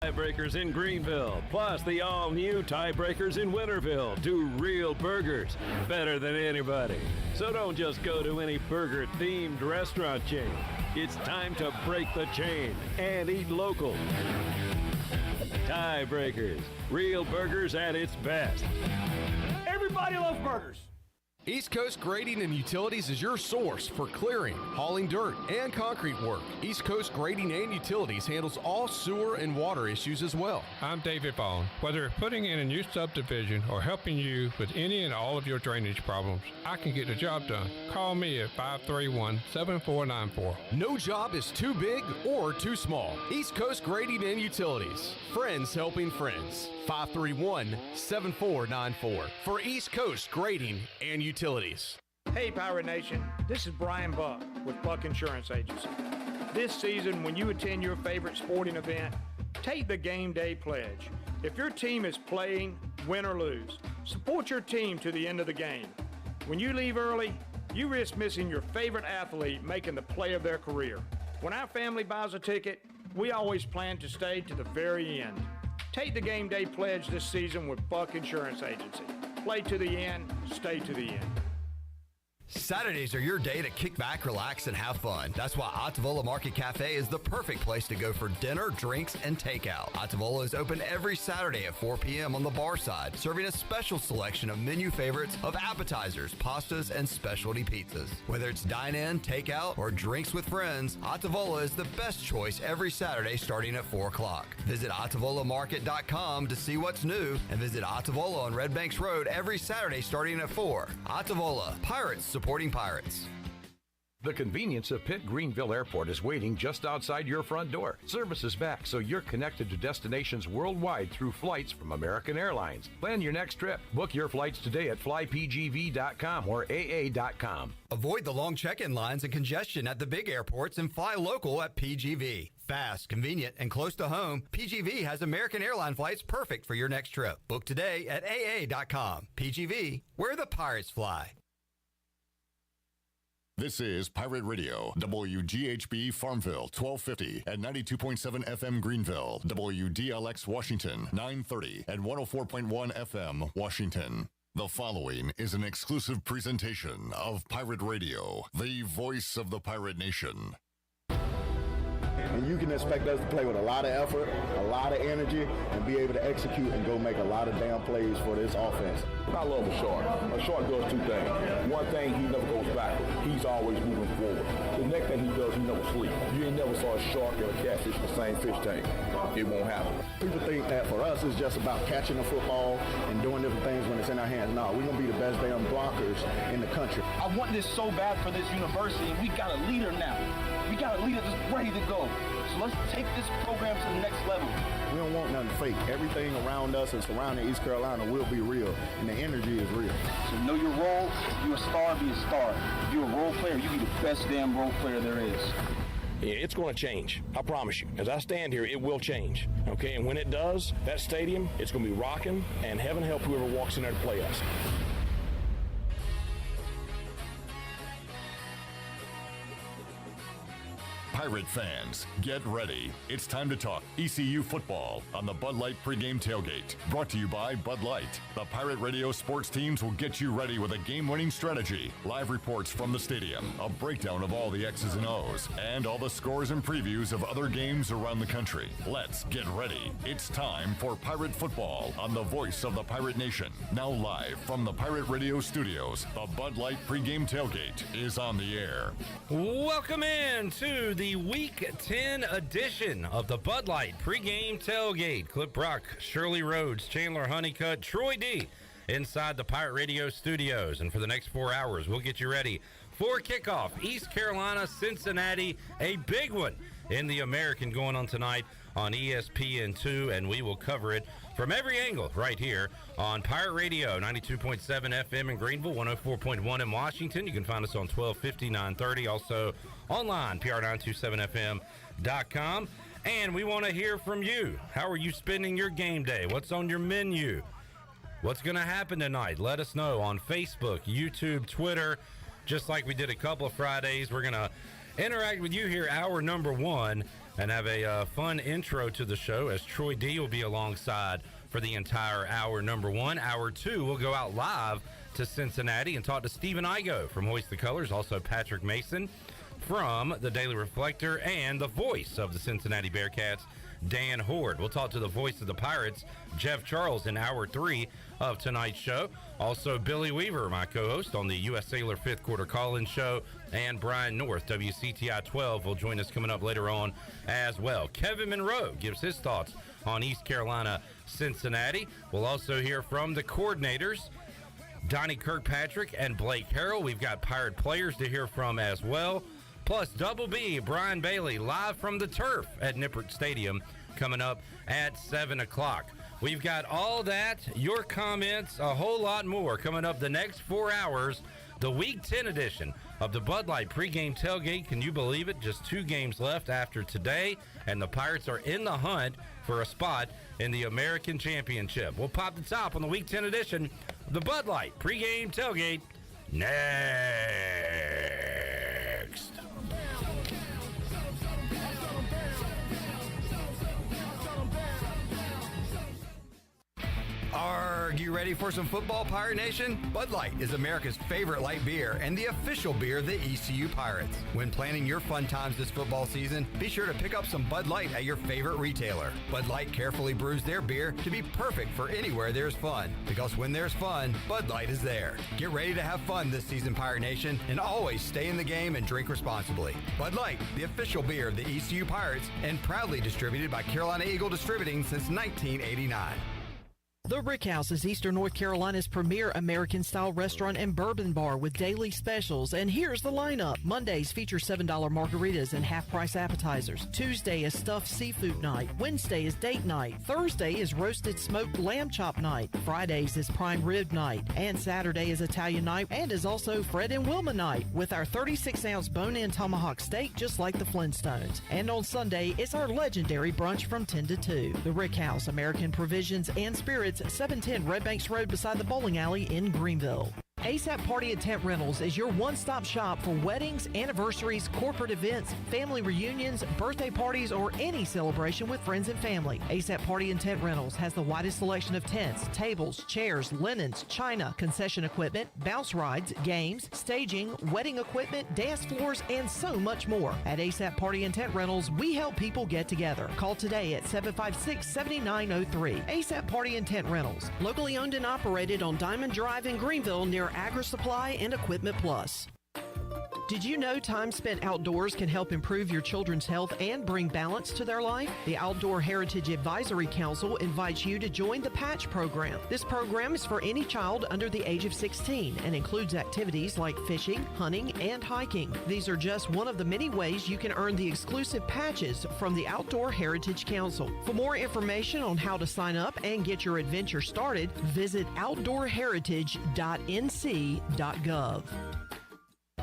Tiebreakers in Greenville, plus the all-new Tiebreakers in Winterville do real burgers better than anybody. So don't just go to any burger-themed restaurant chain. It's time to break the chain and eat local. Tiebreakers, real burgers at its best. Everybody loves burgers. East Coast Grading and Utilities is your source for clearing, hauling dirt, and concrete work. East Coast Grading and Utilities handles all sewer and water issues as well. I'm David Bone. Whether putting in a new subdivision or helping you with any and all of your drainage problems, I can get the job done. Call me at 531-7494. No job is too big or too small. East Coast Grading and Utilities. Friends helping friends. 531-7494 for East Coast Grading and Utilities. Hey, Pirate Nation. This is Brian Buck with Buck Insurance Agency. This season, when you attend your favorite sporting event, take the game day pledge. If your team is playing, win or lose, support your team to the end of the game. When you leave early, you risk missing your favorite athlete making the play of their career. When our family buys a ticket, we always plan to stay to the very end. Take the game day pledge this season with Buck Insurance Agency. Play to the end, stay to the end. Saturdays are your day to kick back, relax, and have fun. That's why Atavola Market Cafe is the perfect place to go for dinner, drinks, and takeout. Atavola is open every Saturday at 4 p.m. on the bar side, serving a special selection of menu favorites of appetizers, pastas, and specialty pizzas. Whether it's dine-in, takeout, or drinks with friends, Atavola is the best choice every Saturday starting at 4 o'clock. Visit AtavolaMarket.com to see what's new, and visit Atavola on Red Banks Road every Saturday starting at 4. Atavola, Pirates supporting Pirates. The convenience of Pitt Greenville Airport is waiting just outside your front door. Service is back, so you're connected to destinations worldwide through flights from American Airlines. Plan your next trip. Book your flights today at flypgv.com or aa.com. Avoid the long check-in lines and congestion at the big airports and fly local at PGV. Fast, convenient, and close to home, PGV has American Airline flights perfect for your next trip. Book today at aa.com. PGV, where the Pirates fly. This is Pirate Radio, WGHB Farmville, 1250 and 92.7 FM Greenville, WDLX Washington, 930 and 104.1 FM Washington. The following is an exclusive presentation of Pirate Radio, the voice of the Pirate Nation. And you can expect us to play with a lot of effort, a lot of energy, and be able to execute and go make a lot of damn plays for this offense. I love a shark. A shark does two things. One thing, he never goes backward. He's always moving forward. The next thing he does, he never sleeps. You ain't never saw a shark and a catfish in the same fish tank. It won't happen. People think that for us it's just about catching the football and doing different things when it's in our hands. No, we're going to be the best damn blockers in the country. I want this so bad for this university. We got a leader now. We got a leader that's ready to go. So let's take this program to the next level. We don't want nothing fake. Everything around us and surrounding East Carolina will be real, and the energy is real. So know your role. If you're a star, be a star. If you're a role player, you be the best damn role player there is. It's going to change. I promise you. As I stand here, it will change. Okay, and when it does, that stadium, it's going to be rocking, and heaven help whoever walks in there to play us. Pirate fans, get ready. It's time to talk ECU football on the Bud Light Pregame Tailgate. Brought to you by Bud Light. The Pirate Radio sports teams will get you ready with a game-winning strategy, live reports from the stadium, a breakdown of all the X's and O's, and all the scores and previews of other games around the country. Let's get ready. It's time for Pirate football on the voice of the Pirate Nation. Now live from the Pirate Radio studios, the Bud Light Pregame Tailgate is on the air. Welcome in to the Week 10 edition of the Bud Light Pregame Tailgate. Clip Brock, Shirley Rhodes, Chandler Honeycutt, Troy D. inside the Pirate Radio studios. And for the next 4 hours, we'll get you ready for kickoff. East Carolina, Cincinnati, a big one in the American going on tonight on ESPN2, and we will cover it from every angle right here on Pirate Radio, 92.7 FM in Greenville, 104.1 in Washington. You can find us on 1250, 930, also online, pr927fm.com. And we want to hear from you. How are you spending your game day? What's on your menu? What's going to happen tonight? Let us know on Facebook, YouTube, Twitter. Just like we did a couple of Fridays, we're going to interact with you here, hour number one. and have a fun intro to the show, as Troy D will be alongside for the entire hour number one. Hour two, we'll go out live to Cincinnati and talk to Stephen Igo from Hoist the Colors, also Patrick Mason from the Daily Reflector, and the voice of the Cincinnati Bearcats, Dan Hoard. We'll talk to the voice of the Pirates, Jeff Charles, in hour three of tonight's show. Also, Billy Weaver, my co-host on the U.S. Sailor fifth quarter call-in show, and Brian North, WCTI 12, will join us coming up later on as well. Kevin Monroe gives his thoughts on East Carolina, Cincinnati. We'll also hear from the coordinators, Donnie Kirkpatrick and Blake Harrell. We've got Pirate players to hear from as well. Plus, Double B, Brian Bailey, live from the turf at Nippert Stadium, coming up at 7 o'clock. We've got all that, your comments, a whole lot more coming up the next 4 hours. The Week 10 edition of the Bud Light Pregame Tailgate. Can you believe it? Just 2 games left after today, and the Pirates are in the hunt for a spot in the American Championship. We'll pop the top on the Week 10 edition of the Bud Light Pregame Tailgate next. Are you ready for some football, Pirate Nation? Bud Light is America's favorite light beer and the official beer of the ECU Pirates. When planning your fun times this football season, be sure to pick up some Bud Light at your favorite retailer. Bud Light carefully brews their beer to be perfect for anywhere there's fun, because when there's fun, Bud Light is there. Get ready to have fun this season, Pirate Nation, and always stay in the game and drink responsibly. Bud Light, the official beer of the ECU Pirates, and proudly distributed by Carolina Eagle Distributing since 1989. The Rick House is Eastern North Carolina's premier American-style restaurant and bourbon bar with daily specials. And here's the lineup. Mondays feature $7 margaritas and half-price appetizers. Tuesday is stuffed seafood night. Wednesday is date night. Thursday is roasted smoked lamb chop night. Fridays is prime rib night. And Saturday is Italian night and is also Fred and Wilma night with our 36-ounce bone-in tomahawk steak just like the Flintstones. And on Sunday, it's our legendary brunch from 10 to 2. The Rick House, American Provisions and Spirits, 710 Red Banks Road beside the bowling alley in Greenville. ASAP Party and Tent Rentals is your one-stop shop for weddings, anniversaries, corporate events, family reunions, birthday parties, or any celebration with friends and family. ASAP Party and Tent Rentals has the widest selection of tents, tables, chairs, linens, china, concession equipment, bounce rides, games, staging, wedding equipment, dance floors, and so much more. At ASAP Party and Tent Rentals, we help people get together. Call today at 756-7903. ASAP Party and Tent Rentals, locally owned and operated on Diamond Drive in Greenville near Agri-Supply and Equipment Plus. Did you know time spent outdoors can help improve your children's health and bring balance to their life? The Outdoor Heritage Advisory Council invites you to join the Patch program. This program is for any child under the age of 16 and includes activities like fishing, hunting, and hiking. These are just one of the many ways you can earn the exclusive patches from the Outdoor Heritage Council. For more information on how to sign up and get your adventure started, visit outdoorheritage.nc.gov.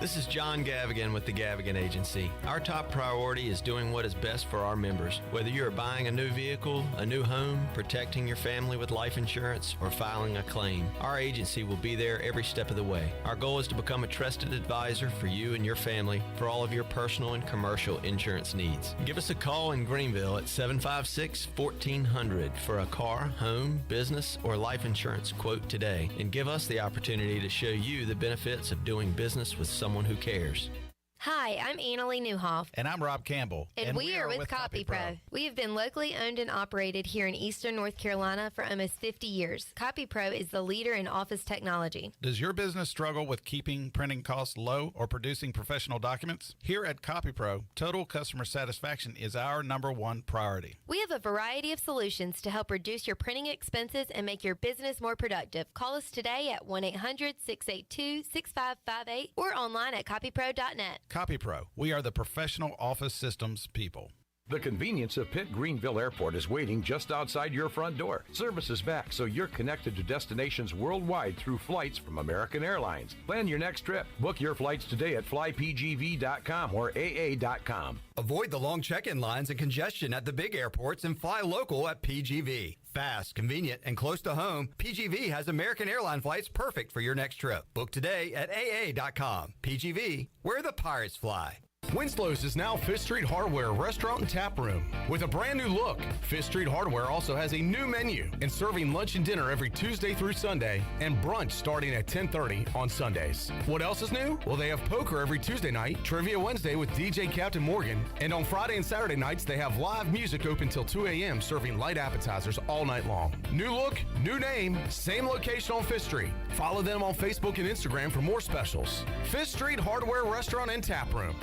This is John Gavigan with the Gavigan Agency. Our top priority is doing what is best for our members. Whether you are buying a new vehicle, a new home, protecting your family with life insurance, or filing a claim, our agency will be there every step of the way. Our goal is to become a trusted advisor for you and your family for all of your personal and commercial insurance needs. Give us a call in Greenville at 756-1400 for a car, home, business, or life insurance quote today, and give us the opportunity to show you the benefits of doing business with someone who cares. Hi, I'm Annalie Newhoff. And I'm Rob Campbell. And we are with CopyPro. We have been locally owned and operated here in Eastern North Carolina for almost 50 years. CopyPro is the leader in office technology. Does your business struggle with keeping printing costs low or producing professional documents? Here at CopyPro, total customer satisfaction is our #1 priority. We have a variety of solutions to help reduce your printing expenses and make your business more productive. Call us today at 1-800-682-6558 or online at copypro.net. CopyPro, we are the professional office systems people. The convenience of Pitt Greenville Airport is waiting just outside your front door. Service is back, so you're connected to destinations worldwide through flights from American Airlines. Plan your next trip. Book your flights today at flypgv.com or aa.com. Avoid the long check-in lines and congestion at the big airports and fly local at PGV. Fast, convenient, and close to home, PGV has American airline flights perfect for your next trip. Book today at aa.com. PGV, where the Pirates fly. Winslow's is now Fifth Street Hardware Restaurant and Tap Room. With a brand new look, Fifth Street Hardware also has a new menu and serving lunch and dinner every Tuesday through Sunday and brunch starting at 10:30 on Sundays. What else is new? Well, they have poker every Tuesday night, Trivia Wednesday with DJ Captain Morgan, and on Friday and Saturday nights they have live music open till 2 a.m. serving light appetizers all night long. New look, new name, same location on Fifth Street. Follow them on Facebook and Instagram for more specials. Fifth Street Hardware Restaurant and Tap Room.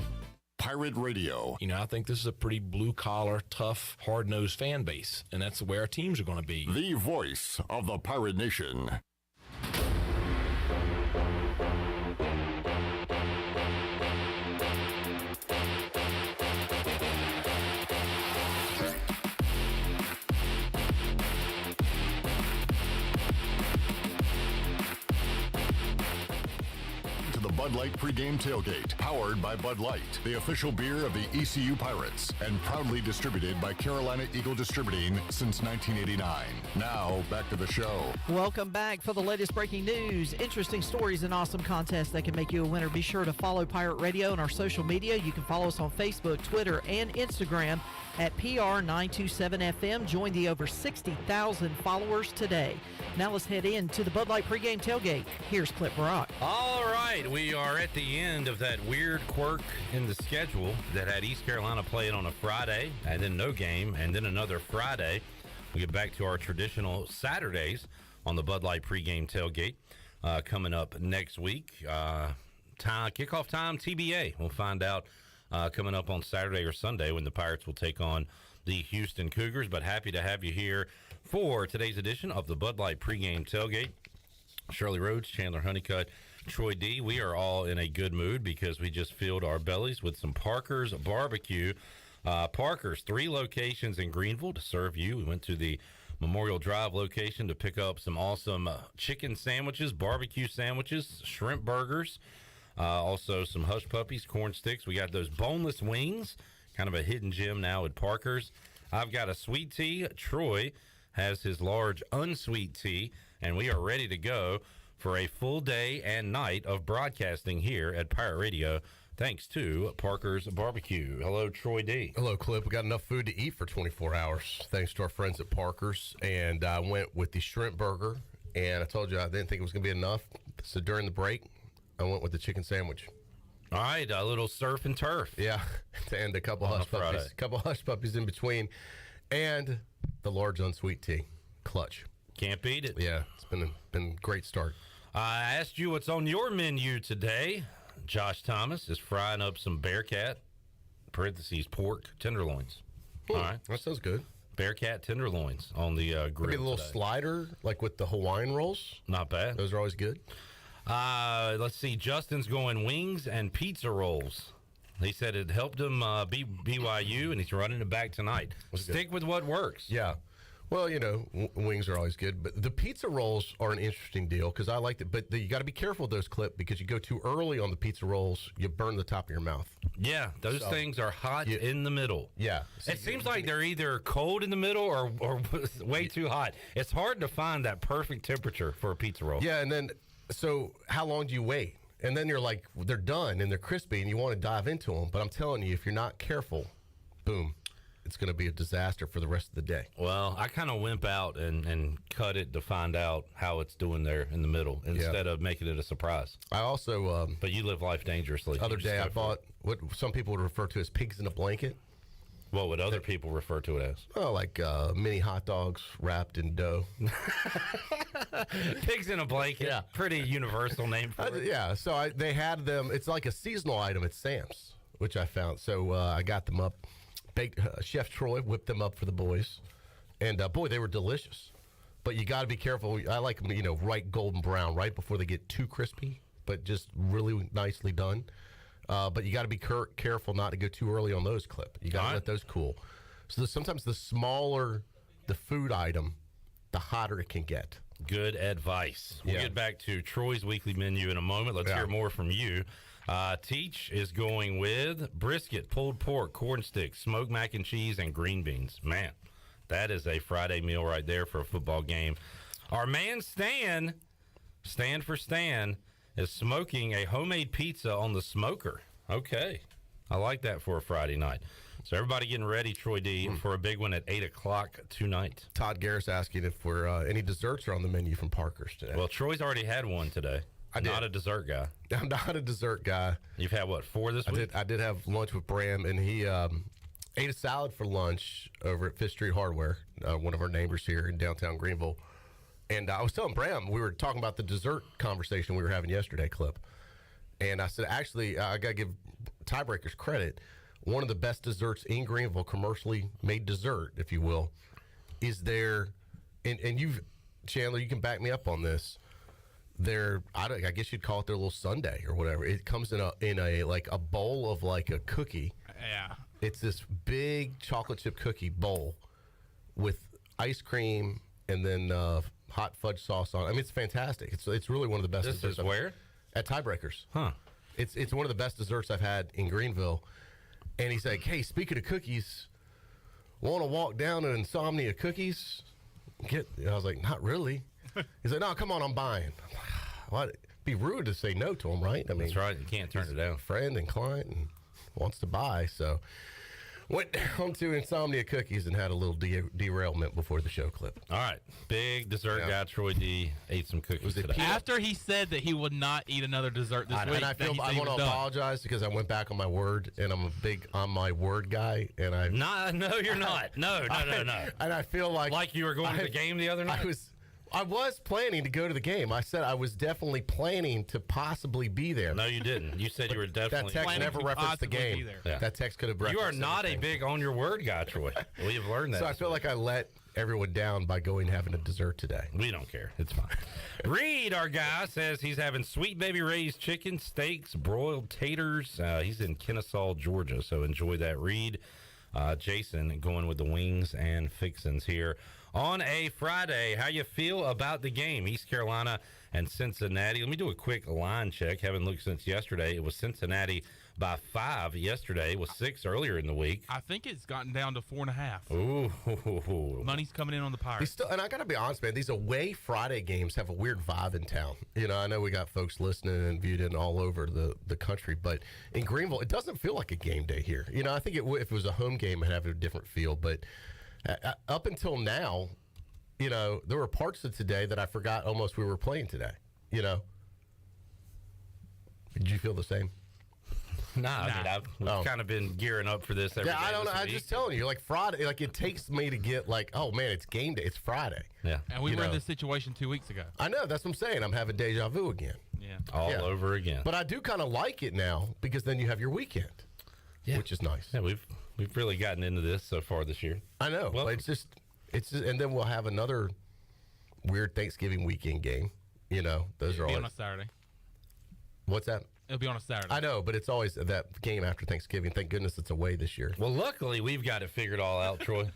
Pirate Radio. You know, I think this is a pretty blue-collar, tough, hard-nosed fan base, and that's the way our teams are going to be. The voice of the Pirate Nation. Bud Light Pregame Tailgate, powered by Bud Light, the official beer of the ECU Pirates, and proudly distributed by Carolina Eagle Distributing since 1989. Now, back to the show. Welcome back for the latest breaking news, interesting stories, and awesome contests that can make you a winner. Be sure to follow Pirate Radio on our social media. You can follow us on Facebook, Twitter, and Instagram at PR927FM. Join the over 60,000 followers today. Now let's head into the Bud Light Pregame Tailgate. Here's Clip Brock. All right, we are at the end of that weird quirk in the schedule that had East Carolina playing on a Friday and then no game and then another Friday. We get back to our traditional Saturdays on the Bud Light Pregame Tailgate coming up next week. Kickoff time, TBA. We'll find out coming up on Saturday or Sunday when the Pirates will take on the Houston Cougars. But happy to have you here for today's edition of the Bud Light Pregame Tailgate. Shirley Rhodes, Chandler Honeycutt, Troy D. We are all in a good mood because we just filled our bellies with some Parker's Barbecue. Parker's, 3 locations in Greenville to serve you. We went to the Memorial Drive location to pick up some awesome chicken sandwiches, barbecue sandwiches, shrimp burgers, also some hush puppies, corn sticks. We got those boneless wings, kind of a hidden gem now at Parker's. I've got a sweet tea. Troy has his large unsweet tea, and we are ready to go for a full day and night of broadcasting here at Pirate Radio, thanks to Parker's Barbecue. Hello, Troy D. Hello, Clip. We got enough food to eat for 24 hours, thanks to our friends at Parker's. And I went with the shrimp burger, and I told you I didn't think it was going to be enough. So during the break, I went with the chicken sandwich. All right, a little surf and turf. Yeah, and a couple hush puppies. A couple hush puppies in between, and the large unsweet tea. Clutch. Can't beat it. Yeah, it's been a great start. I asked you what's on your menu today. Josh Thomas is frying up some Bearcat, parentheses, pork tenderloins. All right. That sounds good. Bearcat tenderloins on the grill. Maybe a little slider, like with the Hawaiian rolls. Not bad. Those are always good. Let's see. Justin's going wings and pizza rolls. He said it helped him beat BYU, and he's running it back tonight. Stick with what works. Yeah. Well, you know, wings are always good, but the pizza rolls are an interesting deal because I like it. But you got to be careful with those, Clip, because you go too early on the pizza rolls, you burn the top of your mouth. Yeah, those things are hot in the middle. Yeah. It seems like they're either cold in the middle or way too hot. It's hard to find that perfect temperature for a pizza roll. Yeah, and then, so how long do you wait? And then you're like, they're done and they're crispy and you want to dive into them. But I'm telling you, if you're not careful, boom. It's going to be a disaster for the rest of the day. Well, I kind of wimp out and cut it to find out how it's doing there in the middle instead of making it a surprise. I also... but you live life dangerously. The other day I bought what some people would refer to as pigs in a blanket. What would other people refer to it as? Oh, like mini hot dogs wrapped in dough. Pigs in a blanket. Yeah. Pretty universal name for it. Yeah, so they had them. It's like a seasonal item at Sam's, which I found. So I got them up. Chef Troy whipped them up for the boys, and boy, they were delicious. But you got to be careful. I like them, right golden brown, right before they get too crispy, but just really nicely done. But you got to be careful not to go too early on those, Clip. You got to let those cool. So sometimes the smaller the food item, the hotter it can get. Good advice. We'll get back to Troy's weekly menu in a moment. Let's hear more from you. Teach is going with brisket, pulled pork, corn sticks, smoked mac and cheese, and green beans. Man, that is a Friday meal right there for a football game. Our man Stan for Stan, is smoking a homemade pizza on the smoker. Okay. I like that for a Friday night. So everybody getting ready, Troy D, for a big one at 8 o'clock tonight. Todd Garrett's asking if we're any desserts are on the menu from Parker's today. Well, Troy's already had one today. I'm not a dessert guy. I'm not a dessert guy. You've had, what, 4 this week? I did have lunch with Bram, and he ate a salad for lunch over at Fifth Street Hardware, one of our neighbors here in downtown Greenville. And I was telling Bram, we were talking about the dessert conversation we were having yesterday, Clip. And I said, actually, I got to give Tiebreakers credit. One of the best desserts in Greenville, commercially made dessert, if you will, is there, and you've, Chandler, you can back me up on this. I guess you'd call it their little sundae or whatever. It comes in a like a bowl of like a cookie. Yeah. It's this big chocolate chip cookie bowl with ice cream and then hot fudge sauce on it. I mean, it's fantastic. It's really one of the best desserts. This is where? At Tiebreakers. Huh. It's one of the best desserts I've had in Greenville. And he's like, hey, speaking of cookies, want to walk down to Insomnia Cookies? I was like, not really. He's like, no, come on, I'm buying. Well, it'd be rude to say no to him, right? I mean, that's right. You can't turn it down. Friend and client and wants to buy. So went down to Insomnia Cookies and had a little derailment before the show, Clip. All right. Big dessert guy, Troy D, ate some cookies today. After he said that he would not eat another dessert this week. And I want to apologize because I went back on my word, and I'm a big on my word guy. And No, you're not. No. And I feel like you were going to the game the other night? I was planning to go to the game. I said I was definitely planning to possibly be there. No, you didn't. You said you were definitely that text never referenced the game. Yeah. That text could have referenced You are not a big on your word guy, Troy. We have learned that. So I feel like I let everyone down by going and having a dessert today. We don't care. It's fine. Reed, our guy, says he's having Sweet Baby Ray's chicken, steaks, broiled taters. He's in Kennesaw, Georgia, so enjoy that, Reed. Jason going with the wings and fixins here on a Friday. How you feel about the game, East Carolina and Cincinnati? Let me do a quick line check. Haven't looked since yesterday. It was Cincinnati by 5 yesterday. It was 6 earlier in the week. I think it's gotten down to 4.5. Ooh. Money's coming in on the Pirates. And I got to be honest, man, these away Friday games have a weird vibe in town. You know, I know we got folks listening and viewed in all over the country, but in Greenville, it doesn't feel like a game day here. You know, I think if it was a home game, it'd have a different feel, but up until now, you know, there were parts of today that I forgot almost we were playing today, you know. Did you feel the same? I mean, I've kind of been gearing up for this every day. I don't know. I'm just telling you, like Friday, like it takes me to get like, oh man, it's game day. It's Friday. Yeah. And we were in this situation 2 weeks ago. I know. That's what I'm saying. I'm having deja vu again. Yeah. All over again. But I do kind of like it now because then you have your weekend, which is nice. Yeah, we've really gotten into this so far this year. I know. Well, it's just, and then we'll have another weird Thanksgiving weekend game. You know, those are all on a Saturday. What's that? It'll be on a Saturday. I know, but it's always that game after Thanksgiving. Thank goodness it's away this year. Well, luckily, we've got it figured all out, Troy.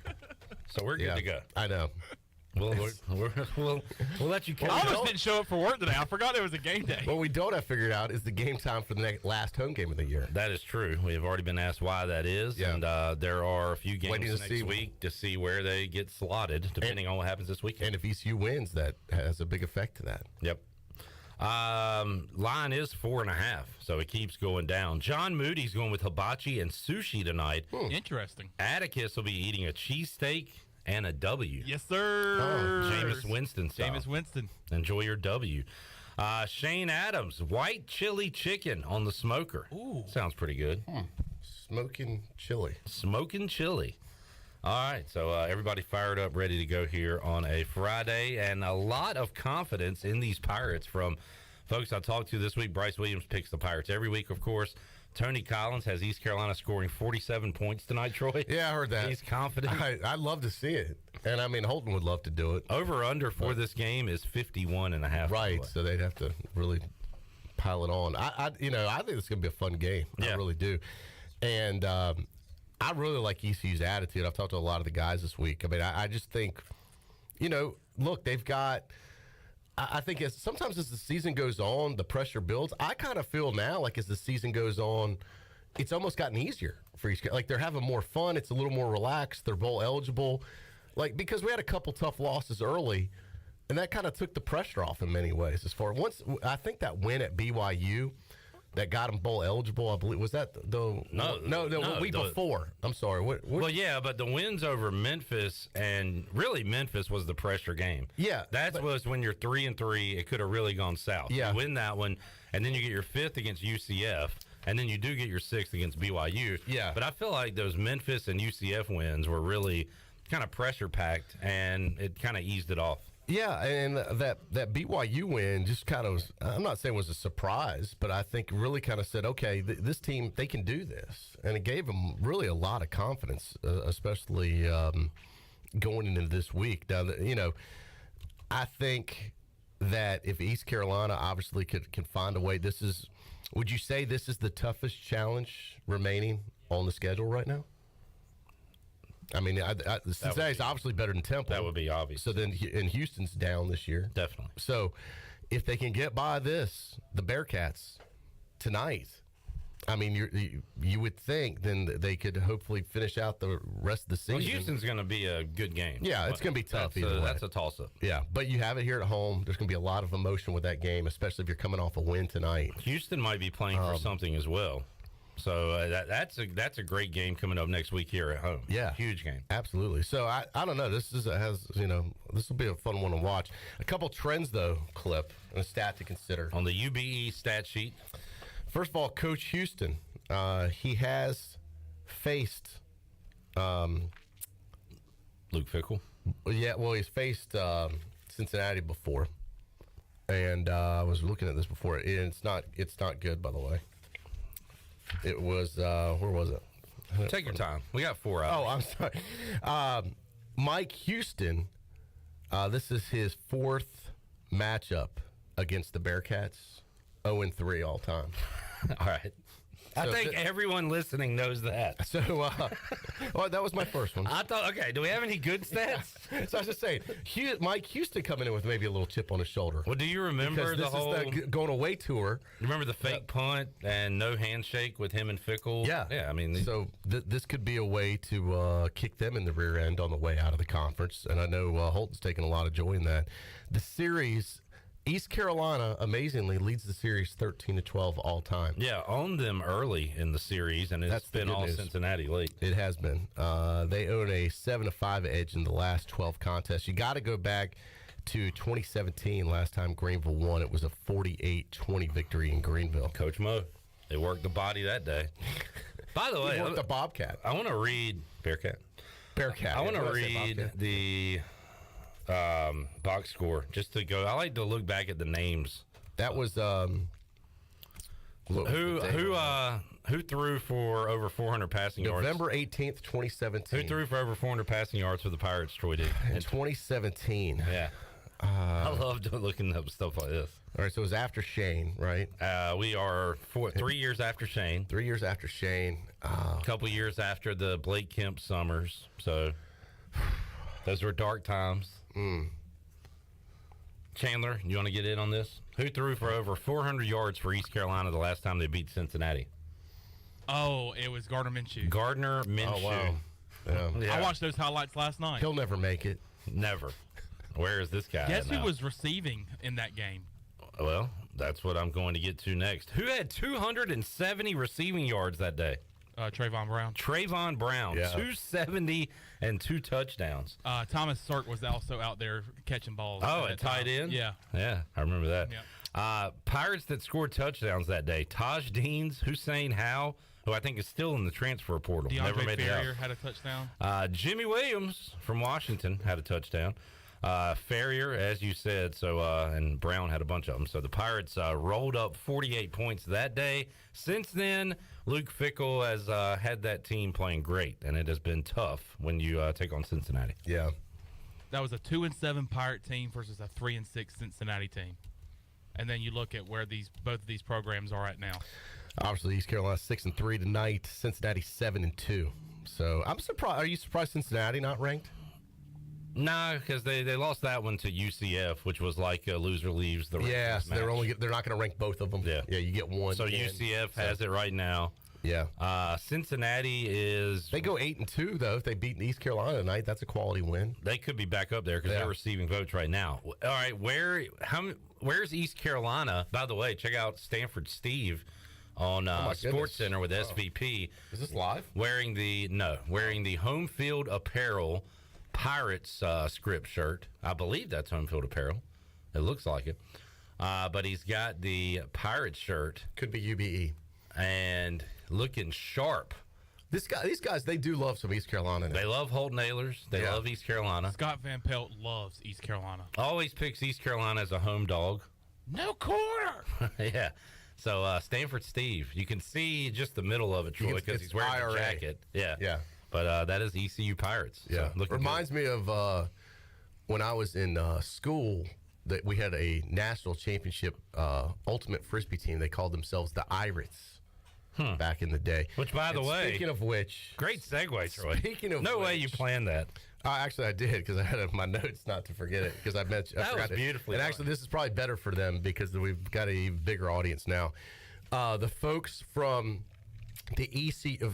So we're good to go. I know. We'll let you. I almost didn't show up for work today. I forgot it was a game day. What we don't have figured out is the game time for the last home game of the year. That is true. We have already been asked why that is, and there are a few games next week to see where they get slotted, depending on what happens this weekend. And if ECU wins, that has a big effect to that. Yep. Line is 4.5, so it keeps going down. John Moody's going with hibachi and sushi tonight. Interesting. Atticus will be eating a cheesesteak and a W. Yes, sir. Jameis Winston style. Jameis Winston. Enjoy your W. Shane Adams, white chili chicken on the smoker. Ooh. Sounds pretty good. Smoking chili. Smoking chili. All right, so everybody fired up, ready to go here on a Friday, and a lot of confidence in these Pirates from folks I talked to this week. Bryce Williams picks the Pirates every week, of course. Tony Collins has East Carolina scoring 47 points tonight, Troy. Yeah, I heard that. He's confident. I'd love to see it. And, I mean, Holton would love to do it. Over-under for this game is 51.5. Right, so they'd have to really pile it on. I think it's going to be a fun game. Yeah. I really do. And I really like ECU's attitude. I've talked to a lot of the guys this week. I mean, I just think, look, they've got – I think sometimes as the season goes on, the pressure builds. I kind of feel now like as the season goes on, it's almost gotten easier for each. Like they're having more fun. It's a little more relaxed. They're bowl eligible. Like because we had a couple tough losses early, and that kind of took the pressure off in many ways. I think that win at BYU, that got them bowl eligible. I believe was that the week before. I'm sorry. What? Well, yeah, but the wins over Memphis, and really Memphis was the pressure game. Yeah, that was when you're 3-3. It could have really gone south. Yeah, you win that one, and then you get your 5th against UCF. And then you do get your 6th against BYU. Yeah. But I feel like those Memphis and UCF wins were really kind of pressure-packed, and it kind of eased it off. Yeah, and that BYU win just kind of, I'm not saying it was a surprise, but I think really kind of said, okay, this team, they can do this. And it gave them really a lot of confidence, especially going into this week. Now, I think that if East Carolina obviously can find a way, would you say this is the toughest challenge remaining on the schedule right now? I mean, Cincinnati's obviously better than Temple. That would be obvious. So then, and Houston's down this year. Definitely. So if they can get by the Bearcats tonight, I mean, you would think then that they could hopefully finish out the rest of the season. Well, Houston's going to be a good game. Yeah, it's going to be tough either way. That's a toss-up. Yeah, but you have it here at home. There's going to be a lot of emotion with that game, especially if you're coming off a win tonight. Houston might be playing for something as well. So that's a great game coming up next week here at home. Yeah, huge game. Absolutely. So I don't know. This will be a fun one to watch. A couple trends though, Clip, and a stat to consider on the UBE stat sheet. First of all, Coach Houston, he has faced Luke Fickell. Yeah, well, he's faced Cincinnati before, and I was looking at this before. And it's not good, by the way. It was where was it? Take your time. We got 4 hours. Oh, I'm sorry. Mike Houston. This is his 4th matchup against the Bearcats. 0-3 all time. All right. I think everyone listening knows that. So, well, that was my first one. I thought, okay, do we have any good stats? Yeah. So I was just saying, Mike Houston coming in with maybe a little chip on his shoulder. Well, do you remember the whole is the going away tour? You remember the fake punt and no handshake with him and Fickell? Yeah. Yeah, I mean. So this could be a way to kick them in the rear end on the way out of the conference. And I know Holton's taking a lot of joy in that. The series, East Carolina, amazingly, leads the series 13-12 all time. Yeah, owned them early in the series, and it's been all Cincinnati late. It has been. They own a 7-5 edge in the last 12 contests. You got to go back to 2017, last time Greenville won. It was a 48-20 victory in Greenville. Coach Mo, they worked the body that day. By the way, worked the Bobcat. I want to read Bearcat. I want to read the box score just to go. I like to look back at the names. That was who threw for over 400 passing yards? November 18th, 2017. Who threw for over 400 passing yards for the Pirates? Troy did in 2017. Yeah, I love looking up stuff like this. All right, so it was after Shane, right? We are 3 years after Shane. 3 years after Shane. A couple years after the Blake Kemp summers. So those were dark times. Chandler, you want to get in on this? Who threw for over 400 yards for East Carolina the last time they beat Cincinnati? Oh, it was Gardner Minshew. Gardner Minshew. Oh, wow. Yeah. I watched those highlights last night. He'll never make it. Never. Where is this guy? Guess who was receiving in that game? Well, that's what I'm going to get to next. Who had 270 receiving yards that day? Trayvon Brown. Trayvon Brown, yeah. 270 and 2 touchdowns. Thomas Sirk was also out there catching balls. Oh, at tight end? Yeah. Yeah, I remember that. Yeah. Pirates that scored touchdowns that day. Taj Deans, Hussein Howe, who I think is still in the transfer portal. Never made Ferrier it out. had a touchdown. Jimmy Williams from Washington had a touchdown. Ferrier, as you said, and Brown had a bunch of them. So the Pirates rolled up 48 points that day. Since then, Luke Fickell has had that team playing great, and it has been tough when you take on Cincinnati. Yeah. That was a 2-7 Pirate team versus a 3-6 Cincinnati team. And then you look at where both of these programs are at now. Obviously, East Carolina 6-3 tonight. Cincinnati 7-2. So I'm surprised. Are you surprised Cincinnati not ranked? No, because they lost that one to UCF, which was like a loser leaves the yeah. So they're not going to rank both of them. Yeah, you get one. So UCF has it right now. Yeah. Cincinnati is. They go 8-2 though. If they beat East Carolina tonight, that's a quality win. They could be back up there because they're receiving votes right now. All right, where's East Carolina? By the way, check out Stanford Steve on Sports Center with SVP. Is this live? Wearing the home field apparel Pirates script shirt. I believe that's home field apparel. It looks like it. But he's got the Pirates shirt. Could be UBE. And looking sharp. These guys, they do love some East Carolina. They love Holton Ahlers. They love East Carolina. Scott Van Pelt loves East Carolina. Always picks East Carolina as a home dog. No corner. Yeah. So Stanford Steve, you can see just the middle of it, Troy, because he's wearing a jacket. Yeah. Yeah. But that is ECU Pirates. Yeah. So reminds me of when I was in school that we had a national championship ultimate Frisbee team. They called themselves the Irates. Back in the day. Which, by the way, speaking of which, great segue, Troy. Speaking of no way you planned that. Actually, I did because I had it in my notes not to forget it because I mentioned that was beautifully. And actually, this is probably better for them because we've got a bigger audience now. The folks from the ECU.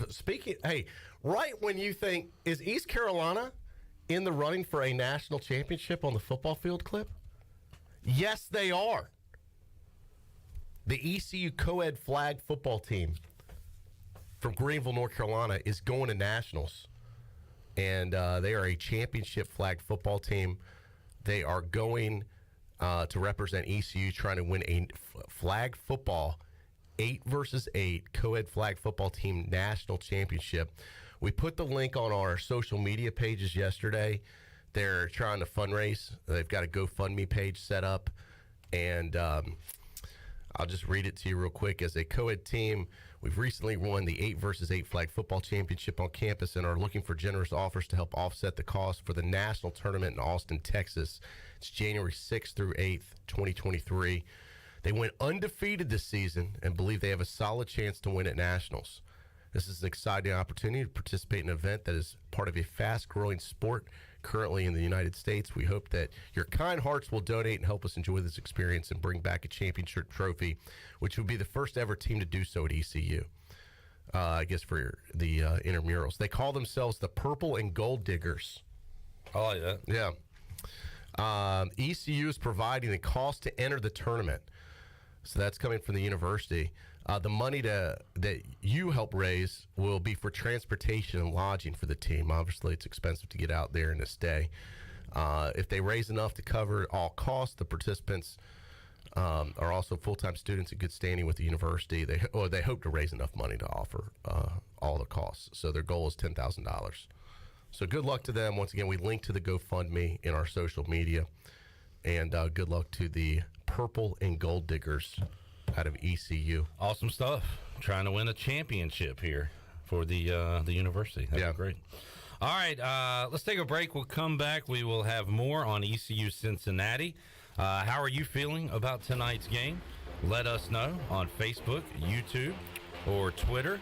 Hey, right when you think is East Carolina in the running for a national championship on the football field clip? Yes, they are. The ECU co-ed flag football team from Greenville, North Carolina, is going to nationals. And they are a championship flag football team. They are going to represent ECU, trying to win a flag football 8 versus 8 co-ed flag football team national championship. We put the link on our social media pages yesterday. They're trying to fundraise. They've got a GoFundMe page set up. And I'll just read it to you real quick. As a co-ed team, we've recently won the 8 versus 8 flag football championship on campus and are looking for generous offers to help offset the cost for the national tournament in Austin, Texas. It's January 6th through 8th, 2023. They went undefeated this season and believe they have a solid chance to win at nationals. This is an exciting opportunity to participate in an event that is part of a fast-growing sport currently in the United States. We hope that your kind hearts will donate and help us enjoy this experience and bring back a championship trophy, which would be the first ever team to do so at ECU, I guess, for the intramurals. They call themselves the Purple and Gold Diggers. I like that. Yeah. ECU is providing the cost to enter the tournament. So that's coming from the university. The money that you help raise will be for transportation and lodging for the team. Obviously, it's expensive to get out there and to stay. If they raise enough to cover all costs, the participants are also full-time students in good standing with the university. They hope to raise enough money to offer all the costs. So their goal is $10,000. So good luck to them. Once again, we link to the GoFundMe in our social media. And good luck to the Purple and Gold Diggers out of ECU. Awesome stuff. Trying to win a championship here for the university. That's great. All right, let's take a break. We'll come back. We will have more on ECU Cincinnati. How are you feeling about tonight's game? Let us know on Facebook, YouTube, or Twitter.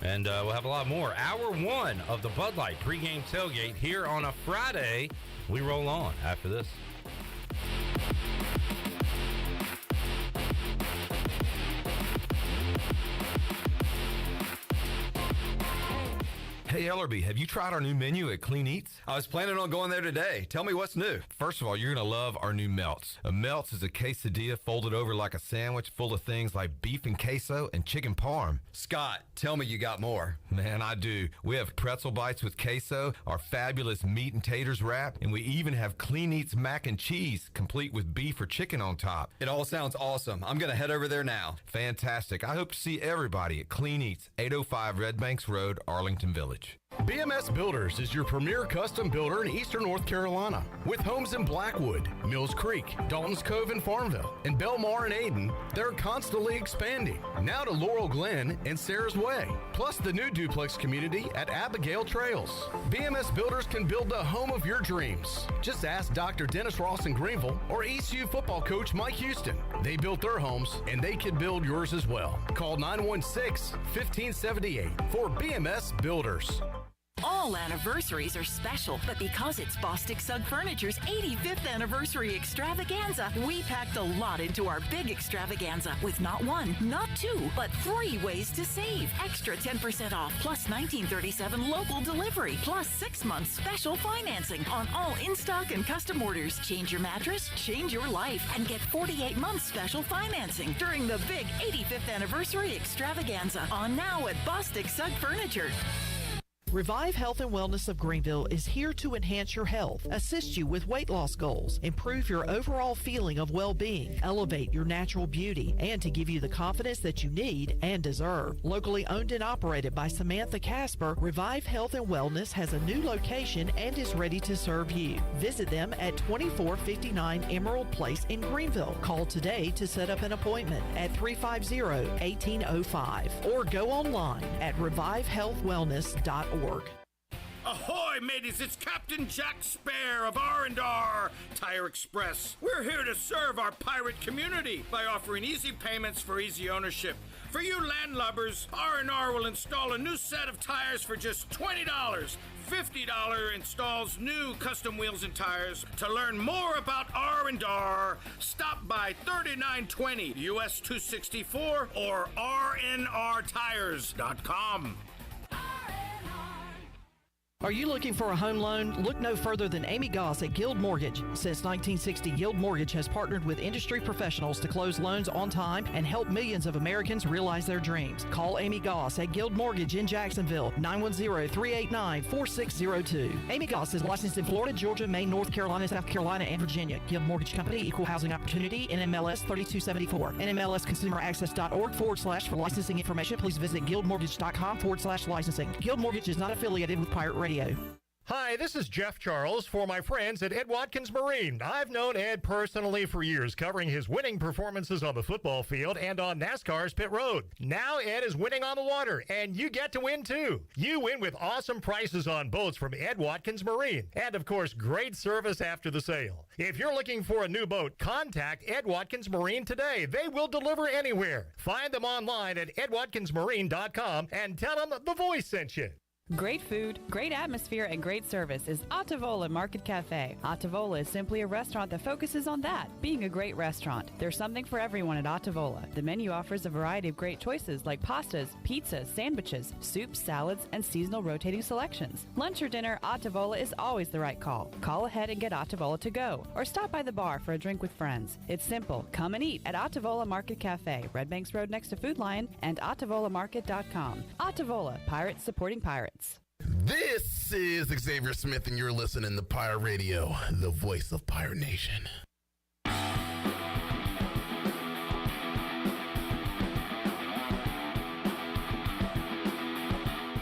And we'll have a lot more. Hour 1 of the Bud Light pregame tailgate here on a Friday. We roll on after this. Hey, Ellerby, have you tried our new menu at Clean Eats? I was planning on going there today. Tell me what's new. First of all, you're going to love our new melts. A melts is a quesadilla folded over like a sandwich full of things like beef and queso and chicken parm. Scott, tell me you got more. Man, I do. We have pretzel bites with queso, our fabulous meat and taters wrap, and we even have Clean Eats mac and cheese, complete with beef or chicken on top. It all sounds awesome. I'm going to head over there now. Fantastic. I hope to see everybody at Clean Eats, 805 Red Banks Road, Arlington Village. BMS Builders is your premier custom builder in eastern North Carolina. With homes in Blackwood, Mills Creek, Dalton's Cove and Farmville, and Belmar and Ayden, they're constantly expanding. Now to Laurel Glen and Sarah's Way, plus the new duplex community at Abigail Trails. BMS Builders can build the home of your dreams. Just ask Dr. Dennis Ross in Greenville or ECU football coach Mike Houston. They built their homes, and they can build yours as well. Call 916-1578 for BMS Builders. All anniversaries are special, but because it's Bostic Sugg Furniture's 85th anniversary extravaganza, we packed a lot into our big extravaganza with not one, not two, but 3 ways to save. Extra 10% off, plus $19.37 local delivery, plus 6 months special financing on all in-stock and custom orders. Change your mattress, change your life, and get 48 months special financing during the big 85th anniversary extravaganza on now at Bostic Sugg Furniture. Revive Health and Wellness of Greenville is here to enhance your health, assist you with weight loss goals, improve your overall feeling of well-being, elevate your natural beauty, and to give you the confidence that you need and deserve. Locally owned and operated by Samantha Casper, Revive Health and Wellness has a new location and is ready to serve you. Visit them at 2459 Emerald Place in Greenville. Call today to set up an appointment at 350-1805 or go online at revivehealthwellness.org. Ahoy, mateys! It's Captain Jack Spare of R&R Tire Express. We're here to serve our pirate community by offering easy payments for easy ownership. For you landlubbers, R&R will install a new set of tires for just $20. $50 installs new custom wheels and tires. To learn more about R&R, stop by 3920 US 264 or rnrtires.com. Are you looking for a home loan? Look no further than Amy Goss at Guild Mortgage. Since 1960, Guild Mortgage has partnered with industry professionals to close loans on time and help millions of Americans realize their dreams. Call Amy Goss at Guild Mortgage in Jacksonville, 910-389-4602. Amy Goss is licensed in Florida, Georgia, Maine, North Carolina, South Carolina, and Virginia. Guild Mortgage Company, Equal Housing Opportunity, NMLS 3274. NMLSconsumeraccess.org /for licensing information. Please visit guildmortgage.com /licensing. Guild Mortgage is not affiliated with Pirate Radio. Hi, this is Jeff Charles for my friends at Ed Watkins Marine. I've known Ed personally for years, covering his winning performances on the football field and on NASCAR's pit road. Now Ed is winning on the water, and you get to win too. You win with awesome prices on boats from Ed Watkins Marine, and of course, great service after the sale. If you're looking for a new boat, contact Ed Watkins Marine today. They will deliver anywhere. Find them online at edwatkinsmarine.com and tell them the voice sent you. Great food, great atmosphere, and great service is Atavola Market Cafe. Atavola is simply a restaurant that focuses on that, being a great restaurant. There's something for everyone at Atavola. The menu offers a variety of great choices like pastas, pizzas, sandwiches, soups, salads, and seasonal rotating selections. Lunch or dinner, Atavola is always the right call. Call ahead and get Atavola to go, or stop by the bar for a drink with friends. It's simple. Come and eat at Atavola Market Cafe, Red Banks Road next to Food Lion, and AtavolaMarket.com. Atavola, pirates supporting pirates. This is Xavier Smith, and you're listening to Pirate Radio, the voice of Pirate Nation.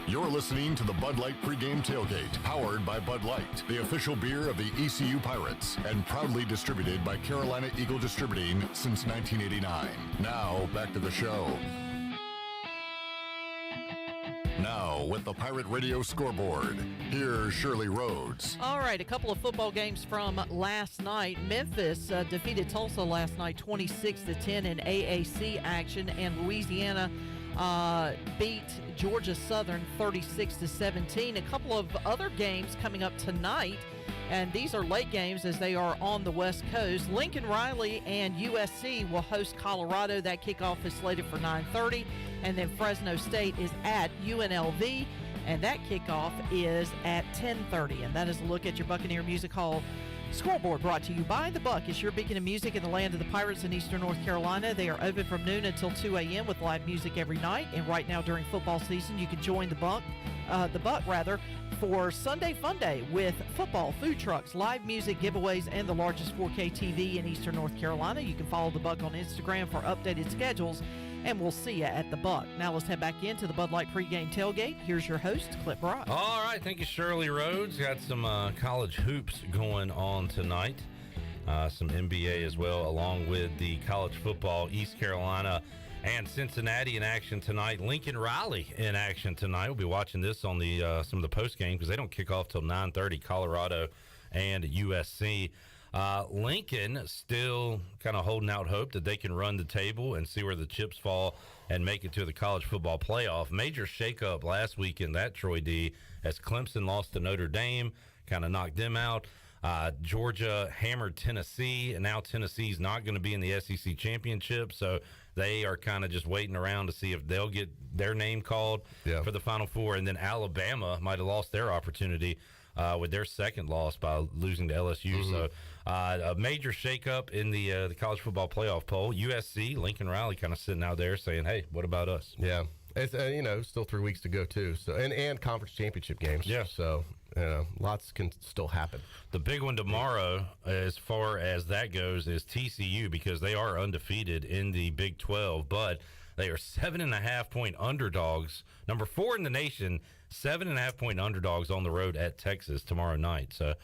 You're listening to the Bud Light Pregame Tailgate, powered by Bud Light, the official beer of the ECU Pirates, and proudly distributed by Carolina Eagle Distributing since 1989. Now, back to the show. Now, with the Pirate Radio Scoreboard, here's Shirley Rhodes. All right, a couple of football games from last night. Memphis defeated Tulsa last night 26-10 in AAC action, and Louisiana beat Georgia Southern 36-17. A couple of other games coming up tonight, and these are late games as they are on the West Coast. Lincoln Riley and USC will host Colorado. That kickoff is slated for 9:30. And then Fresno State is at UNLV, and that kickoff is at 10:30. And that is a look at your Buccaneer Music Hall Scoreboard, brought to you by The Buck. It's your beacon of music in the land of the Pirates in eastern North Carolina. They are open from noon until 2 a.m. with live music every night. And right now during football season, you can join the Buck for Sunday Fun Day with football, food trucks, live music, giveaways, and the largest 4K TV in eastern North Carolina. You can follow the Buck on Instagram for updated schedules, and we'll see you at the Buck. Now let's head back into the Bud Light Pregame Tailgate. Here's your host, Clip Brock. All right, thank you, Shirley Rhodes. Got some college hoops going on tonight. Some NBA as well, along with the college football. East Carolina and Cincinnati in action tonight. Lincoln Riley in action tonight. We'll be watching this on the some of the post game because they don't kick off till 9:30. Colorado and USC. Lincoln still kind of holding out hope that they can run the table and see where the chips fall and make it to the college football playoff. Major shakeup last weekend, that Troy D, as Clemson lost to Notre Dame, kind of knocked them out. Georgia hammered Tennessee, and now Tennessee's not going to be in the SEC championship, so they are kind of just waiting around to see if they'll get their name called for the Final Four. And then Alabama might have lost their opportunity with their second loss by losing to LSU. So a major shakeup in the college football playoff poll. USC, Lincoln Riley kind of sitting out there saying, hey, what about us? Yeah. It's still 3 weeks to go too. So and conference championship games. Yeah. So lots can still happen. The big one tomorrow, as far as that goes, is TCU, because they are undefeated in the Big 12, but they are 7.5-point underdogs, number 4 in the nation. 7.5-point underdogs on the road at Texas tomorrow night. So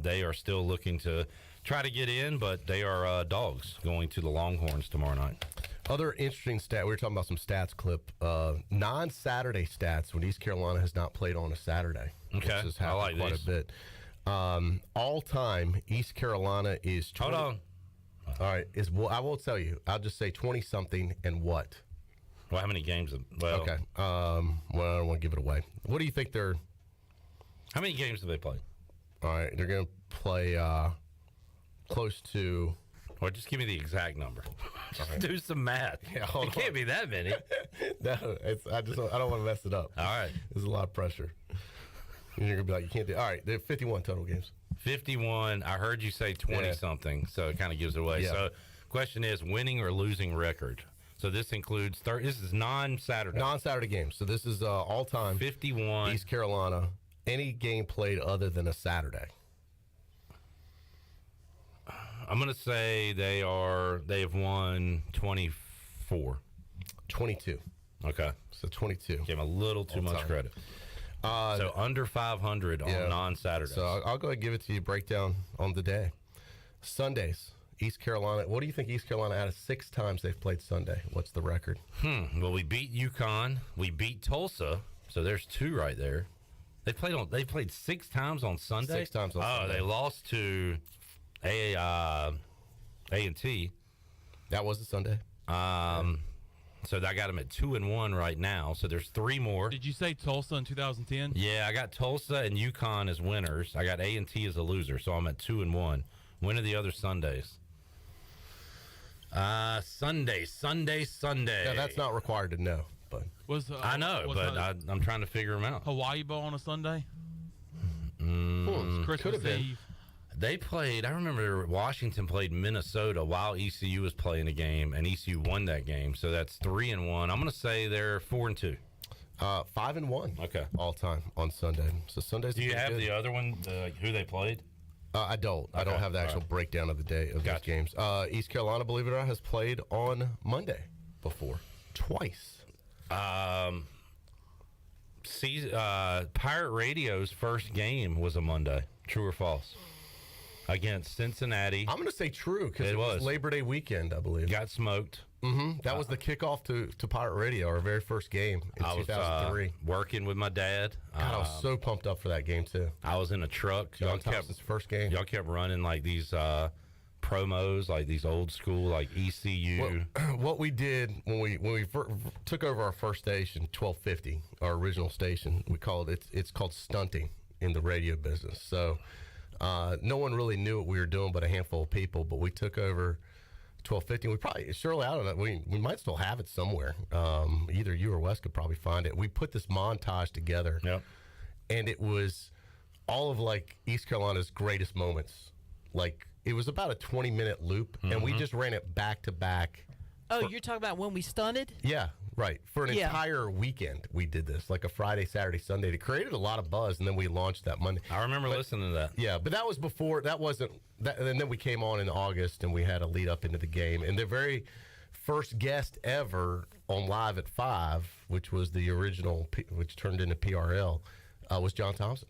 they are still looking to try to get in, but they are dogs going to the Longhorns tomorrow night. Other interesting stat, we were talking about some stats clip, non-Saturday stats when East Carolina has not played on a Saturday. Okay, which has happened quite a bit. All time, East Carolina is 20. Hold on. All right, I will tell you. I'll just say 20-something and what? Well, how many games? Well, okay. Well, I don't want to give it away. What do you think they're? How many games have they played? All right, they're going to play close to. Or just give me the exact number. Just do some math. Yeah, it can't be that many. No, I don't want to mess it up. All right, there's a lot of pressure. You're gonna be like, you can't do. All right, there are 51 total games. 51. I heard you say 20-something, so it kind of gives it away. Yeah. So, question is, winning or losing record. So this includes this is non-Saturday. Non-Saturday games. So this is all time. 51. East Carolina. Any game played other than a Saturday. I'm going to say they have won 24. 22. Okay. So 22. Give them a little too much credit. So under 500 on non-Saturdays. So I'll go ahead and give it to you, breakdown on the day. Sundays, East Carolina. What do you think East Carolina, out of 6 times they've played Sunday? What's the record? Well, we beat UConn. We beat Tulsa. So there's 2 right there. They played 6 times on Sunday? 6 times on Sunday. They lost to A&T. That was a Sunday. So I got them at 2-1 right now. So there's 3 more. Did you say Tulsa in 2010? Yeah, I got Tulsa and UConn as winners. I got A&T as a loser, so I'm at 2-1. When are the other Sundays? Sunday. Yeah, that's not required to know, but I know, but I'm trying to figure them out. Hawaii Bowl on a Sunday? Could Christmas have been. Eve. They played. I remember Washington played Minnesota while ECU was playing a game, and ECU won that game. So that's 3-1. I'm going to say they're 4-2. 5-1. Okay, all time on Sunday. So Sundays. Do you have the other one? Who they played? I don't. Okay. I don't have the actual breakdown of the day of these games. East Carolina, believe it or not, has played on Monday before, twice. Pirate Radio's first game was a Monday. True or false? Against Cincinnati. I'm going to say true because it was Labor Day weekend, I believe. Got smoked. That was the kickoff to Pirate Radio, our very first game in 2003. Was working with my dad. God, I was so pumped up for that game too. I was in a truck. John Thompson's first game. Y'all kept running like these promos, like these old school, like ECU. What we did when we took over our first station, 1250, our original station, we called it's called stunting in the radio business. So no one really knew what we were doing but a handful of people. But we took over 1250. We probably, surely, I don't know, we might still have it somewhere. Either you or Wes could probably find it. We put this montage together, and it was all of like East Carolina's greatest moments. Like it was about a 20-minute loop, and we just ran it back to back. Oh, you're talking about when we stunted? Yeah, right. For an entire weekend, we did this, like a Friday, Saturday, Sunday. It created a lot of buzz, and then we launched that Monday. I remember listening to that. Yeah, but that was before. That wasn't. And then we came on in August, and we had a lead up into the game. And the very first guest ever on Live at 5, which was the original, which turned into PRL, was John Thompson.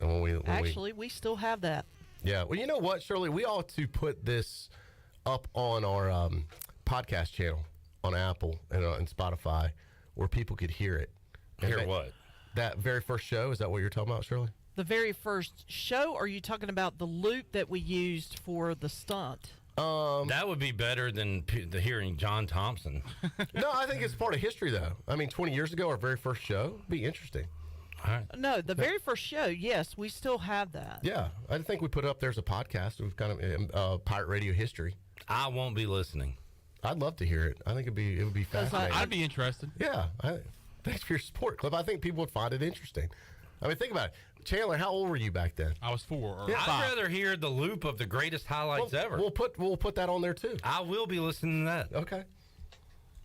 And we still have that. Yeah. Well, you know what, Shirley? We ought to put this up on our podcast channel on Apple and Spotify where people could hear it. Hear what? That very first show. Is that what you're talking about, Shirley? The very first show, or are you talking about the loop that we used for the stunt? That would be better than the hearing John Thompson. No, I think it's part of history, though. I mean, 20 years ago, our very first show would be interesting. All right. No, the very first show, yes, we still have that. Yeah, I think we put it up there as a podcast. We've kind of pirate radio history. I won't be listening. I'd love to hear it. I think it would be fascinating. I'd be interested. Yeah. Thanks for your support, Clip. I think people would find it interesting. I mean, think about it. Chandler, how old were you back then? I was 4 or 5. I'd rather hear the loop of the greatest highlights ever. We'll put that on there too. I will be listening to that. Okay.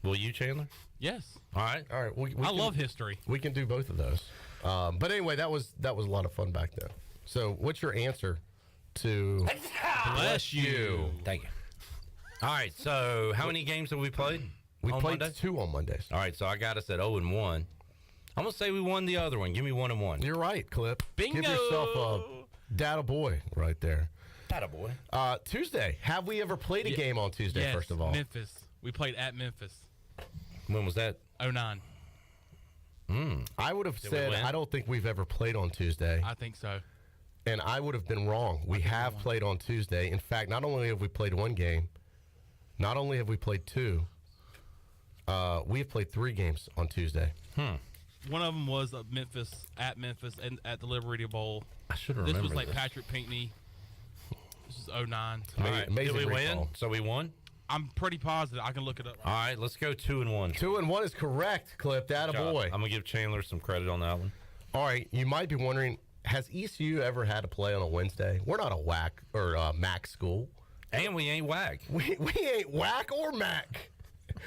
Will you, Chandler? Yes. All right. All right. We I love history. We can do both of those. But anyway, that was a lot of fun back then. So, what's your answer to? Bless you. Thank you. All right. So, how many games have we played? We on played Monday? 2 on Mondays. All right. So I got us at 0-1. I'm gonna say we won the other one. Give me 1-1. You're right, Clip. Bingo. Give yourself a data boy right there. Data boy. Tuesday. Have we ever played a game on Tuesday? Yes, First of all, Memphis. We played at Memphis. When was that? 09. I would have Did we said win? I don't think we've ever played on Tuesday, I think so. and I would have been wrong. We have played on Tuesday. In fact, not only have we played 1 game, not only have we played 2. We have played 3 games on Tuesday. One of them was at Memphis, and at the Liberty Bowl. I should This remember was like this. Patrick Pinckney. This is 09. All right. Amazing Did we recall. win? So we won? I'm pretty positive. I can look it up. All right. Let's go 2-1. 2-1 is correct, Clip. Data boy. I'm going to give Chandler some credit on that one. All right, you might be wondering, has ECU ever had to play on a Wednesday? We're not a WAC or MAC school. And we ain't whack. We ain't WAC or MAC.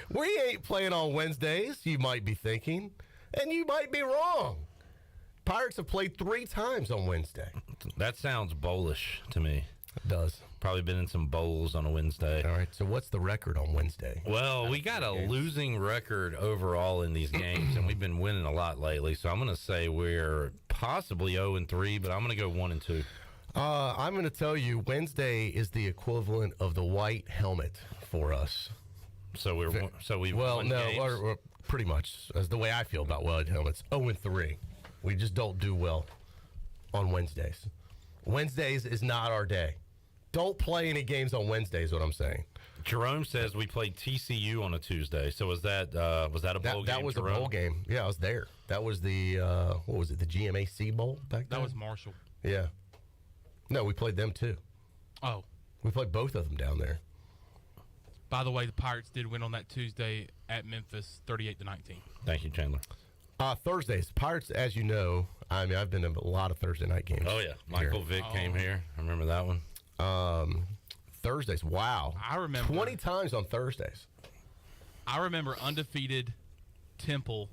We ain't playing on Wednesdays, you might be thinking. And you might be wrong. Pirates have played 3 times on Wednesday. That sounds bowlish to me. It does. Probably been in some bowls on a Wednesday. All right, so what's the record on Wednesday? Well, we got a losing record overall in these games, and we've been winning a lot lately. So I'm going to say we're possibly 0-3, but I'm going to go 1-2. I'm going to tell you, Wednesday is the equivalent of the white helmet for us. So we've well, won no, games? or pretty much as the way I feel about white helmets. 0-3. We just don't do well on Wednesdays. Wednesdays is not our day. Don't play any games on Wednesdays. What I'm saying. Jerome says we played TCU on a Tuesday. So was that a bowl game? That was Jerome? a bowl game. Yeah, I was there. That was the what was it? The GMAC Bowl back then. That was Marshall. Yeah. No, we played them too. Oh. We played both of them down there. By the way, the Pirates did win on that Tuesday at Memphis, 38-19. Thank you, Chandler. Thursdays, Pirates, as you know, I mean, I've been in a lot of Thursday night games. Oh, yeah. Michael Vick came here. I remember that one. Thursdays, wow. I remember 20 times on Thursdays. I remember undefeated Temple,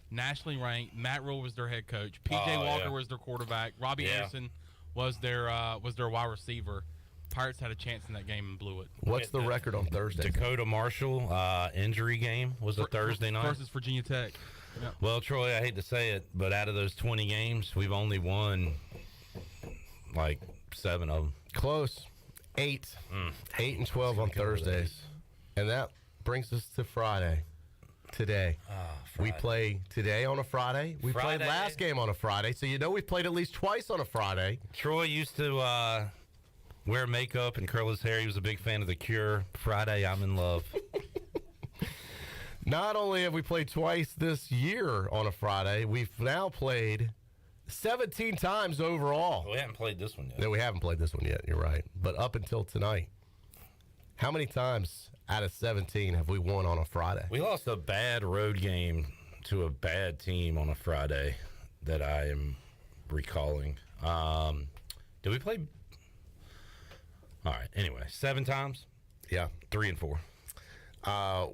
nationally ranked. Matt Rule was their head coach. P.J. Walker was their quarterback. Robbie Anderson was their wide receiver. Pirates had a chance in that game and blew it. What's the record on Thursday? Dakota Marshall injury game was a Thursday night. Versus Virginia Tech. Yep. Well, Troy, I hate to say it, but out of those 20 games, we've only won like 7 of them. Close. 8. 8 and 12 on Thursdays. And that brings us to Friday. Today. We play today on a Friday. We played last game on a Friday, so you know we've played at least twice on a Friday. Troy used to wear makeup and curl his hair. He was a big fan of The Cure. Friday, I'm in love. Not only have we played twice this year on a Friday, we've now played 17 times overall. We haven't played this one yet. No, we haven't played this one yet. You're right. But up until tonight, how many times out of 17 have we won on a Friday? We lost a bad road game to a bad team on a Friday that I am recalling. Did we play? All right. Anyway, 7 times. Yeah. 3 and 4.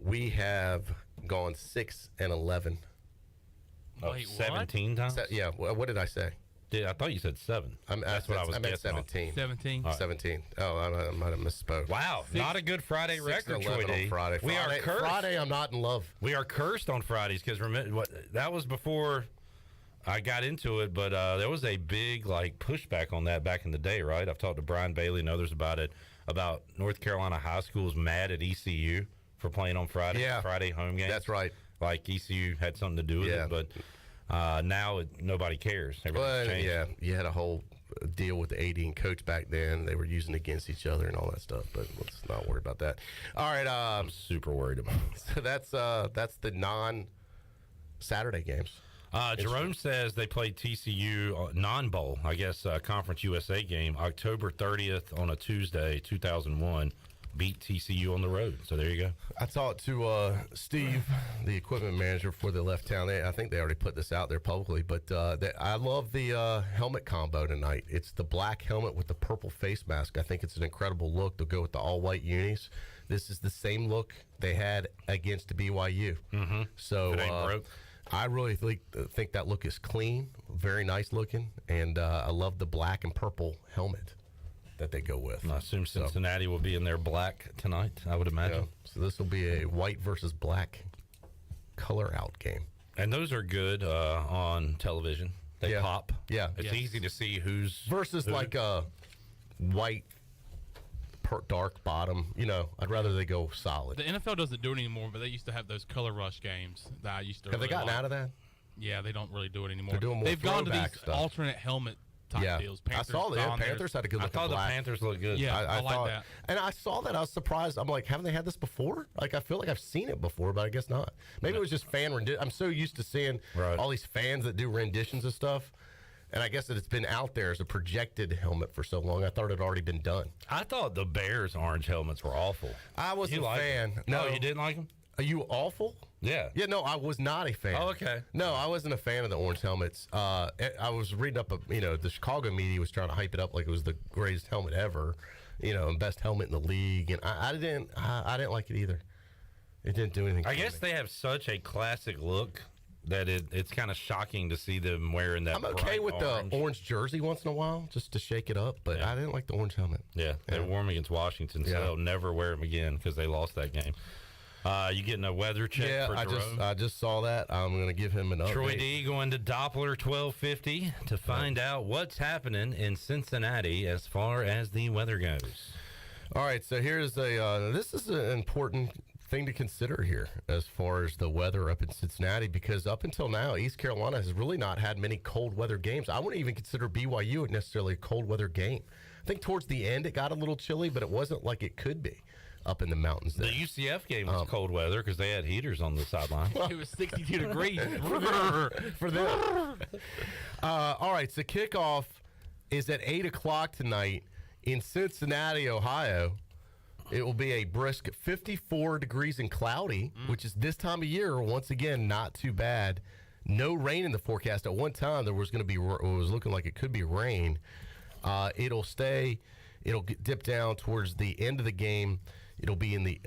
We have gone 6 and 11. Wait, 17 times? Yeah. What did I say? I thought you said 7. That's what I was I meant guessing on. 17. 17. All right. 17. Oh, I might have misspoke. Wow, not a good Friday 6 record, and Troy 11 D. on Friday. We are cursed. Friday, I'm not in love. We are cursed on Fridays because that was before I got into it, but there was a big pushback on that back in the day, right? I've talked to Brian Bailey and others about it, about North Carolina high schools mad at ECU for playing on Friday, Friday home games. That's right. Like ECU had something to do with it, but Now nobody cares. Everything's changed. Yeah, you had a whole deal with the AD and coach back then. They were using against each other and all that stuff, but let's not worry about that. All right. I'm super worried about it. So that's the non-Saturday games. Jerome says they played TCU non-bowl, I guess, Conference USA game, October 30th on a Tuesday, 2001. Beat TCU on the road. So there you go. I talked to Steve, the equipment manager for the Left Town. I think they already put this out there publicly, but I love the helmet combo tonight. It's the black helmet with the purple face mask. I think it's an incredible look. They'll go with the all-white unis. This is the same look they had against BYU. Mm-hmm. So I really think that look is clean, very nice looking, and I love the black and purple helmet that they go with. I assume Cincinnati will be in their black tonight, I would imagine. Yeah. So this will be a white versus black color out game. And those are good on television. They pop. Yeah. It's easy to see who's... Versus who. like a white dark bottom. I'd rather they go solid. The NFL doesn't do it anymore, but they used to have those color rush games that I used to Have they gotten out of that? Yeah, they don't really do it anymore. They're doing more They've gone to these stuff. alternate helmet type deals. Panthers, I saw that. Panthers had a good look. I thought the Panthers looked good. Yeah, I like thought, that. And I saw that. I was surprised. I'm like, haven't they had this before? Like, I feel like I've seen it before, but I guess not. Maybe it was just fan rendition. I'm so used to seeing all these fans that do renditions of stuff. And I guess that it's been out there as a projected helmet for so long. I thought it had already been done. I thought the Bears' orange helmets were awful. I wasn't a fan. Them? No, you didn't like them? Are you awful? Yeah. Yeah, no, I was not a fan. Oh, okay. No, I wasn't a fan of the orange helmets. I was reading up, the Chicago media was trying to hype it up like it was the greatest helmet ever, and best helmet in the league. And I didn't like it either. It didn't do anything. I guess they have such a classic look that it's kind of shocking to see them wearing that. I'm okay with orange. the orange jersey once in a while, just to shake it up, but I didn't like the orange helmet. Yeah, they wore them against Washington, so they'll never wear them again because they lost that game. You getting a weather check for Jerome? I just saw that. I'm going to give him an update. Troy D going to Doppler 1250 to find out what's happening in Cincinnati as far as the weather goes. All right, so here's this is an important thing to consider here as far as the weather up in Cincinnati, because up until now, East Carolina has really not had many cold weather games. I wouldn't even consider BYU necessarily a cold weather game. I think towards the end it got a little chilly, but it wasn't like it could be up in the mountains there. The UCF game was cold weather because they had heaters on the sideline. It was 62 degrees for them. All right, so kickoff is at 8 o'clock tonight in Cincinnati, Ohio. It will be a brisk 54 degrees and cloudy, which is this time of year, once again, not too bad. No rain in the forecast. At one time, there was going to be, it was looking like it could be rain. It'll dip down towards the end of the game. It'll be in the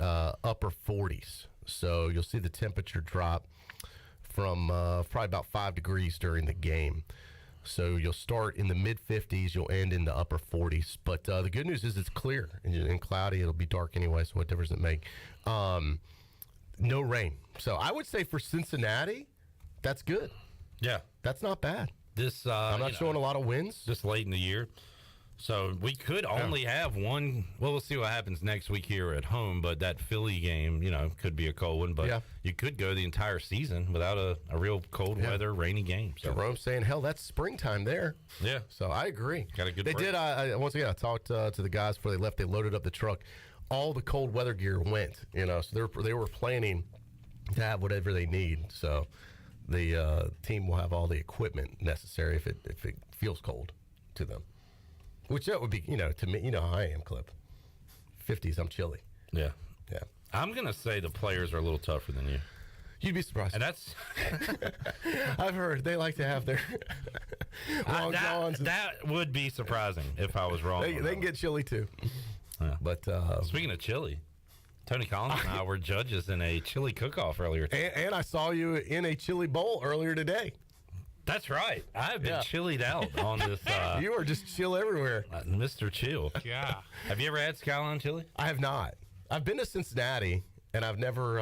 upper 40s. So you'll see the temperature drop from probably about 5 degrees during the game. So you'll start in the mid-50s, you'll end in the upper 40s. But the good news is it's clear and cloudy. It'll be dark anyway, so what difference does it make? No rain. So I would say for Cincinnati, that's good. Yeah. That's not bad. This I'm not showing a lot of wins. Just late in the year. So we could only have one. Well, we'll see what happens next week here at home. But that Philly game, could be a cold one. But you could go the entire season without a real cold weather, rainy game. So. Jerome's saying, hell, that's springtime there. Yeah. So I agree. Got a good They break. did. Once again, I talked to the guys before they left. They loaded up the truck. All the cold weather gear went, so they were planning to have whatever they need. So the team will have all the equipment necessary if it feels cold to them. Which that would be, to me, how I am, Clip. 50s, I'm chilly. Yeah. Yeah. I'm going to say the players are a little tougher than you. You'd be surprised. And that's... I've heard they like to have their long johns. That would be surprising if I was wrong. They can get chilly, too. Yeah. But speaking of chili, Tony Collins and I were judges in a chili cook-off earlier today. And I saw you in a chili bowl earlier today. That's right. I've been chillied out on this. You are just chill everywhere. Mr. Chill. Yeah. Have you ever had Skyline Chili? I have not. I've been to Cincinnati, and I've never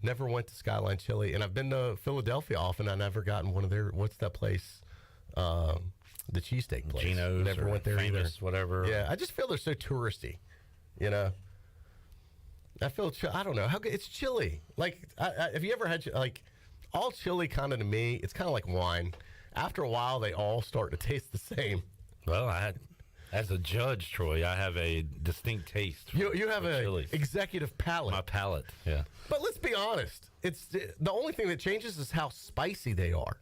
went to Skyline Chili. And I've been to Philadelphia often. I never gotten one of their, what's that place? The cheesesteak place. Geno's. Never went there Famous, either. Whatever. Yeah, I just feel they're so touristy, I feel, I don't know. How good, it's chili. Like, have you ever had, all chili kind of to me, it's kind of like wine. After a while, they all start to taste the same. Well, as a judge, Troy, I have a distinct taste. You have an executive palate. My palate, yeah. But let's be honest. It's the only thing that changes is how spicy they are.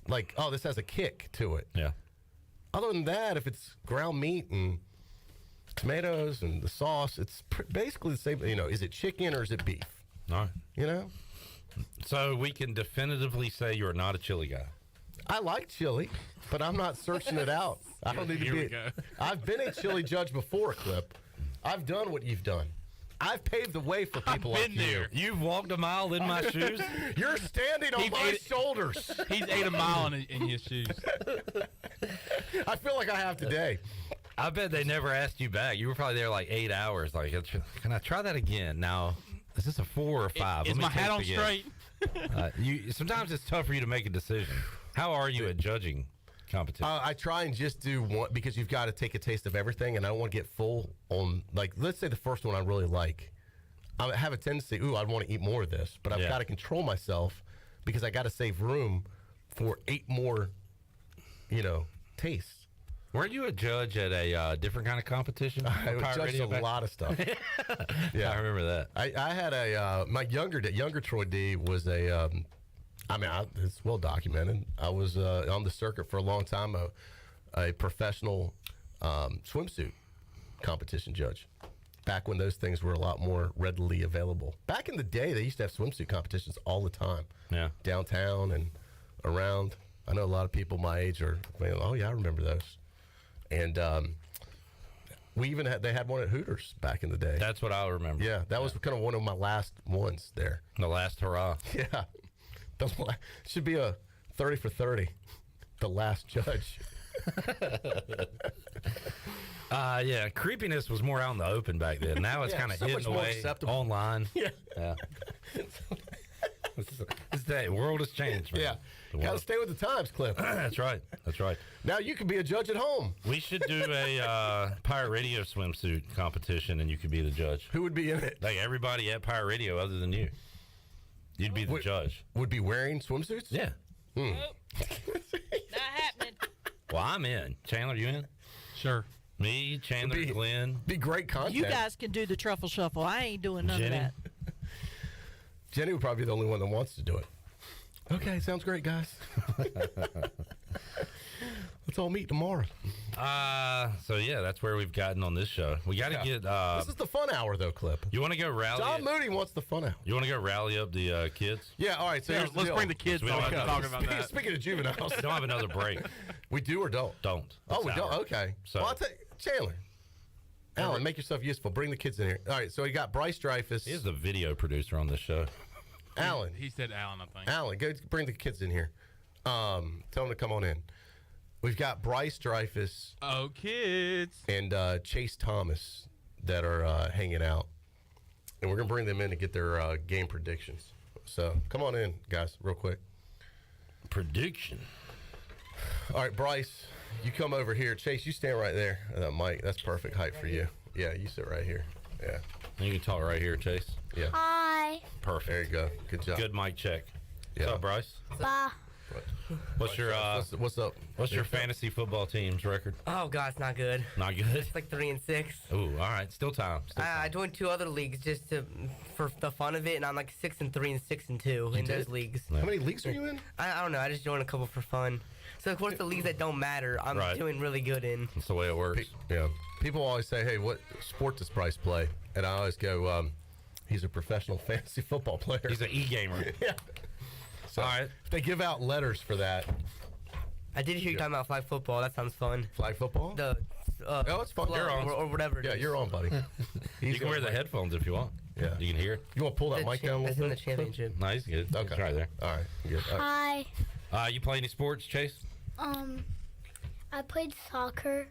Like, oh, this has a kick to it. Yeah. Other than that, if it's ground meat and tomatoes and the sauce, it's basically the same. You know, is it chicken or is it beef? All right. You know? So we can definitively say you're not a chili guy. I like chili, but I'm not searching it out. I don't need to be. I've been a chili judge before, Clip. I've done what you've done. I've paved the way for people like you. You've walked a mile in my shoes. You're standing on my shoulders. He's 8 a mile in his shoes. I feel like I have today. I bet they never asked you back. You were probably there like 8 hours. Like, can I try that again? Now, is this a 4 or 5? Is my hat on straight? Sometimes it's tough for you to make a decision. How are you at judging competition? I try and just do one because you've got to take a taste of everything, and I don't want to get full on, like, let's say the first one I really like. I have a tendency, I'd want to eat more of this, but I've got to control myself because I got to save room for 8 more, tastes. Weren't you a judge at a different kind of competition? I judged a lot of stuff. Yeah, I remember that. I had my younger Troy D was a. It's well documented. I was on the circuit for a long time, a professional swimsuit competition judge. Back when those things were a lot more readily available. Back in the day, they used to have swimsuit competitions all the time. Yeah, downtown and around. I know a lot of people my age are. Oh yeah, I remember those. And we even had one at Hooters back in the day. That's what I remember. Yeah, that was kind of one of my last ones there. The last hurrah. Yeah. Should be a 30 for 30. The last judge. Yeah, creepiness was more out in the open back then. Now it's kind of hidden away online. Yeah. The world has changed, man. Yeah. Got to stay with the times, Cliff. That's right. Now you can be a judge at home. We should do a Pirate Radio swimsuit competition, and you could be the judge. Who would be in it? Like everybody at Pirate Radio other than you. You'd be the judge. Would be wearing swimsuits? Yeah. Not happening. Well, I'm in. Chandler, you in? Sure. Me, Chandler, Glenn. Be great content. You guys can do the truffle shuffle. I ain't doing none Jenny? of that. Jenny would probably be the only one that wants to do it. Okay, sounds great, guys. Let's all meet tomorrow. So yeah, that's where we've gotten on this show. We got to get. This is the fun hour, though, Clip. You want to go rally? John Moody wants the fun hour. You want to go rally up the kids? Yeah. All right. So let's bring the kids. So we don't have talk about that. Speaking of juveniles, we don't have another break. We do or don't? Don't. We don't. Okay. So well, I'll tell you, Chandler. Alan, make yourself useful. Bring the kids in here. All right. So we got Bryce Dreyfus. He's the video producer on this show. Alan. He said Alan, I think. Alan, go bring the kids in here. Tell them to come on in. We've got Bryce Dreyfus. Oh, kids. And Chase Thomas that are hanging out. And we're going to bring them in to get their game predictions. So come on in, guys, real quick. Prediction. All right, Bryce, you come over here. Chase, you stand right there. Mike, that's perfect height for you. Yeah, you sit right here. Yeah. You can talk right here, Chase. Yeah. Hi. Perfect. There you go. Good job. Good mic check. Yeah. What's up, Bryce? Bye. What's your what's up? What's your fantasy football team's record? Oh God, it's not good. Not good. It's like 3-6. Ooh, all right, still time. I joined 2 other leagues just for the fun of it, and I'm like 6-3 and 6-2 in those leagues. How many leagues are you in? I don't know. I just joined a couple for fun. So of course the leagues that don't matter, I'm doing really good in. That's the way it works. Yeah. People always say, "Hey, what sport does Bryce play?" And I always go, "He's a professional fantasy football player. He's an e-gamer." Yeah. So all right. They give out letters for that. I did hear you talking about flag football. That sounds fun. Flag football? It's fun. You're on. Or whatever it is. Yeah, you're on, buddy. You can wear the headphones if you want. Yeah. You can hear it. You want to pull that mic down a That's little in bit? the championship. Nice, good. Okay. Try there. All right. Good. All right. Hi. You play any sports, Chase? I played soccer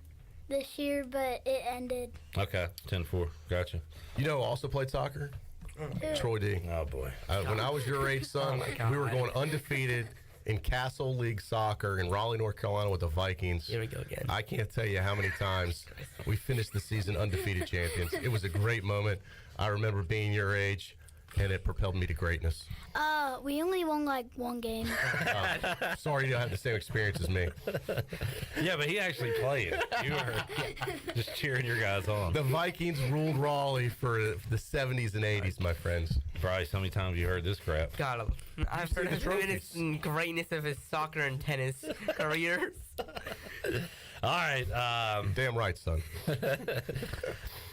this year, but it ended. Okay, 10-4. Gotcha. You know who also played soccer? Troy D. Oh, boy. When I was your age, son, we were going undefeated in Castle League soccer in Raleigh, North Carolina with the Vikings. Here we go again. I can't tell you how many times we finished the season undefeated champions. It was a great moment. I remember being your age, and it propelled me to greatness. We only won like one game. Sorry you don't have the same experience as me. Yeah, but he actually played. You were just cheering your guys on. The Vikings ruled Raleigh for the 70s and 80s, my friends. Bryce, how many times have you heard this crap? God, I've heard of the greatness of his soccer and tennis careers. All right. Damn right, son.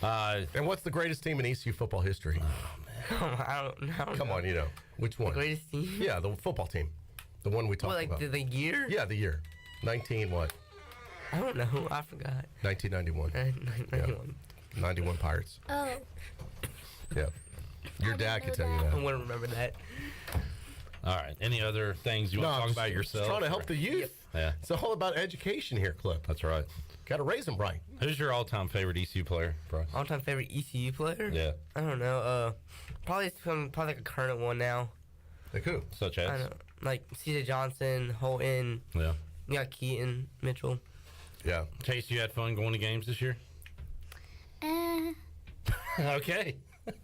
And what's the greatest team in ECU football history? I don't know. Come on, you know. Which one? The greatest team? Yeah, the football team. The one we talked about. The year? Yeah, the year. 19 what? I don't know. I forgot. 1991. 91. 91 Pirates. Oh. Yeah. Your dad could tell you that. I wouldn't remember that. All right. Any other things you want to talk about yourself? Trying to help the youth. Yeah. It's all about education here, Clip. That's right. Got to raise them right. Who's your all-time favorite ECU player, Bryce? All-time favorite ECU player? Yeah. I don't know. Probably like a current one now. Like who? Such as? I don't know. Like C.J. Johnson, Holton. Yeah. You got Keaton, Mitchell. Yeah. Chase, you had fun going to games this year? Okay.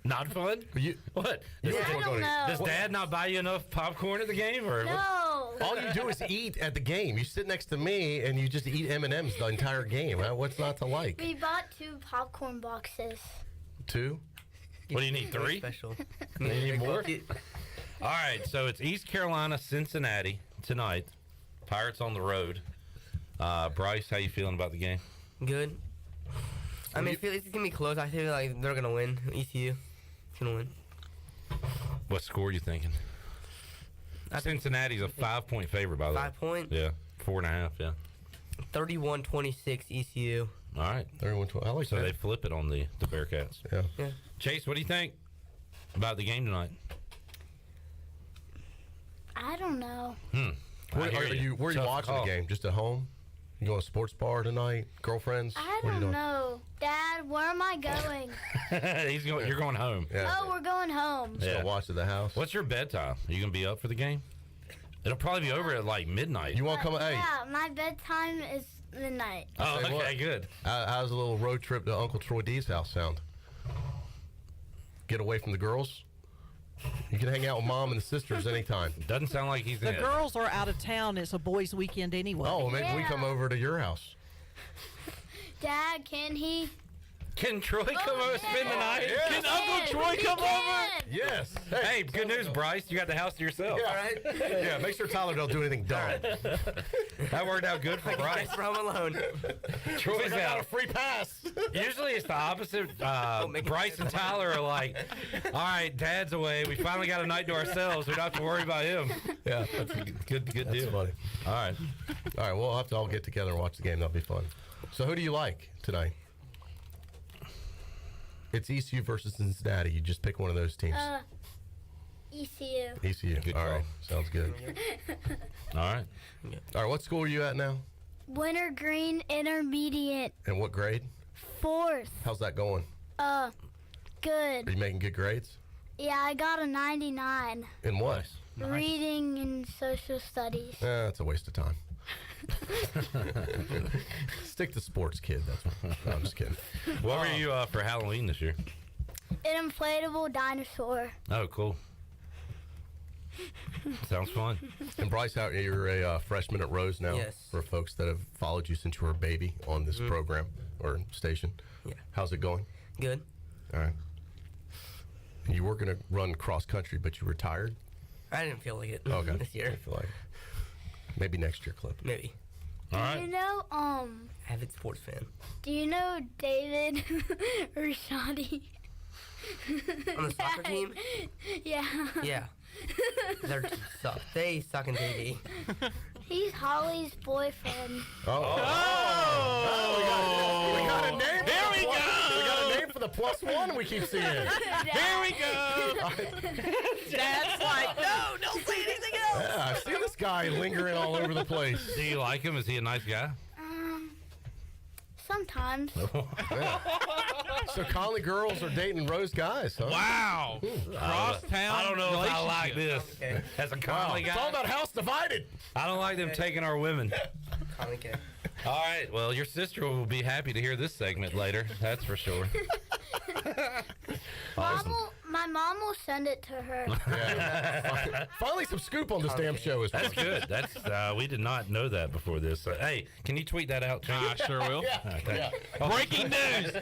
Not fun? What? I don't know. Does Dad not buy you enough popcorn at the game? Or No. All you do is eat at the game. You sit next to me and you just eat M&Ms the entire game. Right? What's not to like? We bought 2 popcorn boxes. 2? What do you need, 3? Special. You need more? All right, so it's East Carolina, Cincinnati tonight. Pirates on the road. Bryce, how you feeling about the game? Good. I mean, I feel it's going to be close. I feel like they're going to win. ECU is going to win. What score are you thinking? Cincinnati's a 5-point favorite, by the way. 5 point? Yeah, 4.5, yeah. 31-26 ECU. All right. 31-20. I like so that. they flip it on the Bearcats. Yeah. Chase, what do you think about the game tonight? I don't know. Where are you watching the game? Just at home? You going to a sports bar tonight? Girlfriends? I What are you don't doing? know. Dad, where am I going? You're going home. Oh, we're going home. Just gonna watch at the house. What's your bedtime? Are you going to be up for the game? It'll probably be over at like midnight. You want to come? Hey. Yeah, my bedtime is midnight. Oh, Say okay, what? good. How's a little road trip to Uncle Troy D's house sound? Get away from the girls? You can hang out with Mom and the sisters anytime. Doesn't sound like he's The girls are out of town. It's a boys' weekend anyway. Oh, maybe we come over to your house. Dad, can he? Can Troy come over and spend the night? Yes. Can Uncle Troy come over? Yes. Hey, good news, Bryce. You got the house to yourself. Yeah. Yeah, make sure Tyler don't do anything dumb. That worked out good for Bryce. From alone. Troy's I got out. a free pass. Usually it's the opposite. Bryce and Tyler are like, all right, Dad's away. We finally got a night to ourselves. We don't have to worry about him. Yeah, That's a good that's deal. funny. All right. All right, we'll have to all get together and watch the game. That'll be fun. So who do you like tonight? It's ECU versus Cincinnati. You just pick one of those teams. ECU. ECU. Good All call. right, sounds good. All right. All right, what school are you at now? Winter Green Intermediate. And what grade? 4th. How's that going? Good. Are you making good grades? Yeah, I got a 99. In what? Reading and social studies. That's a waste of time. Stick to sports, kid. That's what, no, I'm just kidding. What were you for Halloween this year? An inflatable dinosaur. Oh, cool. Sounds fun. And Bryce, how you're a freshman at Rose now? Yes. For folks that have followed you since you were a baby on this program or station. Yeah. How's it going? Good. All right. You were going to run cross country, but you retired? I didn't feel like it Okay. this year. I feel like maybe next year, Clip. Maybe. All Do right. you know, Avid sports fan. do you know David Rashadi? On the soccer team? Yeah. Yeah. They suck in TV. He's Holly's boyfriend. Oh. We got a name. There we go. We got a name for the +1 we keep seeing. Here we go. Dad's like, no, don't say anything else. Yeah, I see this guy lingering all over the place. Do you like him? Is he a nice guy? Sometimes. Yeah. So Conley girls are dating Rose guys, huh? Wow. Cross-town I don't know if I like this Okay. as a Wow. Conley guy. It's all about house divided. I don't like them taking our women. Conley K. All right. Well, your sister will be happy to hear this segment later. That's for sure. Awesome. My mom will send it to her. Finally, some scoop on this damn show. Is That's good. That's we did not know that before this. Hey, can you tweet that out? I sure will. Breaking news.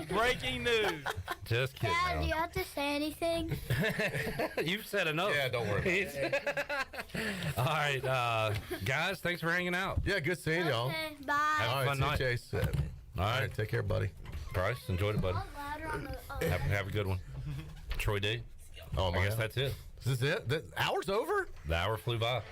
Breaking news. Just kidding. Dad, do you have to say anything? You've said enough. Yeah, don't worry about it. All right, guys, thanks for hanging out. Yeah, good seeing y'all. Okay, bye. Have a fun night. Chase. All right, take care, buddy. Bryce, enjoyed it, buddy. Louder on the, Have a good one. Troy D. Oh, my I guess God. that's it. Is this it? The hour's over? The hour flew by.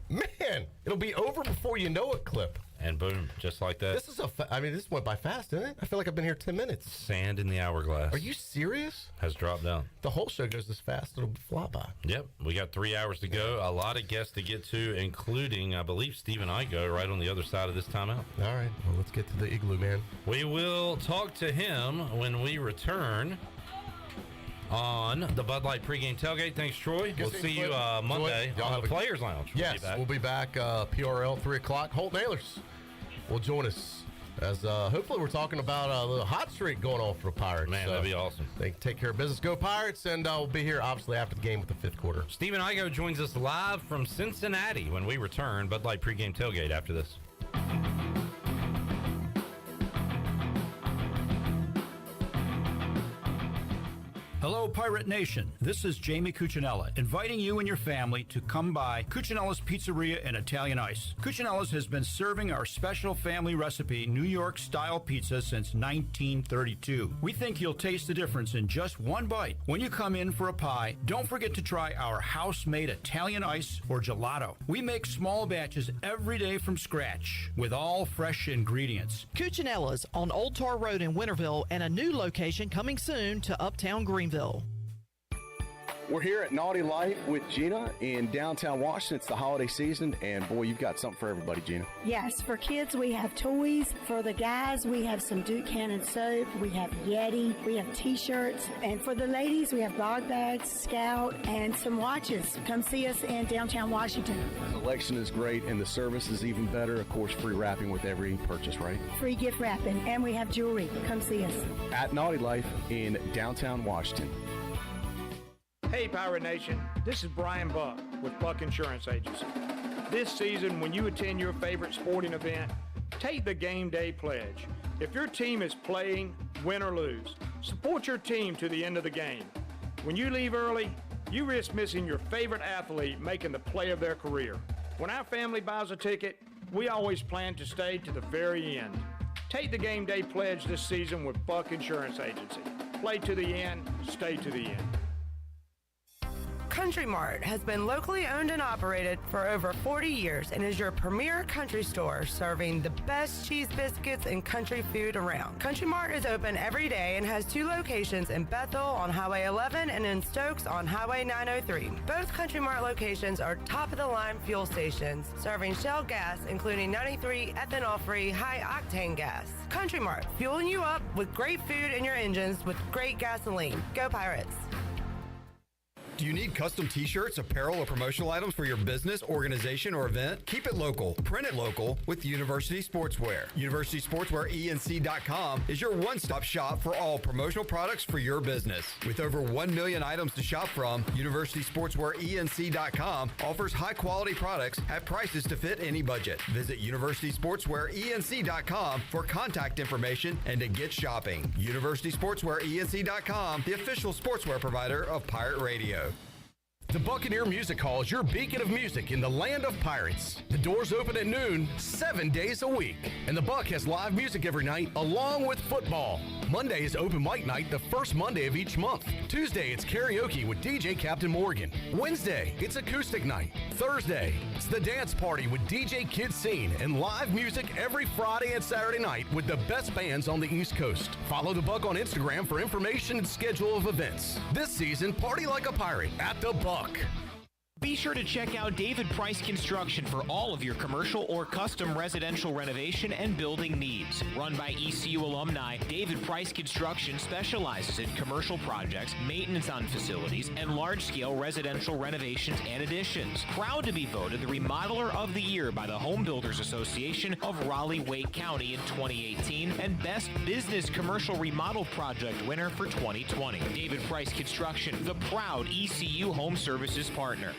Man, it'll be over before you know it, Clip. And boom, just like that. This is this went by fast, didn't it? I feel like I've been here 10 minutes. Sand in the hourglass. Are you serious? Has dropped down. The whole show goes this fast, it'll fly by. Yep, we got 3 hours to go. A lot of guests to get to, including, I believe, Stephen Igo right on the other side of this timeout. All right, well, let's get to the igloo, man. We will talk to him when we return on the Bud Light pregame tailgate. Thanks, Troy. We'll see you Monday on the Players Lounge. Yes, we'll be back PRL 3 o'clock. Holt Nailers will join us as hopefully we're talking about a little hot streak going on for the Pirates. Man, that'd be awesome. They take care of business. Go Pirates, and we'll be here obviously after the game with the 5th quarter. Stephen Igo joins us live from Cincinnati when we return. Bud Light pregame tailgate after this. Hello, Pirate Nation. This is Jamie Cuccinella, inviting you and your family to come by Cuccinella's Pizzeria and Italian Ice. Cuccinella's has been serving our special family recipe New York-style pizza since 1932. We think you'll taste the difference in just one bite. When you come in for a pie, don't forget to try our house-made Italian ice or gelato. We make small batches every day from scratch with all fresh ingredients. Cuccinella's on Old Tar Road in Winterville and a new location coming soon to Uptown Greenville. We're here at Naughty Life with Gina in downtown Washington. It's the holiday season, and boy, you've got something for everybody, Gina. Yes, for kids, we have toys. For the guys, we have some Duke Cannon soap. We have Yeti. We have T-shirts. And for the ladies, we have dog bags, Scout, and some watches. Come see us in downtown Washington. The selection is great, and the service is even better. Of course, free wrapping with every purchase, right? Free gift wrapping, and we have jewelry. Come see us. At Naughty Life in downtown Washington. Hey, Pirate Nation, this is Brian Buck with Buck Insurance Agency. This season, when you attend your favorite sporting event, take the game day pledge. If your team is playing, win or lose, support your team to the end of the game. When you leave early, you risk missing your favorite athlete making the play of their career. When our family buys a ticket, we always plan to stay to the very end. Take the game day pledge this season with Buck Insurance Agency. Play to the end, stay to the end. Country Mart has been locally owned and operated for over 40 years and is your premier country store serving the best cheese biscuits and country food around. Country Mart is open every day and has 2 locations in Bethel on Highway 11 and in Stokes on Highway 903. Both Country Mart locations are top-of-the-line fuel stations serving Shell gas, including 93 ethanol-free high-octane gas. Country Mart, fueling you up with great food in your engines with great gasoline. Go Pirates! Do you need custom t-shirts, apparel, or promotional items for your business, organization, or event? Keep it local. Print it local with University Sportswear. UniversitySportswearENC.com is your one-stop shop for all promotional products for your business. With over 1 million items to shop from, UniversitySportswearENC.com offers high-quality products at prices to fit any budget. Visit UniversitySportswearENC.com for contact information and to get shopping. UniversitySportswearENC.com, the official sportswear provider of Pirate Radio. The Buccaneer Music Hall is your beacon of music in the land of pirates. The doors open at noon, 7 days a week. And the Buck has live music every night, along with football. Monday is open mic night, the first Monday of each month. Tuesday, it's karaoke with DJ Captain Morgan. Wednesday, it's acoustic night. Thursday, it's the dance party with DJ Kid Scene and live music every Friday and Saturday night with the best bands on the East Coast. Follow the Buck on Instagram for information and schedule of events. This season, party like a pirate at the Buck. Be sure to check out David Price Construction for all of your commercial or custom residential renovation and building needs. Run by ECU alumni, David Price Construction specializes in commercial projects, maintenance on facilities, and large-scale residential renovations and additions. Proud to be voted the Remodeler of the Year by the Home Builders Association of Raleigh-Wake County in 2018 and Best Business Commercial Remodel Project winner for 2020. David Price Construction, the proud ECU Home Services partner.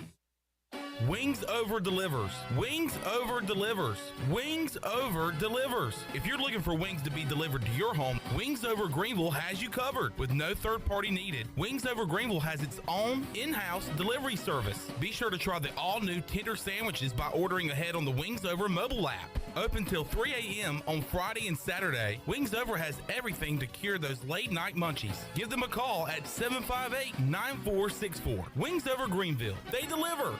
Wings Over delivers. Wings Over delivers. Wings Over delivers. If you're looking for wings to be delivered to your home, Wings Over Greenville has you covered with no third party needed. Wings Over Greenville has its own in-house delivery service. Be sure to try the all-new tender sandwiches by ordering ahead on the Wings Over mobile app. Open till 3 a.m. on Friday and Saturday, Wings Over has everything to cure those late night munchies. Give them a call at 758-9464. Wings Over Greenville. They deliver.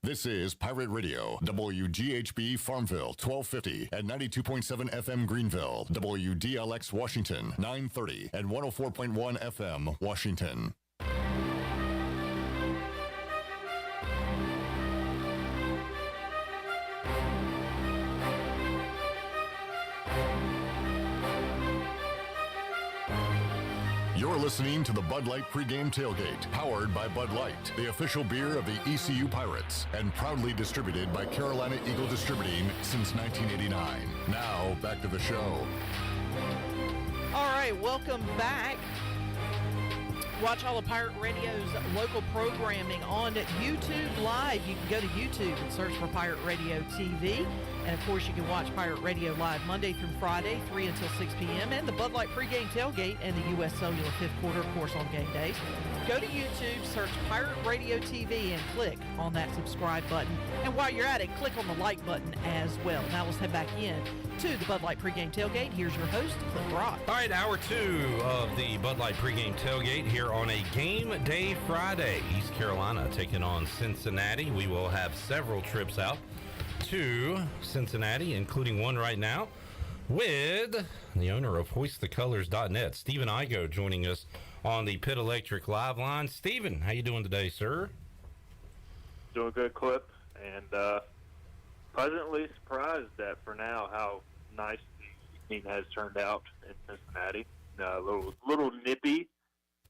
This is Pirate Radio, WGHB Farmville, 1250 and 92.7 FM Greenville, WDLX Washington, 930 and 104.1 FM Washington. You're listening to the Bud Light Pregame Tailgate, powered by Bud Light, the official beer of the ECU Pirates, and proudly distributed by Carolina Eagle Distributing since 1989. Now, back to the show. All right, welcome back. Watch all of Pirate Radio's local programming on YouTube Live. You can go to YouTube and search for Pirate Radio TV. And, of course, you can watch Pirate Radio Live Monday through Friday, 3 until 6 p.m. And the Bud Light Pregame Tailgate and the U.S. Cellular Fifth Quarter, of course, on game days. Go to YouTube, search Pirate Radio TV, and click on that subscribe button. And while you're at it, click on the like button as well. Now let's head back in to the Bud Light Pregame Tailgate. Here's your host, Cliff Rock. All right, hour 2 of the Bud Light Pregame Tailgate here on a game day Friday. East Carolina taking on Cincinnati. We will have several trips out to Cincinnati, including one right now with the owner of HoistTheColors.net, Stephen Igo, joining us on the Pit Electric Live line. Stephen, how you doing today, sir? Doing good, Clip, and pleasantly surprised at, for now, how nice the evening has turned out in Cincinnati. A little nippy,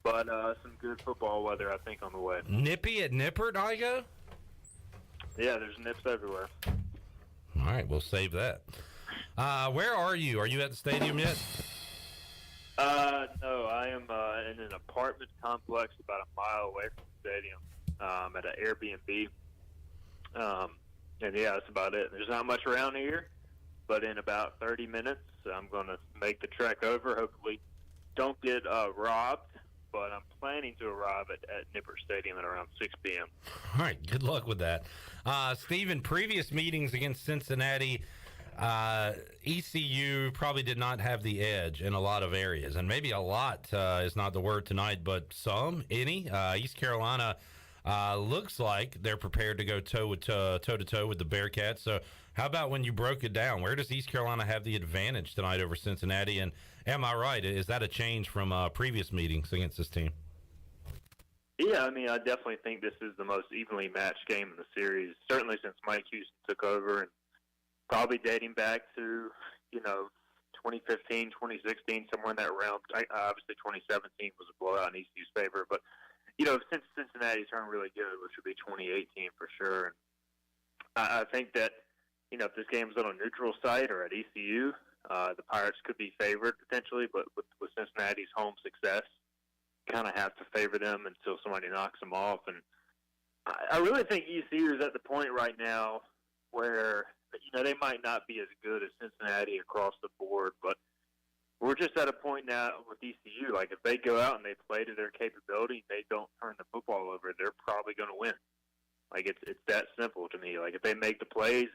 but some good football weather, I think, on the way. Nippy at Nippert, Igo? Yeah, there's nips everywhere. All right, we'll save that. Where are you? Are you at the stadium yet? No, I am in an apartment complex about a mile away from the stadium at an Airbnb. And yeah, that's about it. There's not much around here, but in about 30 minutes, I'm going to make the trek over. Hopefully don't get robbed, but I'm planning to arrive at Nippert Stadium at around 6 p.m. All right, good luck with that. Stephen, previous meetings against Cincinnati, ECU probably did not have the edge in a lot of areas, and maybe a lot is not the word tonight, but any. East Carolina looks like they're prepared to go toe-to-toe with the Bearcats. So how about when you broke it down? Where does East Carolina have the advantage tonight over Cincinnati? And am I right? Is that a change from previous meetings against this team? Yeah, I mean, I definitely think this is the most evenly matched game in the series, certainly since Mike Houston took over, and probably dating back to, 2015, 2016, somewhere in that realm. Obviously, 2017 was a blowout in ECU's favor, but, since Cincinnati turned really good, which would be 2018 for sure. And I think that, if this game was on a neutral site or at ECU, the Pirates could be favored potentially, but with Cincinnati's home success, kind of have to favor them until somebody knocks them off. And I really think ECU is at the point right now where, they might not be as good as Cincinnati across the board, but we're just at a point now with ECU. Like, if they go out and they play to their capability, they don't turn the football over, they're probably going to win. Like, it's that simple to me. Like, if they make the plays,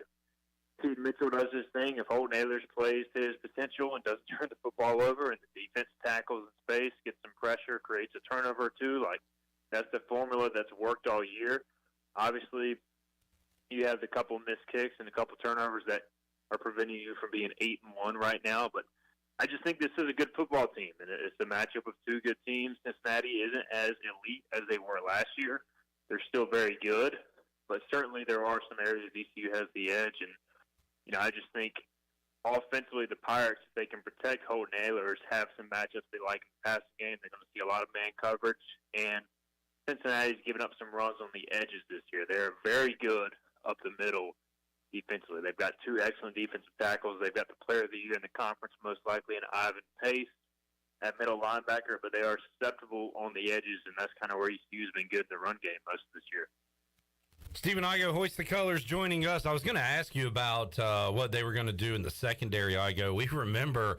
Keaton Mitchell does his thing, if Holton Ahlers plays to his potential and doesn't turn the football over, and the defense tackles in space, gets some pressure, creates a turnover or two, like, that's the formula that's worked all year. Obviously, you have the couple missed kicks and a couple turnovers that are preventing you from being 8-1 right now, but I just think this is a good football team, and it's a matchup of two good teams. Cincinnati isn't as elite as they were last year, they're still very good, but certainly there are some areas ECU has the edge. And, I just think offensively the Pirates, if they can protect Hoard and Ehlers, have some matchups they like in the passing game. They're going to see a lot of man coverage. And Cincinnati's given up some runs on the edges this year. They're very good up the middle defensively. They've got 2 excellent defensive tackles. They've got the player of the year in the conference most likely in Ivan Pace at middle linebacker, but they are susceptible on the edges, and that's kind of where ECU's been good in the run game most of this year. Stephen Igo, Hoist the Colors, joining us. I was going to ask you about what they were going to do in the secondary, Igo. We remember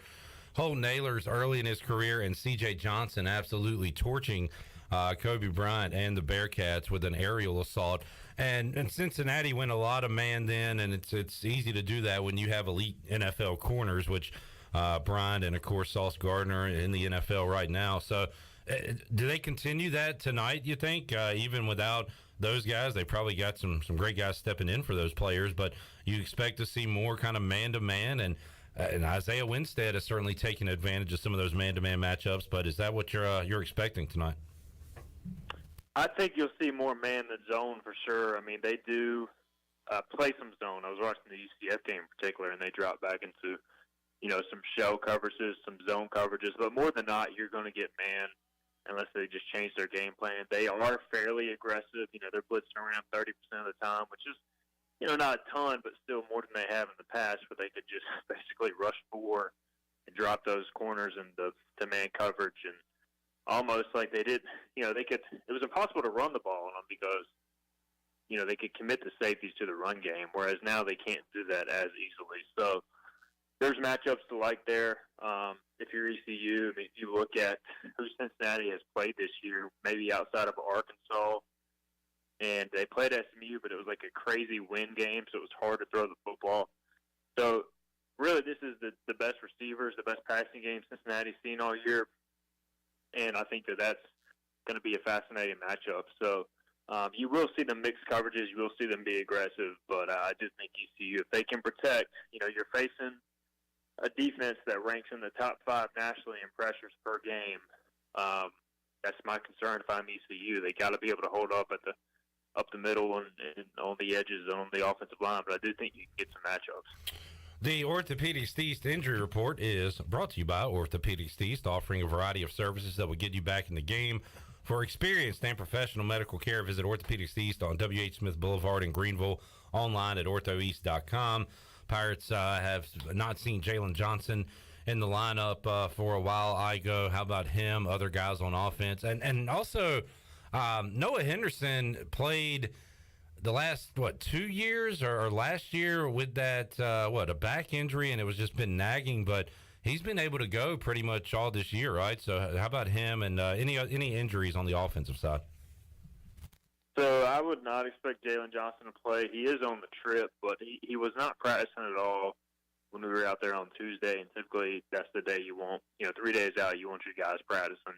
Holt Nailers early in his career and C.J. Johnson absolutely torching Kobe Bryant and the Bearcats with an aerial assault. And Cincinnati went a lot of man then, and it's easy to do that when you have elite NFL corners, which Bryant and, of course, Sauce Gardner in the NFL right now. So do they continue that tonight, you think, even without those guys? They probably got some great guys stepping in for those players, but you expect to see more kind of man-to-man, and Isaiah Winstead has certainly taken advantage of some of those man-to-man matchups, but is that what you're expecting tonight? I think you'll see more man than zone for sure. I mean, they do play some zone. I was watching the UCF game in particular, and they dropped back into, some shell coverages, some zone coverages. But more than not, you're going to get man unless they just change their game plan. They are fairly aggressive. They're blitzing around 30% of the time, which is, not a ton, but still more than they have in the past, where they could just basically rush 4 and drop those corners into man coverage. And almost like they did, it was impossible to run the ball on them because, they could commit the safeties to the run game, whereas now they can't do that as easily. So there's matchups to like there. If you're ECU, if you look at who Cincinnati has played this year, maybe outside of Arkansas, and they played SMU, but it was like a crazy win game, so it was hard to throw the football. So really this is the best receivers, the best passing game Cincinnati's seen all year. And I think that's going to be a fascinating matchup. So you will see them mix coverages. You will see them be aggressive. But I do think ECU, if they can protect, you're facing a defense that ranks in the top 5 nationally in pressures per game. That's my concern if I'm ECU. They got to be able to hold up up the middle and on the edges and on the offensive line. But I do think you can get some matchups. The Orthopedics East Injury Report is brought to you by Orthopedics East, offering a variety of services that will get you back in the game. For experienced and professional medical care, visit Orthopedics East on W.H. Smith Boulevard in Greenville, online at orthoeast.com. Pirates have not seen Jalen Johnson in the lineup for a while. Igo, how about him? Other guys on offense. And also, Noah Henderson played the last 2 years or last year with that a back injury, and it was just been nagging, but he's been able to go pretty much all this year, right? So how about him, and any injuries on the offensive side? So I would not expect Jalen Johnson to play. He is on the trip, but he was not practicing at all when we were out there on Tuesday, and typically that's the day you want, 3 days out, you want your guys practicing.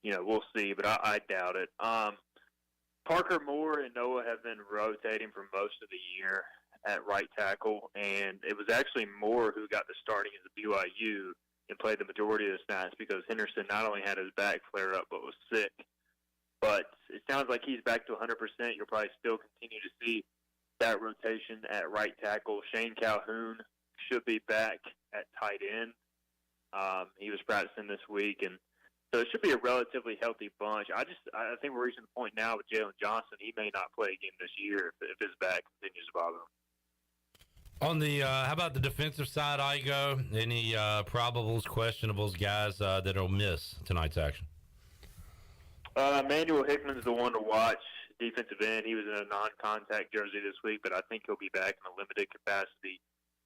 We'll see, but I doubt it. Parker Moore and Noah have been rotating for most of the year at right tackle, and it was actually Moore who got the starting as a BYU and played the majority of the snaps because Henderson not only had his back flared up but was sick. But it sounds like he's back to 100%. You'll probably still continue to see that rotation at right tackle. Shane Calhoun should be back at tight end. He was practicing this week, and so it should be a relatively healthy bunch. I think we're reaching the point now with Jalen Johnson. He may not play again this year if his back continues to bother him. On the how about the defensive side, Igo? Any probables, questionables, guys that'll miss tonight's action? Manuel Hickman's the one to watch, defensive end. He was in a non-contact jersey this week, but I think he'll be back in a limited capacity.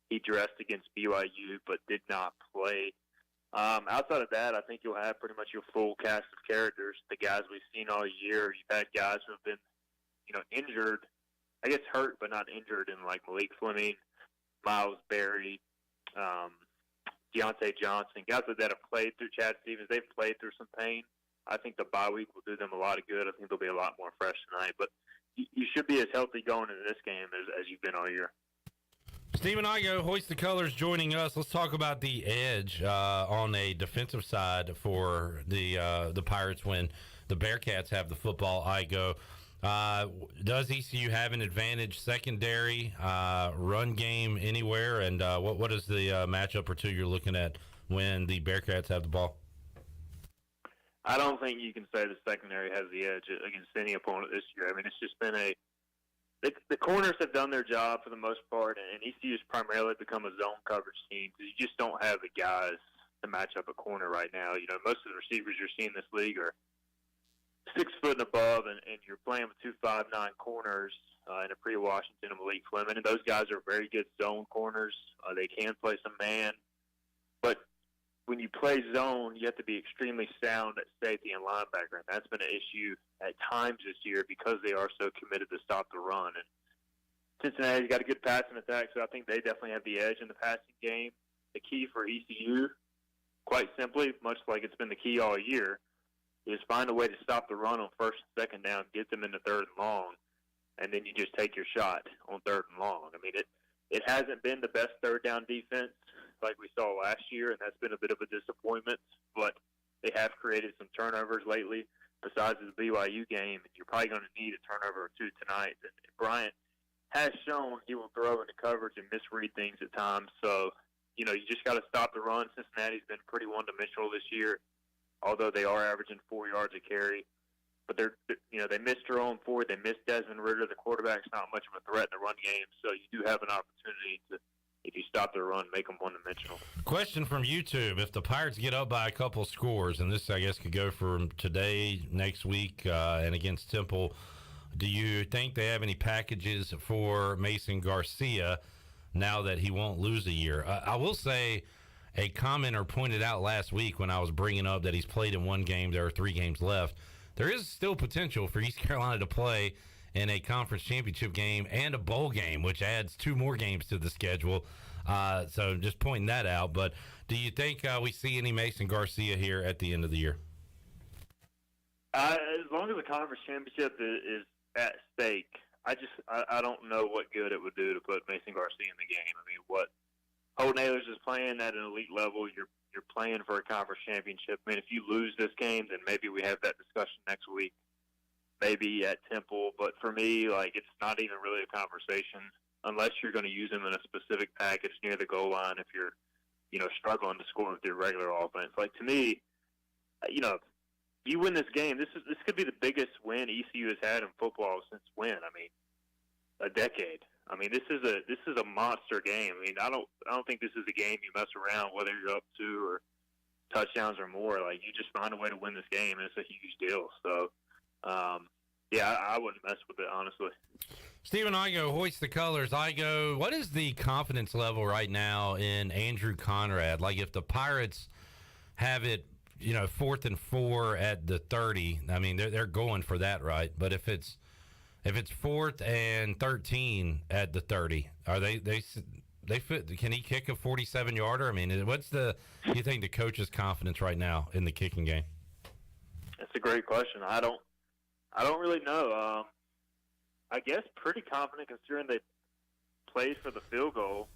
He dressed against BYU but did not play. Outside of that, I think you'll have pretty much your full cast of characters, the guys we've seen all year. You've had guys who have been, injured, I guess hurt but not injured, in like Malik Fleming, Miles Berry, Deontay Johnson, guys that have played through Chad Stevens. They've played through some pain. I think the bye week will do them a lot of good. I think they'll be a lot more fresh tonight. But you should be as healthy going into this game as you've been all year. Stephen Igo, Hoist the Colors, joining us. Let's talk about the edge on a defensive side for the Pirates when the Bearcats have the football. Igo, Does ECU have an advantage secondary, run game anywhere? And what is the matchup or two you're looking at when the Bearcats have the ball? I don't think you can say the secondary has the edge against any opponent this year. I mean, it's just been the corners have done their job for the most part, and ECU's primarily become a zone coverage team because you just don't have the guys to match up a corner right now. You know, most of the receivers you're seeing in this league are 6 foot and above, and you're playing with 2 5'9" corners in a Washington and Malik Fleming, and those guys are very good zone corners. They can play some man, but when you play zone, you have to be extremely sound at safety and linebacker, and that's been an issue at times this year because they are so committed to stop the run. And Cincinnati's got a good passing attack, so I think they definitely have the edge in the passing game. The key for ECU, quite simply, much like it's been the key all year, is find a way to stop the run on first and second down, get them into third and long, and then you just take your shot on third and long. I mean, it hasn't been the best third down defense like we saw last year, and that's been a bit of a disappointment, but they have created some turnovers lately besides the BYU game, and you're probably going to need a turnover or two tonight. And Bryant has shown he will throw into coverage and misread things at times, so, you know, you just got to stop the run. Cincinnati's been pretty one-dimensional this year, although they are averaging 4 yards a carry. But they missed Jerome Ford, they missed Desmond Ritter. The quarterback's not much of a threat in the run game, so you do have an opportunity to, if you stop the run, make them one-dimensional. Question from YouTube. If the Pirates get up by a couple scores, and this, I guess, could go from today, next week, and against Temple, do you think they have any packages for Mason Garcia now that he won't lose a year? I will say a commenter pointed out last week when I was bringing up that he's played in one game, there are 3 games left. There is still potential for East Carolina to play in a conference championship game and a bowl game, which adds 2 more games to the schedule. So just pointing that out. But do you think we see any Mason Garcia here at the end of the year? As long as the conference championship is at stake, I don't know what good it would do to put Mason Garcia in the game. I mean, what Holt Nailers is playing at an elite level, you're playing for a conference championship. I mean, if you lose this game, then maybe we have that discussion next week. Maybe at Temple, but for me, like, it's not even really a conversation unless you're going to use him in a specific package near the goal line if you're, you know, struggling to score with your regular offense. Like, to me, you know, you win this game, this could be the biggest win ECU has had in football since when? I mean, a decade. I mean, this is a monster game. I mean, I don't think this is a game you mess around whether you're up 2 or touchdowns or more. Like, you just find a way to win this game, and it's a huge deal. So, yeah, I wouldn't mess with it, honestly. Stephen Igo, hoist the colors. Igo, what is the confidence level right now in Andrew Conrad? Like, if the Pirates have it, you know, 4th and 4 at the 30, I mean, they're going for that, right? But if it's 4th and 13 at the 30, are they fit? Can he kick a 47-yarder? I mean, what's do you think the coach's confidence right now in the kicking game? That's a great question. I don't really know. I guess pretty confident considering they played for the field goal.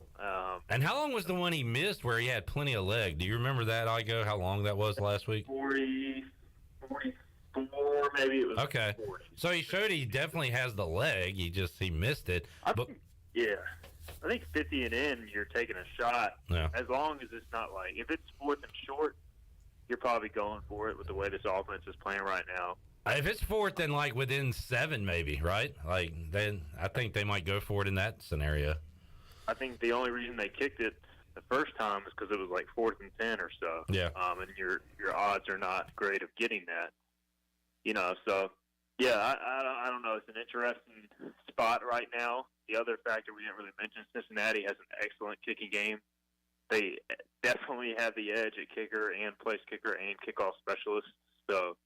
And how long was the one he missed where he had plenty of leg? Do you remember that, Igo, how long that was last week? 44, maybe it was. Okay. 40. So he showed he definitely has the leg. He missed it. Yeah. I think 50 and in, you're taking a shot. Yeah. As long as it's not like, if it's 4th and short, you're probably going for it with the way this offense is playing right now. If it's 4th and like within 7, maybe, right? Like, then I think they might go for it in that scenario. I think the only reason they kicked it the first time is because it was like 4th and 10 or so. Yeah. And your odds are not great of getting that. You know, so yeah, I don't know. It's an interesting spot right now. The other factor we didn't really mention, Cincinnati has an excellent kicking game. They definitely have the edge at kicker and place kicker and kickoff specialist. So,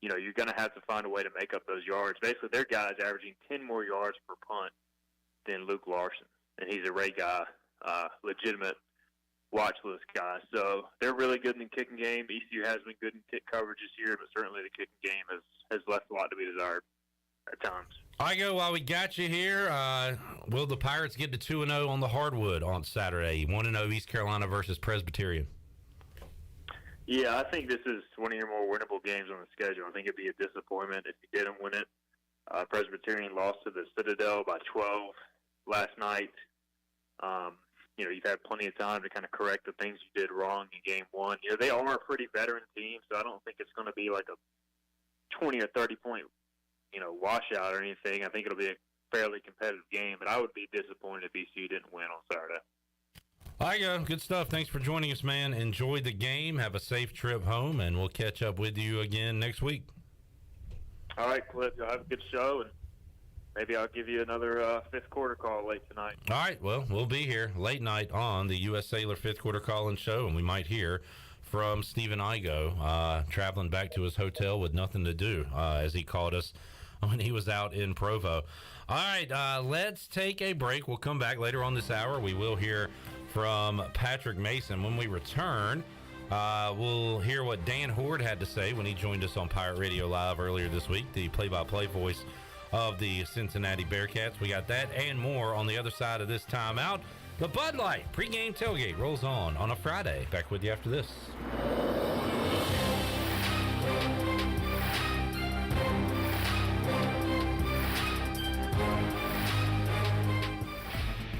you know, you're going to have to find a way to make up those yards. Basically, their guy's averaging 10 more yards per punt than Luke Larson, and he's a Ray guy, legitimate watch list guy. So they're really good in the kicking game. ECU has been good in kick coverage this year, but certainly the kicking game has left a lot to be desired at times. Igo, while we got you here, will the Pirates get to 2-0 on the hardwood on Saturday? 1-0 East Carolina versus Presbyterian. Yeah, I think this is one of your more winnable games on the schedule. I think it'd be a disappointment if you didn't win it. Presbyterian lost to the Citadel by 12 last night. You've had plenty of time to kind of correct the things you did wrong in game one. They are a pretty veteran team, so I don't think it's going to be like a 20 or 30 point, washout or anything. I think it'll be a fairly competitive game, but I would be disappointed if ECU didn't win on Saturday. Igo, good stuff. Thanks for joining us, man. Enjoy the game. Have a safe trip home, and we'll catch up with you again next week. All right, Cliff, you'll have a good show, and maybe I'll give you another fifth quarter call late tonight. All right, well, we'll be here late night on the U.S. Sailor fifth quarter call-in show, and we might hear from Stephen Igo traveling back to his hotel with nothing to do, as he called us when he was out in Provo. All right, let's take a break. We'll come back later on this hour. We will hear from Patrick Mason. When we return, we'll hear what Dan Hoard had to say when he joined us on Pirate Radio Live earlier this week, the play-by-play voice of the Cincinnati Bearcats. We got that and more on the other side of this timeout. The Bud Light pregame tailgate rolls on a Friday. Back with you after this.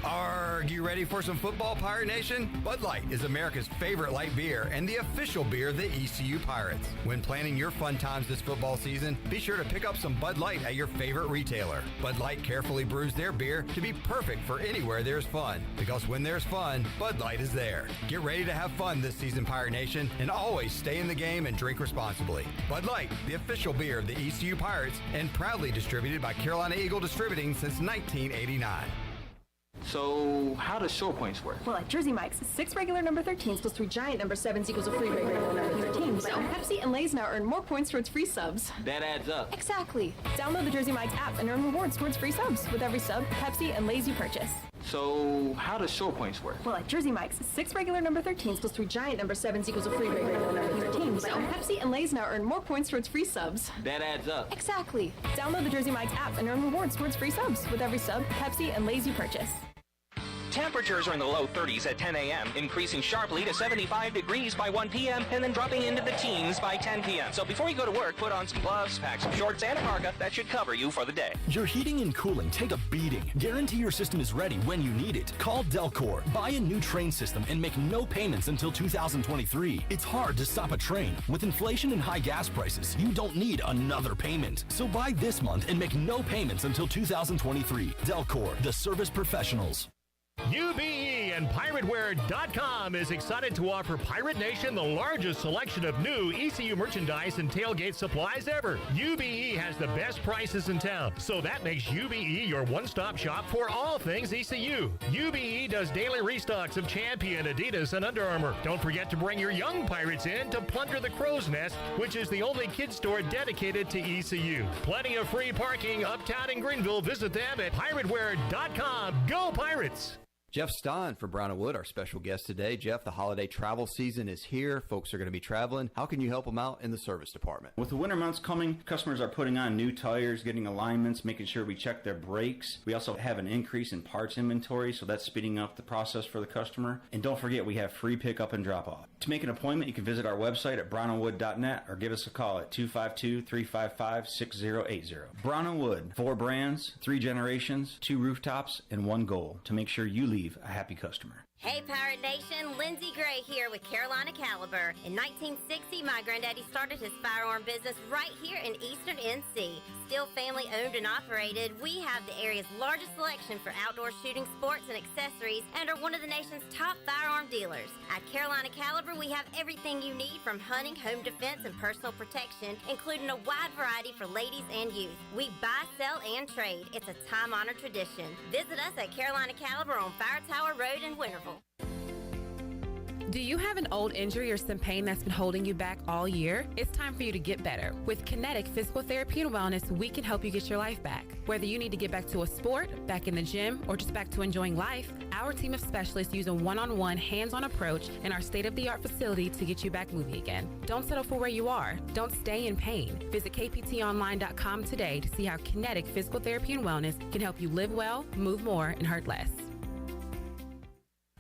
Are you ready for some football, Pirate Nation? Bud Light is America's favorite light beer and the official beer of the ECU Pirates. When planning your fun times this football season, be sure to pick up some Bud Light at your favorite retailer. Bud Light carefully brews their beer to be perfect for anywhere there's fun. Because when there's fun, Bud Light is there. Get ready to have fun this season, Pirate Nation, and always stay in the game and drink responsibly. Bud Light, the official beer of the ECU Pirates, and proudly distributed by Carolina Eagle Distributing since 1989. So, how does short points work? Well, at Jersey Mike's, 6 regular number 13s plus 3 giant number 7s equals a free regular number 13. So, Pepsi and Lay's now earn more points towards free subs. That adds up. Exactly. Download the Jersey Mike's app and earn rewards towards free subs with every sub, Pepsi, and Lay's you purchase. So, how does short points work? Well, at Jersey Mike's, 6 regular number 13s plus 3 giant number 7s equals a free regular number 13. So, Pepsi and Lay's now earn more points towards free subs. That adds up. Exactly. Download the Jersey Mike's app and earn rewards towards free subs with every sub, Pepsi, and Lay's you purchase. Temperatures are in the low 30s at 10 a.m., increasing sharply to 75 degrees by 1 p.m., and then dropping into the teens by 10 p.m. So before you go to work, put on some gloves, pack some shorts, and a parka. That should cover you for the day. Your heating and cooling take a beating. Guarantee your system is ready when you need it. Call Delcor. Buy a new train system and make no payments until 2023. It's hard to stop a train. With inflation and high gas prices, you don't need another payment. So buy this month and make no payments until 2023. Delcor, the service professionals. UBE and PirateWear.com is excited to offer Pirate Nation the largest selection of new ECU merchandise and tailgate supplies ever. UBE has the best prices in town, so that makes UBE your one-stop shop for all things ECU. UBE does daily restocks of Champion, Adidas, and Under Armour. Don't forget to bring your young Pirates in to plunder the Crow's Nest, which is the only kids store dedicated to ECU. Plenty of free parking uptown in Greenville. Visit them at PirateWear.com. Go Pirates! Jeff Stein for Brown & Wood, our special guest today. Jeff, the holiday travel season is here. Folks are going to be traveling. How can you help them out in the service department? With the winter months coming, customers are putting on new tires, getting alignments, making sure we check their brakes. We also have an increase in parts inventory, so that's speeding up the process for the customer. And don't forget, we have free pickup and drop-off. To make an appointment, you can visit our website at brownandwood.net or give us a call at 252-355-6080. Brown & Wood, 4 brands, 3 generations, 2 rooftops, and 1 goal to make sure you leave a happy customer. Hey Pirate Nation, Lindsay Gray here with Carolina Caliber. In 1960, my granddaddy started his firearm business right here in Eastern NC. Still family owned and operated, we have the area's largest selection for outdoor shooting sports and accessories and are one of the nation's top firearm dealers. At Carolina Caliber, we have everything you need from hunting, home defense, and personal protection, including a wide variety for ladies and youth. We buy, sell, and trade. It's a time-honored tradition. Visit us at Carolina Caliber on Fire Tower Road in Winterville. Do you have an old injury or some pain that's been holding you back all year? It's time for you to get better. With Kinetic Physical Therapy and Wellness, we can help you get your life back. Whether you need to get back to a sport, back in the gym, or just back to enjoying life, our team of specialists use a one-on-one, hands-on approach in our state-of-the-art facility to get you back moving again. Don't settle for where you are. Don't stay in pain. Visit kptonline.com today to see how Kinetic Physical Therapy and Wellness can help you live well, move more, and hurt less.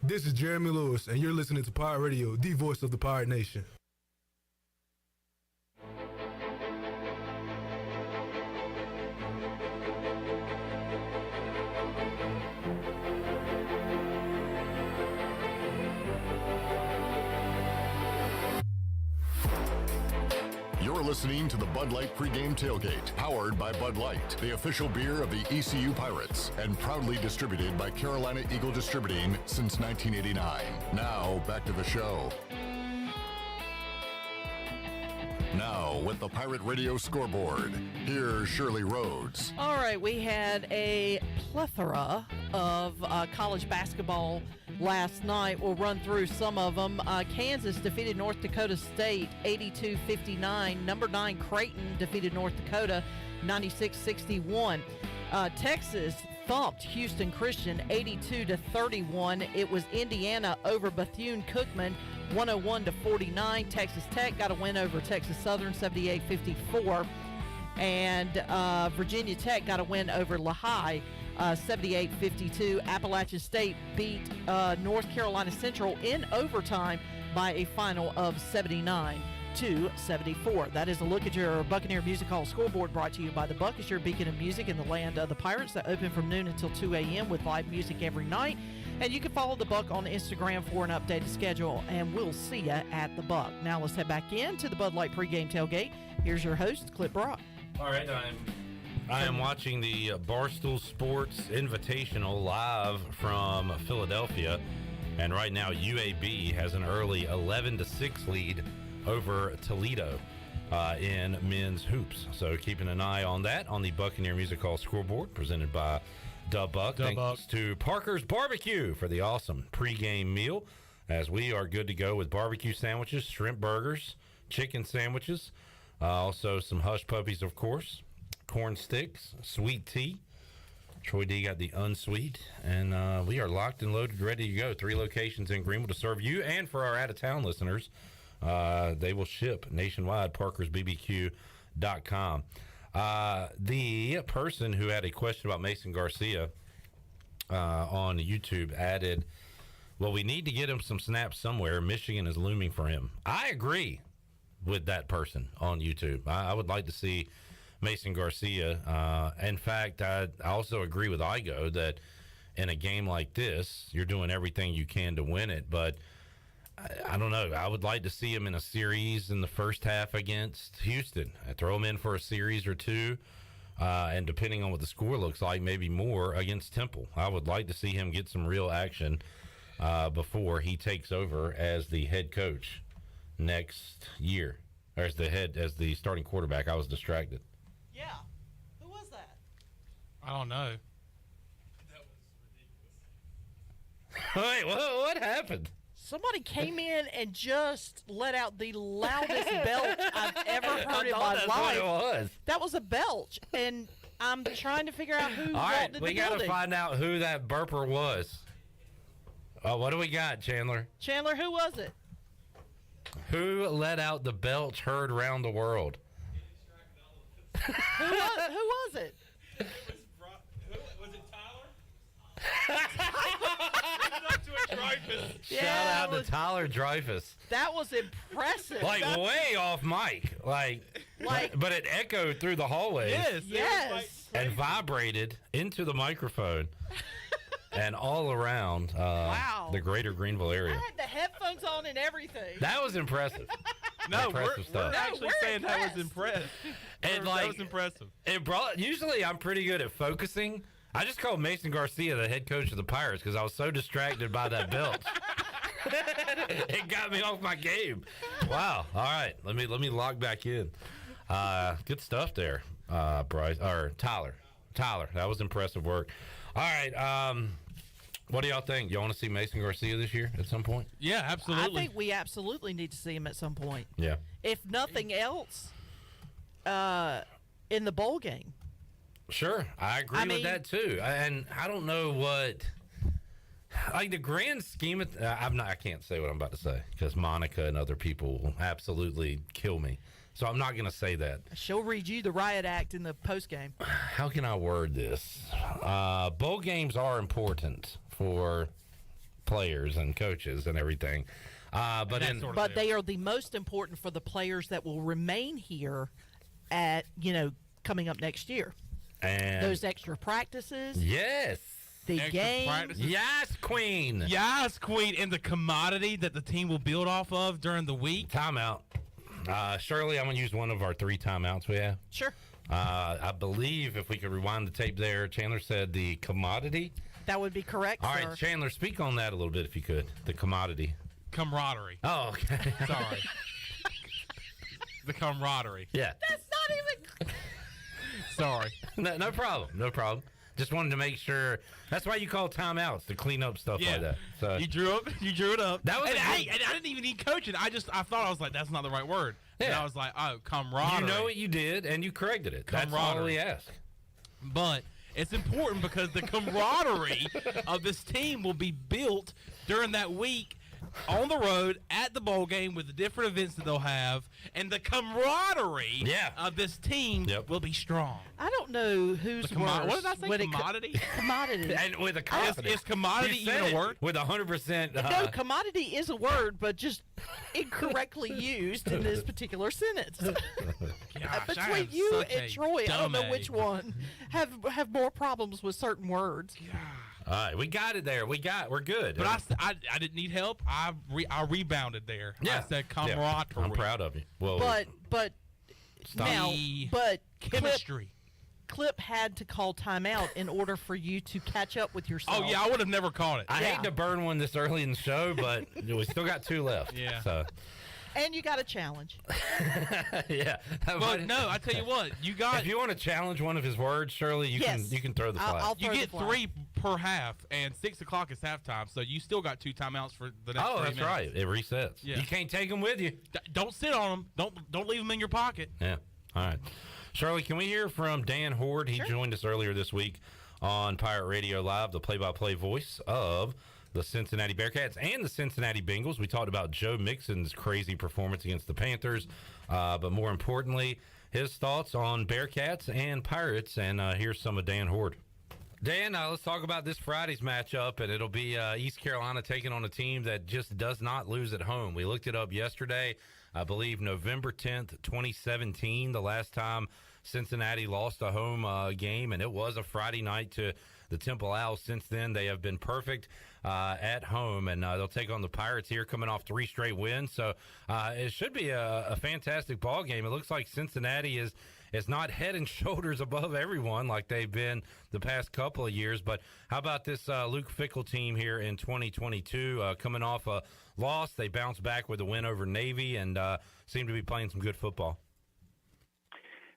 This is Jeremy Lewis, and you're listening to Pirate Radio, the voice of the Pirate Nation. listening to the Bud Light Pregame Tailgate, powered by Bud Light, the official beer of the ECU Pirates, and proudly distributed by Carolina Eagle Distributing since 1989. Now, back to the show. Now, with the Pirate Radio Scoreboard, here's Shirley Rhodes. All right, we had a plethora of college basketball last night. We'll run through some of them. Kansas defeated North Dakota State 82-59. Number 9 Creighton defeated North Dakota 96-61. Texas thumped Houston Christian 82-31. It was Indiana over Bethune-Cookman 101-49. Texas Tech got a win over Texas Southern 78-54. And Virginia Tech got a win over Lehigh 78-52. Appalachian State beat North Carolina Central in overtime by a final of 79-74. That is a look at your Buccaneer Music Hall scoreboard, brought to you by the Buck. It's your beacon of music in the land of the Pirates, that open from noon until 2 a.m. with live music every night. And you can follow the Buck on Instagram for an updated schedule, and we'll see you at the Buck. Now let's head back into the Bud Light pregame tailgate. Here's your host, Clip Brock. All right, I am watching the Barstool Sports Invitational live from Philadelphia, and right now UAB has an early 11-6 lead over Toledo in men's hoops. So keeping an eye on that on the Buccaneer Music Hall scoreboard, presented by Dub Buck. Thanks to Parker's Barbecue for the awesome pregame meal, as we are good to go with barbecue sandwiches, shrimp burgers, chicken sandwiches, also some hush puppies, of course, corn sticks, sweet tea. Troy D got the unsweet, and we are locked and loaded, ready to go. 3 locations in Greenville to serve you, and for our out-of-town listeners, they will ship nationwide, parkersbbq.com. The person who had a question about Mason Garcia on YouTube added, well, we need to get him some snaps somewhere. Michigan is looming for him. I agree with that person on YouTube. I would like to see Mason Garcia. In fact, I also agree with Igo that in a game like this, you're doing everything you can to win it, but I don't know. I would like to see him in a series in the first half against Houston. I'd throw him in for a series or two, and depending on what the score looks like, maybe more against Temple. I would like to see him get some real action before he takes over as the head coach next year, or as the starting quarterback. I was distracted. Yeah. Who was that? I don't know. Wait, what happened? Somebody came in and just let out the loudest belch I've ever heard in my life. What it was. That was a belch, and I'm trying to figure out who walked in the building. We got to find out who that burper was. What do we got, Chandler? Chandler, who was it? Who let out the belch heard around the world? Who was it? Was it Tyler? Shout out to Tyler Dreyfus. That was impressive. Like way off mic. Like, but it echoed through the hallway. Yes. And vibrated into the microphone and all around the greater Greenville area. I had the headphones on and everything. That was impressive. No, impressive we're actually saying that was impressive. And that was impressive. Usually I'm pretty good at focusing. I just called Mason Garcia the head coach of the Pirates because I was so distracted by that belch. It got me off my game. Wow. All right. Let me log back in. Good stuff there, Bryce or Tyler. That was impressive work. All right. What do y'all think? Y'all want to see Mason Garcia this year at some point? Yeah, absolutely. I think we absolutely need to see him at some point. Yeah. If nothing else, in the bowl game. Sure, I agree with that too. And I don't know what, like the grand scheme of, I can't say what I'm about to say because Monica and other people will absolutely kill me. So I'm not going to say that. She'll read you the riot act in the post game. How can I word this? Bowl games are important for players and coaches and everything. But they are the most important for the players that will remain here at, coming up next year. And those extra practices. Yes. The extra game. Practices. Yes, Queen. Yes, Queen. And the commodity that the team will build off of during the week. Timeout. Shirley, I'm going to use one of our 3 timeouts we have. Sure. I believe if we could rewind the tape there, Chandler said the commodity. That would be correct, All sir. right, Chandler, speak on that a little bit if you could. The commodity. Camaraderie. Oh, okay. Sorry. The camaraderie. Yeah. That's not even... Sorry. No problem. No problem. Just wanted to make sure. That's why you call timeouts, to clean up stuff like that. So You drew it up. That was and, a hey, good- and I didn't even need coaching. I thought I was like, that's not the right word. And Yeah. I was like, oh, camaraderie. You know what you did, and you corrected it. That's all we ask. But it's important because the camaraderie of this team will be built during that week on the road at the bowl game with the different events that they'll have, and the camaraderie of this team will be strong. I don't know who's worse. What did I say? when Commodity? Commodity. And with a confidence. Is commodity You said even a it word? With 100%. No, commodity is a word, but just incorrectly used in this particular sentence. Between you and Troy, I don't know which one have more problems with certain words. All right, we got it there. We're good. But I didn't need help. I rebounded there. Yeah. I said camaraderie. Yeah, I'm proud of you. Well, But Stop. now, but chemistry. Clip had to call timeout in order for you to catch up with yourself. Oh, yeah, I would have never caught it. I hate to burn one this early in the show, but we still got 2 left. Yeah. So. And you got a challenge. Yeah. But no, I tell you what, if you want to challenge one of his words, Shirley, you can throw the flag. You get 3 per half, and 6 o'clock is halftime, so you still got 2 timeouts for the next 3 minutes. That's right. It resets. Yeah. You can't take them with you. Don't sit on them. Don't leave them in your pocket. Yeah. All right. Shirley, can we hear from Dan Hoard? He joined us earlier this week on Pirate Radio Live, the play-by-play voice of the Cincinnati Bearcats and the Cincinnati Bengals. We talked about Joe Mixon's crazy performance against the Panthers, but more importantly, his thoughts on Bearcats and Pirates. And here's some of Dan Hoard. Dan, let's talk about this Friday's matchup, and it'll be East Carolina taking on a team that just does not lose at home. We looked it up yesterday. I believe November 10th, 2017, the last time Cincinnati lost a home game, and it was a Friday night to the Temple Owls. Since then, they have been perfect at home, and they'll take on the Pirates here coming off 3 straight wins. So it should be a fantastic ball game. It looks like Cincinnati is not head and shoulders above everyone like they've been the past couple of years. But how about this Luke Fickell team here in 2022 coming off a loss? They bounced back with a win over Navy and seem to be playing some good football.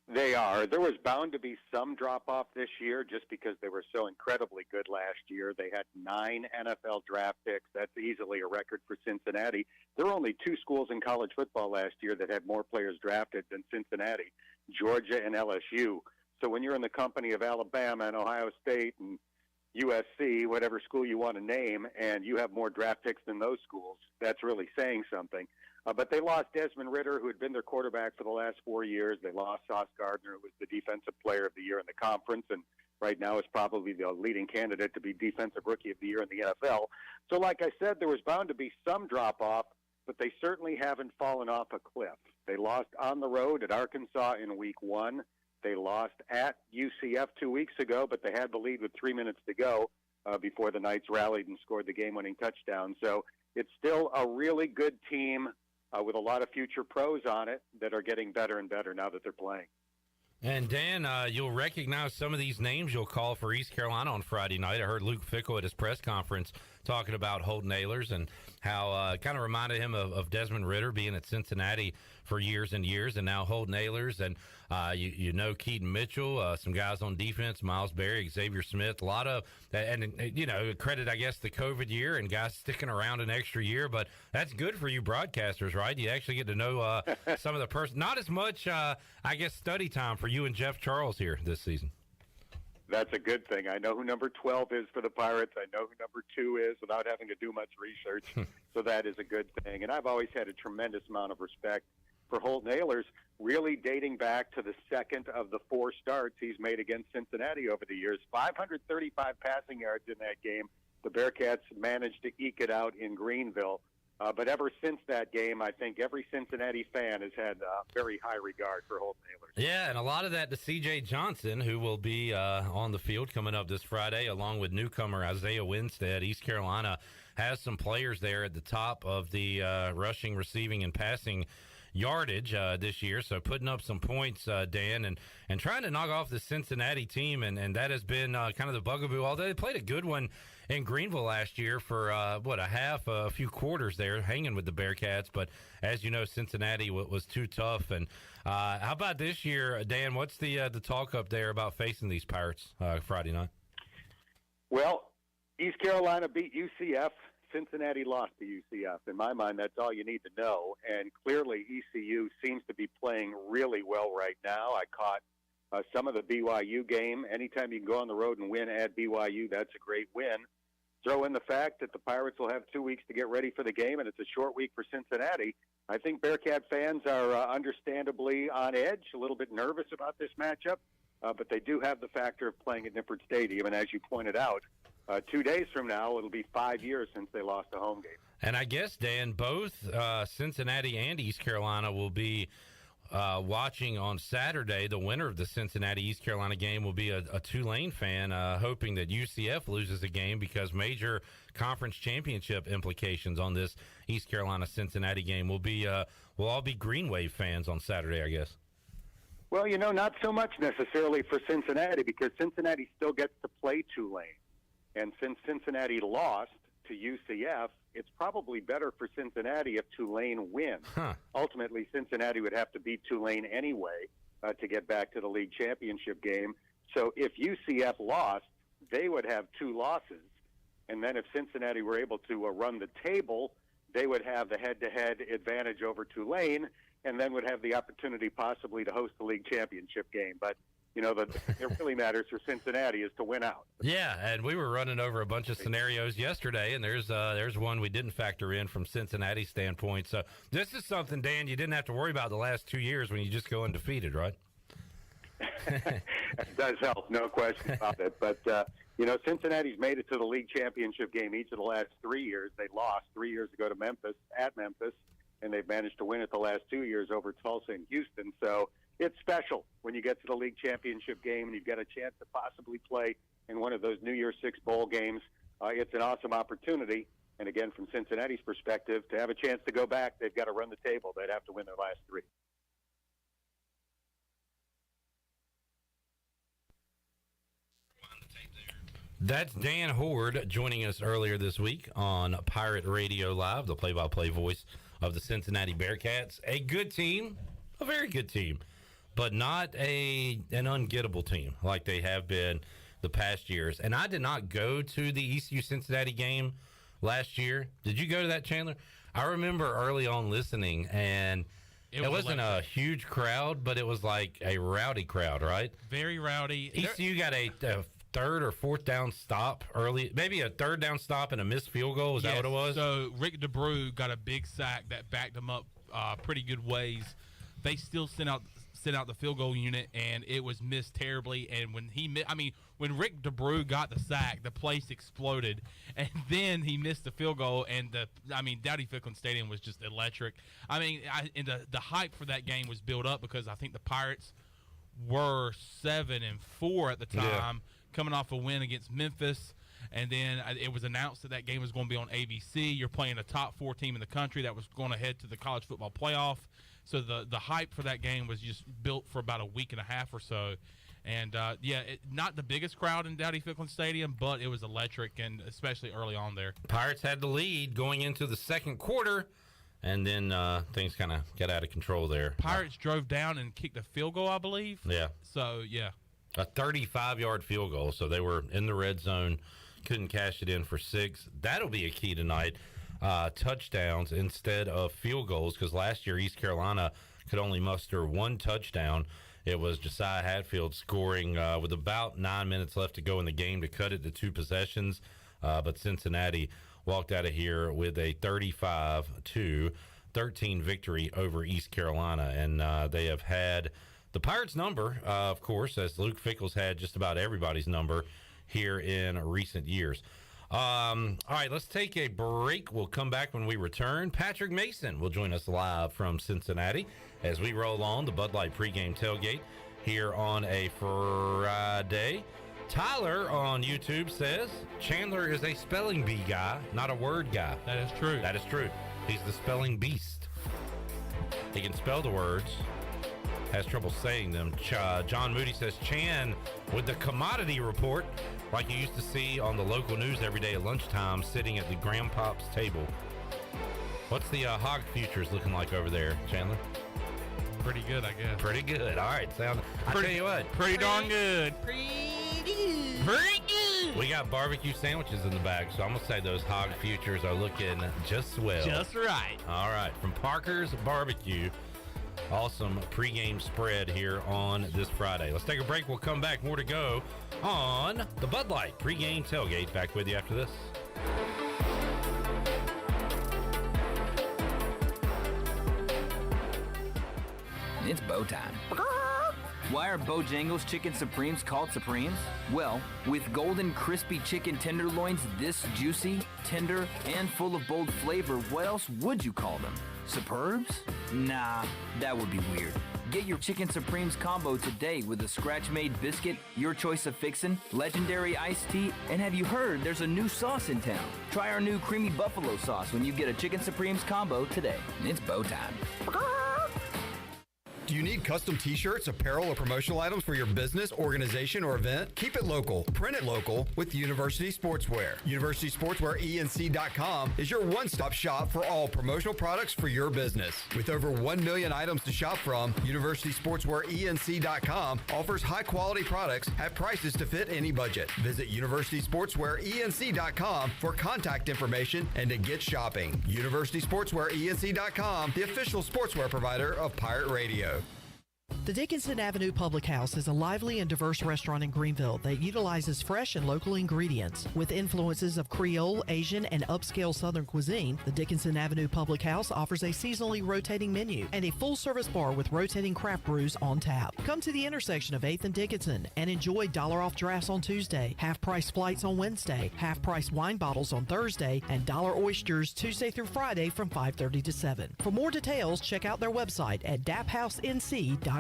They are. There was bound to be some drop-off this year just because they were so incredibly good last year. They had 9 NFL draft picks. That's easily a record for Cincinnati. There were only 2 schools in college football last year that had more players drafted than Cincinnati, Georgia and LSU. So when you're in the company of Alabama and Ohio State and USC, whatever school you want to name, and you have more draft picks than those schools, that's really saying something. But they lost Desmond Ridder, who had been their quarterback for the last 4 years. They lost Sauce Gardner, who was the Defensive Player of the Year in the conference, and right now is probably the leading candidate to be Defensive Rookie of the Year in the NFL. So like I said, there was bound to be some drop-off, but they certainly haven't fallen off a cliff. They lost on the road at Arkansas in Week 1. They lost at UCF 2 weeks ago, but they had the lead with 3 minutes to go before the Knights rallied and scored the game-winning touchdown. So it's still a really good team with a lot of future pros on it that are getting better and better now that they're playing. And Dan, you'll recognize some of these names you'll call for East Carolina on Friday night. I heard Luke Fickell at his press conference talking about Holton Ahlers and how it kind of reminded him of Desmond Ridder being at Cincinnati for years and years, and now Holton Ahlers. And you know Keaton Mitchell, some guys on defense, Miles Berry, Xavier Smith, a lot of, and credit, I guess, the COVID year and guys sticking around an extra year. But that's good for you broadcasters, right? You actually get to know some of the not as much, I guess, study time for you and Jeff Charles here this season. That's a good thing. I know who number 12 is for the Pirates. I know who number 2 is without having to do much research. So that is a good thing. And I've always had a tremendous amount of respect for Holton Ahlers, really dating back to the second of the 4 starts he's made against Cincinnati over the years. 535 passing yards in that game. The Bearcats managed to eke it out in Greenville. But ever since that game, I think every Cincinnati fan has had very high regard for Holton Ahlers. Yeah, and a lot of that to C.J. Johnson, who will be on the field coming up this Friday, along with newcomer Isaiah Winstead. East Carolina has some players there at the top of the rushing, receiving, and passing yardage this year, so putting up some points, Dan, and trying to knock off the Cincinnati team, and that has been kind of the bugaboo. Although they played a good one in Greenville last year for, a few quarters there, hanging with the Bearcats, but as you know, Cincinnati was too tough. And how about this year, Dan? What's the talk up there about facing these Pirates Friday night? Well, East Carolina beat UCF. Cincinnati lost to UCF. In my mind, that's all you need to know. And clearly, ECU seems to be playing really well right now. I caught some of the BYU game. Anytime you can go on the road and win at BYU, that's a great win. Throw in the fact that the Pirates will have 2 weeks to get ready for the game, and it's a short week for Cincinnati. I think Bearcat fans are understandably on edge, a little bit nervous about this matchup, but they do have the factor of playing at Nippert Stadium. And as you pointed out, 2 days from now, it'll be 5 years since they lost a home game. And I guess, Dan, both Cincinnati and East Carolina will be watching on Saturday. The winner of the Cincinnati-East Carolina game will be a Tulane fan, hoping that UCF loses a game because major conference championship implications on this East Carolina-Cincinnati game will be we'll all be Green Wave fans on Saturday, I guess. Well, not so much necessarily for Cincinnati, because Cincinnati still gets to play Tulane. And since Cincinnati lost to UCF, it's probably better for Cincinnati if Tulane wins. Ultimately, Cincinnati would have to beat Tulane anyway to get back to the league championship game. So if UCF lost, they would have 2 losses. And then if Cincinnati were able to run the table, they would have the head-to-head advantage over Tulane, and then would have the opportunity possibly to host the league championship game. But it really matters for Cincinnati is to win out. Yeah, and we were running over a bunch of scenarios yesterday, and there's one we didn't factor in from Cincinnati's standpoint. So this is something, Dan, you didn't have to worry about the last 2 years when you just go undefeated, right? It does help, no question about it. But, Cincinnati's made it to the league championship game each of the last 3 years. They lost 3 years ago to Memphis, and they've managed to win it the last 2 years over Tulsa and Houston. So it's special when you get to the league championship game and you've got a chance to possibly play in one of those New Year's Six bowl games. It's an awesome opportunity. And again, from Cincinnati's perspective, to have a chance to go back, they've got to run the table. They'd have to win their last 3. That's Dan Hoard joining us earlier this week on Pirate Radio Live, the play-by-play voice of the Cincinnati Bearcats. A good team, a very good team, but not an ungettable team like they have been the past years. And I did not go to the ECU Cincinnati game last year. Did you go to that, Chandler? I remember early on listening, and it wasn't a huge crowd, but it was like a rowdy crowd, right? Very rowdy. ECU got a third or fourth down stop early, maybe a third down stop and a missed field goal. Is that what it was? So Rick DeBrew got a big sack that backed him up pretty good ways. They still sent out the field goal unit, and it was missed terribly. And when Rick DeBrew got the sack, the place exploded, and then he missed the field goal. And Dowdy Ficklen Stadium was just electric. And the hype for that game was built up because I think the Pirates were 7-4 at the time, coming off a win against Memphis. And then it was announced that game was going to be on ABC. You're playing a top 4 team in the country that was going to head to the college football playoff. So the hype for that game was just built for about a week and a half or so. And, not the biggest crowd in Dowdy Ficklen Stadium, but it was electric, and especially early on there. Pirates had the lead going into the second quarter, and then things kind of got out of control there. Pirates drove down and kicked a field goal, I believe. Yeah. So, yeah. A 35-yard field goal, so they were in the red zone, couldn't cash it in for 6. That'll be a key tonight. Touchdowns instead of field goals, because last year East Carolina could only muster 1 touchdown. It was Josiah Hatfield scoring with about 9 minutes left to go in the game to cut it to 2 possessions, but Cincinnati walked out of here with a 35-13 victory over East Carolina, and they have had the Pirates' number, of course, as Luke Fickell's had just about everybody's number here in recent years. All right, let's take a break. We'll come back when we return. Patrick Mason will join us live from Cincinnati as we roll on the Bud Light pregame tailgate here on a Friday. Tyler on YouTube says Chandler is a spelling bee guy, not a word guy. That is true. That is true. He's the spelling beast. He can spell the words, has trouble saying them. John Moody says, Chan with the commodity report, like you used to see on the local news every day at lunchtime, sitting at the grandpop's table. What's the hog futures looking like over there, Chandler? Pretty good, I guess. Pretty good. All right. I tell you what. Pretty darn good. Pretty good. We got barbecue sandwiches in the bag, so I'm going to say those hog futures are looking just swell. Just right. All right. From Parker's Barbecue. Awesome pregame spread here on this Friday. Let's take a break. We'll come back. More to go on the Bud Light pregame tailgate. Back with you after this. It's bow time. Why are Bojangles Chicken Supremes called Supremes? Well, with golden crispy chicken tenderloins this juicy, tender, and full of bold flavor, what else would you call them? Superbs? Nah, that would be weird. Get your Chicken Supremes combo today with a scratch-made biscuit, your choice of fixin', legendary iced tea, and have you heard there's a new sauce in town? Try our new creamy buffalo sauce when you get a Chicken Supremes combo today. It's bow time. Do you need custom t-shirts, apparel, or promotional items for your business, organization, or event? Keep it local. Print it local with University Sportswear. University Sportswear ENC.com is your one-stop shop for all promotional products for your business. With over 1 million items to shop from, University Sportswear ENC.com offers high-quality products at prices to fit any budget. Visit University Sportswear ENC.com for contact information and to get shopping. University Sportswear ENC.com, the official sportswear provider of Pirate Radio. The Dickinson Avenue Public House is a lively and diverse restaurant in Greenville that utilizes fresh and local ingredients. With influences of Creole, Asian, and upscale Southern cuisine, the Dickinson Avenue Public House offers a seasonally rotating menu and a full-service bar with rotating craft brews on tap. Come to the intersection of 8th and Dickinson and enjoy $1 off drafts on Tuesday, half-price flights on Wednesday, half-price wine bottles on Thursday, and $1 oysters Tuesday through Friday from 5:30 to 7. For more details, check out their website at daphousенc.com.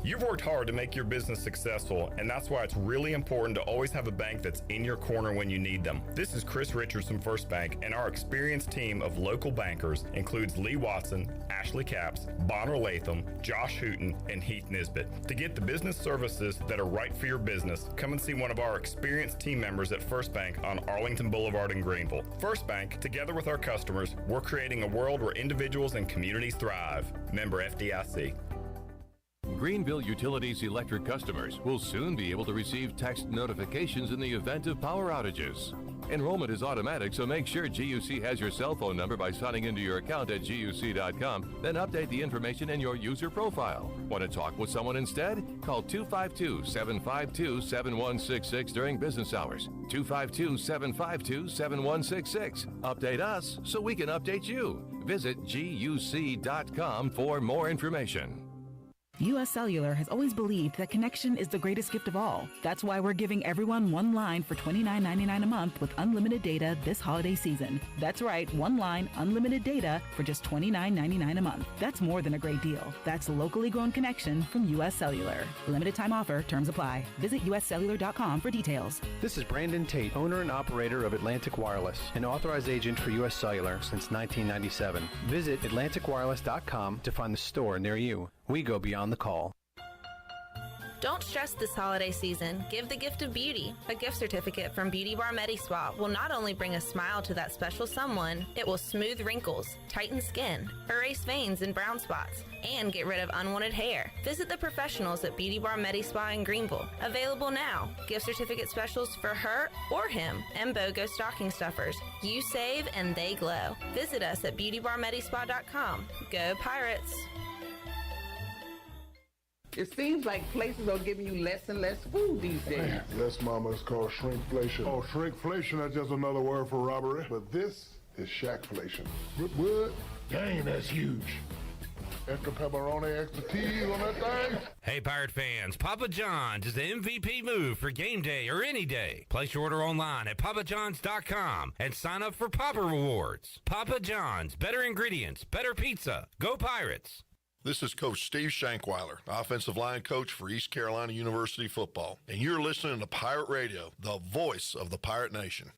You've worked hard to make your business successful, and that's why it's really important to always have a bank that's in your corner when you need them. This is Chris Richards from First Bank, and our experienced team of local bankers includes Lee Watson, Ashley Capps, Bonner Latham, Josh Hooten, and Heath Nisbet. To get the business services that are right for your business, come and see one of our experienced team members at First Bank on Arlington Boulevard in Greenville. First Bank, together with our customers, we're creating a world where individuals and communities thrive. Member FDIC. Greenville Utilities electric customers will soon be able to receive text notifications in the event of power outages. Enrollment is automatic, so make sure GUC has your cell phone number by signing into your account at GUC.com, then update the information in your user profile. Want to talk with someone instead? Call 252-752-7166 during business hours. 252-752-7166. Update us so we can update you. Visit GUC.com for more information. U.S. Cellular has always believed that connection is the greatest gift of all. That's why we're giving everyone one line for $29.99 a month with unlimited data this holiday season. That's right, one line, unlimited data for just $29.99 a month. That's more than a great deal. That's locally grown connection from U.S. Cellular. Limited time offer, terms apply. Visit uscellular.com for details. This is Brandon Tate, owner and operator of Atlantic Wireless, an authorized agent for U.S. Cellular since 1997. Visit atlanticwireless.com to find the store near you. We go beyond the call. Don't stress this holiday season. Give the gift of beauty. A gift certificate from Beauty Bar MediSpa will not only bring a smile to that special someone, it will smooth wrinkles, tighten skin, erase veins and brown spots, and get rid of unwanted hair. Visit the professionals at Beauty Bar MediSpa in Greenville. Available now. Gift certificate specials for her or him and BOGO stocking stuffers. You save and they glow. Visit us at beautybarmedispa.com. Go Pirates! It seems like places are giving you less and less food these days. Yes, Mama, it's called shrinkflation. Oh, shrinkflation, that's just another word for robbery. But this is shackflation. What? Dang, that's huge. Extra pepperoni, extra cheese on that thing. Hey, Pirate fans, Papa John's is the MVP move for game day or any day. Place your order online at papajohns.com and sign up for Papa Rewards. Papa John's, better ingredients, better pizza. Go Pirates. This is Coach Steve Shankweiler, offensive line coach for East Carolina University football. And you're listening to Pirate Radio, the voice of the Pirate Nation.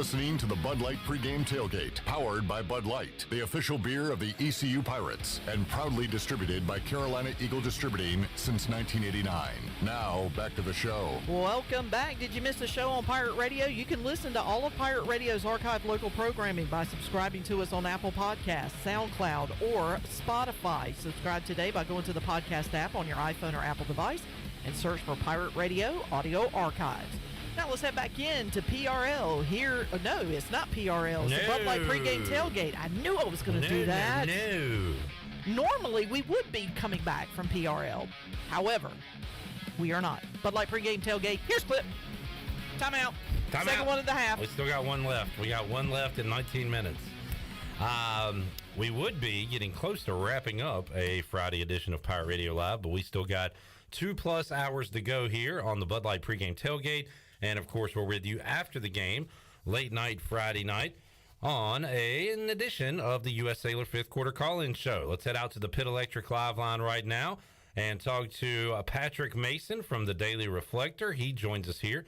listening to the Bud Light Pregame Tailgate, powered by Bud Light, the official beer of the ECU Pirates, and proudly distributed by Carolina Eagle Distributing since 1989. Now, back to the show. Welcome back. Did you miss the show on Pirate Radio? You can listen to all of Pirate Radio's archived local programming by subscribing to us on Apple Podcasts, SoundCloud, or Spotify. Subscribe today by going to the podcast app on your iPhone or Apple device and search for Pirate Radio Audio Archives. Now let's head back in to PRL here. No, it's not PRL. It's the Bud Light Pregame Tailgate. I knew I was going to do that. No. Normally, we would be coming back from PRL. However, we are not. Bud Light Pregame Tailgate. Here's clip. Timeout. Second one and a half. We still got one left. We got one left in 19 minutes. We would be getting close to wrapping up a Friday edition of Pirate Radio Live, but we still got 2+ hours to go here on the Bud Light Pregame Tailgate. And, of course, we're with you after the game, late night Friday night, on an edition of the U.S. Sailor 5th Quarter Call-In Show. Let's head out to the Pit Electric Live line right now and talk to Patrick Mason from the Daily Reflector. He joins us here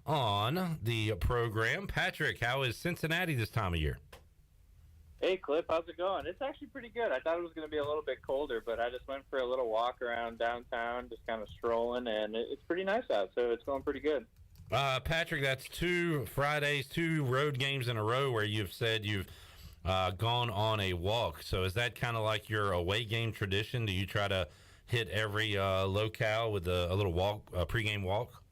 on the program. Patrick, how is Cincinnati this time of year? Hey, Cliff, how's it going? It's actually pretty good. I thought it was going to be a little bit colder, but I just went for a little walk around downtown, just kind of strolling, and it's pretty nice out, so it's going pretty good. Patrick, that's 2 Fridays, 2 road games in a row where you've said you've gone on a walk. So is that kind of like your away game tradition? Do you try to hit every locale with a little walk, pregame walk?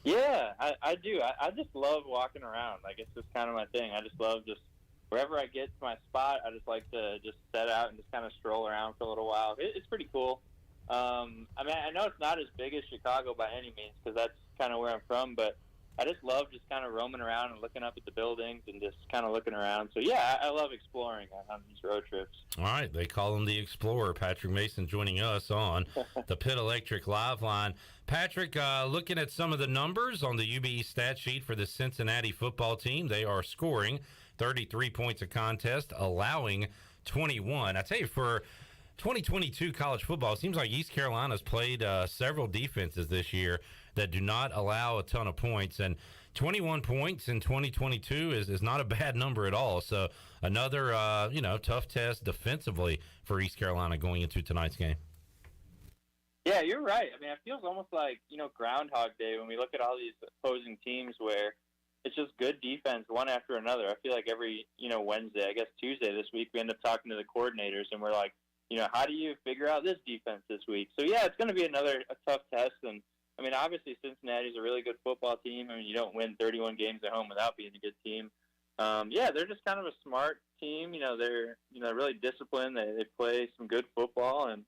Yeah, I do. I just love walking around. Like, it's just kind of my thing. I just love just wherever I get to my spot, I just like to just set out and just kind of stroll around for a little while. It's pretty cool. I mean, I know it's not as big as Chicago by any means because that's kind of where I'm from, but I just love just kind of roaming around and looking up at the buildings and just kind of looking around. So, yeah, I love exploring on these road trips. All right. They call him the Explorer. Patrick Mason joining us on the Pit Electric Live line. Patrick, looking at some of the numbers on the UBE stat sheet for the Cincinnati football team, they are scoring 33 points a contest, allowing 21. I tell you, for 2022 college football, it seems like East Carolina's played several defenses this year that do not allow a ton of points, and 21 points in 2022 is not a bad number at all. So another tough test defensively for East Carolina going into tonight's game. Yeah, you're right. I mean, it feels almost like Groundhog Day when we look at all these opposing teams where it's just good defense one after another. I feel like every Wednesday, I guess Tuesday this week, we end up talking to the coordinators and we're like, how do you figure out this defense this week? So, yeah, it's going to be a tough test. And, I mean, obviously Cincinnati's a really good football team. I mean, you don't win 31 games at home without being a good team. Yeah, they're just kind of a smart team. They're really disciplined. They play some good football. And,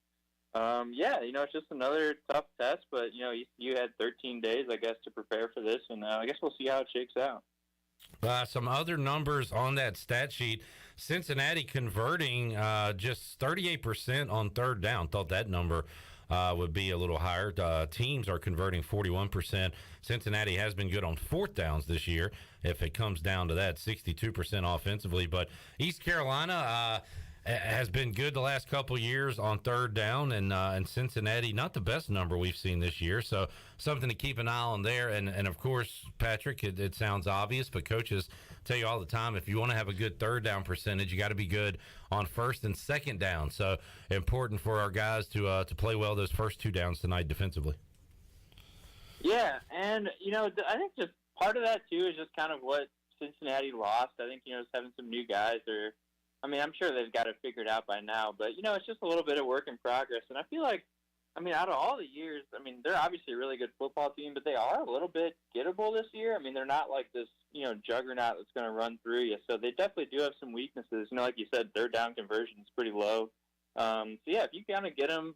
it's just another tough test. But, you had 13 days, I guess, to prepare for this. And I guess we'll see how it shakes out. Some other numbers on that stat sheet. Cincinnati converting just 38% on third down. Thought that number would be a little higher. Teams are converting 41%. Cincinnati has been good on fourth downs this year, if it comes down to that, 62% offensively. But East Carolina has been good the last couple years on third down, and Cincinnati, not the best number we've seen this year. So something to keep an eye on there. And of course, Patrick, it sounds obvious, but coaches tell you all the time, if you want to have a good third down percentage, you got to be good on first and second down. So important for our guys to play well those first 2 downs tonight defensively. Yeah, and, I think just part of that, too, is just kind of what Cincinnati lost. I think, just having some new guys I'm sure they've got it figured out by now, but, it's just a little bit of work in progress. And I feel like, out of all the years, they're obviously a really good football team, but they are a little bit gettable this year. They're not like this, juggernaut that's going to run through you. So they definitely do have some weaknesses. Like you said, third down conversion is pretty low. If you kind of get them,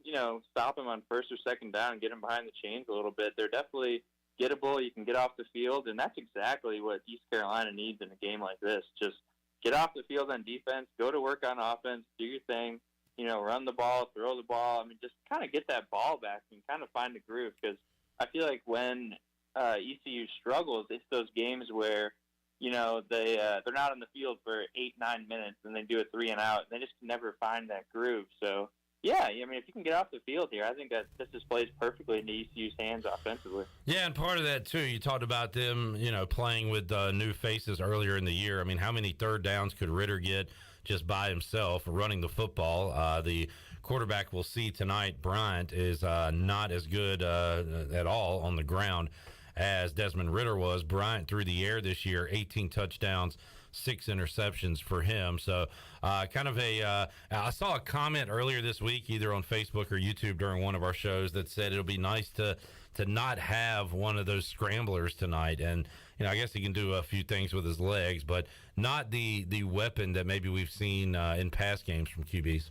stop them on first or second down, get them behind the chains a little bit, they're definitely gettable. You can get off the field, and that's exactly what East Carolina needs in a game like this. Just get off the field on defense, go to work on offense, do your thing, run the ball, throw the ball. Just kind of get that ball back and kind of find the groove, because I feel like when ECU struggles, it's those games where, they're not on the field for 8-9 minutes and they do a 3 and out, and they just never find that groove. So, Yeah, I mean, if you can get off the field here, I think that this just plays perfectly into ECU's hands offensively. Yeah, and part of that, too, you talked about them, playing with new faces earlier in the year. I mean, how many third downs could Ritter get just by himself running the football? The quarterback we'll see tonight, Bryant, is not as good at all on the ground as Desmond Ritter was. Bryant through the air this year, 18 touchdowns, 6 interceptions for him. So I saw a comment earlier this week, either on Facebook or YouTube during one of our shows, that said it'll be nice to not have one of those scramblers tonight. And, I guess he can do a few things with his legs, but not the weapon that maybe we've seen in past games from QBs.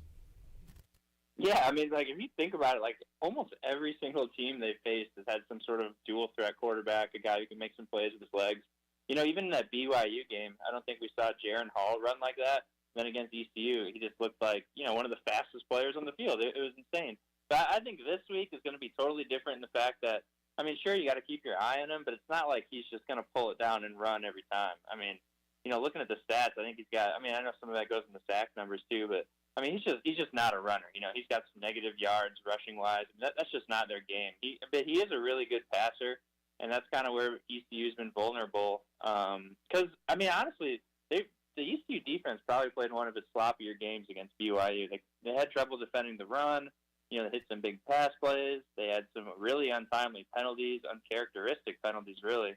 Yeah, I mean, like, if you think about it, like, almost every single team they've faced has had some sort of dual-threat quarterback, a guy who can make some plays with his legs. Even in that BYU game, I don't think we saw Jaron Hall run like that. Then against ECU, he just looked like, one of the fastest players on the field. It was insane. But I think this week is going to be totally different in the fact that, I mean, sure, you got to keep your eye on him, but it's not like he's just going to pull it down and run every time. I mean, looking at the stats, I think he's got, I know some of that goes in the sack numbers too, but, I mean, he's just not a runner. He's got some negative yards rushing-wise. That's just not their game. But he is a really good passer. And that's kind of where ECU's been vulnerable. Because, I mean, honestly, the ECU defense probably played one of its sloppier games against BYU. They had trouble defending the run. They hit some big pass plays. They had some really untimely penalties, uncharacteristic penalties, really.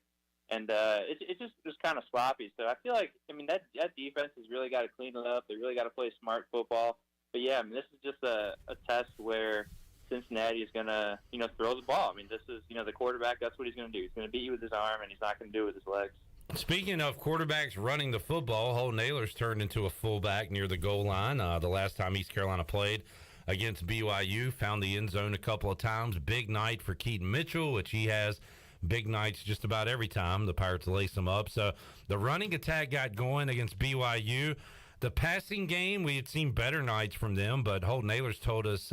And it just was kind of sloppy. So I feel like, I mean, that defense has really got to clean it up. They really got to play smart football. But, yeah, I mean, this is just a test where Cincinnati is going to, throw the ball. I mean, this is, the quarterback, that's what he's going to do. He's going to beat you with his arm, and he's not going to do it with his legs. Speaking of quarterbacks running the football, Holt Naylor's turned into a fullback near the goal line. The last time East Carolina played against BYU, found the end zone a couple of times. Big night for Keaton Mitchell, which he has big nights just about every time the Pirates lace him up. So the running attack got going against BYU. The passing game, we had seen better nights from them, but Holt Naylor's told us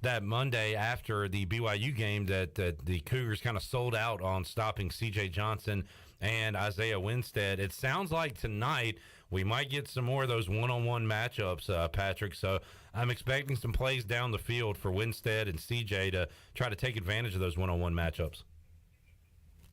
that Monday after the BYU game that the Cougars kind of sold out on stopping C.J. Johnson and Isaiah Winstead. It sounds like tonight we might get some more of those one-on-one matchups, Patrick. So I'm expecting some plays down the field for Winstead and C.J. to try to take advantage of those one-on-one matchups.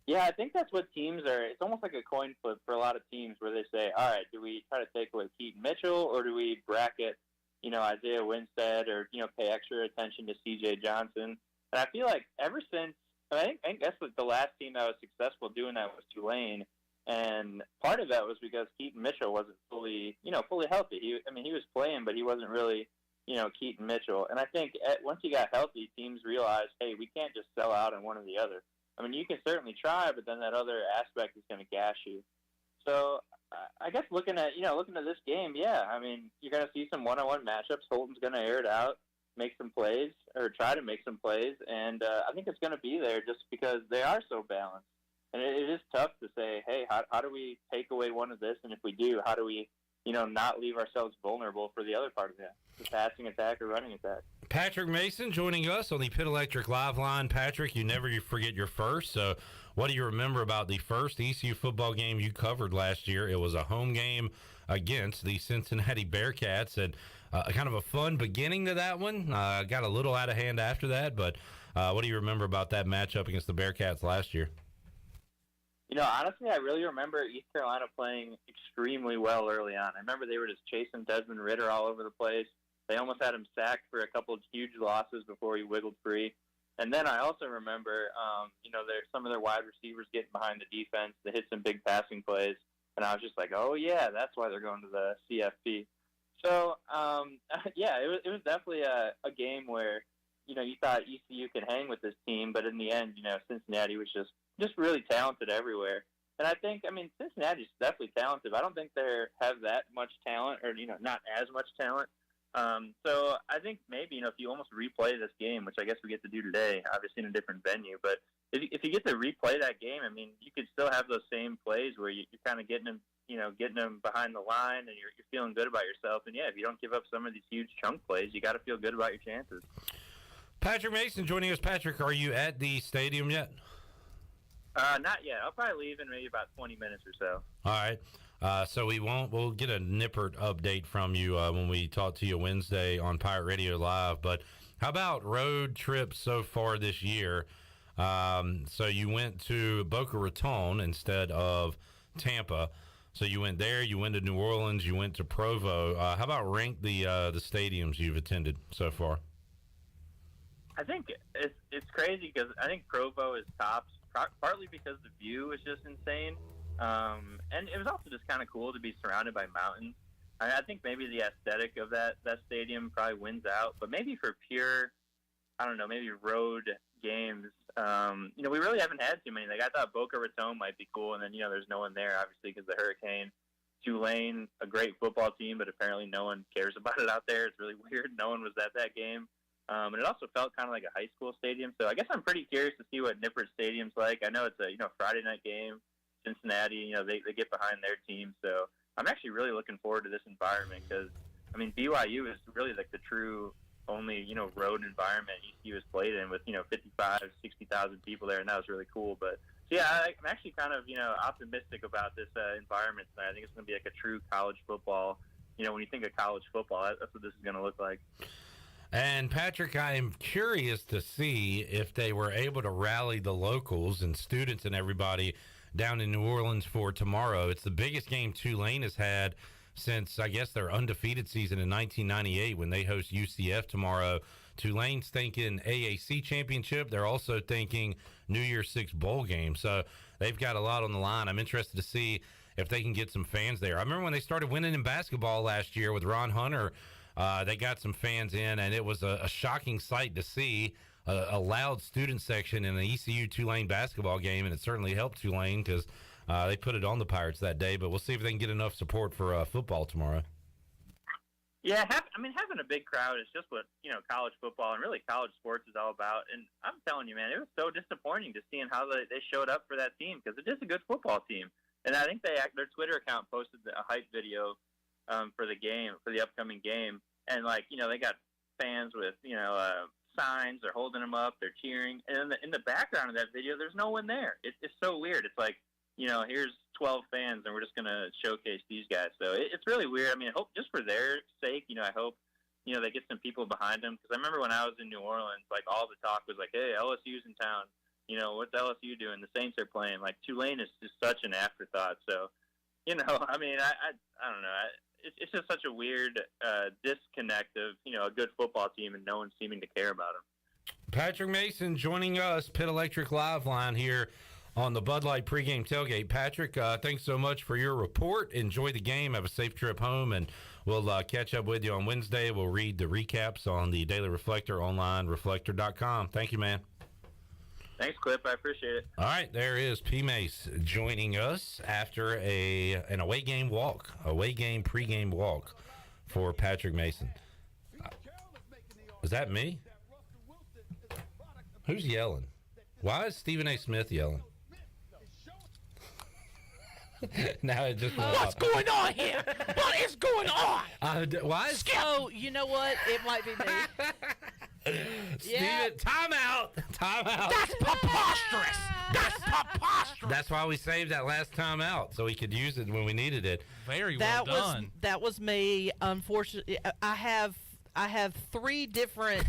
Yeah, I think that's what teams are. It's almost like a coin flip for a lot of teams where they say, all right, do we try to take away Keaton Mitchell or do we bracket Isaiah Winstead or, pay extra attention to C.J. Johnson? And I feel like ever since, I think that's the last team that was successful doing that was Tulane. And part of that was because Keaton Mitchell wasn't fully healthy. He was playing, but he wasn't really, Keaton Mitchell. And I think once he got healthy, teams realized, hey, we can't just sell out on one or the other. I mean, you can certainly try, but then that other aspect is going to gash you. So I guess looking at this game, yeah, I mean, you're going to see some one-on-one matchups. Holton's going to air it out, make some plays, or try to make some plays, and I think it's going to be there just because they are so balanced. And it is tough to say, hey, how do we take away one of this? And if we do, how do we, not leave ourselves vulnerable for the other part of that, the passing attack or running attack? Patrick Mason joining us on the Pitt Electric Live Line. Patrick, you never forget your first. So what do you remember about the first ECU football game you covered last year? It was a home game against the Cincinnati Bearcats, and kind of a fun beginning to that one. Got a little out of hand after that, but what do you remember about that matchup against the Bearcats last year? Honestly, I really remember East Carolina playing extremely well early on. I remember they were just chasing Desmond Ritter all over the place. They almost had him sacked for a couple of huge losses before he wiggled free. And then I also remember, some of their wide receivers getting behind the defense. They hit some big passing plays. And I was just like, oh, yeah, that's why they're going to the CFP. So, it was definitely a game where, you thought ECU could hang with this team. But in the end, Cincinnati was just really talented everywhere. And I think, Cincinnati's definitely talented. I don't think they have that much talent or, not as much talent. So I think maybe, if you almost replay this game, which I guess we get to do today, obviously in a different venue, but if you get to replay that game, you could still have those same plays where you're kind of getting them behind the line and you're feeling good about yourself. And yeah, if you don't give up some of these huge chunk plays, you got to feel good about your chances. Patrick Mason joining us. Patrick, are you at the stadium yet? Not yet. I'll probably leave in maybe about 20 minutes or so. All right. So we'll get a Nippert update from you when we talk to you Wednesday on Pirate Radio Live. But how about road trips so far this year? So you went to Boca Raton instead of Tampa. So you went there, you went to New Orleans, you went to Provo. How about rank the stadiums you've attended so far? I think it's crazy because I think Provo is tops, partly because the view is just insane. And it was also just kind of cool to be surrounded by mountains. I think maybe the aesthetic of that stadium probably wins out, but maybe for pure, I don't know, maybe road games, we really haven't had too many. Like, I thought Boca Raton might be cool, and then, there's no one there, obviously, because of the hurricane. Tulane, a great football team, but apparently no one cares about it out there. It's really weird. No one was at that game. And it also felt kind of like a high school stadium. So I guess I'm pretty curious to see what Nippert Stadium's like. I know it's a Friday night game. Cincinnati, they get behind their team. So I'm actually really looking forward to this environment because, BYU is really like the true only, road environment ECU has played in with, 55, 60,000 people there, and that was really cool. But, so yeah, I'm actually kind of, optimistic about this environment tonight. I think it's going to be like a true college football. When you think of college football, that's what this is going to look like. And, Patrick, I am curious to see if they were able to rally the locals and students and everybody down in New Orleans for tomorrow. It's the biggest game Tulane has had since, I guess, their undefeated season in 1998 when they host UCF tomorrow. Tulane's thinking AAC championship. They're also thinking New Year's Six bowl game. So they've got a lot on the line. I'm interested to see if they can get some fans there. I remember when they started winning in basketball last year with Ron Hunter. They got some fans in, and it was a shocking sight to see a loud student section in an ECU Tulane basketball game, and it certainly helped Tulane because they put it on the Pirates that day. But we'll see if they can get enough support for football tomorrow. Yeah, having a big crowd is just what, college football and really college sports is all about. And I'm telling you, man, it was so disappointing to seeing how they showed up for that team because it is a good football team. And I think their Twitter account posted a hype video for the game, for the upcoming game. And, they got fans with, signs. They're holding them up. They're cheering. And in the background of that video, there's no one there. It's so weird. It's like, here's 12 fans, and we're just going to showcase these guys. So it's really weird. I hope just for their sake, I hope, they get some people behind them. Because I remember when I was in New Orleans, all the talk was like, hey, LSU's in town. What's LSU doing? The Saints are playing. Tulane is just such an afterthought. So, I don't know. It's just such a weird disconnect of, a good football team and no one seeming to care about them. Patrick Mason joining us, Pit Electric Live Line here on the Bud Light Pregame Tailgate. Patrick, thanks so much for your report. Enjoy the game. Have a safe trip home, and we'll catch up with you on Wednesday. We'll read the recaps on the Daily Reflector online, reflector.com. Thank you, man. Thanks, Clip. I appreciate it. All right, there is P. Mace joining us after an away game pregame walk for Patrick Mason. Is that me? Who's yelling? Why is Stephen A. Smith yelling? Now it just what's going on here? What is going on? Why is Oh, you know what? It might be me. Steven, time out. That's preposterous. That's preposterous. That's why we saved that last time out, so we could use it when we needed it. Very well done. That was me. Unfortunately, I have 3 different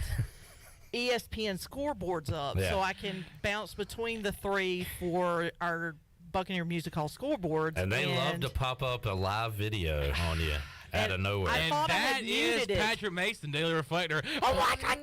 ESPN scoreboards up, so I can bounce between the 3 for our Buccaneer Music Hall scoreboard. And they love to pop up a live video on you out of nowhere. I thought that I had muted it. Patrick Mason, Daily Reflector. Oh, what are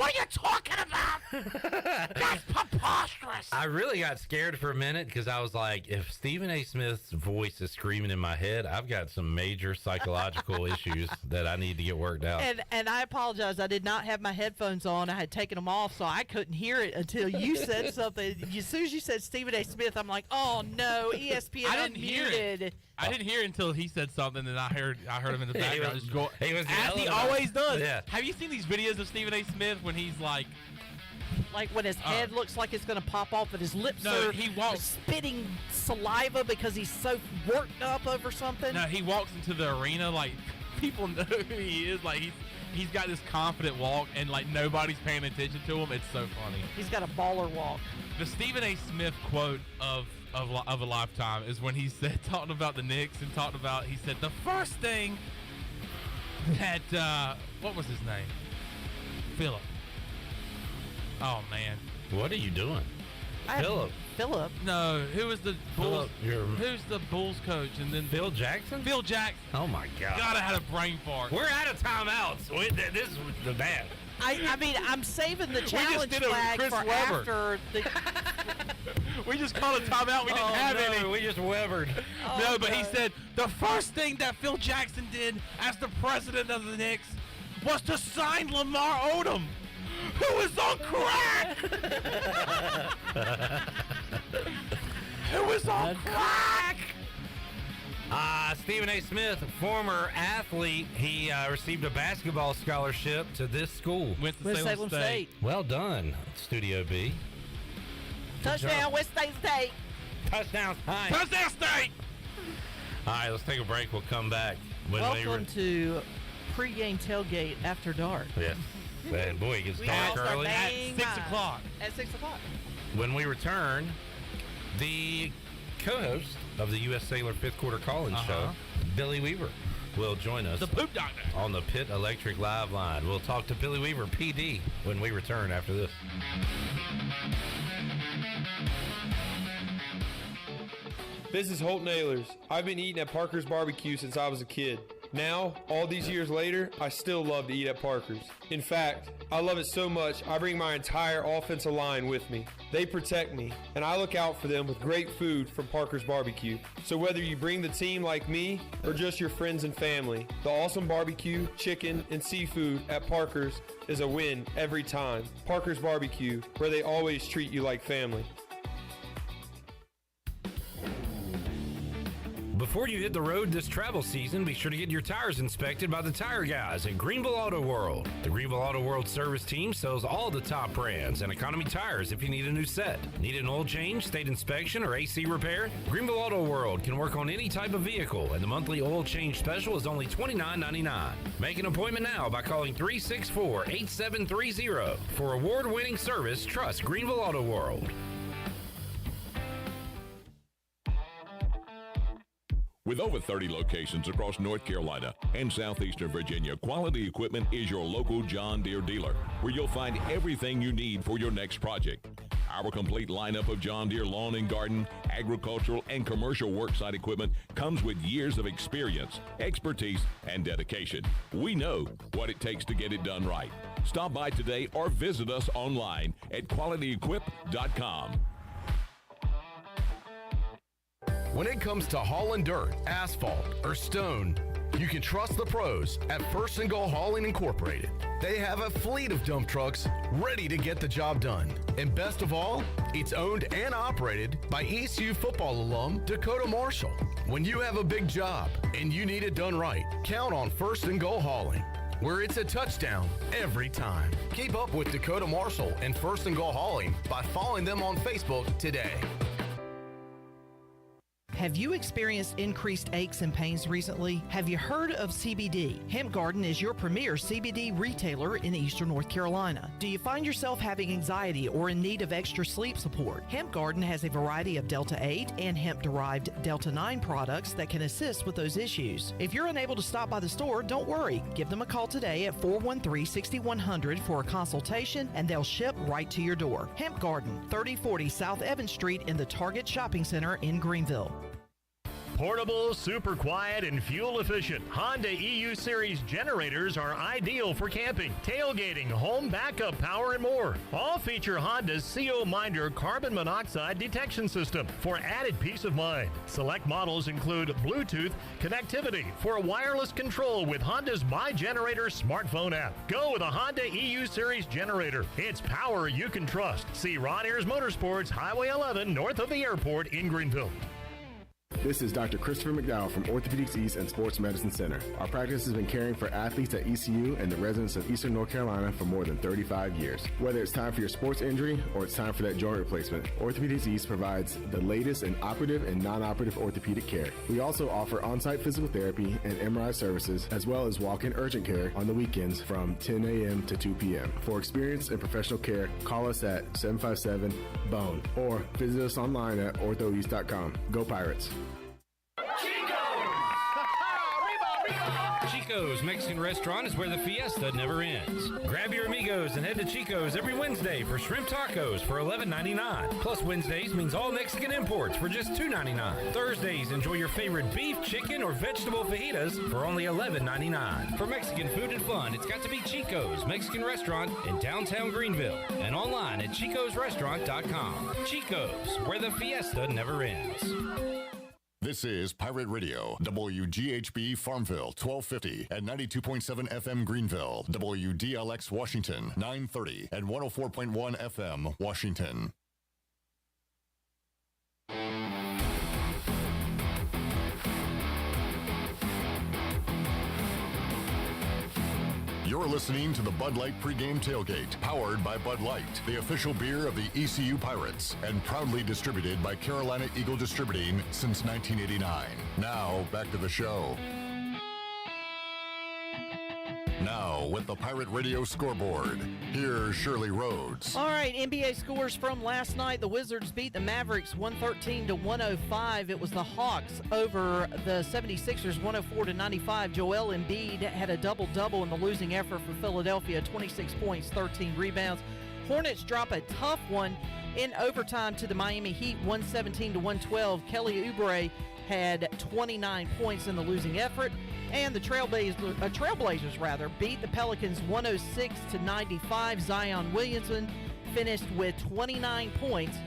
you talking about? That's preposterous. I really got scared for a minute because I was like, if Stephen A. Smith's voice is screaming in my head, I've got some major psychological issues that I need to get worked out. And I apologize. I did not have my headphones on. I had taken them off, so I couldn't hear it until you said something. As soon as you said Stephen A. Smith, I'm like, oh, no, ESPN I didn't hear it. I didn't hear it until he said something, and I heard him in the background. He was as he yelling always does. Yeah. Have you seen these videos of Stephen A. Smith when he's like when his head looks like it's going to pop off, and his lips are spitting saliva because he's so worked up over something? No, he walks into the arena like people know who he is. Like he's got this confident walk, and like nobody's paying attention to him. It's so funny. He's got a baller walk. The Stephen A. Smith quote of a lifetime is when he said, talking about the Knicks and he said, the first thing that, what was his name? Philip. Oh, man. What are you doing? Philip? No, who was the Bulls? Who's the Bulls coach? And then Phil Jackson? Phil Jackson. Oh, my God. God, I had a brain fart. We're out of timeouts. This is the bad. I mean, I'm saving the challenge flag for after the... We just called a timeout. We didn't have any. We just Webered. No, but he said the first thing that Phil Jackson did as the president of the Knicks was to sign Lamar Odom, who was on crack. Who was on crack? Stephen A. Smith, former athlete, he received a basketball scholarship to this school. Winston-Salem State. Well done, Studio B. Touchdown, Winston State. Touchdown, State. Touchdown, State. All right, let's take a break. We'll come back. Welcome to Pregame Tailgate After Dark. Yes. And boy, it gets dark early. At 6 o'clock. At 6 o'clock. When we return, the co-host of the U.S. Sailor Fifth Quarter Call-In Show, Billy Weaver, will join us. The Poop Doctor. On the Pit Electric Live Line. We'll talk to Billy Weaver, PD, when we return after this. This is Holt Nailers. I've been eating at Parker's Barbecue since I was a kid. Now, all these years later, I still love to eat at Parker's. In fact, I love it so much, I bring my entire offensive line with me. They protect me, and I look out for them with great food from Parker's Barbecue. So whether you bring the team like me or just your friends and family, the awesome barbecue, chicken, and seafood at Parker's is a win every time. Parker's Barbecue, where they always treat you like family. Before you hit the road this travel season, be sure to get your tires inspected by the tire guys at Greenville Auto World. The Greenville Auto World service team sells all the top brands and economy tires if you need a new set. Need an oil change, state inspection, or AC repair? Greenville Auto World can work on any type of vehicle, and the monthly oil change special is only $29.99. Make an appointment now by calling 364-8730. For award-winning service, trust Greenville Auto World. With over 30 locations across North Carolina and southeastern Virginia, Quality Equipment is your local John Deere dealer, where you'll find everything you need for your next project. Our complete lineup of John Deere lawn and garden, agricultural, and commercial worksite equipment comes with years of experience, expertise, and dedication. We know what it takes to get it done right. Stop by today or visit us online at qualityequip.com. When it comes to hauling dirt, asphalt, or stone, you can trust the pros at First and Goal Hauling Incorporated. They have a fleet of dump trucks ready to get the job done. And best of all, it's owned and operated by ECU football alum Dakota Marshall. When you have a big job and you need it done right, count on First and Goal Hauling, where it's a touchdown every time. Keep up with Dakota Marshall and First and Goal Hauling by following them on Facebook today. Have you experienced increased aches and pains recently? Have you heard of CBD? Hemp Garden is your premier CBD retailer in Eastern North Carolina. Do you find yourself having anxiety or in need of extra sleep support? Hemp Garden has a variety of Delta 8 and hemp-derived Delta 9 products that can assist with those issues. If you're unable to stop by the store, don't worry. Give them a call today at 413-6100 for a consultation, and they'll ship right to your door. Hemp Garden, 3040 South Evans Street in the Target Shopping Center in Greenville. Portable, super quiet, and fuel efficient Honda EU Series generators are ideal for camping, tailgating, home backup power, and more. All feature Honda's CO Minder carbon monoxide detection system for added peace of mind. Select models include Bluetooth connectivity for wireless control with Honda's My Generator smartphone app. Go with a Honda EU Series generator. It's power you can trust. See Ron Ayers Motorsports, Highway 11, north of the airport in Greenville. This is Dr. Christopher McDowell from Orthopedics East and Sports Medicine Center. Our practice has been caring for athletes at ECU and the residents of Eastern North Carolina for more than 35 years. Whether it's time for your sports injury or it's time for that joint replacement, Orthopedics East provides the latest in operative and non-operative orthopedic care. We also offer on-site physical therapy and MRI services, as well as walk-in urgent care on the weekends from 10 a.m. to 2 p.m. For experience and professional care, call us at 757-BONE or visit us online at orthoeast.com. Go Pirates! Chico's Mexican Restaurant is where the fiesta never ends. Grab your amigos and head to Chico's every Wednesday for shrimp tacos for $11.99. Plus Wednesdays means all Mexican imports for just $2.99. Thursdays, enjoy your favorite beef, chicken, or vegetable fajitas for only $11.99. For Mexican food and fun, it's got to be Chico's Mexican Restaurant in downtown Greenville and online at chicosrestaurant.com. Chico's, where the fiesta never ends. This is Pirate Radio, WGHB Farmville, 1250 at 92.7 FM Greenville, WDLX Washington, 930 and 104.1 FM Washington. You're listening to the Bud Light Pregame Tailgate, powered by Bud Light, the official beer of the ECU Pirates, and proudly distributed by Carolina Eagle Distributing since 1989. Now, back to the show. Now, with the Pirate Radio Scoreboard, here's Shirley Rhodes. All right, NBA scores from last night. The Wizards beat the Mavericks 113-105. It was the Hawks over the 76ers 104-95. Joel Embiid had a double-double in the losing effort for Philadelphia, 26 points, 13 rebounds. Hornets drop a tough one in overtime to the Miami Heat, 117-112. Kelly Oubre had 29 points in the losing effort. And the Trailblazers beat the Pelicans 106-95. Zion Williamson finished with 29 points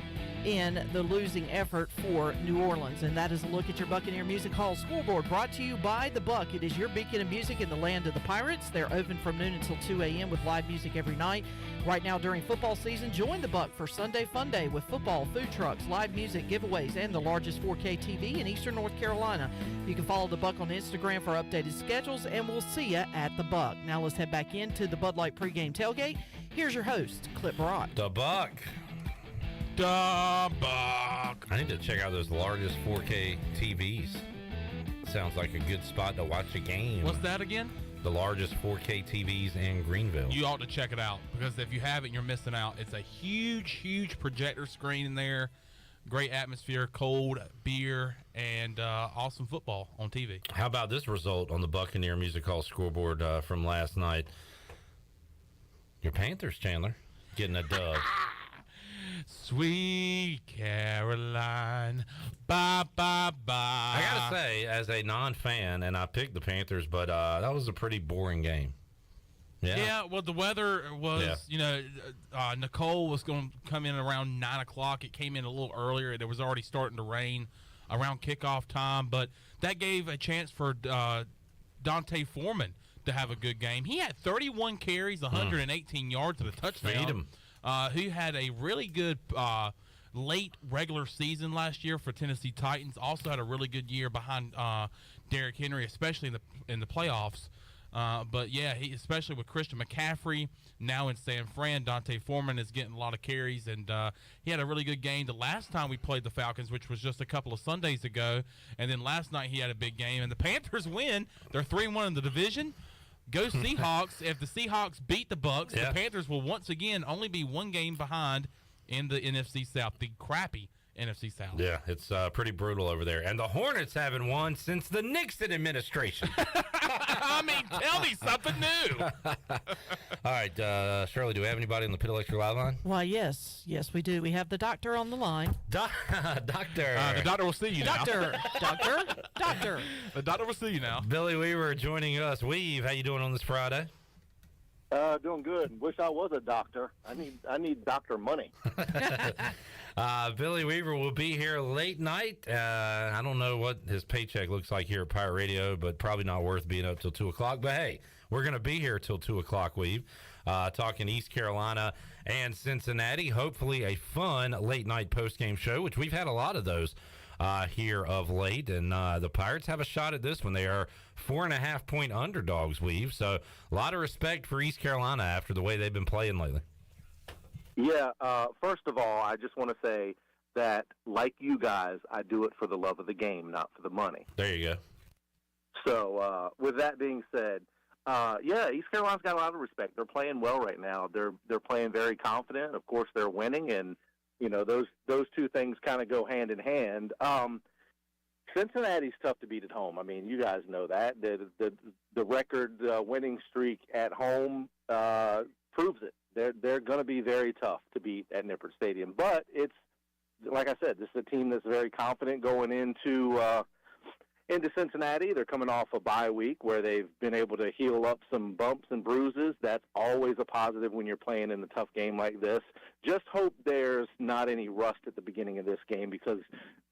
in the losing effort for New Orleans. And that is a look at your Buccaneer Music Hall Scoreboard, brought to you by The Buck. It is your beacon of music in the land of the Pirates. They're open from noon until 2 a.m. with live music every night. Right now during football season, join The Buck for Sunday Fun Day with football, food trucks, live music, giveaways, and the largest 4K TV in Eastern North Carolina. You can follow The Buck on Instagram for updated schedules, and we'll see you at The Buck. Now let's head back into the Bud Light pregame tailgate. Here's your host, Clip Brock. The Buck. I need to check out those largest 4K TVs. Sounds like a good spot to watch a game. What's that again? The largest 4K TVs in Greenville. You ought to check it out, because if you haven't, you're missing out. It's a huge projector screen in there. Great atmosphere, cold beer, and awesome football on TV. How about this result on the Buccaneer Music Hall Scoreboard from last night? Your Panthers, Chandler, getting a dub. Sweet Caroline, bye, bye, bye. I gotta say, as a non-fan, and I picked the Panthers, but that was a pretty boring game. Yeah, well, the weather was, Nicole was going to come in around 9 o'clock. It came in a little earlier. It was already starting to rain around kickoff time, but that gave a chance for Dante Foreman to have a good game. He had 31 carries, 118 yards, and a touchdown. Feed him. Who had a really good late regular season last year for Tennessee Titans. Also had a really good year behind Derrick Henry, especially in the playoffs. But yeah, especially with Christian McCaffrey now in San Fran, Dante Foreman is getting a lot of carries, and he had a really good game the last time we played the Falcons, which was just a couple of Sundays ago. And then last night he had a big game, and the Panthers win. They're 3-1 in the division. Go Seahawks. If the Seahawks beat the Bucks, the Panthers will once again only be one game behind in the NFC South, the crappy NFC South. Yeah, it's pretty brutal over there. And the Hornets haven't won since the Nixon administration. I mean, tell me something new. All right, Shirley, do we have anybody on the Pit Electric Live line? Why, yes, we do. We have the doctor on the line. Doctor. The doctor will see you now. Doctor. The doctor will see you now. Billy Weaver joining us. Weave, how you doing on this Friday? Doing good. Wish I was a doctor. I need doctor money. Billy Weaver will be here late night. I don't know what his paycheck looks like here at Pirate Radio, but probably not worth being up till 2 o'clock. But hey, we're going to be here till 2 o'clock, Weave, talking East Carolina and Cincinnati. Hopefully a fun late night post-game show, which we've had a lot of those here of late, and the Pirates have a shot at this one. They are 4.5-point underdogs, Weave. So a lot of respect for East Carolina after the way they've been playing lately. Yeah, first of all, I just want to say that, like you guys, I do it for the love of the game, not for the money. There you go. So, with that being said, East Carolina's got a lot of respect. They're playing well right now. They're playing very confident. Of course, they're winning, and those two things kind of go hand in hand. Cincinnati's tough to beat at home. I mean, you guys know that. The record winning streak at home proves it. They're going to be very tough to beat at Nippert Stadium. But it's, like I said, this is a team that's very confident going into Cincinnati. They're coming off a bye week where they've been able to heal up some bumps and bruises. That's always a positive when you're playing in a tough game like this. Just hope there's not any rust at the beginning of this game, because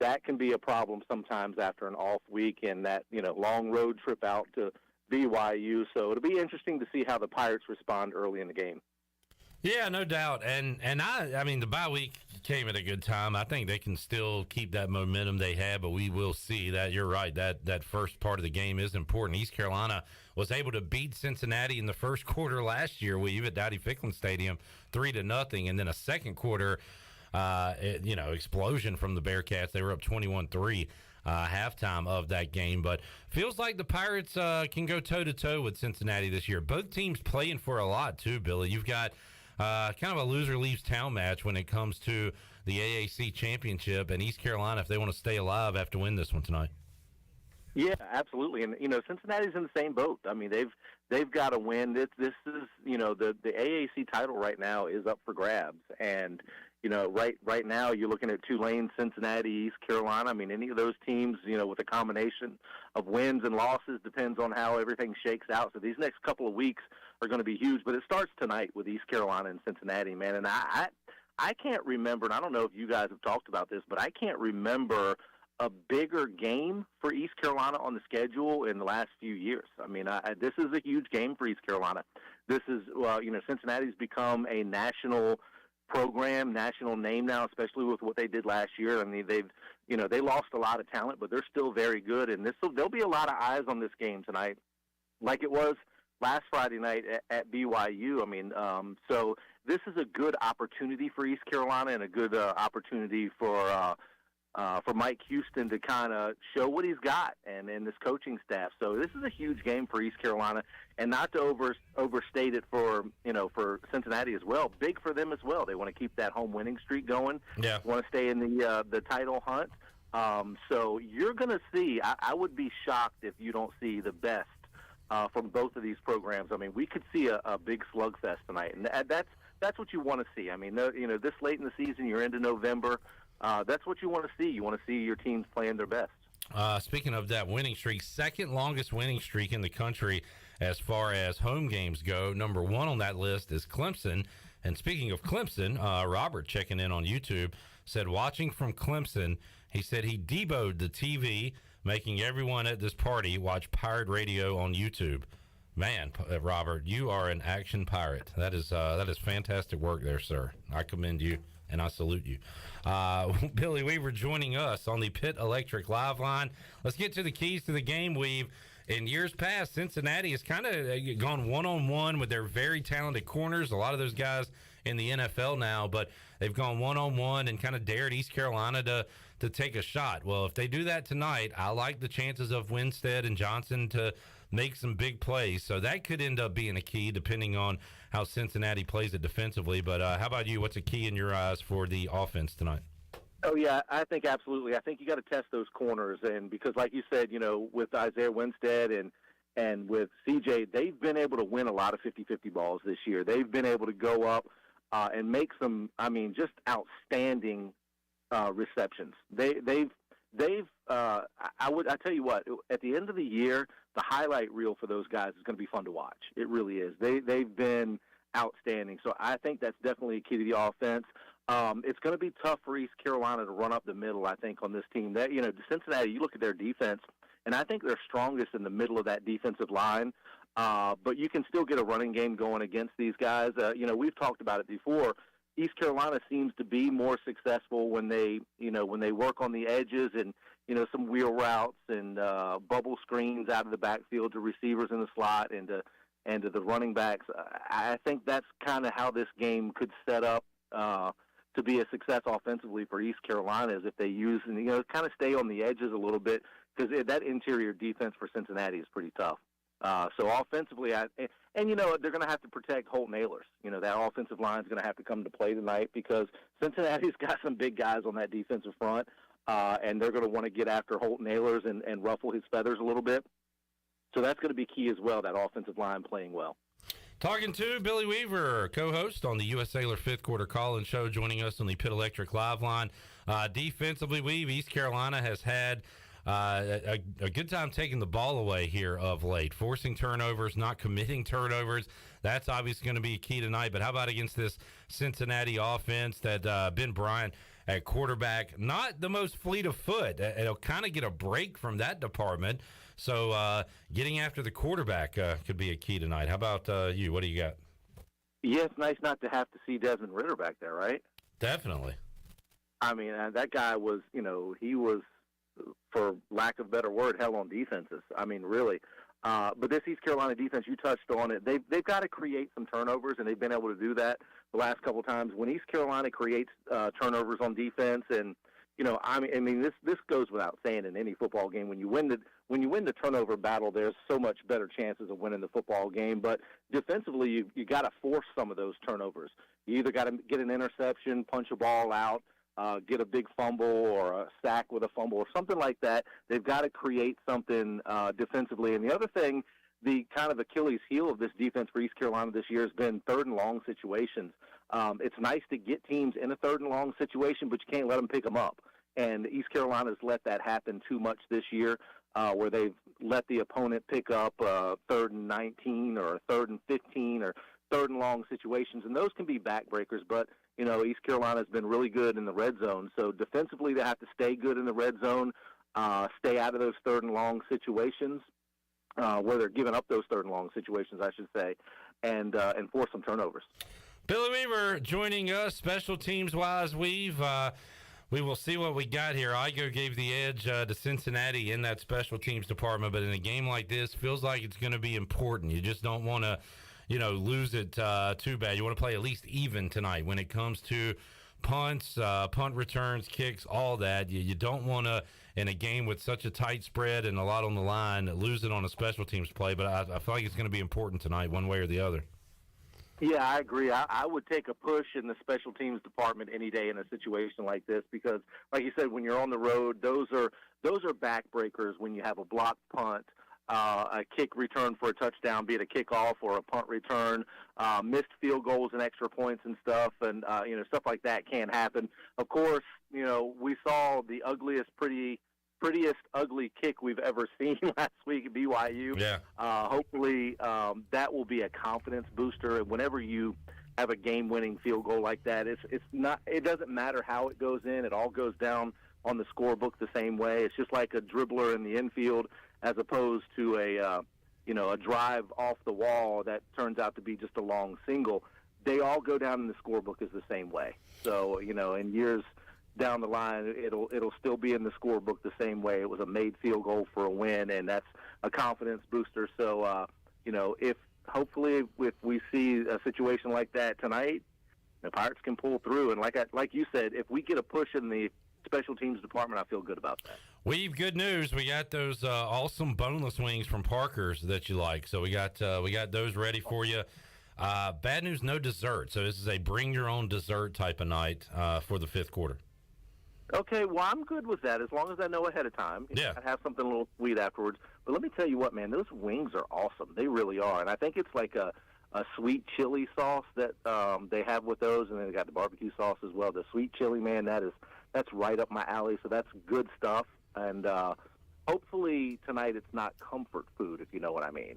that can be a problem sometimes after an off week and that long road trip out to BYU. So it'll be interesting to see how the Pirates respond early in the game. Yeah, no doubt. And I mean, the bye week came at a good time. I think they can still keep that momentum they had, but we will see that. You're right. That first part of the game is important. East Carolina was able to beat Cincinnati in the first quarter last year. We at Dowdy-Ficklen Stadium 3-0, and then a second quarter, explosion from the Bearcats. They were up 21-3. Halftime of that game, but feels like the Pirates can go toe-to-toe with Cincinnati this year. Both teams playing for a lot too, Billy. You've got kind of a loser leaves town match when it comes to the AAC championship, and East Carolina, if they want to stay alive, have to win this one tonight. Yeah, absolutely. And Cincinnati's in the same boat. I mean, they've got to win. This is the AAC title right now is up for grabs, and right now you're looking at Tulane, Cincinnati, East Carolina. I mean, any of those teams, with a combination of wins and losses, depends on how everything shakes out. So these next couple of weeks are going to be huge. But it starts tonight with East Carolina and Cincinnati, man. And I can't remember, and I don't know if you guys have talked about this, but I can't remember a bigger game for East Carolina on the schedule in the last few years. I mean, this is a huge game for East Carolina. This is, Cincinnati's become a national program, national name now, especially with what they did last year. I mean, they lost a lot of talent, but they're still very good, and there'll be a lot of eyes on this game tonight, like it was last Friday night at BYU. I mean, so this is a good opportunity for East Carolina and a good opportunity for Mike Houston to kind of show what he's got and this coaching staff. So this is a huge game for East Carolina, and not to overstate it for Cincinnati as well. Big for them as well. They want to keep that home winning streak going. Yeah. Want to stay in the title hunt. So you're going to see. I would be shocked if you don't see the best from both of these programs. I mean, we could see a big slugfest tonight, and that's what you want to see. I mean, this late in the season, you're into November. That's what you want to see. You want to see your teams playing their best. Speaking of that winning streak, second longest winning streak in the country as far as home games go. Number one on that list is Clemson. And speaking of Clemson, Robert checking in on YouTube said, watching from Clemson, he said he deboed the TV, making everyone at this party watch Pirate Radio on YouTube. Man, Robert, you are an action pirate. That is fantastic work there, sir. I commend you. And I salute you. Billy Weaver joining us on the Pitt Electric Live Line. Let's get to the keys to the game, Weave. In years past, Cincinnati has kind of gone one-on-one with their very talented corners. A lot of those guys in the NFL now, but they've gone one-on-one and kind of dared East Carolina to take a shot. Well, if they do that tonight, I like the chances of Winstead and Johnson to make some big plays. So that could end up being a key depending on how Cincinnati plays it defensively. But how about you? What's a key in your eyes for the offense tonight? Oh, yeah, I think absolutely. I think you got to test those corners. And because, like you said, with Isaiah Winstead and with CJ, they've been able to win a lot of 50-50 balls this year. They've been able to go up and make some, just outstanding receptions. I tell you what, at the end of the year, the highlight reel for those guys is going to be fun to watch. It really is. They've been outstanding. So I think that's definitely a key to the offense. It's going to be tough for East Carolina to run up the middle, I think, on this team. Cincinnati, you look at their defense, and I think they're strongest in the middle of that defensive line. But you can still get a running game going against these guys. We've talked about it before. East Carolina seems to be more successful when they work on the edges and, some wheel routes and bubble screens out of the backfield to receivers in the slot and to the running backs. I think that's kind of how this game could set up to be a success offensively for East Carolina, is if they use and kind of stay on the edges a little bit, because that interior defense for Cincinnati is pretty tough. So offensively, they're going to have to protect Holt Nailers. That offensive line is going to have to come to play tonight, because Cincinnati's got some big guys on that defensive front, and they're going to want to get after Holt Nailers and ruffle his feathers a little bit. So that's going to be key as well, that offensive line playing well. Talking to Billy Weaver, co-host on the U.S. Sailor Fifth Quarter Call-In Show, joining us on the Pit Electric Live Line. Defensively, East Carolina has had a good time taking the ball away here of late, forcing turnovers, not committing turnovers. That's obviously going to be a key tonight. But how about against this Cincinnati offense that Ben Bryant at quarterback, not the most fleet of foot. It'll kind of get a break from that department. So getting after the quarterback could be a key tonight. How about you? What do you got? Yeah, it's nice not to have to see Desmond Ridder back there, right? Definitely. I mean, that guy was, he was, for lack of a better word, hell on defenses. I mean, really. But this East Carolina defense, you touched on it. They've got to create some turnovers, and they've been able to do that the last couple of times. When East Carolina creates turnovers on defense, and this goes without saying in any football game. When you win the turnover battle, there's so much better chances of winning the football game. But defensively, you got to force some of those turnovers. You either got to get an interception, punch a ball out, get a big fumble or a sack with a fumble or something like that. They've got to create something defensively. And the other thing, the kind of Achilles heel of this defense for East Carolina this year has been third and long situations. It's nice to get teams in a third and long situation, but you can't let them pick them up. And East Carolina's let that happen too much this year, where they've let the opponent pick up third and 19 or third and 15 or third and long situations. And those can be backbreakers, but East Carolina's been really good in the red zone. So defensively, they have to stay good in the red zone, stay out of those third and long situations, where they're giving up those third and long situations, I should say, and force some turnovers. Billy Weaver joining us, special teams-wise. We will see what we got here. Igo gave the edge to Cincinnati in that special teams department, but in a game like this, feels like it's going to be important. You just don't want to lose it too bad. You want to play at least even tonight when it comes to punts, punt returns, kicks, all that. You don't want to, in a game with such a tight spread and a lot on the line, lose it on a special teams play. But I feel like it's going to be important tonight, one way or the other. Yeah, I agree. I would take a push in the special teams department any day in a situation like this, because, like you said, when you're on the road, those are backbreakers when you have a blocked punt, a kick return for a touchdown, be it a kickoff or a punt return, missed field goals and extra points and stuff, and stuff like that can happen. Of course, we saw the prettiest ugly kick we've ever seen last week at BYU. Yeah. Hopefully that will be a confidence booster. And whenever you have a game-winning field goal like that, it doesn't matter how it goes in. It all goes down on the scorebook the same way. It's just like a dribbler in the infield, as opposed to a drive off the wall that turns out to be just a long single. They all go down in the scorebook as the same way. So, in years down the line, it'll still be in the scorebook the same way. It was a made field goal for a win, and that's a confidence booster. So, if we see a situation like that tonight, the Pirates can pull through. And like you said, if we get a push in the special teams department, I feel good about that. We've good news. We got those awesome boneless wings from Parker's that you like. So we got those ready for you. Bad news, no dessert. So this is a bring your own dessert type of night for the fifth quarter. Okay, well, I'm good with that as long as I know ahead of time. Yeah. I have something a little sweet afterwards. But let me tell you what, man, those wings are awesome. They really are. And I think it's like a sweet chili sauce that they have with those, and then they got the barbecue sauce as well. The sweet chili, man, that's right up my alley. So that's good stuff. And hopefully tonight it's not comfort food, if you know what I mean.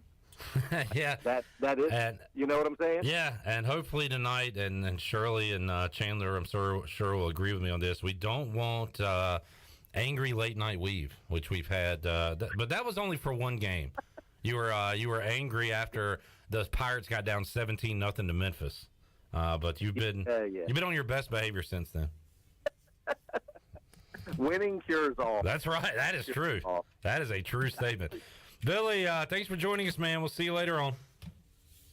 Yeah. That is, and, you know what I'm saying? Yeah, and hopefully tonight, and Shirley and Chandler, I'm sure will agree with me on this, we don't want angry late night weave, which we've had, but that was only for one game. You were angry after the Pirates got down 17-0 to Memphis, But you've been on your best behavior since then. Winning cures all. That's right. That is true. That is a true statement. Billy, thanks for joining us, man. We'll see you later on.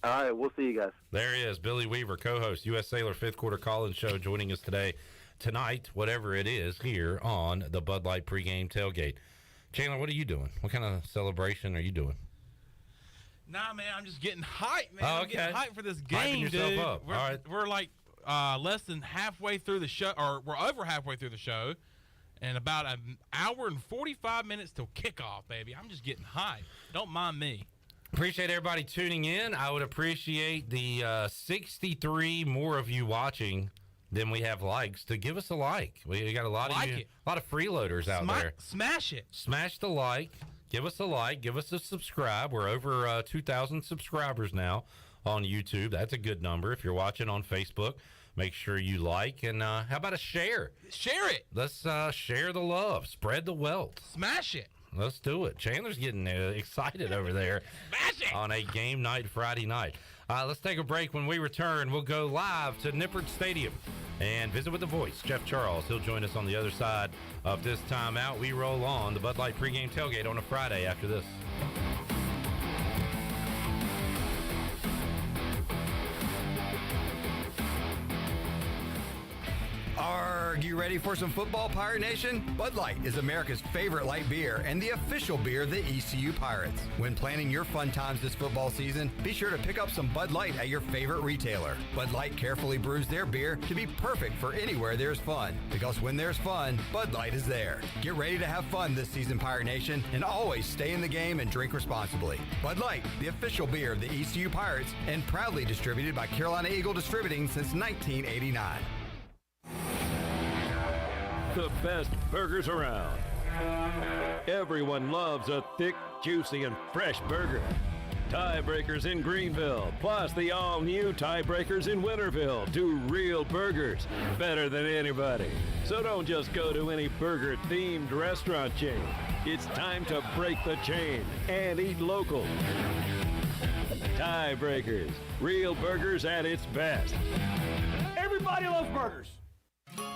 All right, we'll see you guys. There he is, Billy Weaver, co-host, U.S. Sailor Fifth Quarter Call-In Show, joining us tonight, whatever it is, here on the Bud Light Pregame Tailgate. Chandler, what are you doing? What kind of celebration are you doing? Nah, man, I'm just getting hyped, man. Oh, I'm okay. getting hyped for this Hyping game, yourself dude. up. We're, All right. we're like less than halfway through the show, or we're over halfway through the show, and about an hour and 45 minutes till kickoff, baby. I'm just getting hyped. Don't mind me. Appreciate everybody tuning in. I would appreciate the 63 more of you watching than we have likes to give us a like. We got a lot of you, a lot of freeloaders out there. Smash it. Smash the like. Give us a like. Give us a subscribe. We're over 2,000 subscribers now on YouTube. That's a good number. If you're watching on Facebook, make sure you like. And how about a share? Share it. Let's share the love. Spread the wealth. Smash it. Let's do it. Chandler's getting excited over there on a game night Friday night. Let's take a break. When we return, we'll go live to Nippert Stadium and visit with the voice, Jeff Charles. He'll join us on the other side of this timeout. We roll on the Bud Light Pregame Tailgate on a Friday after this. Are you ready for some football, Pirate Nation? Bud Light is America's favorite light beer and the official beer of the ECU Pirates. When planning your fun times this football season, be sure to pick up some Bud Light at your favorite retailer. Bud Light carefully brews their beer to be perfect for anywhere there's fun. Because when there's fun, Bud Light is there. Get ready to have fun this season, Pirate Nation, and always stay in the game and drink responsibly. Bud Light, the official beer of the ECU Pirates, and proudly distributed by Carolina Eagle Distributing since 1989. The best burgers around. Everyone loves a thick, juicy, and fresh burger. Tiebreakers in Greenville, plus the all-new Tiebreakers in Winterville. Do real burgers better than anybody. So don't just go to any burger-themed restaurant chain. It's time to break the chain and eat local. Tiebreakers, real burgers at its best. Everybody loves burgers.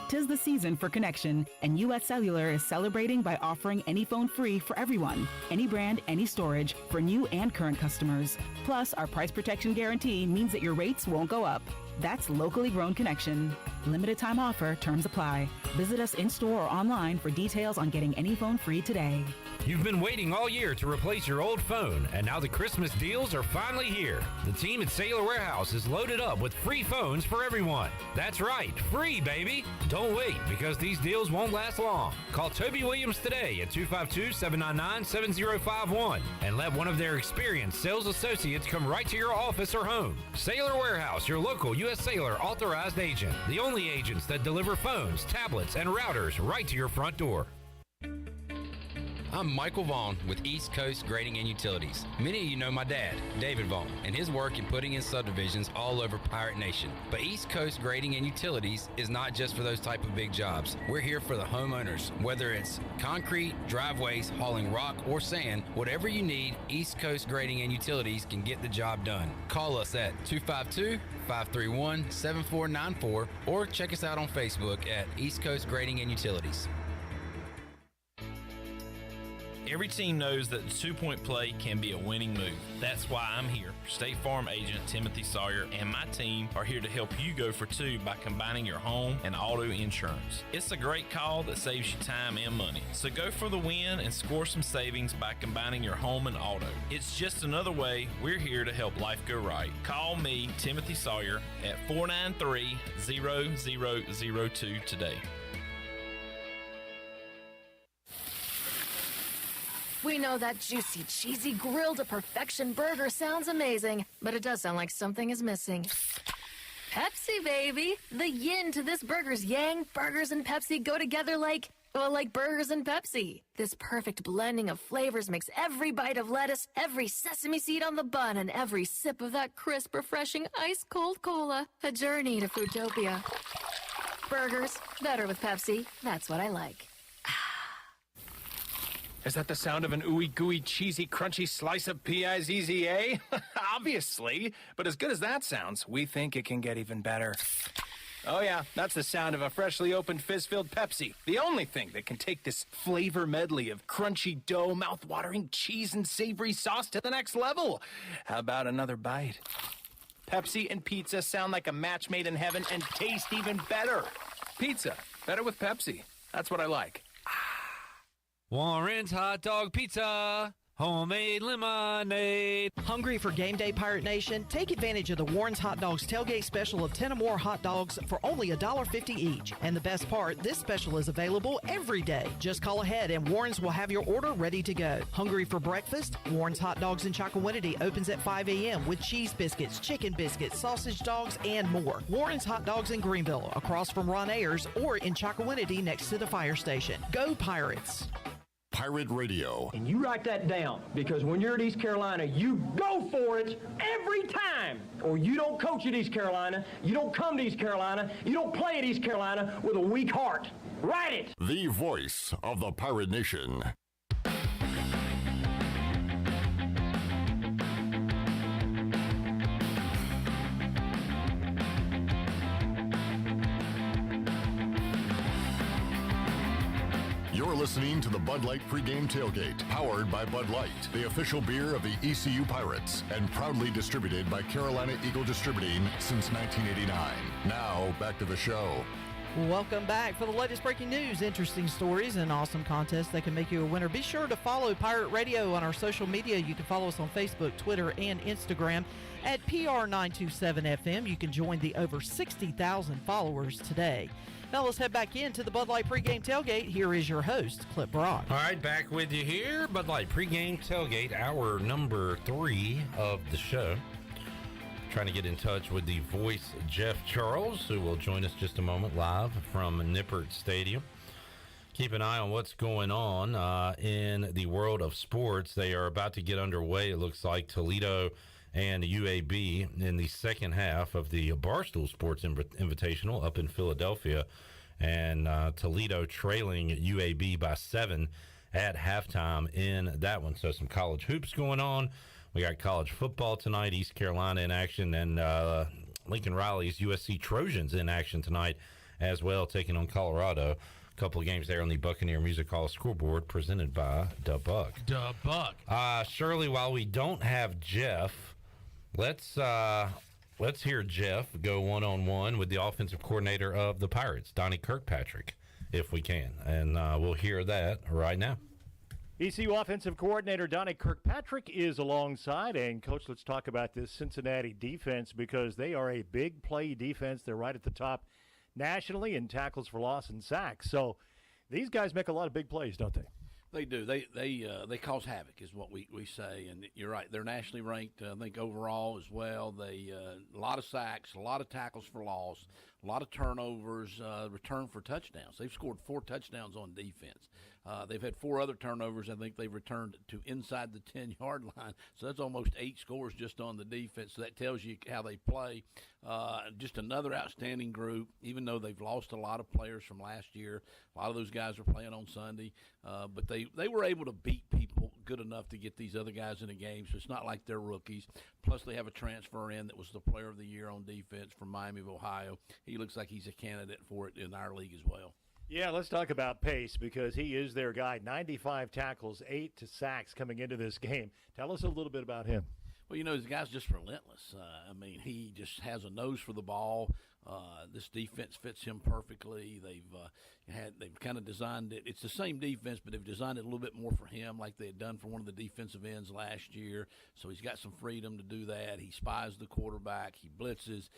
'Tis the season for connection, and U.S. Cellular is celebrating by offering any phone free for everyone. Any brand, any storage, for new and current customers. Plus, our price protection guarantee means that your rates won't go up. That's locally grown connection. Limited time offer, terms apply. Visit us in-store or online for details on getting any phone free today. You've been waiting all year to replace your old phone, and now the Christmas deals are finally here. The team at Sailor Warehouse is loaded up with free phones for everyone. That's right, free, baby. Don't wait, because these deals won't last long. Call Toby Williams today at 252-799-7051 and let one of their experienced sales associates come right to your office or home. Sailor Warehouse, your local U.S. Sailor authorized agent. The only agents that deliver phones, tablets, and routers right to your front door. I'm Michael Vaughn with East Coast Grading and Utilities. Many of you know my dad, David Vaughn, and his work in putting in subdivisions all over Pirate Nation. But East Coast Grading and Utilities is not just for those type of big jobs. We're here for the homeowners. Whether it's concrete, driveways, hauling rock, or sand, whatever you need, East Coast Grading and Utilities can get the job done. Call us at 252-531-7494 or check us out on Facebook at East Coast Grading and Utilities. Every team knows that the two-point play can be a winning move. That's why I'm here. State Farm agent Timothy Sawyer and my team are here to help you go for two by combining your home and auto insurance. It's a great call that saves you time and money. So go for the win and score some savings by combining your home and auto. It's just another way we're here to help life go right. Call me, Timothy Sawyer, at 493-0002 today. We know that juicy, cheesy, grilled to perfection burger sounds amazing, but it does sound like something is missing. Pepsi, baby! The yin to this burger's yang. Burgers and Pepsi go together like burgers and Pepsi. This perfect blending of flavors makes every bite of lettuce, every sesame seed on the bun, and every sip of that crisp, refreshing, ice-cold cola a journey to Fruitopia. Burgers, better with Pepsi. That's what I like. Is that the sound of an ooey gooey, cheesy, crunchy slice of P-I-Z-Z-A? obviously. But as good as that sounds, we think it can get even better. Oh yeah, that's the sound of a freshly opened fizz-filled Pepsi. The only thing that can take this flavor medley of crunchy dough, mouth-watering cheese, and savory sauce to the next level. How about another bite? Pepsi and pizza sound like a match made in heaven and taste even better. Pizza, better with Pepsi. That's what I like. Warren's Hot Dog Pizza. Homemade lemonade. Hungry for game day, Pirate Nation? Take advantage of the Warren's Hot Dogs tailgate special of 10 or more hot dogs for only $1.50 each. And the best part, this special is available every day. Just call ahead and Warren's will have your order ready to go. Hungry for breakfast? Warren's Hot Dogs in Chocowinity opens at 5 a.m. with cheese biscuits, chicken biscuits, sausage dogs, and more. Warren's Hot Dogs in Greenville, across from Ron Ayers, or in Chocowinity next to the fire station. Go Pirates! Pirate Radio. And you write that down, because when you're at East Carolina, you go for it every time. Or you don't coach at East Carolina, you don't come to East Carolina, you don't play at East Carolina with a weak heart. Write it! The voice of the Pirate Nation. You're listening to the Bud Light Pregame Tailgate, powered by Bud Light, the official beer of the ECU Pirates, and proudly distributed by Carolina Eagle Distributing since 1989. Now, back to the show. Welcome back. For the latest breaking news, interesting stories, and awesome contests that can make you a winner, be sure to follow Pirate Radio on our social media. You can follow us on Facebook, Twitter, and Instagram at PR927FM. You can join the over 60,000 followers today. Now let's head back into the Bud Light Pregame Tailgate. Here is your host, Clip Brock. All right, back with you here. Bud Light Pregame Tailgate, hour number 3 of the show. Trying to get in touch with the voice, Jeff Charles, who will join us just a moment live from Nippert Stadium. Keep an eye on what's going on in the world of sports. They are about to get underway, it looks like, Toledo and UAB in the second half of the Barstool Sports Invitational up in Philadelphia. And Toledo trailing UAB by 7 at halftime in that one. So some college hoops going on. We got college football tonight, East Carolina in action, and Lincoln Riley's USC Trojans in action tonight as well, taking on Colorado. A couple of games there on the Buccaneer Music Hall Scoreboard, presented by Da Buck. Da Buck. Shirley, while we don't have Jeff, let's hear Jeff go one-on-one with the offensive coordinator of the Pirates, Donnie Kirkpatrick, if we can. And we'll hear that right now. ECU offensive coordinator Donnie Kirkpatrick is alongside. And, Coach, let's talk about this Cincinnati defense, because they are a big play defense. They're right at the top nationally in tackles for loss and sacks. So these guys make a lot of big plays, don't they? They do. They cause havoc, is what we say. And you're right. They're nationally ranked, I think, overall as well. They a lot of sacks, a lot of tackles for loss, a lot of turnovers, return for touchdowns. They've scored 4 touchdowns on defense. They've had 4 other turnovers. I think they've returned to inside the 10-yard line. So that's almost 8 scores just on the defense. So that tells you how they play. Just another outstanding group, even though they've lost a lot of players from last year. A lot of those guys are playing on Sunday. But they were able to beat people good enough to get these other guys in the game. So it's not like they're rookies. Plus, they have a transfer in that was the player of the year on defense from Miami of Ohio. He looks like he's a candidate for it in our league as well. Yeah, let's talk about pace, because he is their guy. 95 tackles, 8 sacks coming into this game. Tell us a little bit about him. Well, you know, this guy's just relentless. I mean, he just has a nose for the ball. This defense fits him perfectly. They've kind of designed it. It's the same defense, but they've designed it a little bit more for him, like they had done for one of the defensive ends last year. So he's got some freedom to do that. He spies the quarterback. He blitzes.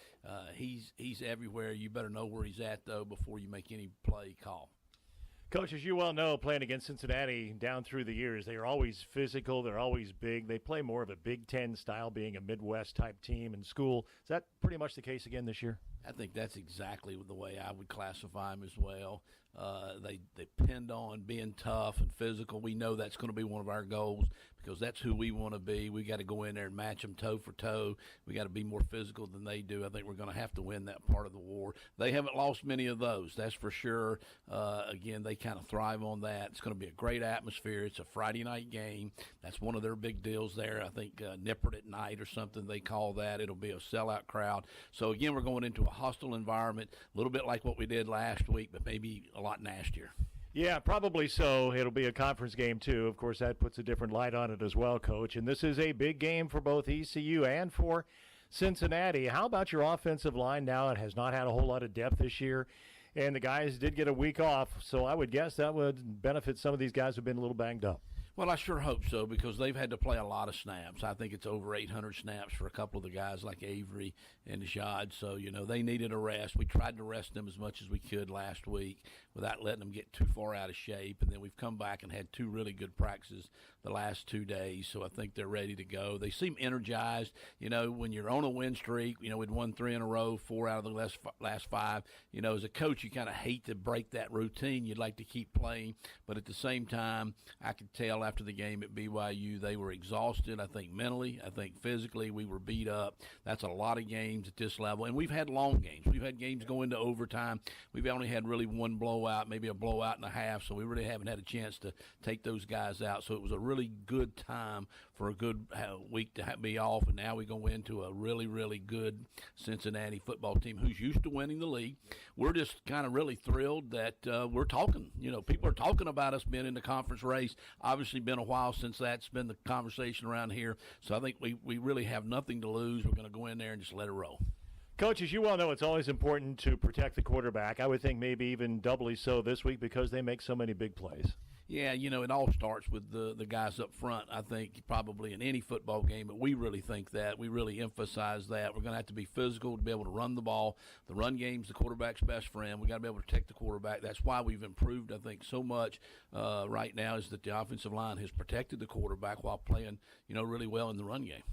He's everywhere. You better know where he's at, though, before you make any play call. Coach, as you well know, playing against Cincinnati down through the years, they are always physical. They're always big. They play more of a Big Ten style, being a Midwest-type team in school. Is that pretty much the case again this year? I think that's exactly the way I would classify him as well. They depend on being tough and physical. We know that's going to be one of our goals because that's who we want to be. We got to go in there and match them toe for toe. We got to be more physical than they do. I think we're going to have to win that part of the war. They haven't lost many of those, that's for sure. Again, they kind of thrive on that. It's going to be a great atmosphere. It's a Friday night game. That's one of their big deals there. I think Nippert at night or something they call that. It'll be a sellout crowd. So, again, we're going into a hostile environment, a little bit like what we did last week, but maybe a lot nastier. Yeah, probably so. It'll be a conference game, too. Of course, that puts a different light on it as well, Coach. And this is a big game for both ECU and for Cincinnati. How about your offensive line now? It has not had a whole lot of depth this year, and the guys did get a week off, so I would guess that would benefit some of these guys who have been a little banged up. Well, I sure hope so because they've had to play a lot of snaps. I think it's over 800 snaps for a couple of the guys like Avery and Jad. So, they needed a rest. We tried to rest them as much as we could last week without letting them get too far out of shape. And then we've come back and had 2 really good practices the last 2 days. So I think they're ready to go. They seem energized. When you're on a win streak, we'd won 3 in a row, 4 out of the last 5. As a coach, you kind of hate to break that routine. You'd like to keep playing. But at the same time, I could tell after the game at BYU, they were exhausted. I think mentally, I think physically, we were beat up. That's a lot of games at this level. And we've had long games. We've had games go into overtime. We've only had really one blowout, maybe a blowout and a half. So we really haven't had a chance to take those guys out. So it was a really good time for a good week to be off. And now we go into a really, really good Cincinnati football team who's used to winning the league. We're just kind of really thrilled that we're talking. People are talking about us being in the conference race. Obviously been a while since that's been the conversation around here. So I think we really have nothing to lose. We're going to go in there and just let it roll. Coach, as you well know, it's always important to protect the quarterback. I would think maybe even doubly so this week because they make so many big plays. Yeah, it all starts with the guys up front. I think probably in any football game, but we really think that. We really emphasize that. We're going to have to be physical to be able to run the ball. The run game's the quarterback's best friend. We got to be able to protect the quarterback. That's why we've improved, I think, so much right now is that the offensive line has protected the quarterback while playing, really well in the run game.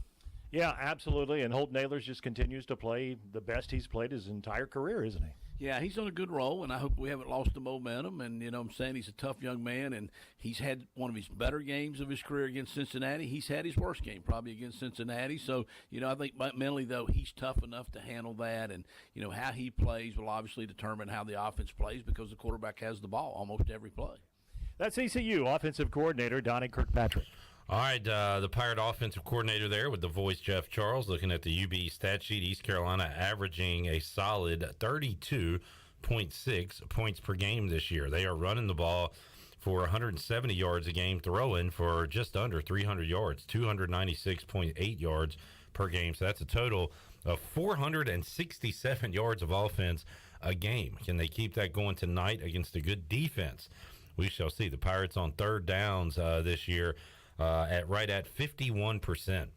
Yeah, absolutely. And Holt Nailers just continues to play the best he's played his entire career, isn't he? Yeah, he's on a good roll, and I hope we haven't lost the momentum. And, I'm saying he's a tough young man, and he's had one of his better games of his career against Cincinnati. He's had his worst game probably against Cincinnati. So, I think mentally, though, he's tough enough to handle that. And, how he plays will obviously determine how the offense plays because the quarterback has the ball almost every play. That's ECU offensive coordinator Donnie Kirkpatrick. All right, the Pirate offensive coordinator there with the voice, Jeff Charles, looking at the UB stat sheet. East Carolina averaging a solid 32.6 points per game this year. They are running the ball for 170 yards a game, throwing for just under 300 yards, 296.8 yards per game. So that's a total of 467 yards of offense a game. Can they keep that going tonight against a good defense? We shall see. The Pirates on third downs this year at 51%,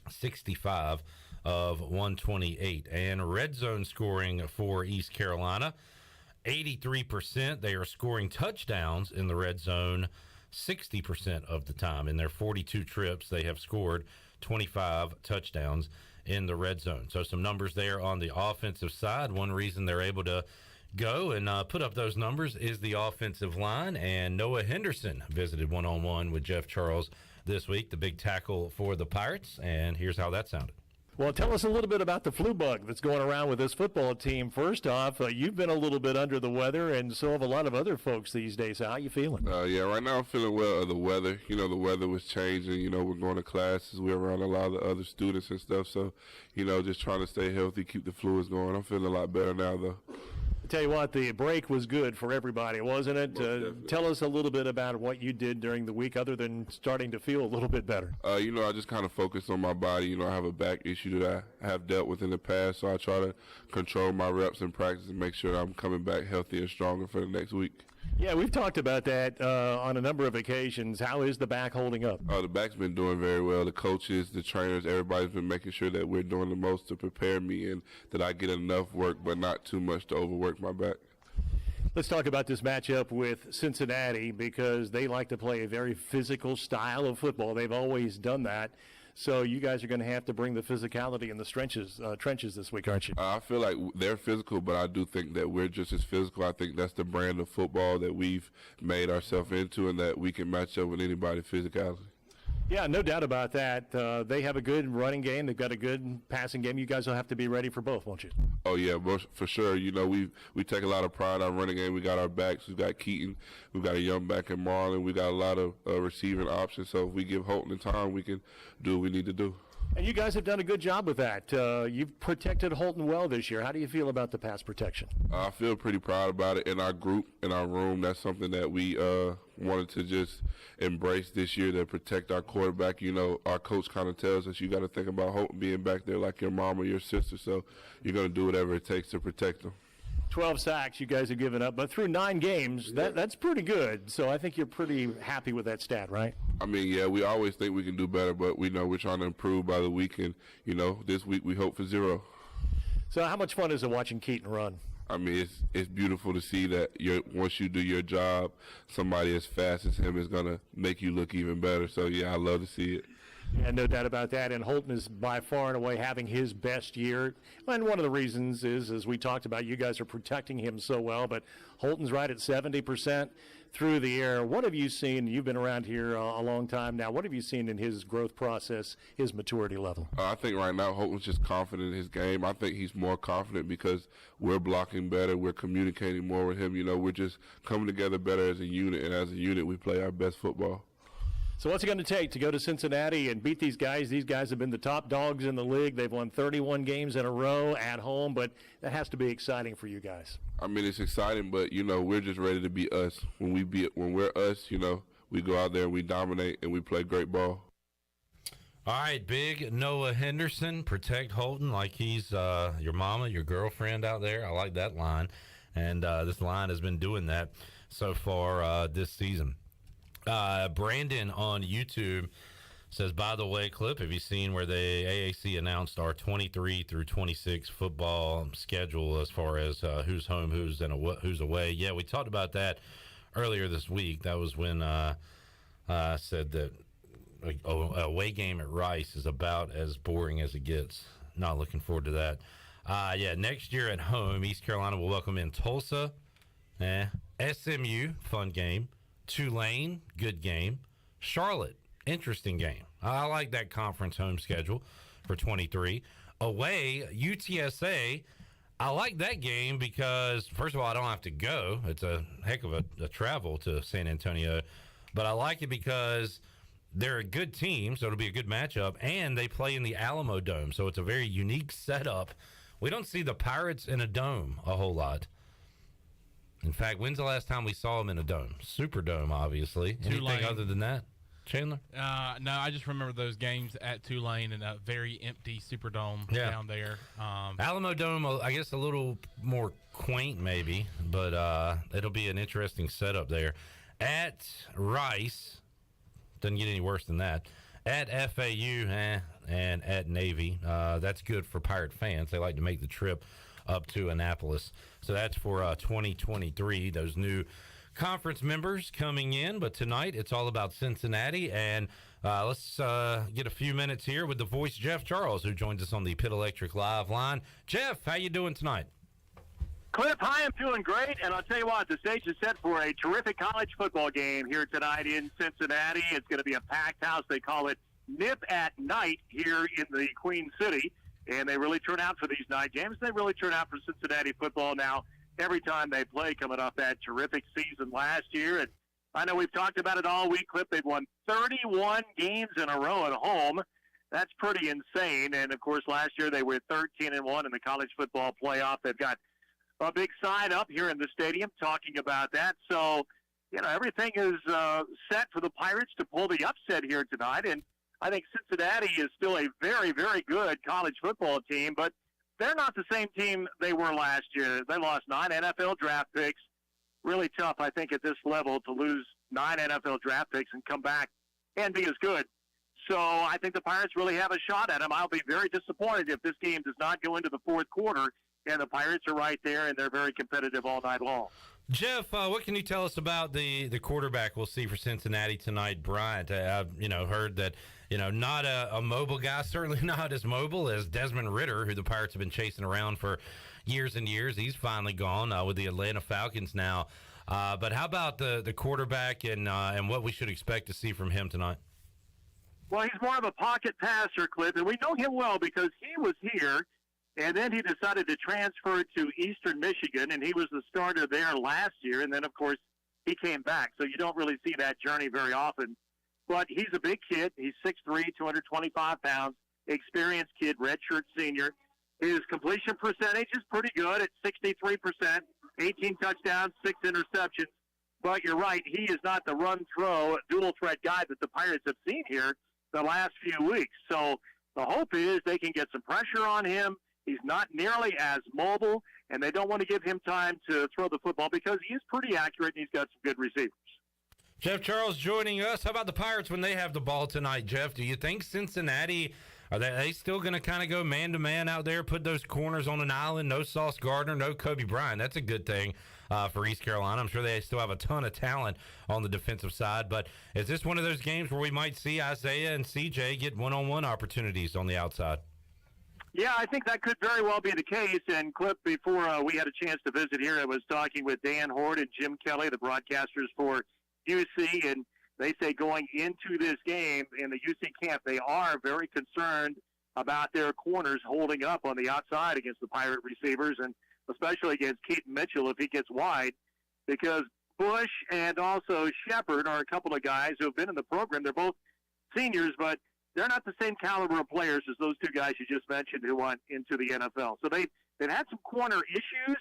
65 of 128. And red zone scoring for East Carolina, 83%. They are scoring touchdowns in the red zone 60% of the time. In their 42 trips, they have scored 25 touchdowns in the red zone. So some numbers there on the offensive side. One reason they're able to go and put up those numbers is the offensive line, and Noah Henderson visited one-on-one with Jeff Charles this week, the big tackle for the Pirates, and here's how that sounded. Well, tell us a little bit about the flu bug that's going around with this football team. First off, you've been a little bit under the weather, and so have a lot of other folks these days. How are you feeling? Yeah, right now I'm feeling well of the weather. The weather was changing. We're going to classes. We're around a lot of the other students and stuff. So, just trying to stay healthy, keep the fluids going. I'm feeling a lot better now, though. Tell you what, the break was good for everybody, wasn't it? Tell us a little bit about what you did during the week other than starting to feel a little bit better. I just kind of focused on my body. I have a back issue that I have dealt with in the past, so I try to control my reps in practice and make sure that I'm coming back healthy and stronger for the next week. Yeah, we've talked about that on a number of occasions. How is the back holding up? The back's been doing very well. The coaches, the trainers, everybody's been making sure that we're doing the most to prepare me and that I get enough work but not too much to overwork my back. Let's talk about this matchup with Cincinnati because they like to play a very physical style of football. They've always done that. So you guys are going to have to bring the physicality in the trenches this week, aren't you? I feel like they're physical, but I do think that we're just as physical. I think that's the brand of football that we've made ourselves into, and that we can match up with anybody's physicality. Yeah, no doubt about that. They have a good running game. They've got a good passing game. You guys will have to be ready for both, won't you? Oh, yeah, for sure. You know, we take a lot of pride in our running game. We got our backs. We've got Keaton. We've got a young back in Marlon. We got a lot of receiving options. So if we give Holton the time, we can do what we need to do. And you guys have done a good job with that. You've protected Holton well this year. How do you feel about the pass protection? I feel pretty proud about it. In our group, in our room, that's something that we wanted to just embrace this year, to protect our quarterback. You know, our coach kind of tells us you got to think about Holton being back there like your mom or your sister, so you're going to do whatever it takes to protect him. 12 sacks you guys have given up, but through 9 games, that's pretty good. So I think you're pretty happy with that stat, right? I mean, yeah, we always think we can do better, but we know we're trying to improve by the week, and, you know, this week we hope for 0. So how much fun is it watching Keaton run? I mean, it's beautiful to see that once you do your job, somebody as fast as him is going to make you look even better. So, yeah, I love to see it. Yeah, no doubt about that. And Holton is by far and away having his best year. And one of the reasons is, as we talked about, you guys are protecting him so well. But Holton's right at 70% through the air. What have you seen? You've been around here a long time now. What have you seen in his growth process, his maturity level? I think right now Holton's just confident in his game. I think he's more confident because we're blocking better. We're communicating more with him. You know, we're just coming together better as a unit. And as a unit, we play our best football. So what's it going to take to go to Cincinnati and beat these guys? These guys have been the top dogs in the league. They've won 31 games in a row at home, but that has to be exciting for you guys. I mean, it's exciting, but, you know, we're just ready to be us. When we're us, you know, we go out there and we dominate and we play great ball. All right, big Noah Henderson, protect Holton like he's your mama, your girlfriend out there. I like that line, and this line has been doing that so far this season. Brandon on YouTube says, by the way, Clip, have you seen where the AAC announced our 23 through 26 football schedule as far as who's home, who's away? Yeah, we talked about that earlier this week. That was when I said that a away game at Rice is about as boring as it gets. Not looking forward to that. Yeah, next year at home, East Carolina will welcome in Tulsa, SMU, fun game. Tulane, good game. Charlotte, interesting game. I like that conference home schedule for 23. Away, UTSA, I like that game because, first of all, I don't have to go. It's a heck of a travel to San Antonio. But I like it because they're a good team, so it'll be a good matchup, and they play in the Alamo Dome, so it's a very unique setup. We don't see the Pirates in a dome a whole lot. In fact, when's the last time we saw them in a dome? Superdome, obviously. Tulane. Anything other than that, Chandler? No, I just remember those games at Tulane and a very empty Superdome down there. Alamo Dome, I guess a little more quaint maybe, but it'll be an interesting setup there. At Rice, doesn't get any worse than that. At FAU and at Navy, that's good for Pirate fans. They like to make the trip up to Annapolis. So that's for 2023, those new conference members coming in. But tonight, it's all about Cincinnati. And let's get a few minutes here with the voice, Jeff Charles, who joins us on the Pit Electric Live line. Jeff, how you doing tonight? Cliff, hi, I'm doing great, and I'll tell you what, the stage is set for a terrific college football game here tonight in Cincinnati. It's going to be a packed house. They call it Nip at Night here in the Queen City, and they really turn out for these night games. They really turn out for Cincinnati football now every time they play, coming off that terrific season last year. And I know we've talked about it all week, Cliff. They've won 31 games in a row at home. That's pretty insane. And, of course, last year they were 13-1 in the college football playoff. They've got a big sign up here in the stadium talking about that. So, you know, everything is set for the Pirates to pull the upset here tonight. And I think Cincinnati is still a very, very good college football team, but they're not the same team they were last year. They lost 9 NFL draft picks. Really tough, I think, at this level to lose 9 NFL draft picks and come back and be as good. So I think the Pirates really have a shot at them. I'll be very disappointed if this game does not go into the fourth quarter and the Pirates are right there and they're very competitive all night long. Jeff, what can you tell us about the quarterback we'll see for Cincinnati tonight, Bryant? I've heard that not a mobile guy, certainly not as mobile as Desmond Ridder, who the Pirates have been chasing around for years and years. He's finally gone with the Atlanta Falcons now. But how about the quarterback and what we should expect to see from him tonight? Well, he's more of a pocket passer, Cliff, and we know him well because he was here. And then he decided to transfer to Eastern Michigan, and he was the starter there last year. And then, of course, he came back. So you don't really see that journey very often. But he's a big kid. He's 6'3", 225 pounds, experienced kid, redshirt senior. His completion percentage is pretty good at 63%, 18 touchdowns, 6 interceptions. But you're right, he is not the run-throw, dual-threat guy that the Pirates have seen here the last few weeks. So the hope is they can get some pressure on him. He's not nearly as mobile, and they don't want to give him time to throw the football because he is pretty accurate and he's got some good receivers. Jeff Charles joining us. How about the Pirates when they have the ball tonight, Jeff? Do you think Cincinnati, are they still going to kind of go man-to-man out there, put those corners on an island, no Sauce Gardner, no Kobe Bryant? That's a good thing for East Carolina. I'm sure they still have a ton of talent on the defensive side, but is this one of those games where we might see Isaiah and CJ get one-on-one opportunities on the outside? Yeah, I think that could very well be the case. And Cliff, before we had a chance to visit here, I was talking with Dan Hoard and Jim Kelly, the broadcasters for UC, and they say going into this game in the UC camp, they are very concerned about their corners holding up on the outside against the Pirate receivers, and especially against Keaton Mitchell if he gets wide, because Bush and also Shepard are a couple of guys who have been in the program. They're both seniors, but they're not the same caliber of players as those two guys you just mentioned who went into the NFL. So they've had some corner issues,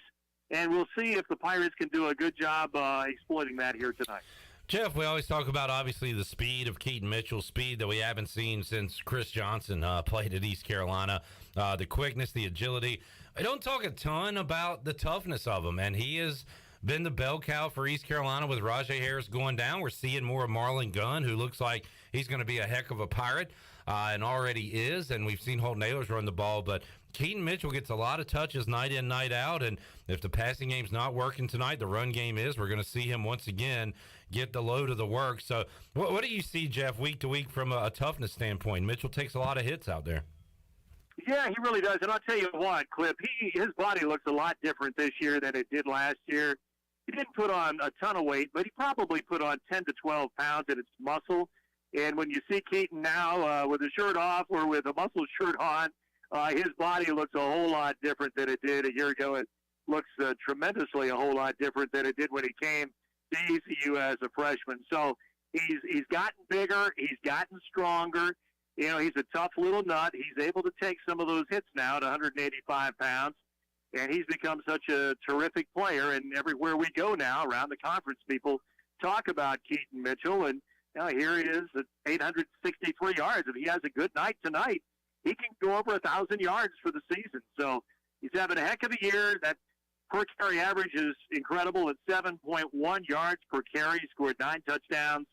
and we'll see if the Pirates can do a good job exploiting that here tonight. Jeff, we always talk about, obviously, the speed of Keaton Mitchell, speed that we haven't seen since Chris Johnson played at East Carolina, the quickness, the agility. I don't talk a ton about the toughness of him, and he has been the bell cow for East Carolina with Rajay Harris going down. We're seeing more of Marlon Gunn, who looks like he's going to be a heck of a Pirate, and already is, and we've seen Holton Ahlers run the ball, but Keaton Mitchell gets a lot of touches night in, night out, and if the passing game's not working tonight, the run game is. We're going to see him once again get the load of the work. So what do you see, Jeff, week to week from a toughness standpoint? Mitchell takes a lot of hits out there. Yeah, he really does, and I'll tell you what, Clip, his body looks a lot different this year than it did last year. He didn't put on a ton of weight, but he probably put on 10 to 12 pounds in its muscle. And when you see Keaton now with a shirt off or with a muscle shirt on, his body looks a whole lot different than it did a year ago. It looks tremendously a whole lot different than it did when he came to ECU as a freshman. So he's gotten bigger. He's gotten stronger. You know, he's a tough little nut. He's able to take some of those hits now at 185 pounds. And he's become such a terrific player. And everywhere we go now around the conference, people talk about Keaton Mitchell. And now here he is at 863 yards. If he has a good night tonight, he can go over 1,000 yards for the season. So he's having a heck of a year. That per carry average is incredible at 7.1 yards per carry. He scored 9 touchdowns.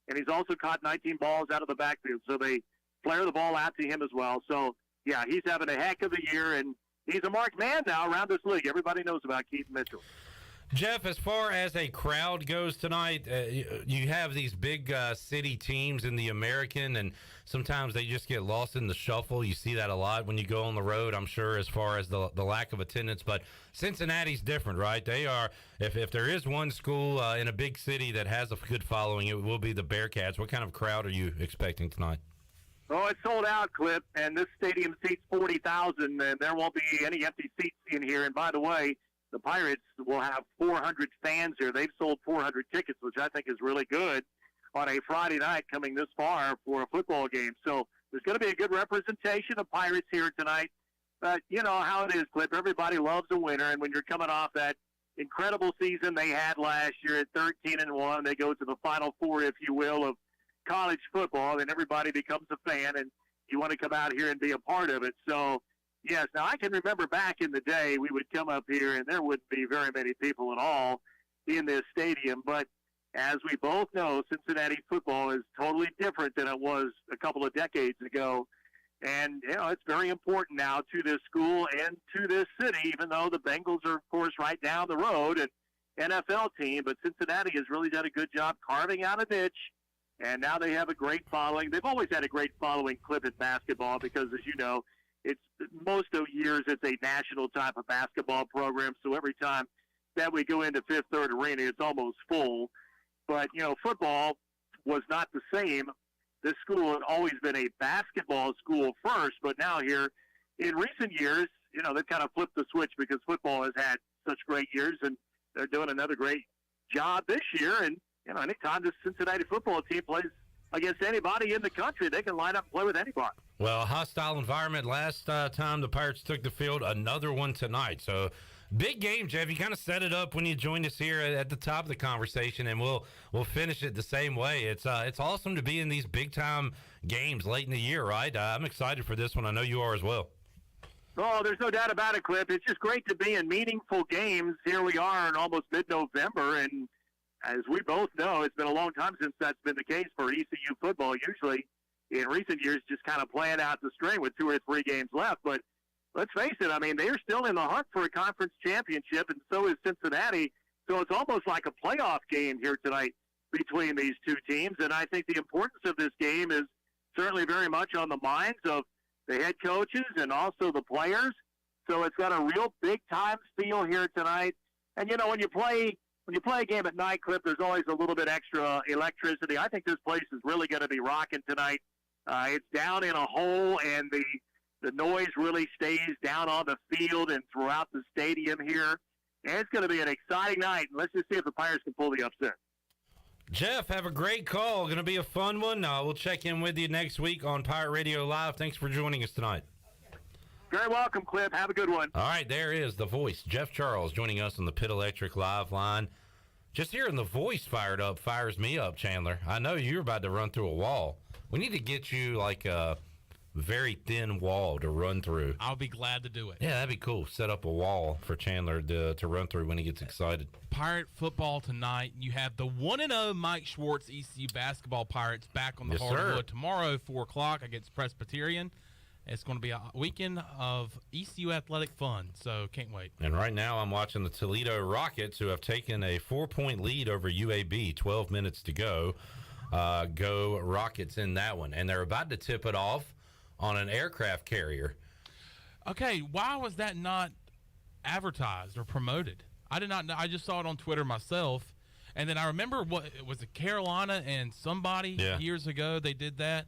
And he's also caught 19 balls out of the backfield. So they flare the ball out to him as well. So, yeah, he's having a heck of a year. And he's a marked man now around this league. Everybody knows about Keaton Mitchell. Jeff, as far as a crowd goes tonight, you have these big city teams in the American, and sometimes they just get lost in the shuffle. You see that a lot when you go on the road, I'm sure, as far as the lack of attendance. But Cincinnati's different, right? They are, if there is one school in a big city that has a good following, it will be the Bearcats. What kind of crowd are you expecting tonight? Oh, it's sold out, Clip, and this stadium seats 40,000, and there won't be any empty seats in here. And by the way, the Pirates will have 400 fans here. They've sold 400 tickets, which I think is really good on a Friday night coming this far for a football game. So there's going to be a good representation of Pirates here tonight. But you know how it is, Clip. Everybody loves a winner, and when you're coming off that incredible season they had last year at 13-1, they go to the Final Four, if you will, of college football, and everybody becomes a fan, and you want to come out here and be a part of it. So, yes, now I can remember back in the day we would come up here and there wouldn't be very many people at all in this stadium. But as we both know, Cincinnati football is totally different than it was a couple of decades ago. And, you know, it's very important now to this school and to this city, even though the Bengals are, of course, right down the road. NFL team, but Cincinnati has really done a good job carving out a niche, and now they have a great following. They've always had a great following, Clip, in basketball because, as you know, it's most of years it's a national type of basketball program, so every time that we go into Fifth Third Arena, it's almost full. But, football was not the same. This school had always been a basketball school first, but now here in recent years, they've kind of flipped the switch because football has had such great years, and they're doing another great job this year. And, anytime this Cincinnati football team plays against anybody in the country, they can line up and play with anybody. Well, hostile environment last time the Pirates took the field, another one tonight. So, big game, Jeff. You kind of set it up when you joined us here at the top of the conversation, and we'll finish it the same way. It's awesome to be in these big-time games late in the year, right? I'm excited for this one. I know you are as well. Oh, there's no doubt about it, Clip. It's just great to be in meaningful games. Here we are in almost mid-November, and as we both know, it's been a long time since that's been the case for ECU football. Usually, in recent years, just kind of playing out the string with 2 or 3 games left. But let's face it, they're still in the hunt for a conference championship, and so is Cincinnati. So it's almost like a playoff game here tonight between these two teams. And I think the importance of this game is certainly very much on the minds of the head coaches and also the players. So it's got a real big-time feel here tonight. And, when you play a game at night, Clip, there's always a little bit extra electricity. I think this place is really going to be rocking tonight. It's down in a hole, and the noise really stays down on the field and throughout the stadium here. And it's going to be an exciting night. Let's just see if the Pirates can pull the upset. Jeff, have a great call. Going to be a fun one. We'll check in with you next week on Pirate Radio Live. Thanks for joining us tonight. Very welcome, Cliff. Have a good one. All right, there is the voice, Jeff Charles, joining us on the Pit Electric Live line. Just hearing the voice fired up fires me up, Chandler. I know you're about to run through a wall. We need to get you like a very thin wall to run through. I'll be glad to do it. Yeah, that'd be cool. Set up a wall for Chandler to run through when he gets excited. Pirate football tonight. You have the 1-0 Mike Schwartz ECU basketball Pirates back on the hardwood tomorrow, 4 o'clock against Presbyterian. It's going to be a weekend of ECU athletic fun, so can't wait. And right now I'm watching the Toledo Rockets, who have taken a 4-point lead over UAB, 12 minutes to go. Go Rockets in that one. And they're about to tip it off on an aircraft carrier. Okay, why was that not advertised or promoted? I did not know. I just saw it on Twitter myself. And then I remember was it Carolina and somebody years ago they did that.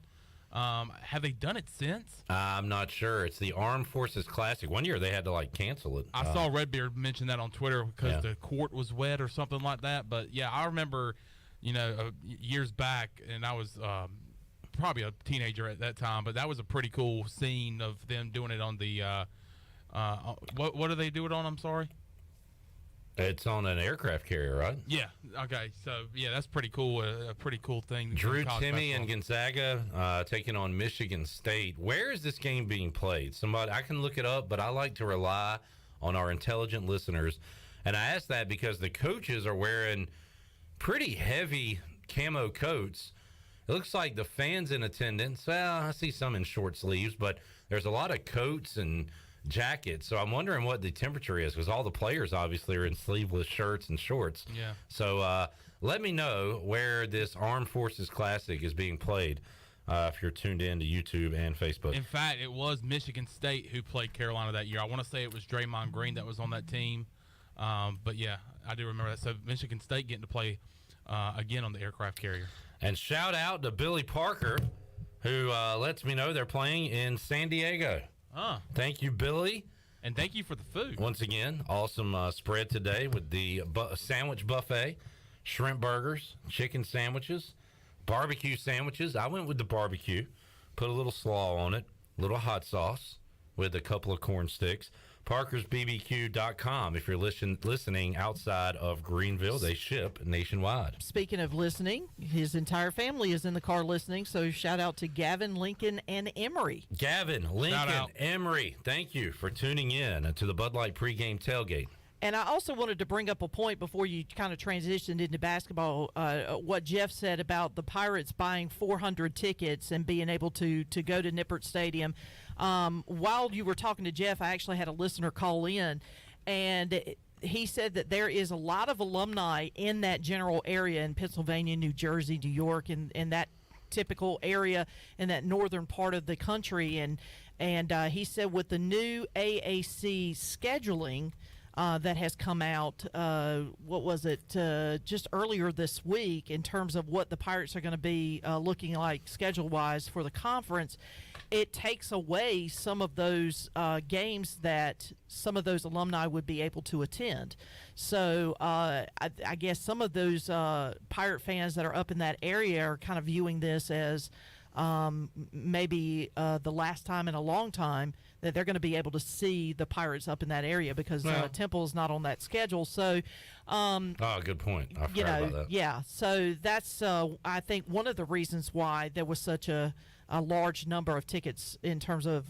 Have they done it since? I'm not sure. It's the Armed Forces Classic. One year they had to cancel it. I saw Redbeard mention that on Twitter because the court was wet or something like that. But yeah, I remember, years back, and I was probably a teenager at that time. But that was a pretty cool scene of them doing it on the. What do they do it on? I'm sorry. It's on an aircraft carrier, right? Yeah. Okay. So, yeah, that's pretty cool. A pretty cool thing. Drew Timme and Gonzaga taking on Michigan State. Where is this game being played? I can look it up, but I like to rely on our intelligent listeners. And I ask that because the coaches are wearing pretty heavy camo coats. It looks like the fans in attendance, well, I see some in short sleeves, but there's a lot of coats and jackets, so I'm wondering what the temperature is because all the players obviously are in sleeveless shirts and shorts. Yeah. So let me know where this Armed Forces Classic is being played if you're tuned in to YouTube and Facebook. In fact, it was Michigan State who played Carolina that year. I want to say it was Draymond Green that was on that team. But yeah, I do remember that. So Michigan State getting to play again on the aircraft carrier. And shout out to Billy Parker, who lets me know they're playing in San Diego. Thank you, Billy. And thank you for the food. Once again, awesome spread today with the sandwich buffet, shrimp burgers, chicken sandwiches, barbecue sandwiches. I went with the barbecue, put a little slaw on it, a little hot sauce with a couple of corn sticks. ParkersBBQ.com. If you're listening outside of Greenville, they ship nationwide. Speaking of listening, his entire family is in the car listening, so shout out to Gavin, Lincoln, and Emery. Gavin, Lincoln, Emery, thank you for tuning in to the Bud Light Pregame Tailgate. And I also wanted to bring up a point before you kind of transitioned into basketball, what Jeff said about the Pirates buying 400 tickets and being able to go to Nippert Stadium. While you were talking to Jeff, I actually had a listener call in, and he said that there is a lot of alumni in that general area in Pennsylvania, New Jersey, New York, and that typical area in that northern part of the country. And he said with the new AAC scheduling that has come out, just earlier this week, in terms of what the Pirates are going to be looking like schedule-wise for the conference, it takes away some of those games that some of those alumni would be able to attend. So I guess some of those Pirate fans that are up in that area are kind of viewing this as maybe the last time in a long time that they're going to be able to see the Pirates up in that area, because Temple is not on that schedule. So, good point. I forgot about that. Yeah. So that's I think one of the reasons why there was such a large number of tickets in terms of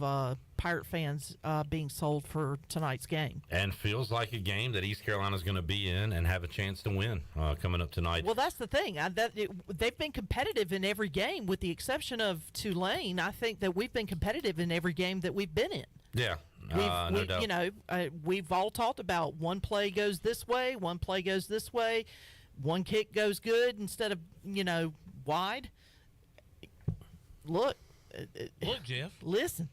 Pirate fans being sold for tonight's game. And feels like a game that East Carolina's going to be in and have a chance to win coming up tonight. Well, that's the thing. They've been competitive in every game, with the exception of Tulane. I think that we've been competitive in every game that we've been in. Yeah, no doubt. We've all talked about one play goes this way, one play goes this way, one kick goes good instead of, wide. Look, Jeff. Listen.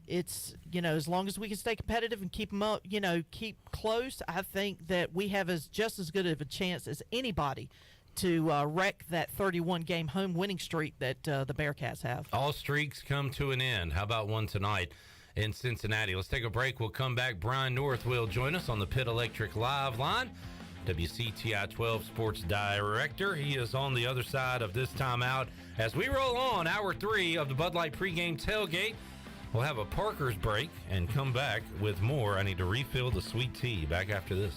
It's, as long as we can stay competitive and keep them up, keep close, I think that we have just as good of a chance as anybody to wreck that 31-game home winning streak that the Bearcats have. All streaks come to an end. How about one tonight in Cincinnati? Let's take a break. We'll come back. Brian North will join us on the Pit Electric Live line. WCTI 12 Sports Director. He is on the other side of this timeout as we roll on Hour 3 of the Bud Light Pregame Tailgate. We'll have a Parker's break and come back with more. I need to refill the sweet tea. Back after this.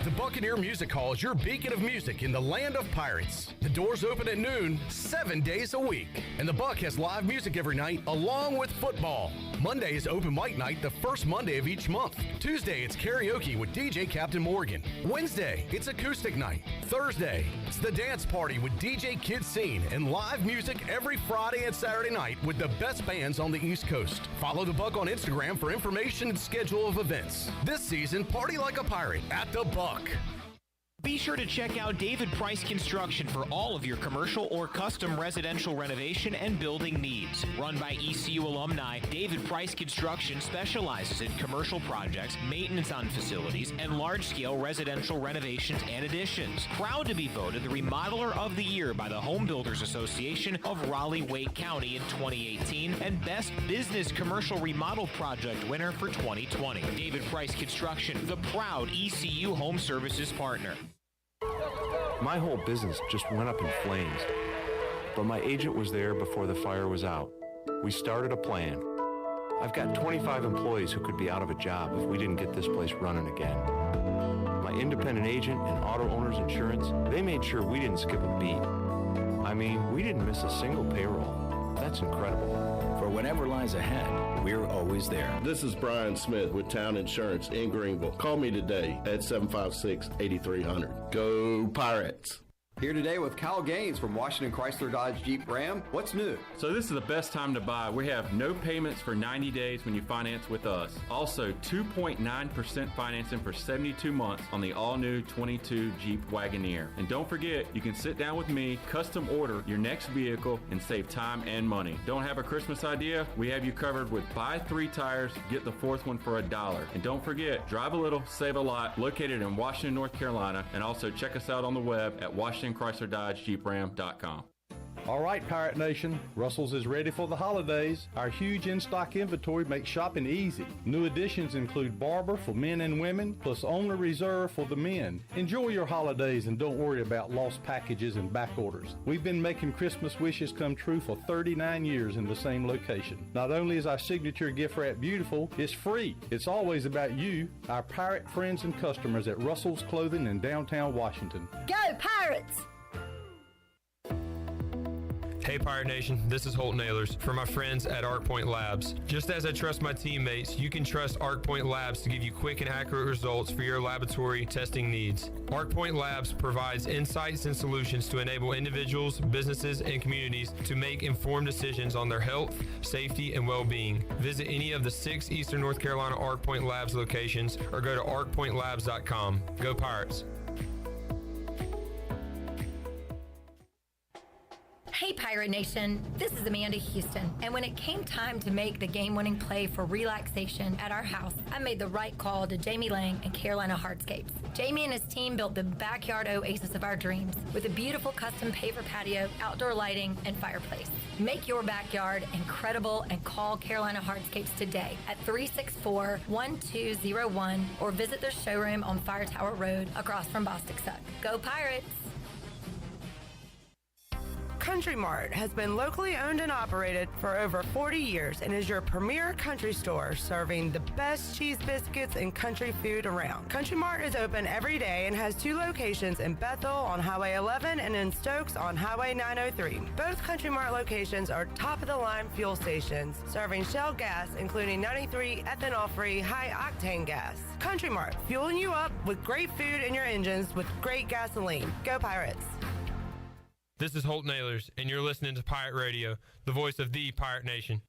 The Buccaneer Music Hall is your beacon of music in the land of pirates. The doors open at noon, 7 days a week. And the Buck has live music every night, along with football. Monday is open mic night, the first Monday of each month. Tuesday, it's karaoke with DJ Captain Morgan. Wednesday, it's acoustic night. Thursday, it's the dance party with DJ Kid Scene, and live music every Friday and Saturday night with the best bands on the East Coast. Follow the Buck on Instagram for information and schedule of events. This season, party like a pirate at the Buck. Be sure to check out David Price Construction for all of your commercial or custom residential renovation and building needs. Run by ECU alumni, David Price Construction specializes in commercial projects, maintenance on facilities, and large-scale residential renovations and additions. Proud to be voted the Remodeler of the Year by the Home Builders Association of Raleigh-Wake County in 2018, and Best Business Commercial Remodel Project winner for 2020. David Price Construction, the proud ECU Home Services partner. My whole business just went up in flames, but my agent was there before the fire was out. We started a plan. I've got 25 employees who could be out of a job if we didn't get this place running again. My independent agent and auto owner's insurance, they made sure we didn't skip a beat. I mean, we didn't miss a single payroll. That's incredible. For whatever lies ahead, we're always there. This is Brian Smith with Town Insurance in Greenville. Call me today at 756-8300. Go Pirates! Here today with Kyle Gaines from Washington Chrysler Dodge Jeep Ram. What's new? So this is the best time to buy. We have no payments for 90 days when you finance with us. Also 2.9% financing for 72 months on the all-new 22 Jeep Wagoneer. And don't forget, you can sit down with me, custom order your next vehicle, and save time and money. Don't have a Christmas idea? We have you covered with buy 3 tires, get the 4th one for $1. And don't forget, drive a little, save a lot, located in Washington, North Carolina. And also check us out on the web at WashingtonChryslerDodgeJeepRam.com. All right, Pirate Nation, Russell's is ready for the holidays. Our huge in-stock inventory makes shopping easy. New additions include Barber for men and women, plus Owner Reserve for the men. Enjoy your holidays and don't worry about lost packages and back orders. We've been making Christmas wishes come true for 39 years in the same location. Not only is our signature gift wrap beautiful, it's free. It's always about you, our pirate friends and customers at Russell's Clothing in downtown Washington. Go Pirates! Hey Pirate Nation, this is Holt Nailers for my friends at ArcPoint Labs. Just as I trust my teammates, you can trust ArcPoint Labs to give you quick and accurate results for your laboratory testing needs. ArcPoint Labs provides insights and solutions to enable individuals, businesses, and communities to make informed decisions on their health, safety, and well-being. Visit any of the 6 Eastern North Carolina ArcPoint Labs locations or go to arcpointlabs.com. Go Pirates! Hey Pirate Nation, this is Amanda Houston, and when it came time to make the game-winning play for relaxation at our house, I made the right call to Jamie Lang and Carolina Hardscapes. Jamie and his team built the backyard oasis of our dreams with a beautiful custom paver patio, outdoor lighting, and fireplace. Make your backyard incredible and call Carolina Hardscapes today at 364-1201 or visit their showroom on Fire Tower Road across from Bostic Suck. Go Pirates! Country Mart has been locally owned and operated for over 40 years and is your premier country store serving the best cheese biscuits and country food around. Country Mart is open every day and has 2 locations in Bethel on Highway 11 and in Stokes on Highway 903. Both Country Mart locations are top-of-the-line fuel stations serving Shell gas, including 93 ethanol-free high-octane gas. Country Mart, fueling you up with great food in your engines with great gasoline. Go Pirates! This is Holt Nailers, and you're listening to Pirate Radio, the voice of the Pirate Nation.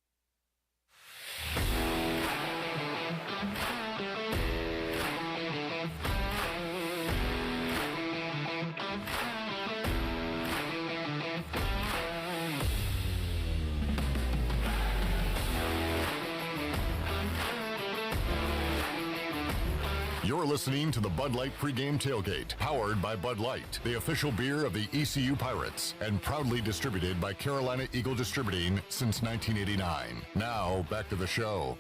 You're listening to the Bud Light Pregame Tailgate, powered by Bud Light, the official beer of the ECU Pirates, and proudly distributed by Carolina Eagle Distributing since 1989. Now, back to the show.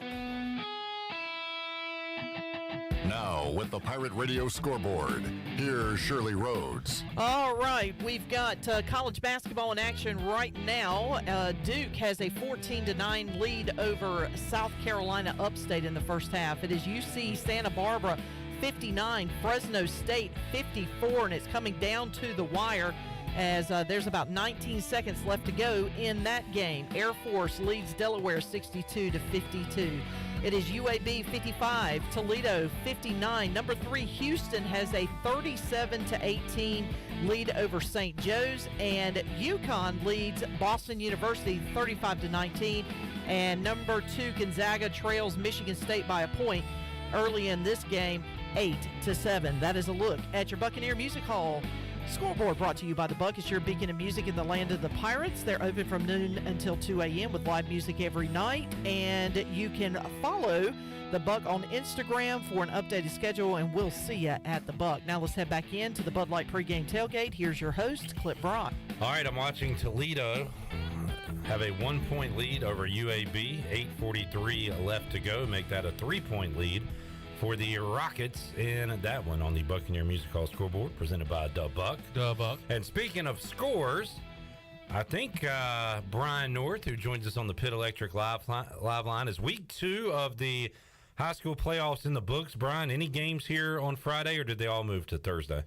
Now, with the Pirate Radio Scoreboard, here's Shirley Rhodes. All right, we've got college basketball in action right now. Duke has a 14-9 lead over South Carolina Upstate in the first half. It is UC Santa Barbara 59, Fresno State 54, and it's coming down to the wire as there's about 19 seconds left to go in that game. Air Force leads Delaware 62-52. It is UAB 55, Toledo 59. Number 3, Houston has a 37-18 lead over St. Joe's, and UConn leads Boston University 35-19. And number 2, Gonzaga trails Michigan State by a point early in this game, 8-7. That is a look at your Buccaneer Music Hall Scoreboard, brought to you by the Buck. It's your beacon of music in the land of the Pirates. They're open from noon until 2 a.m. with live music every night. And you can follow the Buck on Instagram for an updated schedule, and we'll see you at the Buck. Now let's head back into the Bud Light pregame tailgate. Here's your host, Clip Brock. All right, I'm watching Toledo have a 1-point lead over UAB. 8:43 left to go. Make that a 3-point lead for the Rockets, and that one on the Buccaneer Music Hall Scoreboard, presented by Da Buck. Da Buck. And speaking of scores, I think Brian North, who joins us on the Pit Electric live line, is week 2 of the high school playoffs in the books. Brian, any games here on Friday, or did they all move to Thursday?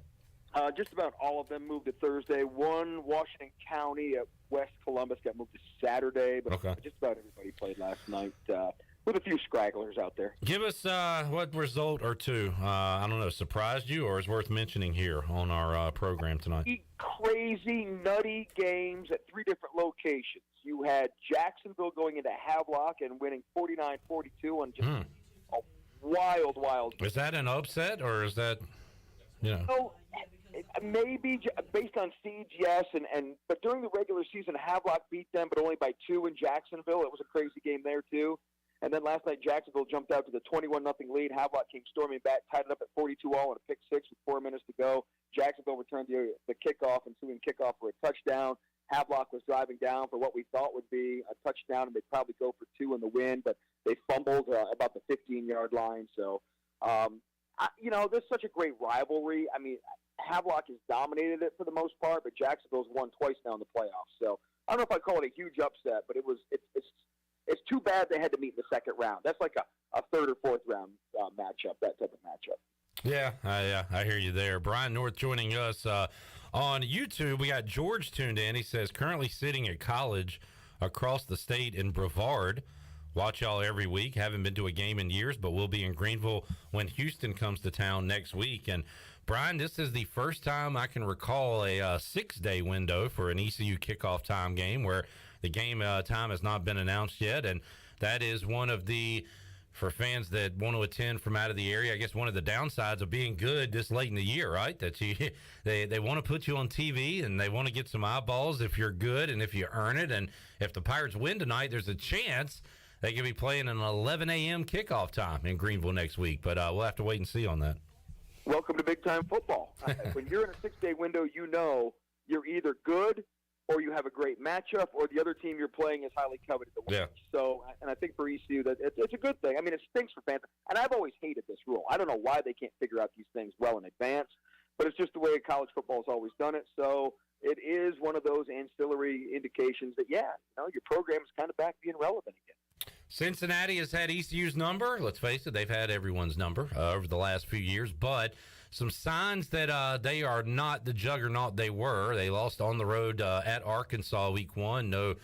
Just about all of them moved to Thursday. One, Washington County at West Columbus, got moved to Saturday, but just about everybody played last night. With a few scragglers out there. Give us what result or two, I don't know, surprised you or is worth mentioning here on our program tonight? Crazy, nutty games at 3 different locations. You had Jacksonville going into Havelock and winning 49-42 on just a wild. Is that an upset or is that, No, maybe based on siege, yes. But during the regular season, Havelock beat them, but only by 2 in Jacksonville. It was a crazy game there, too. And then last night, Jacksonville jumped out to the 21-0 lead. Havelock came storming back, tied it up at 42-all and a pick 6 with 4 minutes to go. Jacksonville returned the kickoff, ensuing kickoff for a touchdown. Havelock was driving down for what we thought would be a touchdown, and they'd probably go for 2 in the win, but they fumbled about the 15-yard line. So, there's such a great rivalry. I mean, Havelock has dominated it for the most part, but Jacksonville's won twice now in the playoffs. So I don't know if I'd call it a huge upset, but it's too bad they had to meet in the second round. That's like a third or fourth round matchup, that type of matchup. Yeah, I hear you there. Brian North joining us On YouTube, we got George tuned in. He says, currently sitting at college across the state in Brevard. Watch y'all every week. Haven't been to a game in years, but we'll be in Greenville when Houston comes to town next week. And, Brian, this is the first time I can recall a 6-day window for an ECU kickoff time game where the game time has not been announced yet. And that is one of the, for fans that want to attend from out of the area, I guess one of the downsides of being good this late in the year, right? That they want to put you on TV and they want to get some eyeballs if you're good and if you earn it. And if the Pirates win tonight, there's a chance they could be playing an 11 a.m. kickoff time in Greenville next week. But we'll have to wait and see on that. Welcome to big-time football. When you're in a 6-day window, you know you're either good or you have a great matchup, or the other team you're playing is highly coveted to win. Yeah. So, and I think for ECU, that it's a good thing. I mean, it stinks for fans. And I've always hated this rule. I don't know why they can't figure out these things well in advance, but it's just the way college football has always done it. So it is one of those ancillary indications that, yeah, your program is kind of back being relevant again. Cincinnati has had ECU's number. Let's face it, they've had everyone's number over the last few years, but some signs that they are not the juggernaut they were. They lost on the road at Arkansas week 1. No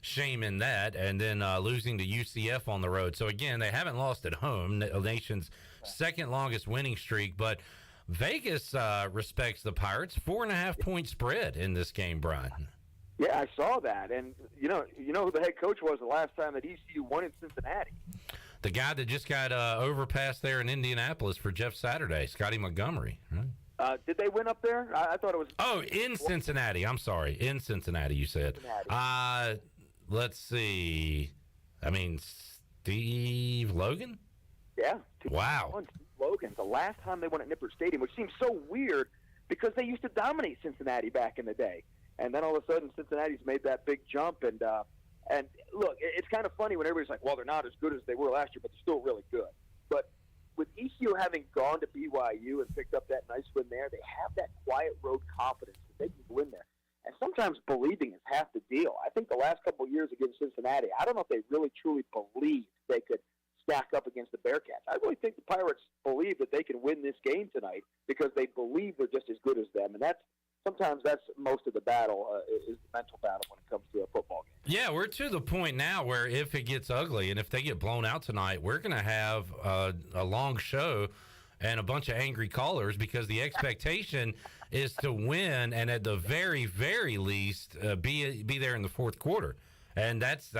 shame in that. And then losing to UCF on the road. So, again, they haven't lost at home, the nation's second longest winning streak. But Vegas respects the Pirates. 4.5-point spread in this game, Brian. Yeah, I saw that. And, you know who the head coach was the last time that ECU won in Cincinnati? The guy that just got overpassed there in Indianapolis for Jeff Saturday, Scotty Montgomery. Right? Did they win up there? I thought it was. Oh, in Cincinnati. I'm sorry. In Cincinnati, you said. Let's see. I mean, Steve Logan? Yeah. Wow. Steve Logan. The last time they won at Nippert Stadium, which seems so weird because they used to dominate Cincinnati back in the day. And then all of a sudden, Cincinnati's made that big jump. And look, it's kind of funny when everybody's like, well, they're not as good as they were last year, but they're still really good. But with ECU having gone to BYU and picked up that nice win there, they have that quiet road confidence that they can win there. And sometimes believing is half the deal. I think the last couple of years against Cincinnati, I don't know if they really truly believed they could stack up against the Bearcats. I really think the Pirates believe that they can win this game tonight because they believe they're just as good as them. And sometimes that's most of the battle is the mental battle when it comes to a football game. Yeah, we're to the point now where if it gets ugly and if they get blown out tonight, we're going to have a long show and a bunch of angry callers because the expectation is to win and at the very, very least be there in the fourth quarter. And that's,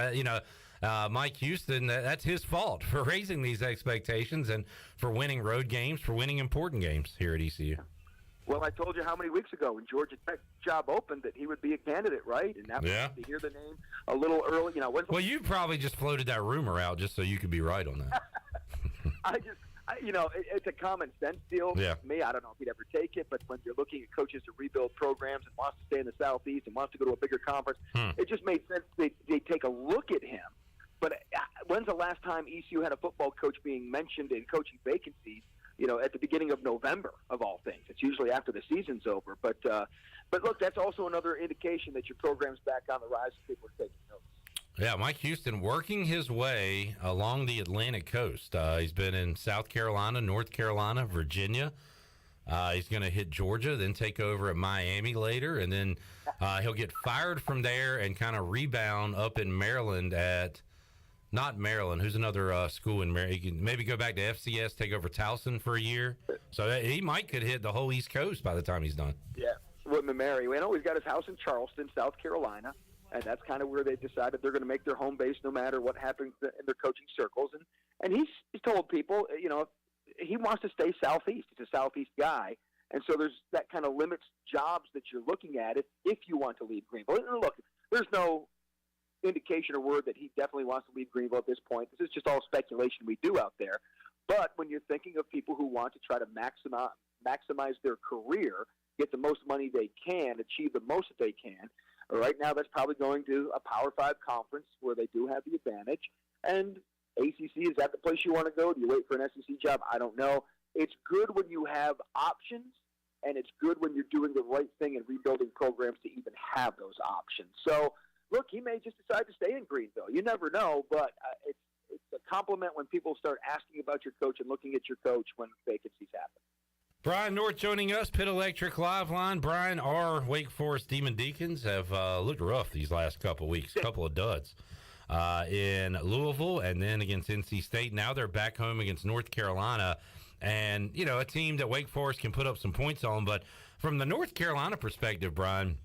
Mike Houston, that's his fault for raising these expectations and for winning road games, for winning important games here at ECU. Well, I told you how many weeks ago when Georgia Tech job opened that he would be a candidate, right? And now to hear the name a little early, well, you probably just floated that rumor out just so you could be right on that. It's a common sense deal to me. I don't know if he'd ever take it, but when you're looking at coaches to rebuild programs and wants to stay in the Southeast and wants to go to a bigger conference, it just made sense they take a look at him. But when's the last time ECU had a football coach being mentioned in coaching vacancies? At the beginning of November, of all things. It's usually after the season's over. But look, that's also another indication that your program's back on the rise and people are taking notes. Yeah, Mike Houston working his way along the Atlantic coast. He's been in South Carolina, North Carolina, Virginia. He's going to hit Georgia, then take over at Miami later, and then he'll get fired from there and kind of rebound up in Maryland at – not Maryland. Who's another school in Maryland? He can maybe go back to FCS, take over Towson for a year. So he could hit the whole East Coast by the time he's done. Yeah, Whitman Mary. He's got his house in Charleston, South Carolina, and that's kind of where they decided they're going to make their home base no matter what happens in their coaching circles. And he's told people, he wants to stay Southeast. He's a Southeast guy. And so there's that kind of limits jobs that you're looking at if you want to leave Greenville. And look, there's no indication or word that he definitely wants to leave Greenville at this point. This is just all speculation we do out there. But when you're thinking of people who want to try to maximize their career, get the most money they can, achieve the most that they can, right now that's probably going to a Power 5 conference where they do have the advantage. And ACC, is that the place you want to go? Do you wait for an SEC job? I don't know. It's good when you have options, and it's good when you're doing the right thing and rebuilding programs to even have those options. So, look, he may just decide to stay in Greenville. You never know, but it's a compliment when people start asking about your coach and looking at your coach when vacancies happen. Brian North joining us, Pitt Electric Live Line. Brian, our Wake Forest Demon Deacons have looked rough these last couple weeks, couple of duds in Louisville and then against NC State. Now they're back home against North Carolina, and, you know, a team that Wake Forest can put up some points on. But from the North Carolina perspective, Brian,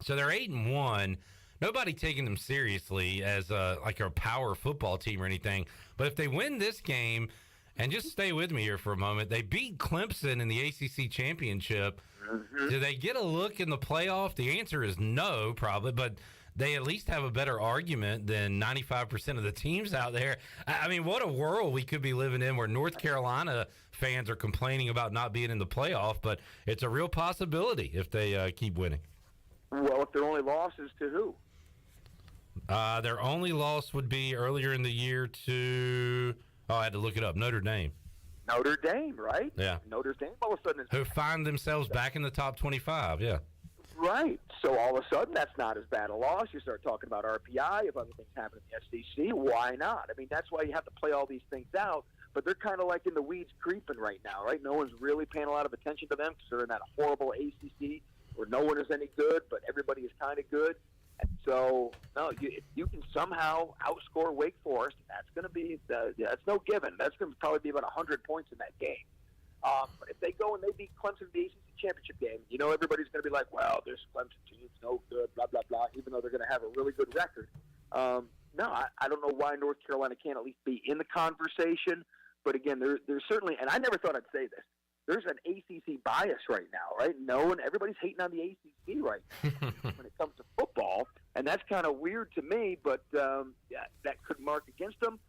so they're 8-1. Nobody taking them seriously as like a power football team or anything. But if they win this game, and just stay with me here for a moment, they beat Clemson in the ACC championship. Mm-hmm. Do they get a look in the playoff? The answer is no, probably, but they at least have a better argument than 95% of the teams out there. I mean, what a world we could be living in where North Carolina fans are complaining about not being in the playoff, but it's a real possibility if they keep winning. Well, if their only loss is to who? Their only loss would be earlier in the year to... Oh, I had to look it up. Notre Dame. Notre Dame, right? Yeah. Notre Dame all of a sudden who find themselves back in the top 25, yeah. Right. So all of a sudden that's not as bad a loss. You start talking about RPI. If other things happen in the SEC, why not? I mean, that's why you have to play all these things out. But they're kind of like in the weeds creeping right now, right? No one's really paying a lot of attention to them because they're in that horrible ACC where no one is any good, but everybody is kind of good. And so, no, if you can somehow outscore Wake Forest, that's going to be that's no given. That's going to probably be about 100 points in that game. But if they go and they beat Clemson in the ACC championship game, you know everybody's going to be like, well, this Clemson team's no good, blah, blah, blah, even though they're going to have a really good record. No, I don't know why North Carolina can't at least be in the conversation. But, again, there's certainly – and I never thought I'd say this. There's an ACC bias right now, right? No one, everybody's hating on the ACC right now when it comes to football, and that's kind of weird to me. But yeah, that could mark against them.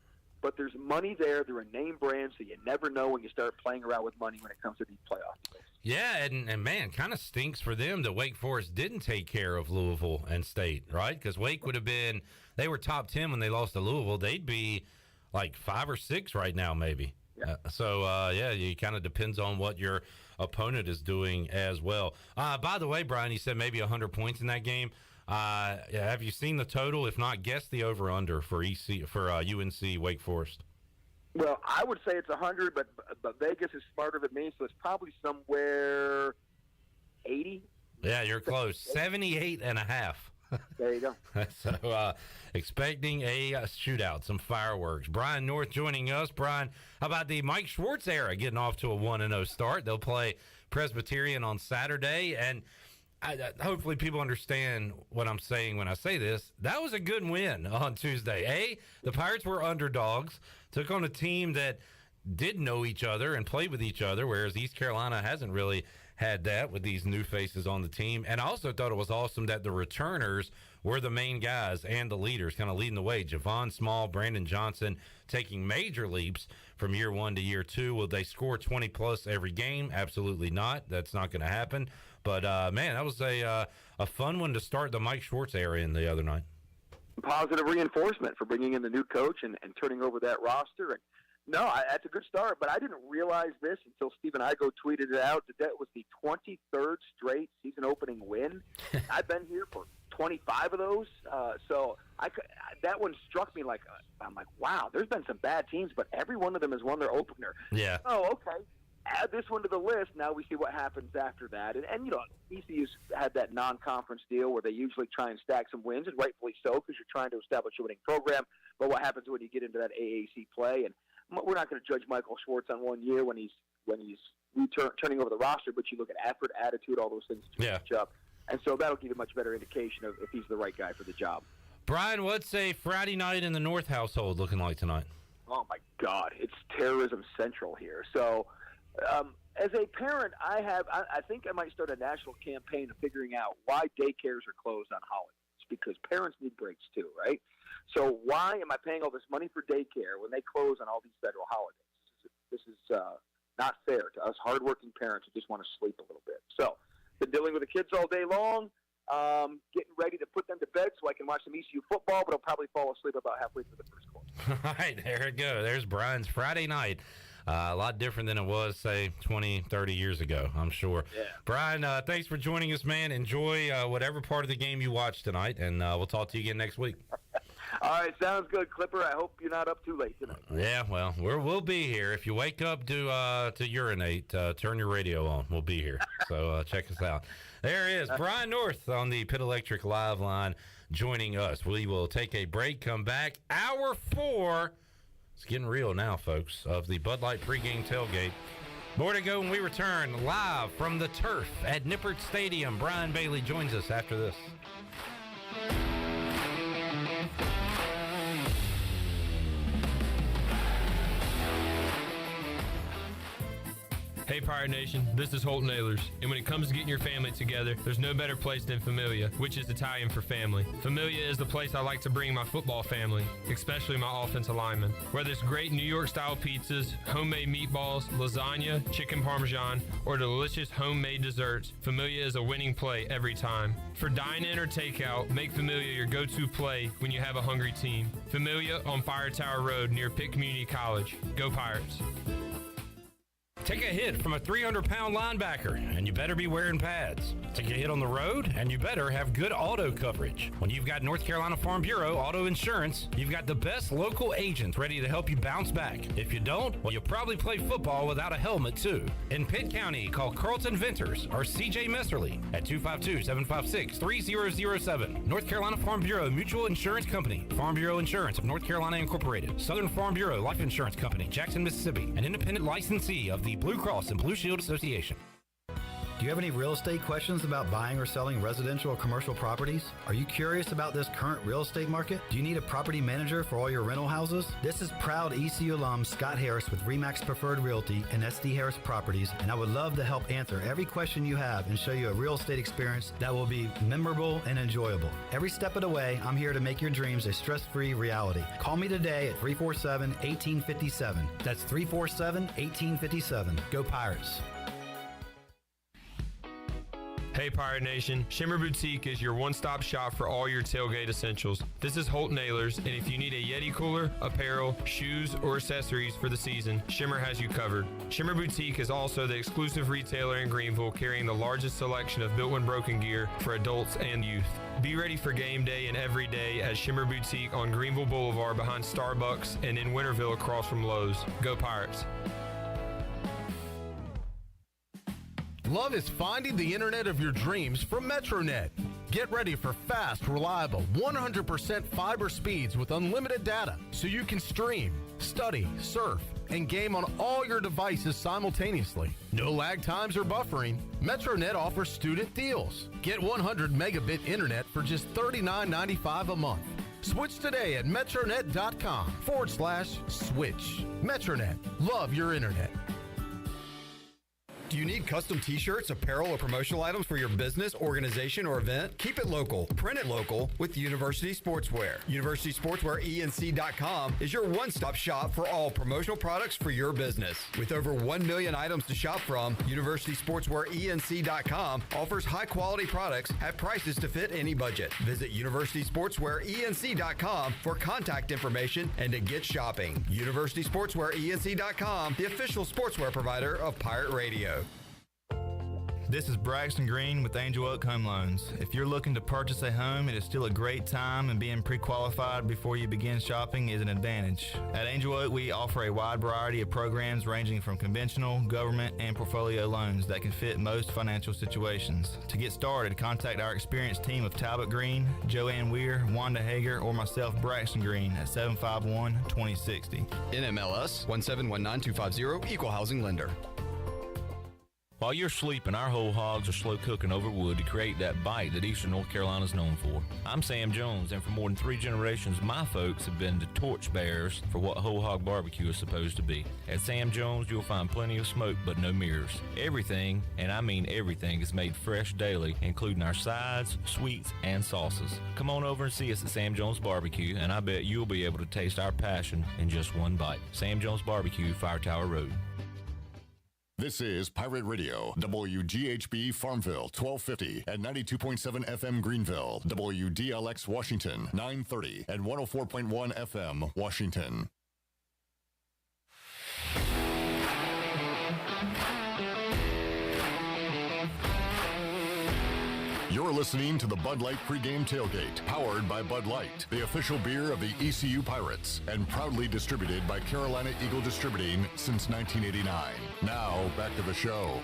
But there's money there. They're a name brand, so you never know when you start playing around with money when it comes to these playoffs. Yeah, and man, kind of stinks for them that Wake Forest didn't take care of Louisville and State, right? Because Wake would have been, they were top 10 when they lost to Louisville. They'd be like 5 or 6 right now, maybe. Yeah. Yeah, it kind of depends on what your opponent is doing as well. By the way, Brian, you said maybe 100 points in that game. Have you seen the total? If not, guess the over/under for UNC Wake Forest. Well, I would say it's 100, but Vegas is smarter than me, so it's probably somewhere 80. Yeah, you're close. 78.5. There you go. So, expecting a shootout, some fireworks. Brian North joining us. Brian, how about the Mike Schwartz era getting off to a 1-0 start? They'll play Presbyterian on Saturday, and hopefully people understand what I'm saying when I say this. That was a good win on Tuesday. The Pirates were underdogs, took on a team that did know each other and played with each other, whereas East Carolina hasn't really had that with these new faces on the team. And I also thought it was awesome that the returners were the main guys and the leaders kind of leading the way. Javon Small, Brandon Johnson taking major leaps from year 1 to year 2. Will they score 20-plus every game? Absolutely not. That's not going to happen. But, man, that was a fun one to start the Mike Schwartz era in the other night. Positive reinforcement for bringing in the new coach and turning over that roster. And no, that's a good start, but I didn't realize this until Stephen Igo tweeted it out that was the 23rd straight season-opening win. I've been here for 25 of those, so that one struck me like, I'm like, wow, there's been some bad teams, but every one of them has won their opener. Yeah. Oh, okay. Add this one to the list. Now we see what happens after that. And you know, ECU's had that non-conference deal where they usually try and stack some wins, and rightfully so because you're trying to establish a winning program. But what happens when you get into that AAC play? And we're not going to judge Michael Schwartz on 1 year when he's turning over the roster, but you look at effort, attitude, all those things to match up. And so that'll give you a much better indication of if he's the right guy for the job. Brian, what's a Friday night in the North household looking like tonight? Oh, my God. It's terrorism central here. So as a parent, I think I might start a national campaign of figuring out why daycares are closed on holidays, because parents need breaks too, right? So why am I paying all this money for daycare when they close on all these federal holidays? This is not fair to us hardworking parents who just want to sleep a little bit. So been dealing with the kids all day long, getting ready to put them to bed so I can watch some ECU football, but I'll probably fall asleep about halfway through the first quarter. All right, there it goes. There's Brian's Friday night. A lot different than it was, say, 20, 30 years ago, I'm sure. Yeah. Brian, thanks for joining us, man. Enjoy whatever part of the game you watch tonight, and we'll talk to you again next week. All right, sounds good, Clipper. I hope you're not up too late tonight. Yeah, well, we'll be here. If you wake up to urinate, turn your radio on. We'll be here. So check us out. There is Brian North on the Pit Electric Live line joining us. We will take a break, come back. Hour 4. It's getting real now, folks, of the Bud Light pregame tailgate. More to go when we return live from the turf at Nippert Stadium. Brian Bailey joins us after this. Hey Pirate Nation, this is Holt Nailers, and when it comes to getting your family together, there's no better place than Familia, which is Italian for family. Familia is the place I like to bring my football family, especially my offensive linemen. Whether it's great New York-style pizzas, homemade meatballs, lasagna, chicken parmesan, or delicious homemade desserts, Familia is a winning play every time. For dine-in or takeout, make Familia your go-to play when you have a hungry team. Familia on Fire Tower Road near Pitt Community College. Go Pirates! Take a hit from a 300-pound linebacker, and you better be wearing pads. Take a hit on the road, and you better have good auto coverage. When you've got North Carolina Farm Bureau Auto Insurance, you've got the best local agents ready to help you bounce back. If you don't, well, you'll probably play football without a helmet, too. In Pitt County, call Carlton Venters or C.J. Messerly at 252-756-3007. North Carolina Farm Bureau Mutual Insurance Company, Farm Bureau Insurance of North Carolina Incorporated, Southern Farm Bureau Life Insurance Company, Jackson, Mississippi, an independent licensee of the Blue Cross and Blue Shield Association. Do you have any real estate questions about buying or selling residential or commercial properties? Are you curious about this current real estate market? Do you need a property manager for all your rental houses? This is proud ECU alum Scott Harris with RE/MAX Preferred Realty and SD Harris Properties, and I would love to help answer every question you have and show you a real estate experience that will be memorable and enjoyable. Every step of the way, I'm here to make your dreams a stress-free reality. Call me today at 347-1857. That's 347-1857. Go Pirates. Hey Pirate Nation, Shimmer Boutique is your one-stop shop for all your tailgate essentials. This is Holt Nailers, and if you need a Yeti cooler, apparel, shoes, or accessories for the season, Shimmer has you covered. Shimmer Boutique is also the exclusive retailer in Greenville carrying the largest selection of built when broken gear for adults and youth. Be ready for game day and every day at Shimmer Boutique on Greenville Boulevard behind Starbucks and in Winterville across from Lowe's. Go Pirates! Love is finding the internet of your dreams from MetroNet. Get ready for fast, reliable, 100% fiber speeds with unlimited data so you can stream, study, surf, and game on all your devices simultaneously. No lag times or buffering. MetroNet offers student deals. Get 100 megabit internet for just $39.95 a month. Switch today at metronet.com/switch. MetroNet. Love your internet. Do you need custom t-shirts, apparel, or promotional items for your business, organization, or event? Keep it local. Print it local with University Sportswear. University Sportswear ENC.com is your one-stop shop for all promotional products for your business. With over 1 million items to shop from, University Sportswear ENC.com offers high-quality products at prices to fit any budget. Visit University Sportswear ENC.com for contact information and to get shopping. University Sportswear ENC.com, the official sportswear provider of Pirate Radio. This is Braxton Green with Angel Oak Home Loans. If you're looking to purchase a home, it is still a great time, and being pre-qualified before you begin shopping is an advantage. At Angel Oak, we offer a wide variety of programs ranging from conventional, government, and portfolio loans that can fit most financial situations. To get started, contact our experienced team of Talbot Green, Joanne Weir, Wanda Hager, or myself, Braxton Green, at 751-2060. NMLS 1719250, Equal Housing Lender. While you're sleeping, our whole hogs are slow cooking over wood to create that bite that Eastern North Carolina is known for. I'm Sam Jones, and for more than 3 generations, my folks have been the torchbearers for what whole hog barbecue is supposed to be. At Sam Jones, you'll find plenty of smoke, but no mirrors. Everything, and I mean everything, is made fresh daily, including our sides, sweets, and sauces. Come on over and see us at Sam Jones Barbecue, and I bet you'll be able to taste our passion in just one bite. Sam Jones Barbecue, Fire Tower Road. This is Pirate Radio, WGHB Farmville, 1250 at 92.7 FM Greenville, WDLX Washington, 930 and 104.1 FM Washington. You're listening to the Bud Light Pregame Tailgate, powered by Bud Light, the official beer of the ECU Pirates, and proudly distributed by Carolina Eagle Distributing since 1989. Now, back to the show.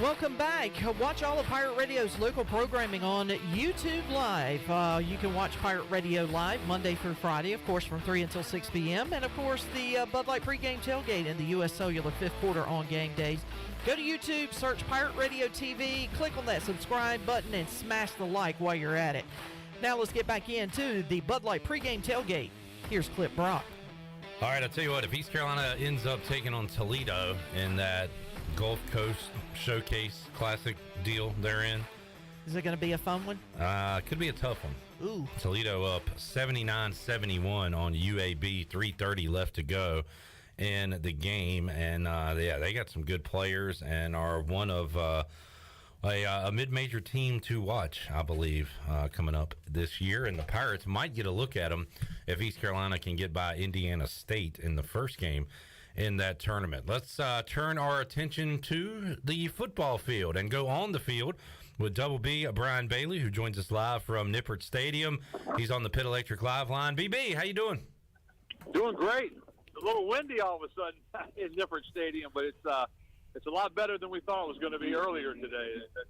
Welcome back. Watch all of Pirate Radio's local programming on YouTube Live. You can watch Pirate Radio Live Monday through Friday, of course, from 3 until 6 p.m. And, of course, the Bud Light Pregame Tailgate and the U.S. Cellular fifth quarter on game days. Go to YouTube, search Pirate Radio TV, click on that subscribe button, and smash the like while you're at it. Now let's get back into the Bud Light Pregame Tailgate. Here's Clip Brock. All right, I'll tell you what, if East Carolina ends up taking on Toledo in that Gulf Coast Showcase Classic deal they're in. Is it going to be a fun one? Could be a tough one. Ooh. Toledo up 79-71 on UAB, 3:30 left to go in the game. And, they got some good players and are one of a mid-major team to watch, I believe, coming up this year. And the Pirates might get a look at them if East Carolina can get by Indiana State in the first game in that tournament. Let's turn our attention to the football field and go on the field with Double B, Brian Bailey, who joins us live from Nippert Stadium. He's on the Pit Electric Live line. BB, how you doing? Doing great. A little windy all of a sudden in Nippert Stadium, but it's a lot better than we thought it was going to be earlier today. The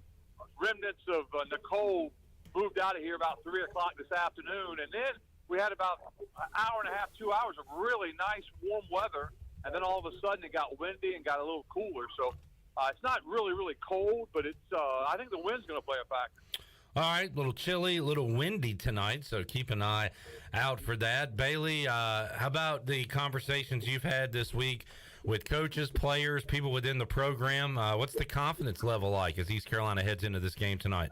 remnants of Nicole moved out of here about 3 o'clock this afternoon, and then we had about an hour and a half, 2 hours of really nice warm weather. And then all of a sudden it got windy and got a little cooler. So it's not really, really cold, but it's I think the wind's going to play a factor. All right, a little chilly, a little windy tonight, so keep an eye out for that. Bailey, how about the conversations you've had this week with coaches, players, people within the program? What's the confidence level like as East Carolina heads into this game tonight?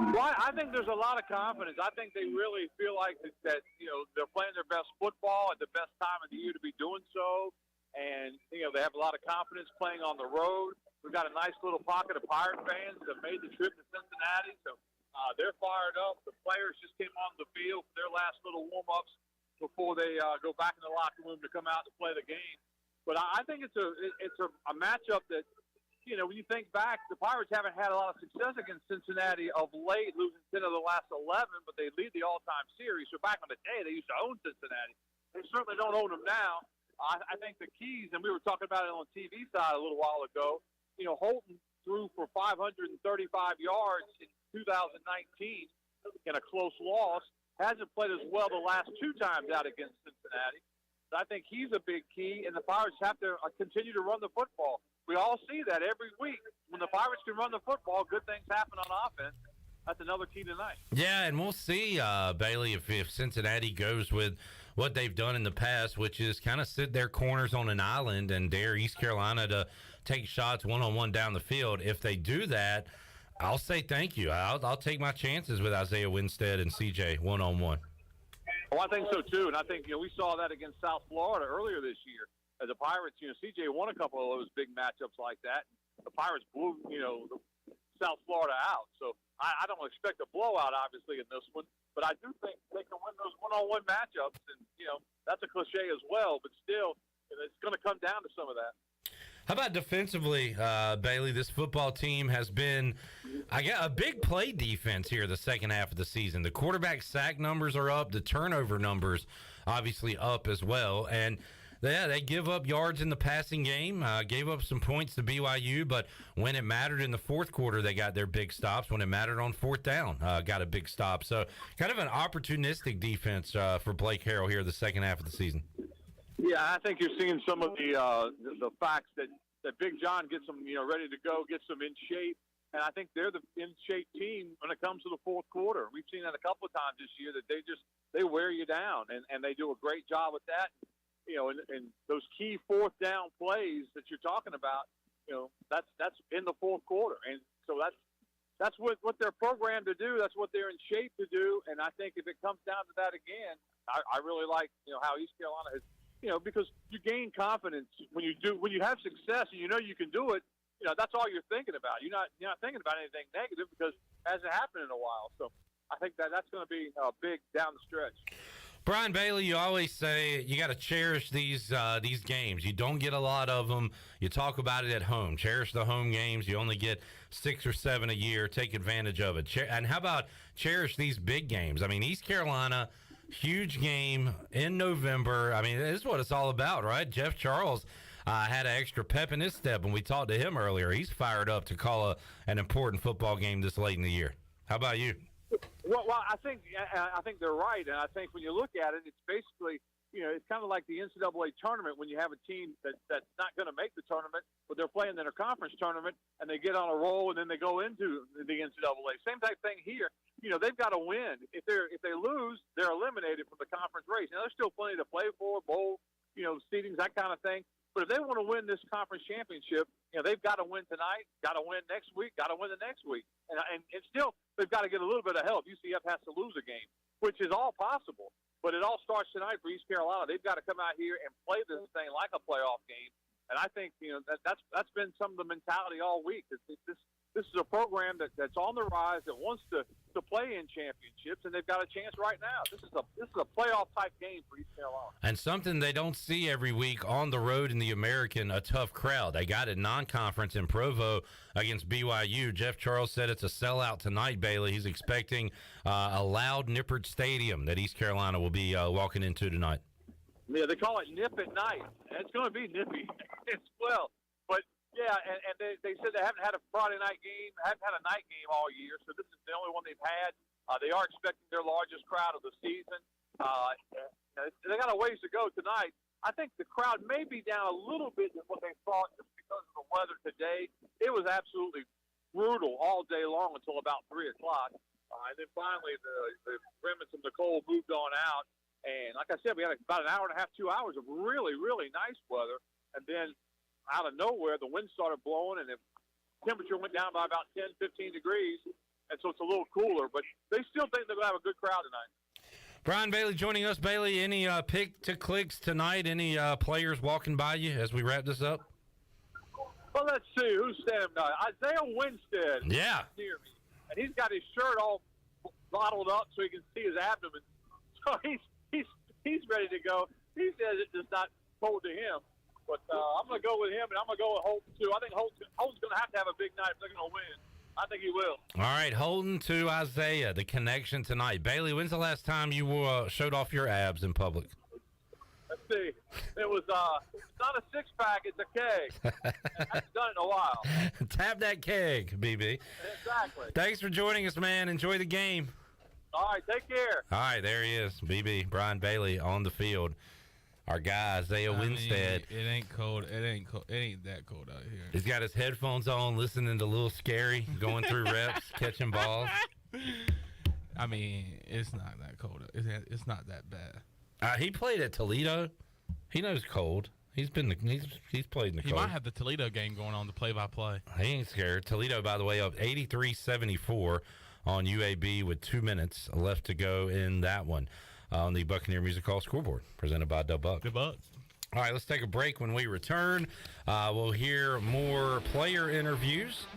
Well, I think there's a lot of confidence. I think they really feel like that they're playing their best football at the best time of the year to be doing so. And, they have a lot of confidence playing on the road. We've got a nice little pocket of Pirate fans that made the trip to Cincinnati. So they're fired up. The players just came on the field for their last little warm-ups before they go back in the locker room to come out to play the game. But I think it's a matchup that, when you think back, the Pirates haven't had a lot of success against Cincinnati of late, losing 10 of the last 11, but they lead the all-time series. So back in the day, they used to own Cincinnati. They certainly don't own them now. I think the keys, and we were talking about it on the TV side a little while ago, Holton threw for 535 yards in 2019 in a close loss. Hasn't played as well the last 2 times out against Cincinnati. So I think he's a big key, and the Pirates have to continue to run the football. We all see that every week. When the Pirates can run the football, good things happen on offense. That's another key tonight. Yeah, and we'll see, Bailey, if Cincinnati goes with what they've done in the past, which is kind of sit their corners on an island and dare East Carolina to take shots one-on-one down the field. If they do that, I'll say thank you. I'll take my chances with Isaiah Winstead and CJ one-on-one. Oh, I think so, too. And I think, we saw that against South Florida earlier this year. As the Pirates, CJ won a couple of those big matchups like that. The Pirates blew, South Florida out. So I don't expect a blowout, obviously, in this one. But I do think they can win those one-on-one matchups. And, that's a cliche as well. But still, it's going to come down to some of that. How about defensively, Bailey? This football team has been, a big play defense here the second half of the season. The quarterback sack numbers are up. The turnover numbers obviously up as well. And they give up yards in the passing game, gave up some points to BYU, but when it mattered in the fourth quarter, they got their big stops. When it mattered on fourth down, got a big stop. So kind of an opportunistic defense for Blake Harrell here the second half of the season. Yeah, I think you're seeing some of the facts that Big John gets them, ready to go, gets them in shape. And I think they're the in-shape team when it comes to the fourth quarter. We've seen that a couple of times this year that they wear you down, and they do a great job with that. And those key fourth down plays that you're talking about, that's in the fourth quarter. And so that's what they're programmed to do. That's what they're in shape to do. And I think if it comes down to that again, I really like, how East Carolina has, because you gain confidence when you have success and you can do it. That's all you're thinking about. You're not thinking about anything negative because it hasn't happened in a while. So I think that's going to be big down the stretch. Brian Bailey, you always say you got to cherish these games. You don't get a lot of them. You talk about it at home. Cherish the home games. You only get 6 or 7 a year. Take advantage of it. And how about cherish these big games? I mean, East Carolina, huge game in November. I mean, this is what it's all about, right? Jeff Charles had an extra pep in his step when we talked to him earlier. He's fired up to call an important football game this late in the year. How about you? Well, I think they're right, and I think when you look at it, it's basically, it's kind of like the NCAA tournament when you have a team that's not going to make the tournament, but they're playing in their conference tournament, and they get on a roll, and then they go into the NCAA. Same type thing here. They've got to win. If they lose, they're eliminated from the conference race. Now, there's still plenty to play for, bowl, seedings, that kind of thing. But if they want to win this conference championship, they've got to win tonight, got to win next week, got to win the next week. And still, they've got to get a little bit of help. UCF has to lose a game, which is all possible. But it all starts tonight for East Carolina. They've got to come out here and play this thing like a playoff game. And I think, that's been some of the mentality all week. This is a program that's on the rise, that wants to play in championships, and they've got a chance right now. This is a playoff type game for East Carolina. And something they don't see every week on the road in the American, a tough crowd. They got it non-conference in Provo against BYU. Jeff Charles said it's a sellout tonight, Bailey. He's expecting a loud Nippert Stadium that East Carolina will be walking into tonight. Yeah, they call it Nip at Night. It's going to be nippy as well. But, yeah, and they said they haven't had a Friday night game, haven't had a night game all year, so this is the only one they've had. They are expecting their largest crowd of the season. They got a ways to go tonight. I think the crowd may be down a little bit than what they thought just because of the weather today. It was absolutely brutal all day long until about 3 o'clock. And then finally the remnants of Nicole moved on out. And like I said, we had about an hour and a half, 2 hours of really, really nice weather. And then out of nowhere, the wind started blowing, and the temperature went down by about 10, 15 degrees. And so it's a little cooler. But they still think they're going to have a good crowd tonight. Brian Bailey joining us. Bailey, any pick to clicks tonight? Any players walking by you as we wrap this up? Well, let's see. Who's standing by? Isaiah Winstead. Yeah. Near me. And he's got his shirt all bottled up so he can see his abdomen. So he's ready to go. He says it's just not cold to him. But I'm going to go with him, and I'm going to go with Holton, too. I think Holton's going to have a big night if they're going to win. I think he will. All right, Holton to Isaiah, the connection tonight. Bailey, when's the last time you showed off your abs in public? Let's see. It was not a six-pack, it's a keg. I haven't done it in a while. Tap that keg, BB. Exactly. Thanks for joining us, man. Enjoy the game. All right, take care. All right, there he is, BB, Brian Bailey on the field. Our guy, Isaiah Winstead. It ain't cold. It ain't that cold out here. He's got his headphones on, listening to Lil Scary, going through reps, catching balls. I mean, it's not that cold. It's not that bad. He played at Toledo. He knows cold. He's played in the cold. He might have the Toledo game going on, the play-by-play. He ain't scared. Toledo, by the way, up 83-74 on UAB with 2 minutes left to go in that one. On the Buccaneer Music Hall Scoreboard, presented by Dub Buck. Good Buck. All right, let's take a break. When we return, we'll hear more player interviews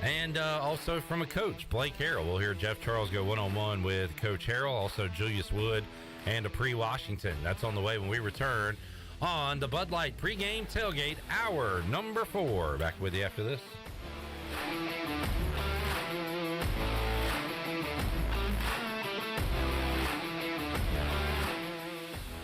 and also from a coach, Blake Harrell. We'll hear Jeff Charles go one-on-one with Coach Harrell, also Julius Wood and Apri Washington. That's on the way when we return on the Bud Light Pregame Tailgate, hour number 4. Back with you after this.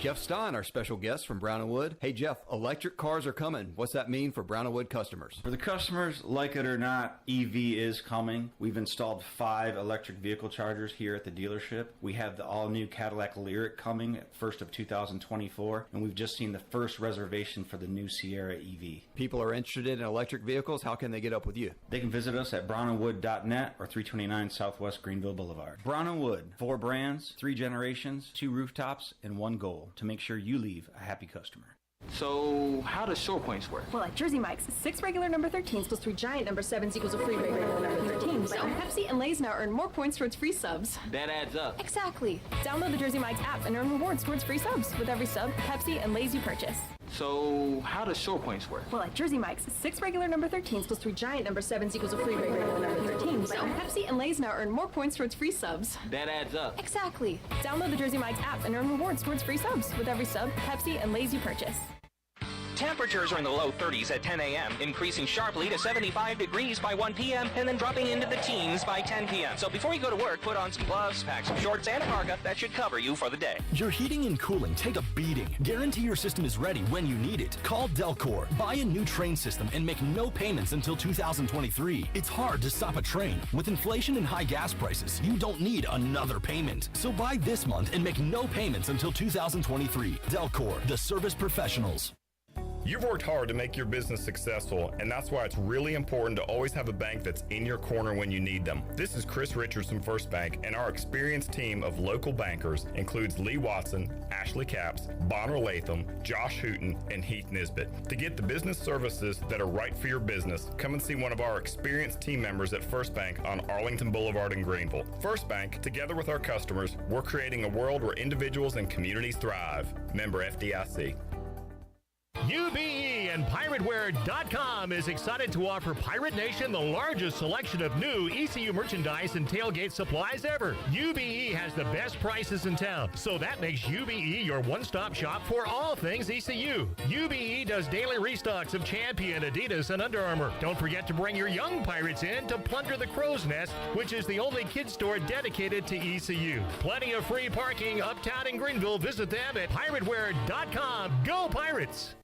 Jeff Stein, our special guest from Brown & Wood. Hey, Jeff, electric cars are coming. What's that mean for Brown & Wood customers? For the customers, like it or not, EV is coming. We've installed 5 electric vehicle chargers here at the dealership. We have the all-new Cadillac Lyriq coming at 1st of 2024, and we've just seen the first reservation for the new Sierra EV. People are interested in electric vehicles. How can they get up with you? They can visit us at brownandwood.net or 329 Southwest Greenville Boulevard. Brown & Wood, 4 brands, 3 generations, 2 rooftops, and 1 goal. To make sure you leave a happy customer. So, how does short points work? Well, at Jersey Mike's, 6 regular number 13s plus 3 giant number 7s equals a free regular number 13. So, Pepsi and Lay's now earn more points towards free subs. That adds up. Exactly. Download the Jersey Mike's app and earn rewards towards free subs with every sub, Pepsi, and Lay's you purchase. So how does short points work? Well, at Jersey Mike's, 6 regular number 13s plus 3 giant number 7s equals a free regular number 13. So Pepsi and Lay's now earn more points towards free subs. That adds up. Exactly. Download the Jersey Mike's app and earn rewards towards free subs with every sub, Pepsi, and Lay's you purchase. Temperatures are in the low 30s at 10 a.m., increasing sharply to 75 degrees by 1 p.m., and then dropping into the teens by 10 p.m. So before you go to work, put on some gloves, pack some shorts, and a parka. That should cover you for the day. Your heating and cooling take a beating. Guarantee your system is ready when you need it. Call Delcor. Buy a new train system and make no payments until 2023. It's hard to stop a train. With inflation and high gas prices, you don't need another payment. So buy this month and make no payments until 2023. Delcor, the service professionals. You've worked hard to make your business successful, and that's why it's really important to always have a bank that's in your corner when you need them. This is Chris Richards from First Bank, and our experienced team of local bankers includes Lee Watson, Ashley Capps, Bonner Latham, Josh Hooten, and Heath Nisbet. To get the business services that are right for your business, come and see one of our experienced team members at First Bank on Arlington Boulevard in Greenville. First Bank, together with our customers, we're creating a world where individuals and communities thrive. Member FDIC. UBE and PirateWear.com is excited to offer Pirate Nation the largest selection of new ECU merchandise and tailgate supplies ever. UBE has the best prices in town, so that makes UBE your one-stop shop for all things ECU. UBE does daily restocks of Champion, Adidas, and Under Armour. Don't forget to bring your young Pirates in to plunder the Crow's Nest, which is the only kids store dedicated to ECU. Plenty of free parking uptown in Greenville. Visit them at PirateWear.com. Go Pirates!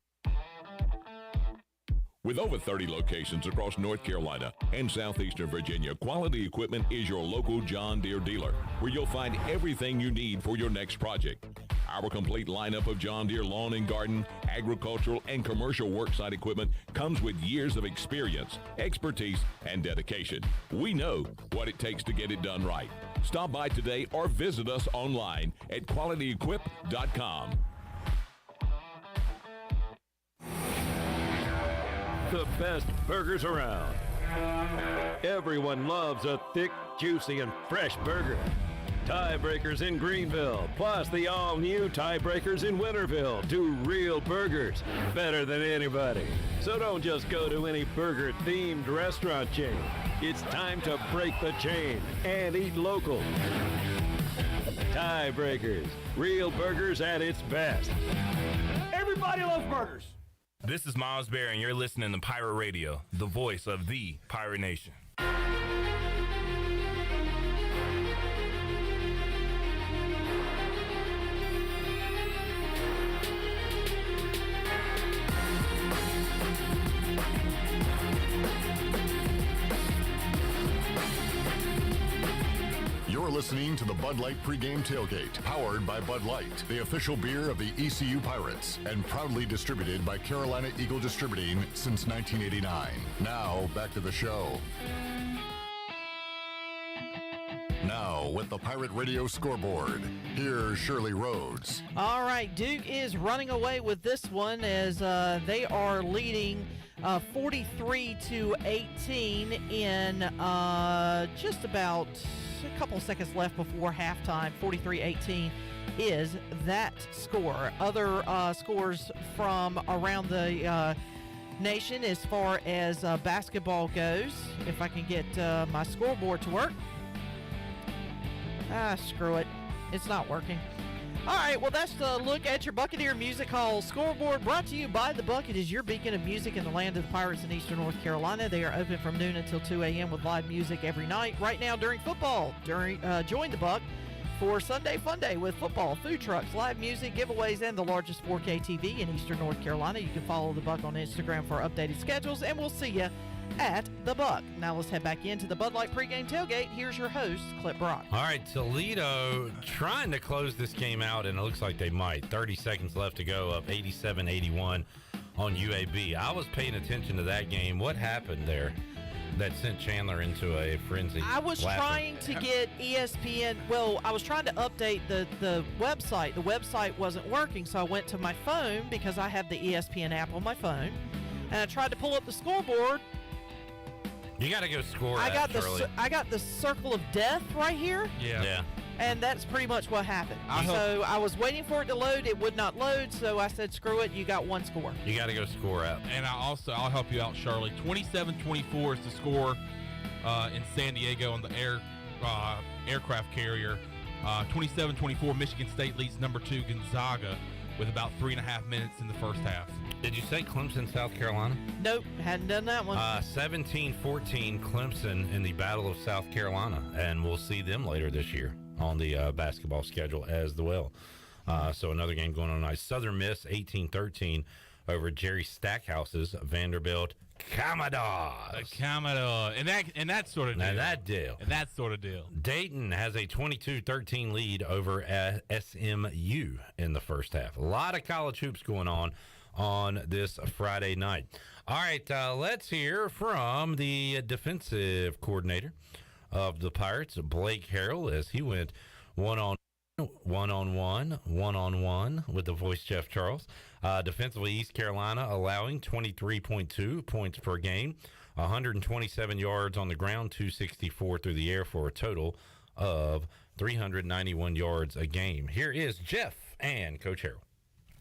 With over 30 locations across North Carolina and southeastern Virginia, Quality Equipment is your local John Deere dealer, where you'll find everything you need for your next project. Our complete lineup of John Deere lawn and garden, agricultural, and commercial worksite equipment comes with years of experience, expertise, and dedication. We know what it takes to get it done right. Stop by today or visit us online at QualityEquip.com. The best burgers around. Everyone loves a thick, juicy, and fresh burger. Tiebreakers in Greenville, plus the all-new Tiebreakers in Winterville. Do real burgers better than anybody. So don't just go to any burger-themed restaurant chain. It's time to break the chain and eat local. Tiebreakers, real burgers at its best. Everybody loves burgers. This is Miles Berry, and you're listening to Pirate Radio, the voice of the Pirate Nation. You're listening to the Bud Light Pregame Tailgate, powered by Bud Light, the official beer of the ECU Pirates, and proudly distributed by Carolina Eagle Distributing since 1989. Now, back to the show. Now, with the Pirate Radio Scoreboard, here's Shirley Rhodes. All right, Duke is running away with this one as they are leading 43-18 in just about a couple of seconds left before halftime. 43-18 is that score. Other scores from around the nation as far as basketball goes. If I can get my scoreboard to work. Screw it. It's not working. All right, well, that's the look at your Buccaneer Music Hall Scoreboard, brought to you by The Bucket, is your beacon of music in the land of the Pirates in eastern North Carolina. They are open from noon until 2 a.m. with live music every night. Right now during football, join The Buck for Sunday Fun Day with football, food trucks, live music, giveaways, and the largest 4K TV in eastern North Carolina. You can follow The Buck on Instagram for updated schedules, and we'll see you at The Buck. Now let's head back into the Bud Light Pregame Tailgate. Here's your host, Clip Brock. All right, Toledo trying to close this game out, and it looks like they might. 30 seconds left to go, up 87-81 on UAB. I was paying attention to that game. What happened there that sent Chandler into a frenzy? I was trying to get ESPN. Well, I was trying to update the website. The website wasn't working, so I went to my phone because I have the ESPN app on my phone, and I tried to pull up the scoreboard. You got to go score. I got the circle of death right here. Yeah. And that's pretty much what happened. So I was waiting for it to load. It would not load, so I said, screw it. You got one score. You got to go score out. And I'll help you out, Shirley. 27-24 is the score in San Diego on the aircraft carrier. 27-24, Michigan State leads number 2 Gonzaga with about 3.5 minutes in the first half. Did you say Clemson, South Carolina? Nope, hadn't done that one. 17-14 Clemson in the Battle of South Carolina, and we'll see them later this year on the basketball schedule as well. So another game going on tonight. Southern Miss 18-13 over Jerry Stackhouse's Vanderbilt Commodores. The Commodore. And that sort of deal. Now that deal. And that sort of deal. Dayton has a 22-13 lead over SMU in the first half. A lot of college hoops going on this Friday night. All right, let's hear from the defensive coordinator of the Pirates, Blake Harrell, as he went one-on-one with the voice Jeff Charles. Defensively, East Carolina allowing 23.2 points per game, 127 yards on the ground, 264 through the air for a total of 391 yards a game. Here is Jeff and Coach Harrell.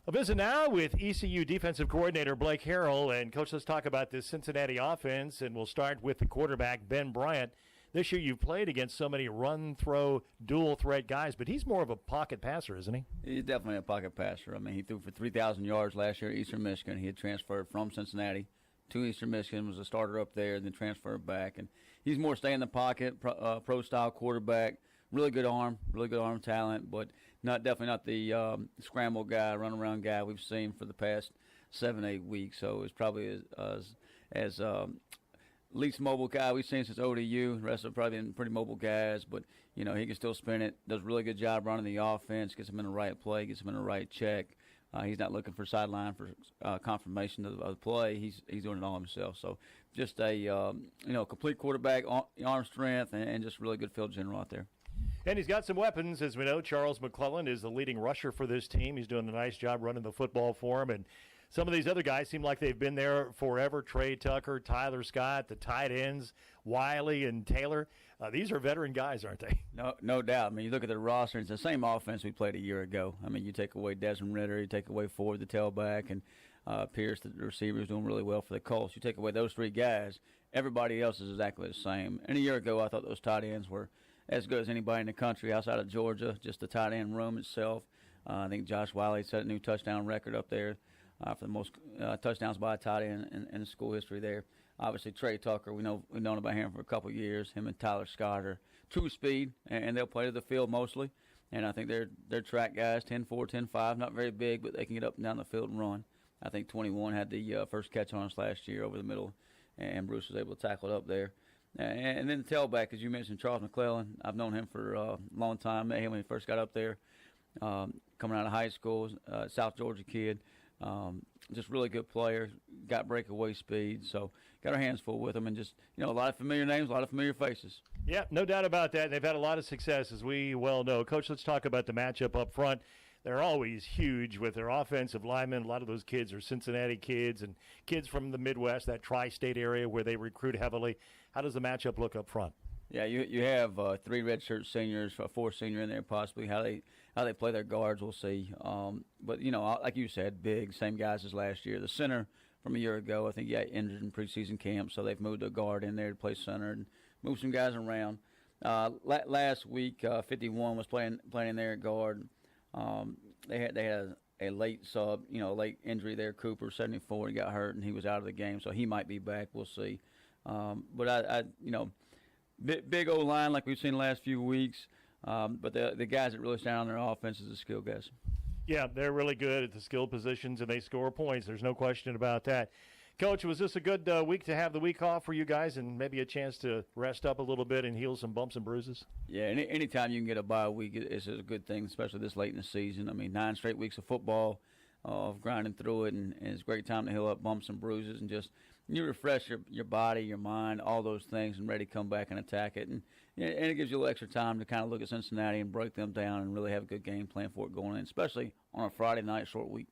A visit now with ECU defensive coordinator Blake Harrell. And, Coach, let's talk about this Cincinnati offense, and we'll start with the quarterback, Ben Bryant. This year you've played against so many run-throw, dual-threat guys, but he's more of a pocket passer, isn't he? He's definitely a pocket passer. I mean, he threw for 3,000 yards last year at Eastern Michigan. He had transferred from Cincinnati to Eastern Michigan, was a starter up there, then transferred back. And he's more stay in the pocket, pro-style quarterback, really good arm talent, but definitely not the scramble guy, run-around guy we've seen for the past 7-8 weeks. So it's probably as least mobile guy we've seen since ODU. The rest of them probably been pretty mobile guys, but, he can still spin it, does a really good job running the offense, gets him in the right play, gets him in the right check. He's not looking for sideline for confirmation of the play. He's doing it all himself. So just a, complete quarterback, arm strength, and just really good field general out there. And he's got some weapons. As we know, Charles McClellan is the leading rusher for this team. He's doing a nice job running the football for him. And some of these other guys seem like they've been there forever. Trey Tucker, Tyler Scott, the tight ends, Wiley and Taylor. These are veteran guys, aren't they? No doubt. I mean, you look at the roster, it's the same offense we played a year ago. I mean, you take away Desmond Ritter, you take away Ford, the tailback, and Pierce, the receiver, is doing really well for the Colts. You take away those three guys, everybody else is exactly the same. And a year ago, I thought those tight ends were as good as anybody in the country outside of Georgia, just the tight end room itself. I think Josh Wiley set a new touchdown record up there for the most touchdowns by a tight end in the school history there. Obviously, Trey Tucker, we've known about him for a couple of years. Him and Tyler Scott are true speed, and they'll play to the field mostly. And I think they're track guys, 10-4, 10-5, not very big, but they can get up and down the field and run. I think 21 had the first catch on us last year over the middle, and Bruce was able to tackle it up there. And then the tailback, as you mentioned, Charles McClellan. I've known him for a long time. Met him when he first got up there, coming out of high school, South Georgia kid. Just really good player, got breakaway speed. So got our hands full with him, and just, a lot of familiar names, a lot of familiar faces. Yeah, no doubt about that. They've had a lot of success, as we well know. Coach, let's talk about the matchup up front. They're always huge with their offensive linemen. A lot of those kids are Cincinnati kids and kids from the Midwest, that tri-state area where they recruit heavily. How does the matchup look up front? Yeah, you have 3 redshirt seniors, a 4th senior in there possibly. How they play their guards, we'll see. But, like you said, big, same guys as last year. The center from a year ago, I think he got injured in preseason camp, so they've moved a guard in there to play center and move some guys around. Last week, 51 was playing in there at guard. They had a late sub, late injury there. Cooper, 74, he got hurt and he was out of the game, so he might be back. We'll see. But I big O line like we've seen the last few weeks. But the guys that really stand on their offense is the skill guys. Yeah, they're really good at the skill positions and they score points. There's no question about that. Coach, was this a good week to have the week off for you guys and maybe a chance to rest up a little bit and heal some bumps and bruises? Yeah, anytime you can get a bye week is a good thing, especially this late in the season. I mean, 9 straight weeks of football, of grinding through it, and it's a great time to heal up bumps and bruises and just you refresh your body, your mind, all those things, and ready to come back and attack it. And it gives you a little extra time to kind of look at Cincinnati and break them down and really have a good game plan for it going in, especially on a Friday night short week.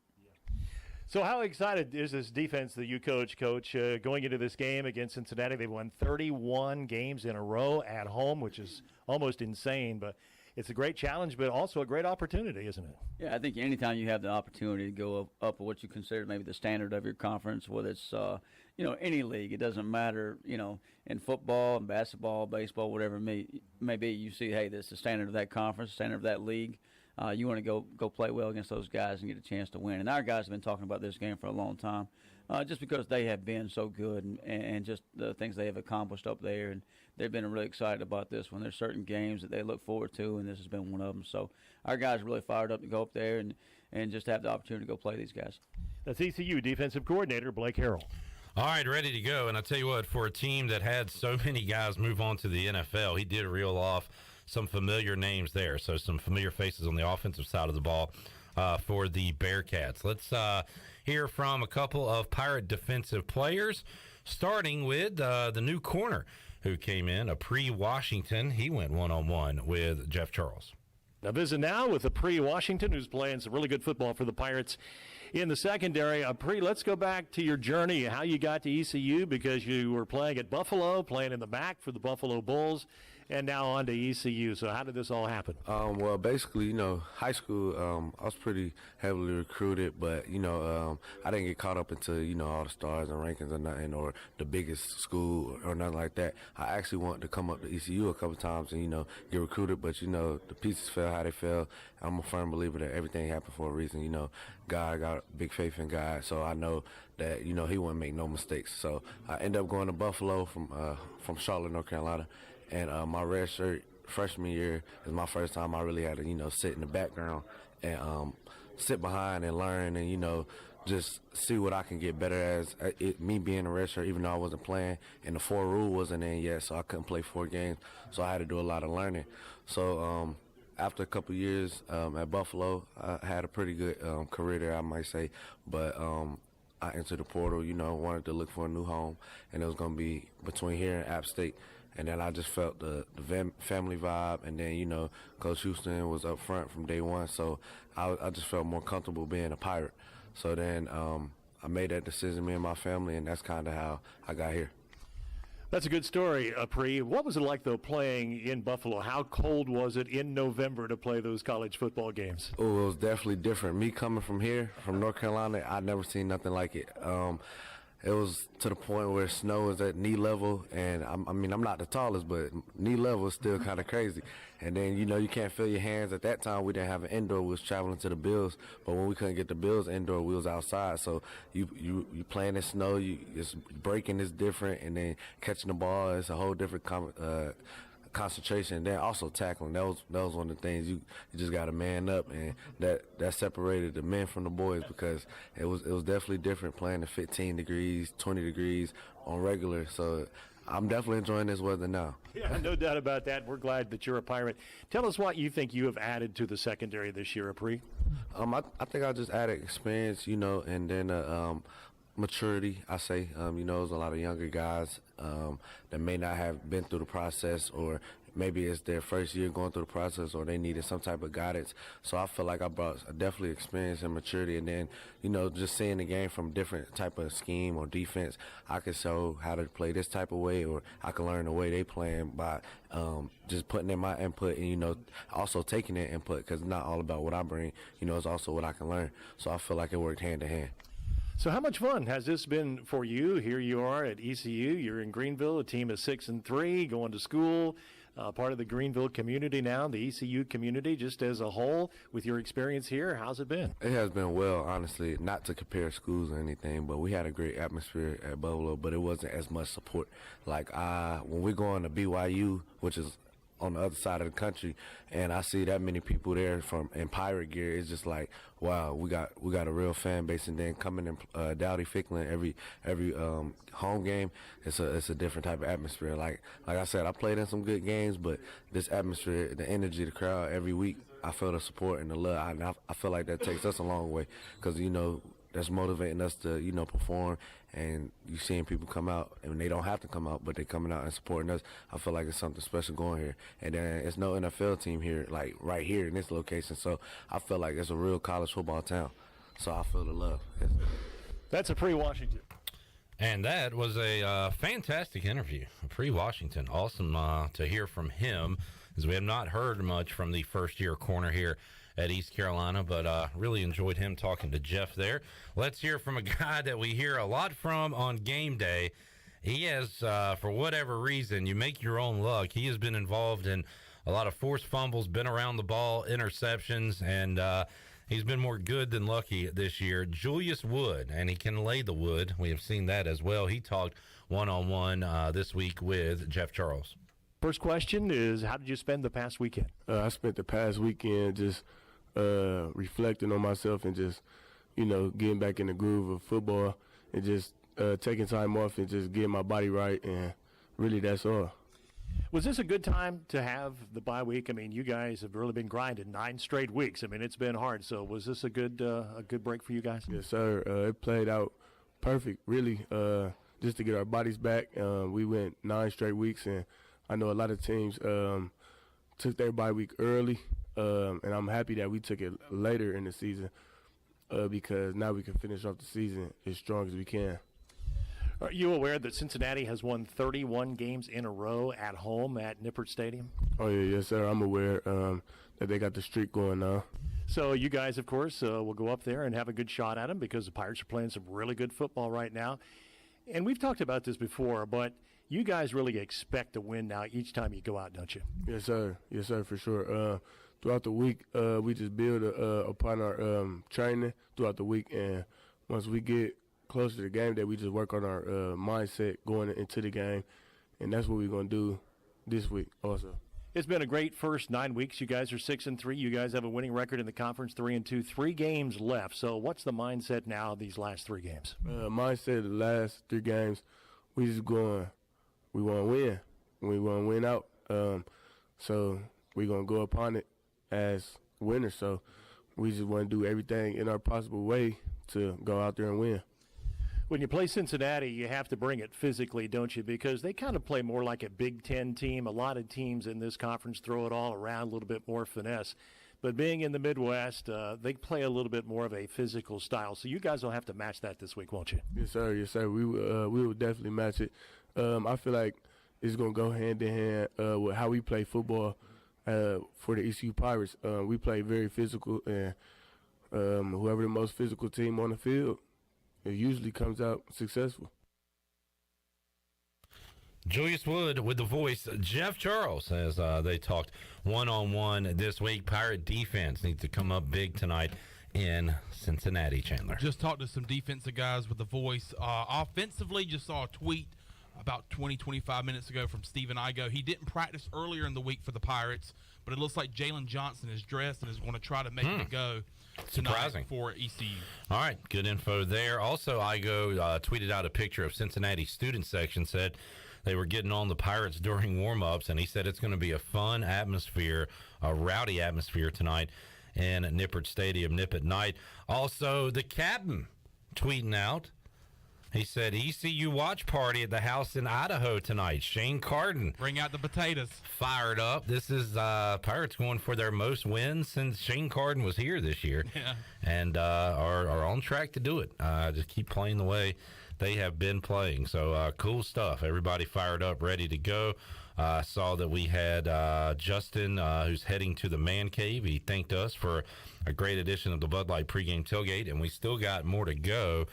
So how excited is this defense that you coach, going into this game against Cincinnati? They've won 31 games in a row at home, which is almost insane. But it's a great challenge, but also a great opportunity, isn't it? Yeah, I think anytime you have the opportunity to go up what you consider maybe the standard of your conference, whether it's any league, it doesn't matter. In football, and basketball, baseball, whatever it may be, you see, hey, this is the standard of that conference, standard of that league. You want to go play well against those guys and get a chance to win. And our guys have been talking about this game for a long time, just because they have been so good and just the things they have accomplished up there. And they've been really excited about this one. There's certain games that they look forward to, and this has been one of them. So our guys are really fired up to go up there and just have the opportunity to go play these guys. That's ECU defensive coordinator Blake Harrell. All right, ready to go. And I tell you what, for a team that had so many guys move on to the NFL, he did reel off some familiar names there. So some familiar faces on the offensive side of the ball for the Bearcats. Let's hear from a couple of Pirate defensive players, starting with the new corner who came in, Apri Washington. He went one-on-one with Jeff Charles. Now visit now with Apri Washington, who's playing some really good football for the Pirates in the secondary. Apri, let's go back to your journey, how you got to ECU, because you were playing at Buffalo, playing in the MAC for the Buffalo Bulls, and now on to ECU. So how did this all happen? Well, basically, high school, I was pretty heavily recruited, but, I didn't get caught up into, all the stars and rankings or nothing, or the biggest school or nothing like that. I actually wanted to come up to ECU a couple times and, get recruited, but, the pieces fell how they fell. I'm a firm believer that everything happened for a reason. God got big faith in God, so I know that, he wouldn't make no mistakes. So I ended up going to Buffalo from Charlotte, North Carolina. And my red shirt freshman year is my first time I really had to, sit in the background and sit behind and learn and, just see what I can get better as. Me being a red shirt, even though I wasn't playing, and the 4 rule wasn't in yet, so I couldn't play 4 games. So I had to do a lot of learning. So after a couple years at Buffalo, I had a pretty good career there, I might say. But I entered the portal, wanted to look for a new home, and it was going to be between here and App State. And then I just felt the family vibe, and then, Coach Houston was up front from day one, so I just felt more comfortable being a Pirate. So then I made that decision, me and my family, and that's kind of how I got here. That's a good story, Apri. What was it like, though, playing in Buffalo? How cold was it in November to play those college football games? Oh, it was definitely different. Me coming from here, from North Carolina, I'd never seen nothing like it. It was to the point where snow is at knee level, and I'm not the tallest, but knee level is still kind of crazy. And then, you can't feel your hands. At that time, we didn't have an indoor. We was traveling to the Bills, but when we couldn't get the Bills indoor, we was outside. So you playing in snow, it's breaking is different, and then catching the ball is a whole different concentration, and then also tackling. That was one of the things you just got to man up, and that separated the men from the boys, because it was definitely different playing at 15 degrees, 20 degrees on regular. So I'm definitely enjoying this weather now. Yeah, no doubt about that. We're glad that you're a Pirate. Tell us what you think you have added to the secondary this year, Apri. I think I just added experience, and then maturity, I say. There's a lot of younger guys that may not have been through the process, or maybe it's their first year going through the process, or they needed some type of guidance. So I feel like I brought definitely experience and maturity, and then, just seeing the game from different type of scheme or defense, I can show how to play this type of way, or I can learn the way they playing by just putting in my input and, also taking their input, because it's not all about what I bring, it's also what I can learn. So I feel like it worked hand in hand. So how much fun has this been for you? Here you are at ECU. You're in Greenville. A team of 6-3, going to school, part of the Greenville community now, the ECU community, just as a whole. With your experience here, how's it been? It has been well, honestly. Not to compare schools or anything, but we had a great atmosphere at Buffalo, but it wasn't as much support. Like when we're going to BYU, which is on the other side of the country, and I see that many people there in Pirate gear, it's just like, wow, we got a real fan base. And then coming in Dowdy Ficklin every home game, it's a different type of atmosphere. Like I said, I played in some good games, but this atmosphere, the energy, the crowd every week, I feel the support and the love. I feel like that takes us a long way, because that's motivating us to perform. And you seeing people come out, and they don't have to come out, but they're coming out and supporting us. I feel like it's something special going here. And then it's no NFL team here, like right here in this location. So I feel like it's a real college football town. So I feel the love. That's Apri Washington. And that was a fantastic interview. Apri Washington, awesome to hear from him. as we have not heard much from the first-year corner here at East Carolina, but really enjoyed him talking to Jeff there. Let's hear from a guy that we hear a lot from on game day. He has, for whatever reason, you make your own luck. He has been involved in a lot of forced fumbles, been around the ball, interceptions, and he's been more good than lucky this year. Julius Wood, and he can lay the wood. We have seen that as well. He talked one-on-one this week with Jeff Charles. First question is, how did you spend the past weekend? I spent the past weekend just reflecting on myself and just, getting back in the groove of football and just taking time off and just getting my body right, and really that's all. Was this a good time to have the bye week? I mean, you guys have really been grinding 9 straight weeks. I mean, it's been hard. So was this a good break for you guys? Yes, sir. It played out perfect, really, just to get our bodies back. We went 9 straight weeks, and I know a lot of teams took their bye week early, and I'm happy that we took it later in the season because now we can finish off the season as strong as we can. Are you aware that Cincinnati has won 31 games in a row at home at Nippert Stadium? Oh, yeah, yes, sir. I'm aware that they got the streak going now. So you guys, of course, will go up there and have a good shot at them because the Pirates are playing some really good football right now. And we've talked about this before, but you guys really expect to win now each time you go out, don't you? Yes, sir. Yes, sir, for sure. Throughout the week, we just build upon our training throughout the week, and once we get closer to the game day, we just work on our mindset going into the game, and that's what we're going to do this week also. It's been a great first 9 weeks. You guys are 6-3. You guys have a winning record in the conference, 3-2. 3 games left. So what's the mindset now of these last 3 games? Mindset of the last 3 games, we want to win. We want to win out. So we're going to go upon it as winners. So we just want to do everything in our possible way to go out there and win. When you play Cincinnati, you have to bring it physically, don't you? Because they kind of play more like a Big Ten team. A lot of teams in this conference throw it all around, a little bit more finesse. But being in the Midwest, they play a little bit more of a physical style. So you guys will have to match that this week, won't you? Yes, sir. Yes, sir. We will definitely match it. I feel like it's going to go hand in hand with how we play football for the ECU Pirates. We play very physical, and whoever the most physical team on the field, it usually comes out successful. Julius Wood with the voice, Jeff Charles, as they talked one-on-one this week. Pirate defense needs to come up big tonight in Cincinnati, Chandler. Just talked to some defensive guys with the voice. Offensively, just saw a tweet about 20-25 minutes ago from Stephen Igo. He didn't practice earlier in the week for the Pirates, but it looks like Jalen Johnson is dressed and is going to try to make it go surprising for ECU. All right, good info there. Also, Igo tweeted out a picture of Cincinnati student section, said they were getting on the Pirates during warm-ups, and he said it's going to be a fun atmosphere, a rowdy atmosphere tonight in Nippert Stadium, Nip at night. Also, the captain tweeting out, he said, ECU watch party at the house in Idaho tonight. Shane Carden. Bring out the potatoes. Fired up. This is Pirates going for their most wins since Shane Carden was here this year. Yeah. And are on track to do it. Just keep playing the way they have been playing. So cool stuff. Everybody fired up, ready to go. Saw that we had Justin, who's heading to the man cave. He thanked us for a great edition of the Bud Light pregame tailgate, and we still got more to go.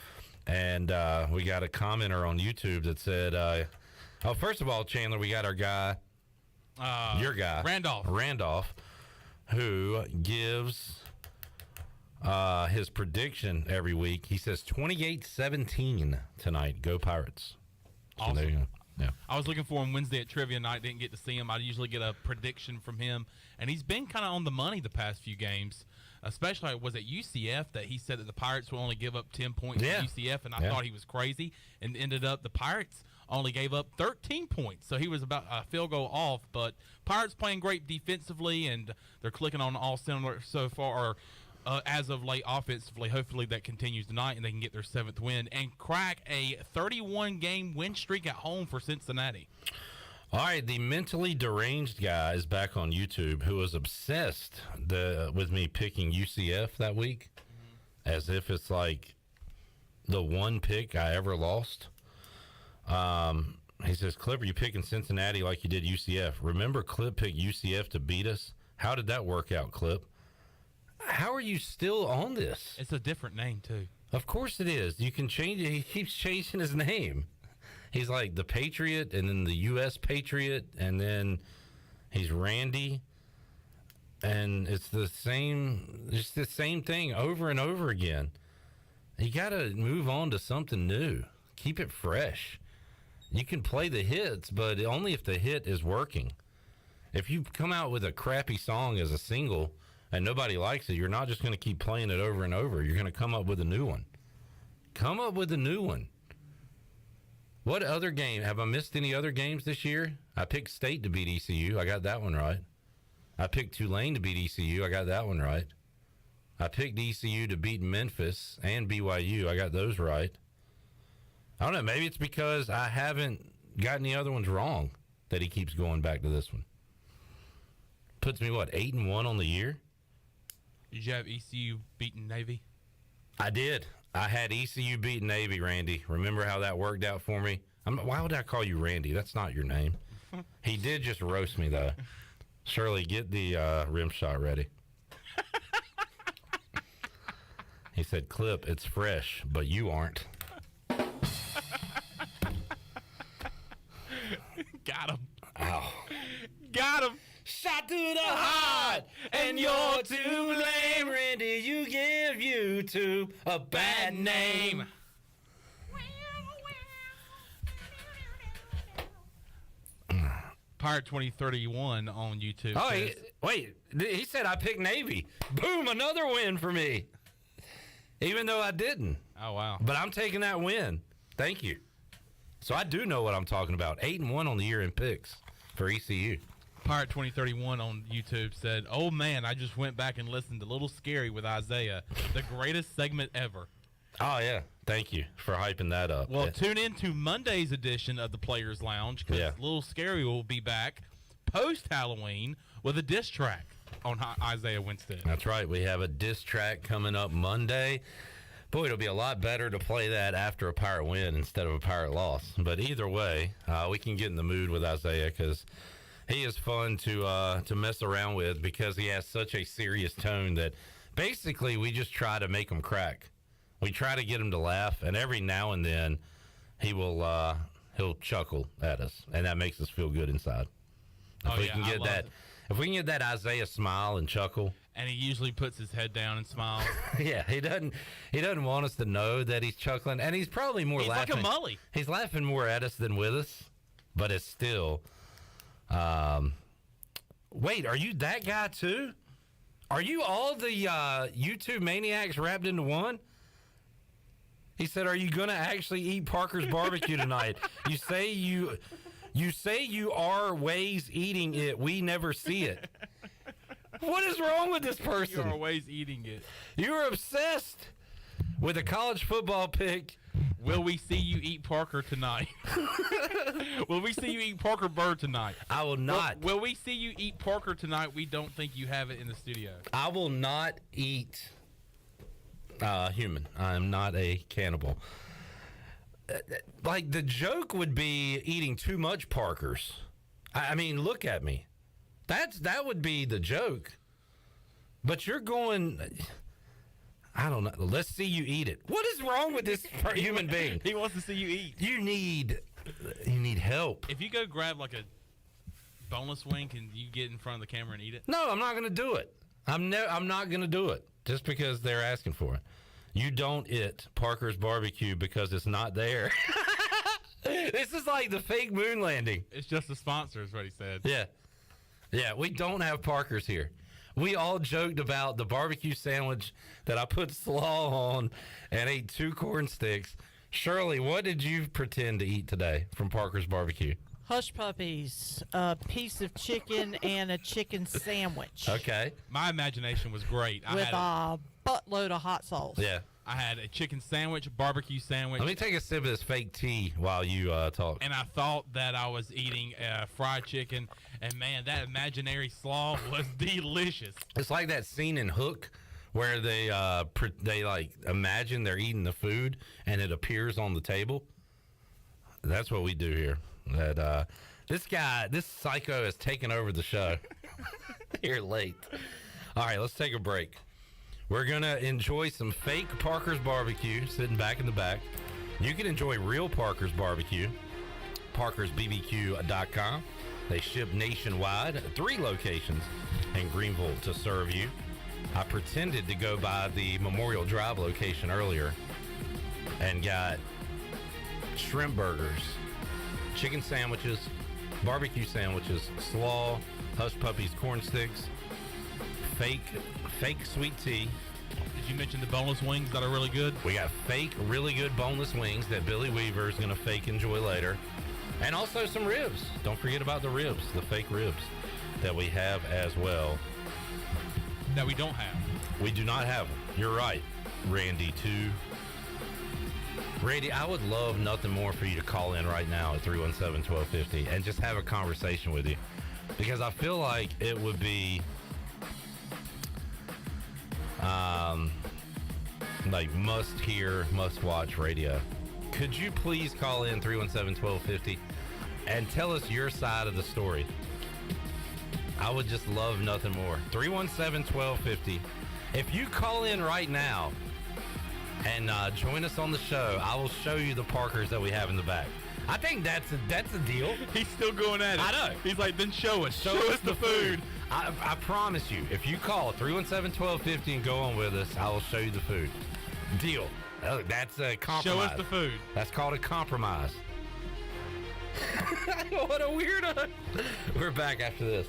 And we got a commenter on YouTube that said, first of all, Chandler, we got our guy, your guy, Randolph, who gives his prediction every week. He says 28-17 tonight. Go Pirates. Awesome. So there you go. Yeah. I was looking for him Wednesday at trivia night. Didn't get to see him. I usually get a prediction from him, and he's been kind of on the money the past few games. Especially was at UCF that he said that the Pirates will only give up 10 points to UCF, and I thought he was crazy. And ended up the Pirates only gave up 13 points, so he was about a field goal off. But Pirates playing great defensively, and they're clicking on all cylinders so far. As of late, offensively, hopefully that continues tonight, and they can get their 7th win and crack a 31-game win streak at home for Cincinnati. All right, the mentally deranged guy is back on YouTube who was obsessed with me picking UCF that week, as if it's like the one pick I ever lost. He says, Clip, are you picking Cincinnati like you did UCF? Remember Clip picked UCF to beat us? How did that work out, Clip? How are you still on this? It's a different name, too. Of course it is. You can change it. He keeps changing his name. He's like the Patriot and then the U.S. Patriot, and then he's Randy. And it's the same thing over and over again. You got to move on to something new. Keep it fresh. You can play the hits, but only if the hit is working. If you come out with a crappy song as a single and nobody likes it, you're not just going to keep playing it over and over. You're going to come up with a new one. Come up with a new one. What other game? Have I missed any other games this year? I picked State to beat ECU. I got that one right. I picked Tulane to beat ECU. I got that one right. I picked ECU to beat Memphis and BYU. I got those right. I don't know. Maybe it's because I haven't gotten the other ones wrong that he keeps going back to this one. Puts me, 8-1 on the year? Did you have ECU beating Navy? I did. I had ECU beating Navy, Randy. Remember how that worked out for me? Why would I call you Randy? That's not your name. He did just roast me, though. Shirley, get the rim shot ready. He said, Clip, it's fresh, but you aren't. Got him. Ow. Got him. Shot to the heart, and you're to blame, Randy. You give YouTube a bad name. Pirate 2031 on YouTube. Oh, he said I picked Navy. Boom, another win for me. Even though I didn't. Oh, wow. But I'm taking that win. Thank you. So I do know what I'm talking about. 8-1 on the year in picks for ECU. Pirate 2031 on YouTube said, oh, man, I just went back and listened to Little Scary with Isaiah. The greatest segment ever. Oh, yeah. Thank you for hyping that up. Well, tune in to Monday's edition of the Players Lounge because Little Scary will be back post-Halloween with a diss track on Isaiah Winstead. That's right. We have a diss track coming up Monday. Boy, it'll be a lot better to play that after a Pirate win instead of a Pirate loss. But either way, we can get in the mood with Isaiah because he is fun to mess around with because he has such a serious tone that basically we just try to make him crack. We try to get him to laugh, and every now and then he'll chuckle at us, and that makes us feel good inside. If we can get that Isaiah smile and chuckle. And he usually puts his head down and smiles. Yeah, he doesn't want us to know that he's chuckling, and he's probably more laughing. He's like a mully. He's laughing more at us than with us, but it's still. Wait, are you that guy too? Are you all the YouTube maniacs wrapped into one? He said, "Are you gonna actually eat Parker's barbecue tonight? You say you are ways eating it. We never see it. What is wrong with this person? You are ways eating it. You are obsessed with a college football pick. Will we see you eat Parker tonight? Will we see you eat Parker Bird tonight? I will not. Will we see you eat Parker tonight? We don't think you have it in the studio. I will not eat human. I am not a cannibal. Like, the joke would be eating too much Parkers. I mean, look at me. That would be the joke. But you're going, I don't know. Let's see you eat it. What is wrong with this human being? He wants to see you eat. You need help. If you go grab like a boneless wing, can you get in front of the camera and eat it? No, I'm not going to do it. I'm not going to do it just because they're asking for it. You don't eat Parker's barbecue because it's not there. This is like the fake moon landing. It's just a sponsor is what he said. Yeah, we don't have Parker's here. We all joked about the barbecue sandwich that I put slaw on and ate 2 corn sticks. Shirley, what did you pretend to eat today from Parker's barbecue? Hush puppies, a piece of chicken, and a chicken sandwich. Okay. My imagination was great. With a buttload of hot sauce. Yeah. I had a chicken sandwich, a barbecue sandwich. Let me take a sip of this fake tea while you talk. And I thought that I was eating fried chicken. And, man, that imaginary slaw was delicious. It's like that scene in Hook where they like imagine they're eating the food and it appears on the table. That's what we do here. that this psycho has taken over the show here late. All right, let's take a break. We're going to enjoy some fake Parker's Barbecue sitting back in the back. You can enjoy real Parker's Barbecue, parkersbbq.com. They ship nationwide at 3 locations in Greenville to serve you. I pretended to go by the Memorial Drive location earlier and got shrimp burgers, chicken sandwiches, barbecue sandwiches, slaw, Hush Puppies corn sticks, fake sweet tea. Did you mention the boneless wings that are really good? We got fake, really good boneless wings that Billy Weaver is going to fake enjoy later. And also some ribs. Don't forget about the ribs, the fake ribs that we have as well. That we don't have. We do not have them. You're right, Randy, too. Randy, I would love nothing more for you to call in right now at 317-1250 and just have a conversation with you. Because I feel like it would be like must-hear, must-watch radio. Could you please call in 317-1250 and tell us your side of the story? I would just love nothing more. 317-1250. If you call in right now and join us on the show, I will show you the Parkers that we have in the back. I think that's a deal. He's still going at it. I know. He's like, then show us. Show us the food. I promise you, if you call 317-1250 and go on with us, I will show you the food. Deal. That's a compromise. Show us the food. That's called a compromise. What a weirdo. We're back after this.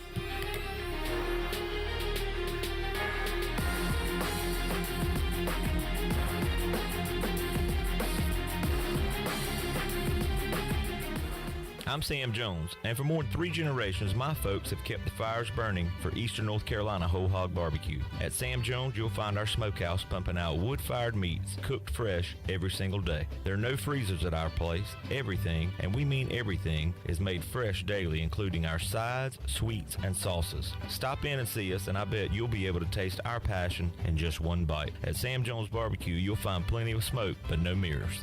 I'm Sam Jones, and for more than 3 generations, my folks have kept the fires burning for Eastern North Carolina Whole Hog Barbecue. At Sam Jones, you'll find our smokehouse pumping out wood-fired meats, cooked fresh every single day. There are no freezers at our place. Everything, and we mean everything, is made fresh daily, including our sides, sweets, and sauces. Stop in and see us, and I bet you'll be able to taste our passion in just one bite. At Sam Jones Barbecue, you'll find plenty of smoke, but no mirrors.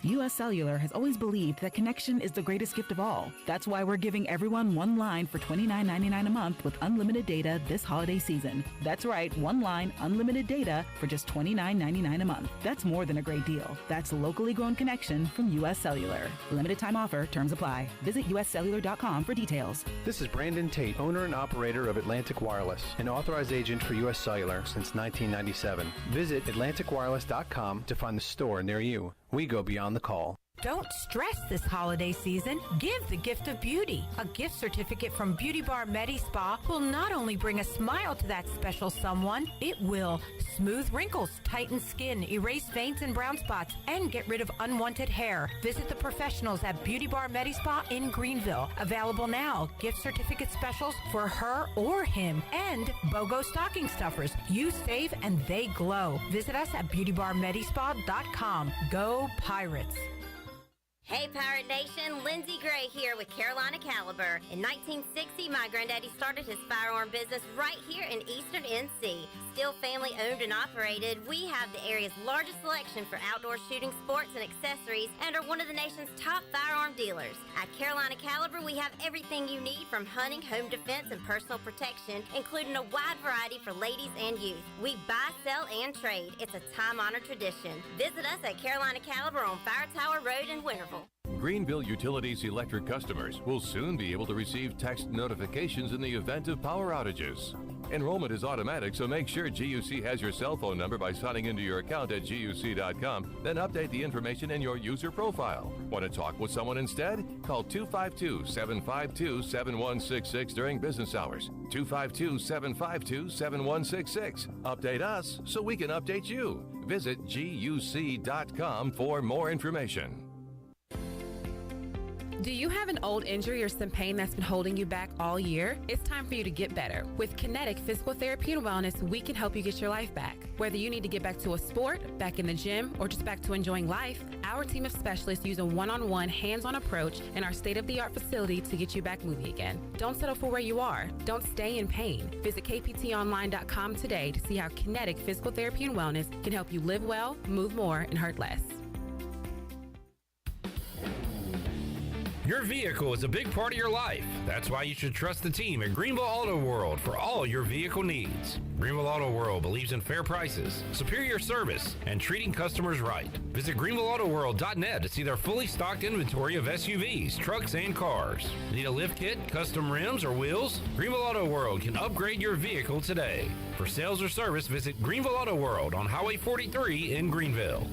U.S. Cellular has always believed that connection is the greatest gift of all. That's why we're giving everyone one line for $29.99 a month with unlimited data this holiday season. That's right, one line, unlimited data for just $29.99 a month. That's more than a great deal. That's locally grown connection from U.S. Cellular. Limited time offer, terms apply. Visit uscellular.com for details. This is Brandon Tate, owner and operator of Atlantic Wireless, an authorized agent for U.S. Cellular since 1997. Visit atlanticwireless.com to find the store near you. We go beyond the call. Don't stress this holiday season. Give the gift of beauty. A gift certificate from Beauty Bar Medi Spa will not only bring a smile to that special someone, it will smooth wrinkles, tighten skin, erase veins and brown spots, and get rid of unwanted hair. Visit the professionals at Beauty Bar Medi Spa in Greenville. Available now. Gift certificate specials for her or him. And BOGO stocking stuffers. You save and they glow. Visit us at beautybarmedispa.com. Go Pirates. Hey Pirate Nation, Lindsay Gray here with Carolina Caliber. In 1960, my granddaddy started his firearm business right here in Eastern NC. Still family owned and operated, we have the area's largest selection for outdoor shooting sports and accessories and are one of the nation's top firearm dealers. At Carolina Caliber, we have everything you need from hunting, home defense, and personal protection, including a wide variety for ladies and youth. We buy, sell, and trade. It's a time-honored tradition. Visit us at Carolina Caliber on Fire Tower Road in Winterville. Greenville Utilities electric customers will soon be able to receive text notifications in the event of power outages. Enrollment is automatic, so make sure GUC has your cell phone number by signing into your account at GUC.com, then update the information in your user profile. Want to talk with someone instead? Call 252-752-7166 during business hours. 252-752-7166. Update us so we can update you. Visit GUC.com for more information. Do you have an old injury or some pain that's been holding you back all year? It's time for you to get better. With Kinetic Physical Therapy and Wellness, we can help you get your life back. Whether you need to get back to a sport, back in the gym, or just back to enjoying life, our team of specialists use a one-on-one, hands-on approach in our state-of-the-art facility to get you back moving again. Don't settle for where you are. Don't stay in pain. Visit kptonline.com today to see how Kinetic Physical Therapy and Wellness can help you live well, move more, and hurt less. Your vehicle is a big part of your life. That's why you should trust the team at Greenville Auto World for all your vehicle needs. Greenville Auto World believes in fair prices, superior service, and treating customers right. Visit greenvilleautoworld.net to see their fully stocked inventory of SUVs, trucks, and cars. Need a lift kit, custom rims, or wheels? Greenville Auto World can upgrade your vehicle today. For sales or service, visit Greenville Auto World on Highway 43 in Greenville.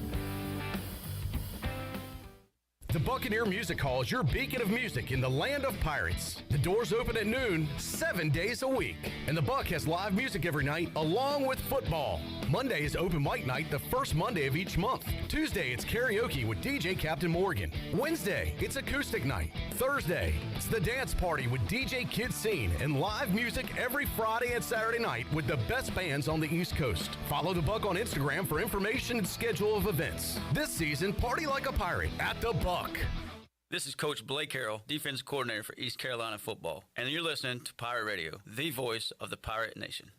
The Buccaneer Music Hall is your beacon of music in the land of pirates. The doors open at noon, 7 days a week. And the Buck has live music every night, along with football. Monday is open mic night, the first Monday of each month. Tuesday, it's karaoke with DJ Captain Morgan. Wednesday, it's acoustic night. Thursday, it's the dance party with DJ Kid Scene and live music every Friday and Saturday night with the best bands on the East Coast. Follow the Buck on Instagram for information and schedule of events. This season, party like a pirate at the Buck. This is Coach Blake Harrell, defensive coordinator for East Carolina football, and you're listening to Pirate Radio, the voice of the Pirate Nation.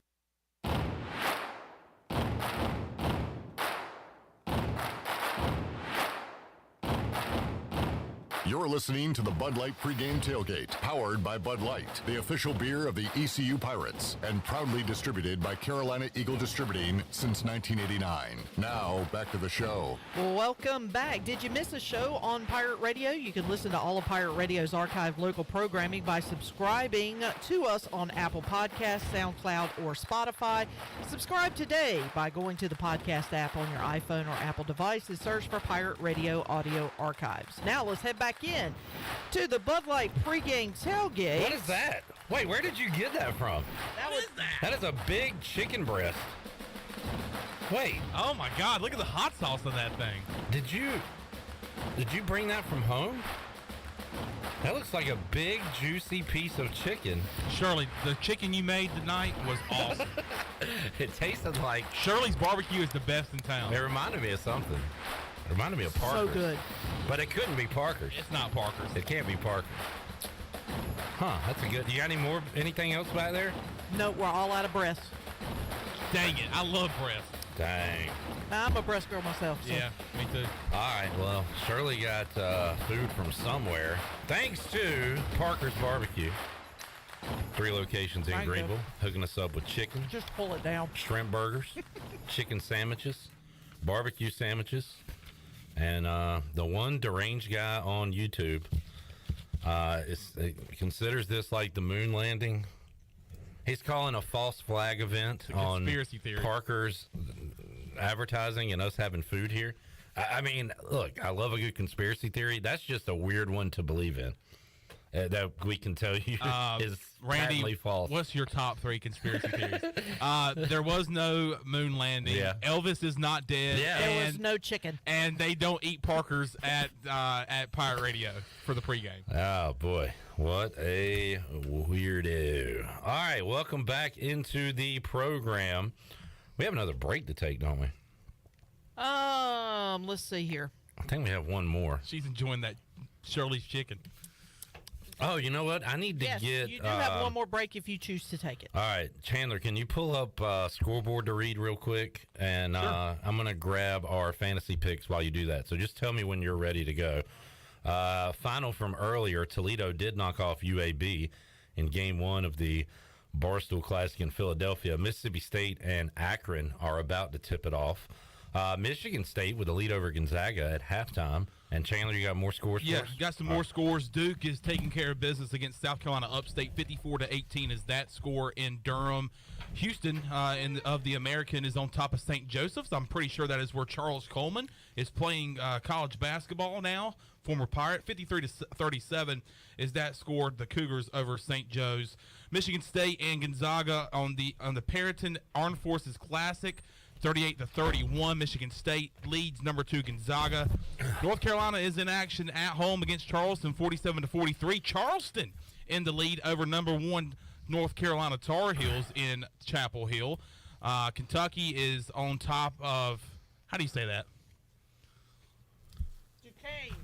You're listening to the Bud Light Pregame Tailgate, powered by Bud Light, the official beer of the ECU Pirates, and proudly distributed by Carolina Eagle Distributing since 1989. Now, back to the show. Welcome back. Did you miss a show on Pirate Radio? You can listen to all of Pirate Radio's archived local programming by subscribing to us on Apple Podcasts, SoundCloud, or Spotify. Subscribe today by going to the podcast app on your iPhone or Apple device and search for Pirate Radio Audio Archives. Now, let's head back in to the Bud Light Pregame Tailgate. What is that? Wait, where did you get that from? That is a big chicken breast. Wait. Oh my God! Look at the hot sauce on that thing. Did you bring that from home? That looks like a big, juicy piece of chicken. Shirley, the chicken you made tonight was awesome. It tasted like... Shirley's barbecue is the best in town. It reminded me of something. It reminded me of Parker's. So good. But it couldn't be Parker's. It's not Parker's. It can't be Parker's. Huh, that's a good... You got anything else back there? No, we're all out of breasts. Dang it, I love breast. Dang. I'm a breast girl myself. So. Yeah, me too. All right, well, Shirley got food from somewhere. Thanks to Parker's Barbecue. 3 locations in Greenville, hooking us up with chicken. Just pull it down. Shrimp burgers, chicken sandwiches, barbecue sandwiches, and the one deranged guy on YouTube considers this like the moon landing. He's calling a false flag event on Parker's advertising and us having food here. I mean, look, I love a good conspiracy theory. That's just a weird one to believe in. That we can tell you is patently false. What's your top 3 conspiracy theories? There was no moon landing. Yeah. Elvis is not dead. Yeah. There was no chicken. And they don't eat Parker's at Pirate Radio for the pregame. Oh, boy. What a weirdo. All right, welcome back into the program. We have another break to take, don't we? Let's see here. I think we have one more. She's enjoying that Shirley's chicken. Oh, you know what? I need to get... you do have one more break if you choose to take it. All right, Chandler, can you pull up Scoreboard to read real quick? And Sure. I'm going to grab our fantasy picks while you do that. So just tell me when you're ready to go. Final from earlier, Toledo did knock off UAB in Game 1 of the Barstool Classic in Philadelphia. Mississippi State and Akron are about to tip it off. Michigan State with a lead over Gonzaga at halftime. And Chandler, you got more scores for us? Yeah, got some more scores. Duke is taking care of business against South Carolina Upstate. 54-18 is that score in Durham. Houston of the American is on top of St. Joseph's. I'm pretty sure that is where Charles Coleman is playing college basketball now, former Pirate. 53-37 is that score. The Cougars over St. Joe's. Michigan State and Gonzaga on the Perryton Armed Forces Classic. 38-31, Michigan State leads number 2 Gonzaga. North Carolina is in action at home against Charleston, 47-43. Charleston in the lead over number 1 North Carolina Tar Heels in Chapel Hill. Kentucky is on top of, how do you say that?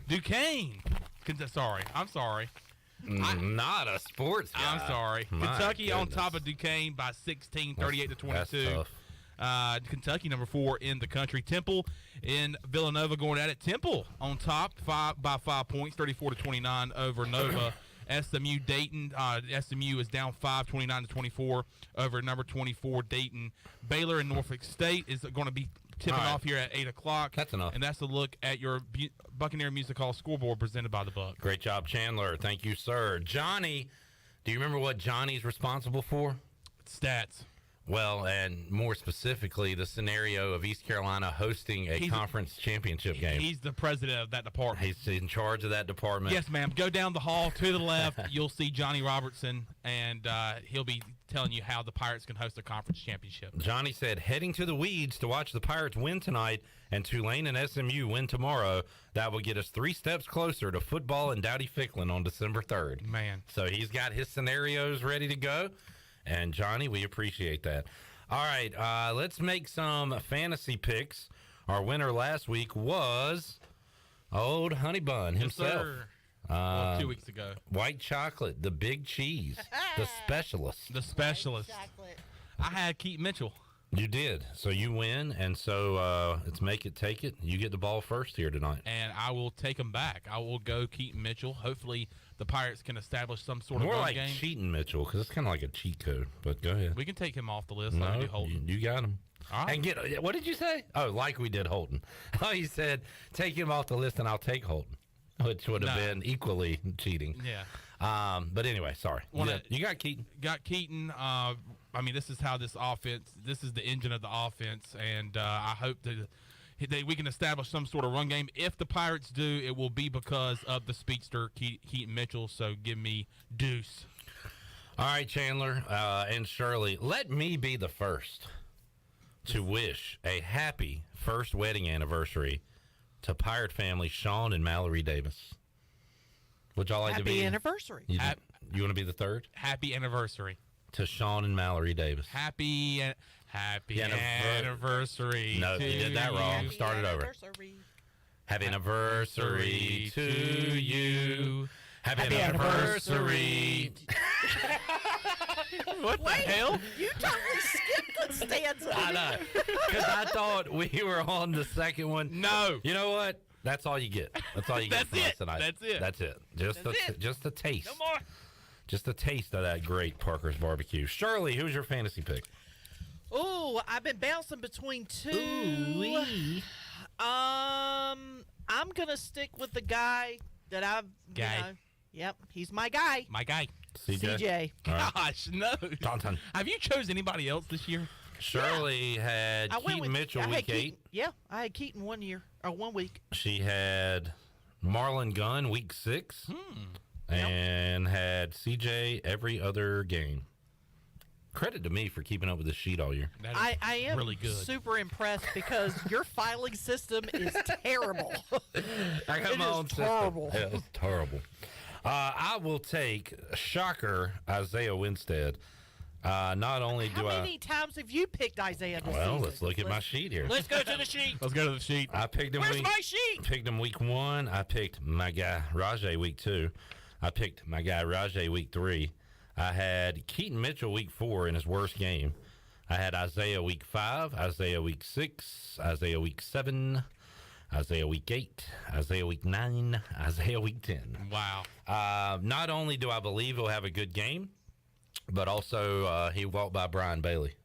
Duquesne. I'm sorry. Not a sports guy. I'm sorry. My Kentucky on goodness. top of Duquesne by 16, 38-22. That's tough. Kentucky, number 4 in the country. Temple in Villanova going at it. Temple on top by 5 points, 34-29 over Nova. SMU Dayton. SMU is down 5, 29-24 over number 24 Dayton. Baylor and Norfolk State is going to be tipping off here at 8 o'clock. That's enough. And that's a look at your Buccaneer Music Hall scoreboard presented by the Buck. Great job, Chandler. Thank you, sir. Johnny, do you remember what Johnny's responsible for? Stats. Well, and more specifically, the scenario of East Carolina hosting a conference championship game. He's the president of that department. He's in charge of that department. Yes, ma'am. Go down the hall to the left. You'll see Johnny Robertson, and he'll be telling you how the Pirates can host a conference championship. Johnny said, heading to the weeds to watch the Pirates win tonight and Tulane and SMU win tomorrow. That will get us 3 steps closer to football in Dowdy-Ficklin on December 3rd. Man. So he's got his scenarios ready to go. And, Johnny, we appreciate that. All right, let's make some fantasy picks. Our winner last week was old Honey Bun himself. Well, 2 weeks ago. White chocolate, the big cheese, the specialist. The specialist. I had Keaton Mitchell. You did. So you win, and so it's make it, take it. You get the ball first here tonight. And I will take him back. I will go Keaton Mitchell. Hopefully the Pirates can establish some sort of more run like game. cheating Mitchell, because it's kind of like a cheat code. But go ahead. We can take him off the list. No, Like we do Holton. you got him. All right. And what did you say? Oh, like we did Holton. Oh, he said, take him off the list and I'll take Holton, which would have been equally cheating. Yeah. But anyway, sorry. You got Keaton. Got Keaton. I mean, this is how this is the engine of the offense, and I hope that we can establish some sort of run game. If the Pirates do, it will be because of the speedster, Keaton Mitchell, so give me Deuce. All right, Chandler and Shirley, let me be the first to wish a happy first wedding anniversary to Pirate family Sean and Mallory Davis. Would y'all like to be? Happy anniversary. You want to be the third? Happy anniversary. To Sean and Mallory Davis. Happy anniversary. No, you did that wrong. Start it over. Happy anniversary to you. Happy anniversary. What the hell? You totally skipped the stanza. I know. Because I thought we were on the second one. No. You know what? That's all you get. That's all you get from us tonight. That's it. That's it. Just a taste. No more. Just a taste of that great Parker's barbecue. Shirley, who's your fantasy pick? Ooh, I've been bouncing between two. Ooh-wee. I'm gonna stick with the guy that I've. Yep, he's my guy. My guy. CJ. Right. Gosh, no. Taunton. Have you chose anybody else this year? Shirley had Keaton Mitchell week 8. Yeah, I had Keaton 1 week. She had Marlon Gunn week 6. And had CJ every other game. Credit to me for keeping up with this sheet all year. I am really good. Super impressed because your filing system is terrible. I got my own terrible. system. Yeah, it's terrible. I will take shocker Isaiah Winstead. Not only do How many times have you picked Isaiah this Well, season? let's look at my sheet here. Let's go to the sheet. Let's go to the sheet. I picked him. Where's my sheet? Picked him week 1. I picked my guy Rajay week 2. I picked my guy Rajay week 3. I had Keaton Mitchell week 4 in his worst game. I had Isaiah week 5, Isaiah week 6, Isaiah week 7, Isaiah week 8, Isaiah week 9, Isaiah week 10. Wow. Not only do I believe he'll have a good game, but also he walked by Brian Bailey.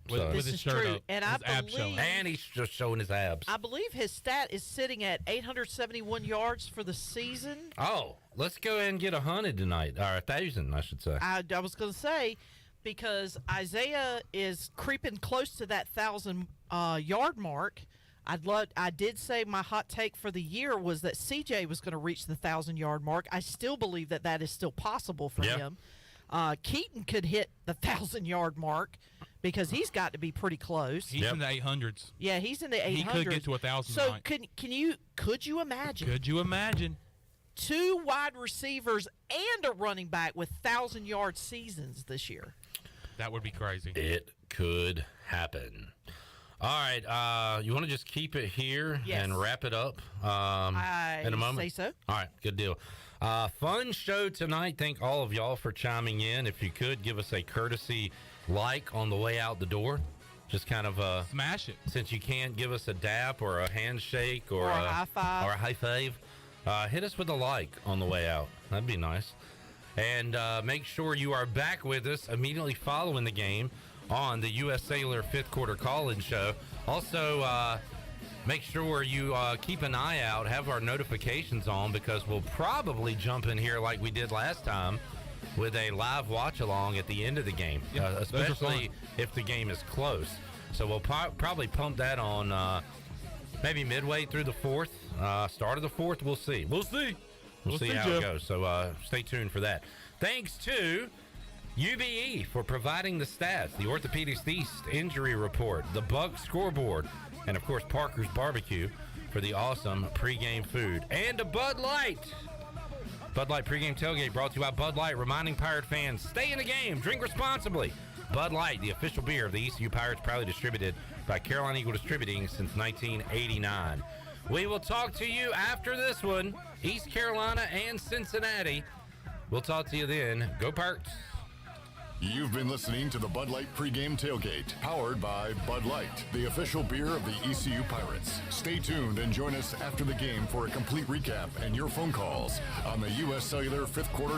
This is true, and I believe, and he's just showing his abs. I believe his stat is sitting at 871 yards for the season. Oh, let's go ahead and get 100 tonight, or 1,000, I should say. I was going to say, because Isaiah is creeping close to that 1,000 yard mark. I did say my hot take for the year was that CJ was going to reach the 1,000 yard mark. I still believe that is still possible for him. Keaton could hit the 1,000 yard mark because he's got to be pretty close. He's in the 800s. Yeah, he's in the 800s. He could get to 1,000. So could you imagine? Could you imagine 2 wide receivers and a running back with 1,000 yard seasons this year? That would be crazy. It could happen. All right, you want to just keep it here and wrap it up in a moment? I say so. All right, good deal. Fun show tonight. Thank all of y'all for chiming in. If you could, give us a courtesy like on the way out the door. Just kind of smash it. Since you can't give us a dap or a handshake or a high five. Or a high five, hit us with a like on the way out. That'd be nice. And make sure you are back with us immediately following the game on the U.S. Cellular 5th Quarter Call-In Show. Also, make sure you keep an eye out, have our notifications on, because we'll probably jump in here like we did last time with a live watch-along at the end of the game, especially if the game is close. So we'll probably pump that on maybe midway through the fourth, start of the fourth. We'll see. We'll see how it goes. So stay tuned for that. Thanks to UBE for providing the stats, the Orthopedics East injury report, the Buck scoreboard, and, of course, Parker's Barbecue for the awesome pregame food. And a Bud Light. Bud Light pregame tailgate brought to you by Bud Light, reminding Pirate fans, stay in the game, drink responsibly. Bud Light, the official beer of the ECU Pirates, proudly distributed by Carolina Eagle Distributing since 1989. We will talk to you after this one, East Carolina and Cincinnati. We'll talk to you then. Go Pirates. You've been listening to the Bud Light pregame tailgate, powered by Bud Light, the official beer of the ECU Pirates. Stay tuned and join us after the game for a complete recap and your phone calls on the U.S. Cellular 5th Quarter